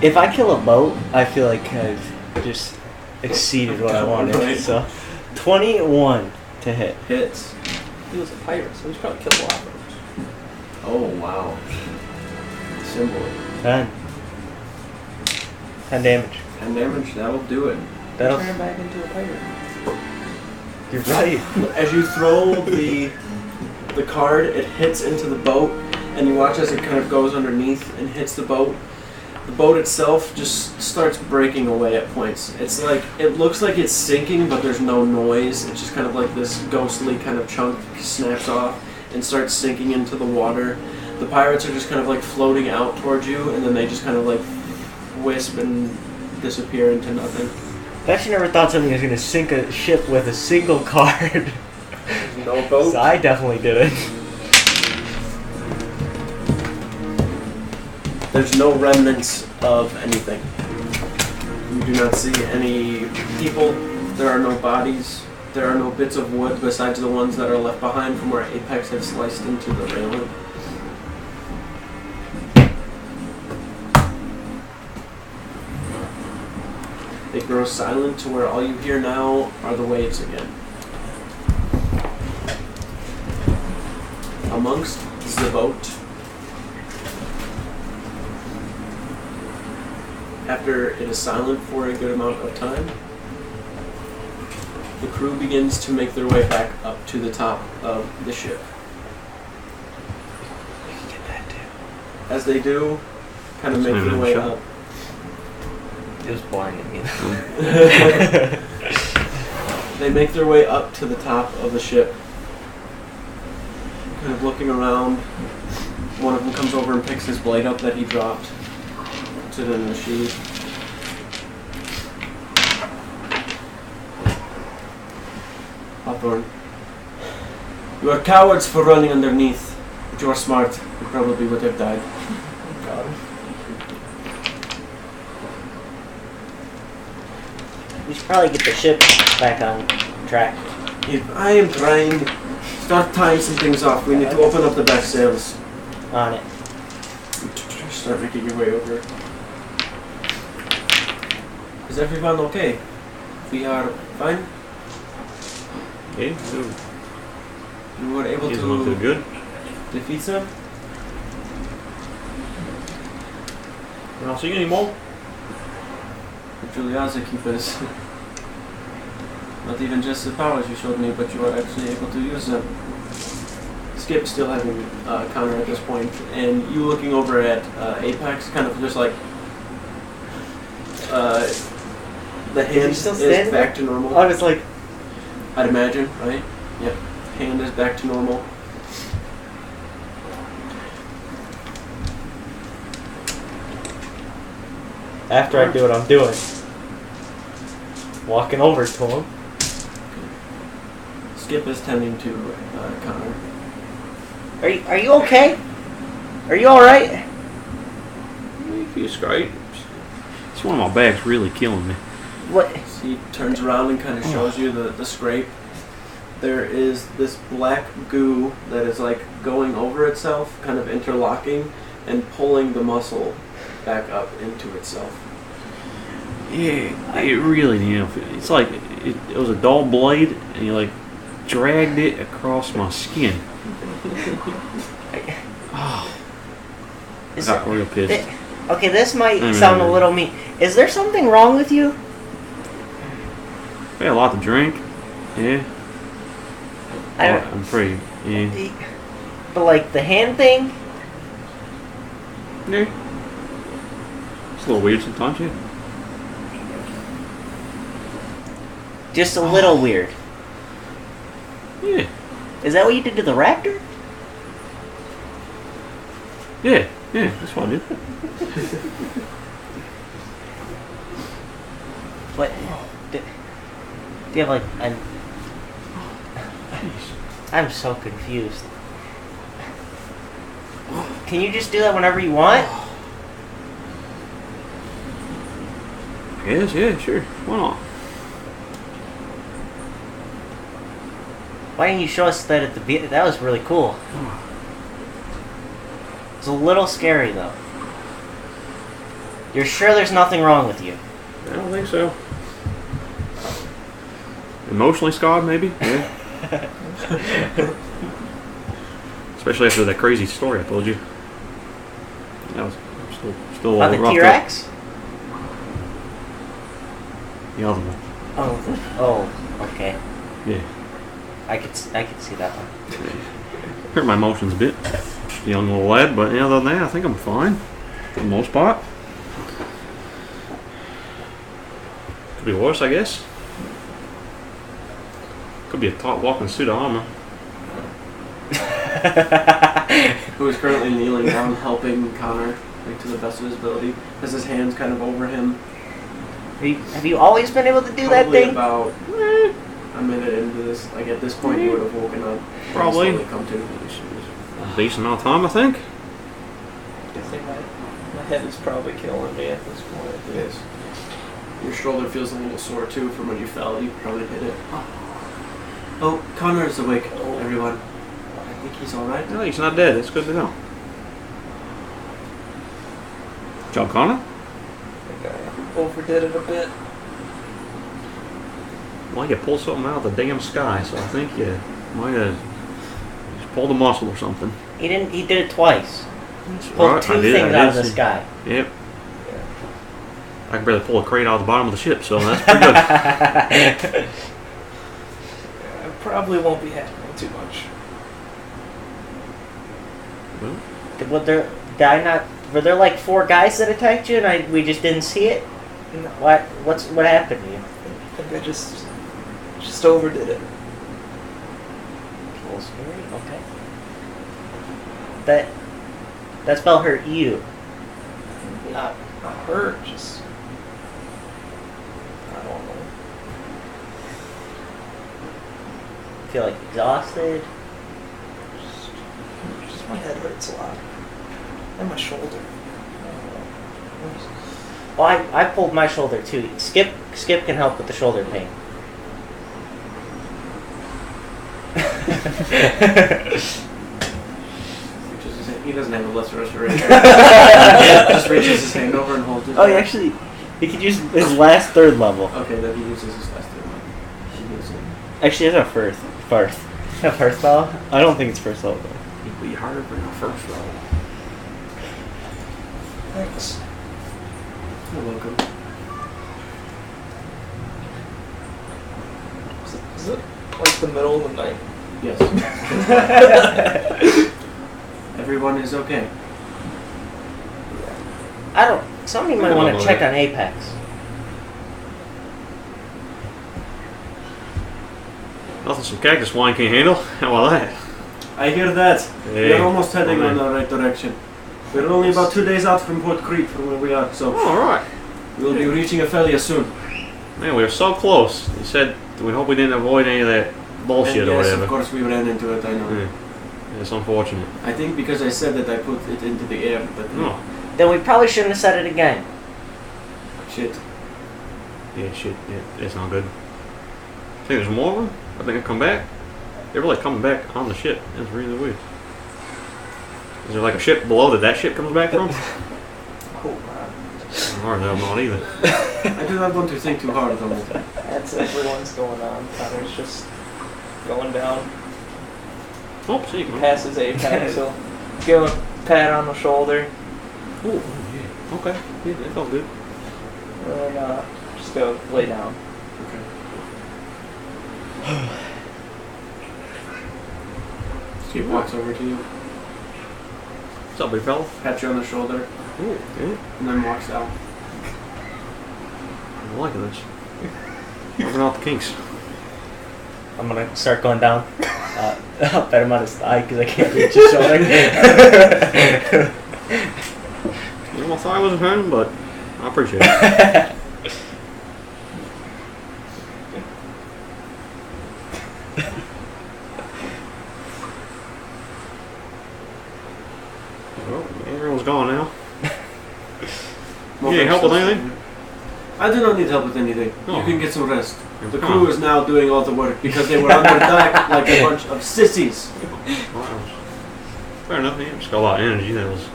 If I kill a boat, I feel like I've just exceeded what I wanted. Right. So, 21 to hit. Hits. He was a pirate, so he's probably killed a lot of them. Oh, wow. Symbol. 10. 10 damage. 10 damage, that'll do it. That'll. Turn him back into a pirate. You're right. As you throw the card, it hits into the boat, and you watch as it kind of goes underneath and hits the boat. The boat itself just starts breaking away at points. It's like, it looks like it's sinking, but there's no noise. It's just kind of like this ghostly kind of chunk snaps off and starts sinking into the water. The pirates are just kind of like floating out towards you, and then they just kind of like wisp and disappear into nothing. I actually never thought somebody was going to sink a ship with a single card. No boat. So I definitely did it. There's no remnants of anything. You do not see any people. There are no bodies. There are no bits of wood besides the ones that are left behind from where Apex had sliced into the railing. It grows silent to where all you hear now are the waves again. Amongst the boat, after it is silent for a good amount of time, the crew begins to make their way back up to the top of the ship. As they do, kind of make their way up. It was blinding me. They make their way up to the top of the ship, kind of looking around. One of them comes over and picks his blade up that he dropped, puts it in the sheath. Hawthorne, you are cowards for running underneath. Would you're smart, you probably would have died. God. We should probably get the ship back on track. I am trying. Start tying some things off. We need to open up the back sails. On it. Start making your way over. Is everyone okay? We are fine. Okay, so You were able doesn't look too to good. defeat them? I don't see any more. Juliaza keepers. Not even just the powers you showed me, but you are actually able to use them. Skip still having Connor at this point, and you looking over at Apex, kind of just like the hand still is standing back to normal. I was like, I'd imagine, right? Yep. Hand is back to normal. after I do what I'm doing, walking over to him. Skip is tending to Connor. Are you okay? Are you all right? He feels great. It's one of my bags really killing me. What? He turns around and kind of shows you the scrape. There is this black goo that is like going over itself, kind of interlocking and pulling the muscle back up into itself. Yeah, it really, it's like it was a dull blade, and you like dragged it across my skin. Oh, I got real pissed. Okay, this might sound a little mean. Is there something wrong with you? I had a lot to drink. Yeah. I don't- I'm pretty. Yeah. But like the hand thing? Yeah. It's a little weird sometimes, yeah. Just a little weird. Yeah. Is that what you did to the raptor? Yeah. Yeah. That's what I did. What? Do you have like an... I'm so confused. Can you just do that whenever you want? Yes. Yeah. Sure. Why not? Why didn't you show us that at the beginning? That was really cool. It's a little scary though. You're sure there's nothing wrong with you? I don't think so. Emotionally scarred, maybe. Yeah. Especially after that crazy story I told you. That was still a About little the roughed T-Rex? up. The other one. Oh, okay. Yeah. I could see that one. Hurt my emotions a bit. Young little lad, but other than that, I think I'm fine. For the most part. Could be worse, I guess. Could be a taut walking suit of armor. Who is currently kneeling down, helping Connor, like to the best of his ability, has his hands kind of over him. Have you always been able to do that Probably thing? about a minute into this, like at this point, you would have woken up. and Probably. slowly come to. A decent amount of time, I think. I think my head is probably killing me at this point. It is. Your shoulder feels a little sore too from when you fell. You probably hit it. Oh, Connor is awake, everyone. I think he's alright. No, he's not dead. It's good to know. John Connor? I think I overdid it a bit. Well, you pulled something out of the damn sky, so I think you might have just pulled a muscle or something. He didn't. He did it twice. Pulled Alright, two I did things out of the see. sky. Yep. I can barely pull a crate out of the bottom of the ship, so that's pretty good. I probably won't be happening too much. Well, Were there like 4 guys that attacked you and we just didn't see it? No, What happened to you? I think I just overdid it. A little scary. Okay. That spell hurt you. Not hurt, just I don't know. Feel like exhausted. Just My head hurts a lot. And my shoulder. Well, I pulled my shoulder too. Skip can help with the shoulder pain. He doesn't have a lesser restoration. Just reaches his hand over and holds it. Oh, he could use his last third level. Okay, then he uses his last third level. He uses it. Actually, it's a first level? I don't think it's first level. It'd be harder for a first level. Thanks. You're welcome. Is it like the middle of the night? Yes. Everyone is okay. Somebody might want to check on Apex. Nothing some cactus wine can't handle. How about that? I hear that. Hey, We are almost heading okay. in the right direction. We're only about 2 days out from Port Crete from where we are, so All right. we'll be reaching Aphelia soon. Man, we were so close. You said we hope we didn't avoid any of that bullshit And or yes, whatever. of course we ran into it, I know. Yeah. It's unfortunate. I think because I said that I put it into the air, but No. Then we probably shouldn't have said it again. shit. Yeah, shit. Yeah, it's not good. I think there's more of them. I think they'll come back. They're really coming back on the ship. That's really weird. Is there like a ship below that ship comes back from? Oh, man. Or no, not either. I do not want to think too hard on it. That's everyone's going on. Connor's just going down. Oh, see, man. Passes Apex, so give him a pat on the shoulder. Oh, yeah. Okay. Yeah, that felt good. And then just go lay down. Steve walks over to you, What's up, big fella? pats you on the shoulder, Oh, yeah. and then walks out. I'm liking this. Working out the kinks. I'm gonna start going down. I'll pat him on his thigh because I can't reach his shoulder. You know, my thigh wasn't hurting, but I appreciate it. Well, everyone's gone now. You need help with anything? I do not need help with anything. Oh. You can get some rest. The Come crew on. is now doing all the work because they were under deck like a bunch of sissies. Wow. Fair enough, yeah. Just got a lot of energy. That was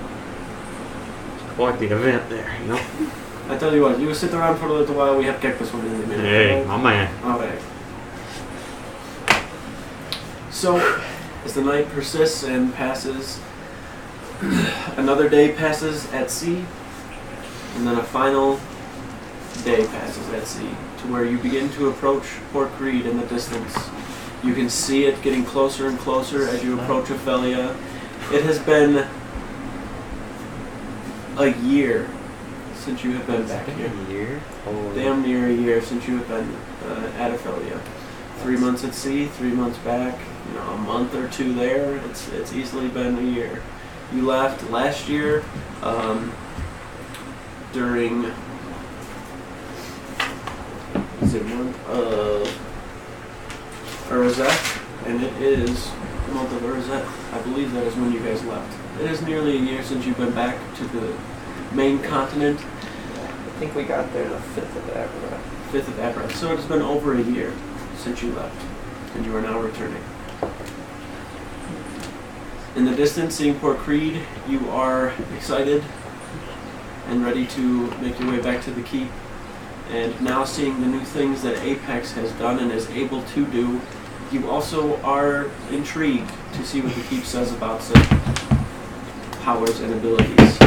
quite the event there, you know? I tell you what, you sit around for a little while, we have breakfast for you in a minute. Hey, my man. Alright. So, as the night persists and passes, another day passes at sea, and then a final day passes at sea, to where you begin to approach Port Crete in the distance. You can see it getting closer and closer as you approach Aphelia. It has been a year since you have been back here. Damn near a year since you have been at Aphelia. 3 months at sea, 3 months back, you know, a month or two there. It's easily been a year. You left last year during the month of Azash, and it is the month of Azash. I believe that is when you guys left. It is nearly a year since you've been back to the main continent. I think we got there the 5th of April. 5th of April. So it's been over a year since you left, and you are now returning. In the distance, seeing Port Crete, you are excited and ready to make your way back to the keep. And now seeing the new things that Apex has done and is able to do, you also are intrigued to see what the keep says about such powers and abilities.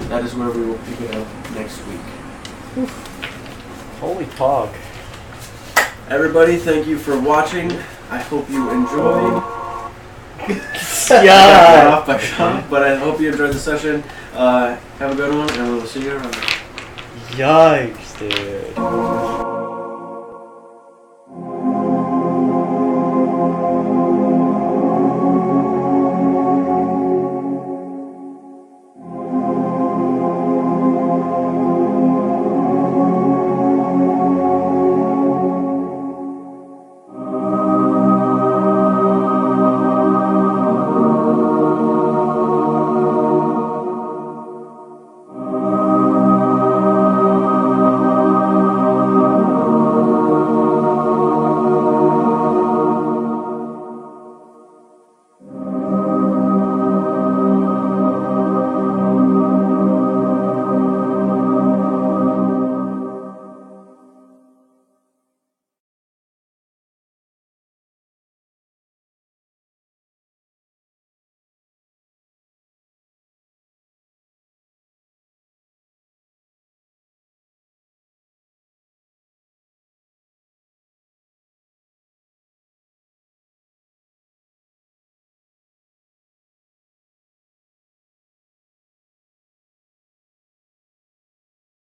That is where we will pick it up next week. Holy fog. Everybody, thank you for watching. I hope you enjoyed. Yeah. But I hope you enjoyed the session. Have a good one, and we'll see you around. Yikes, dude.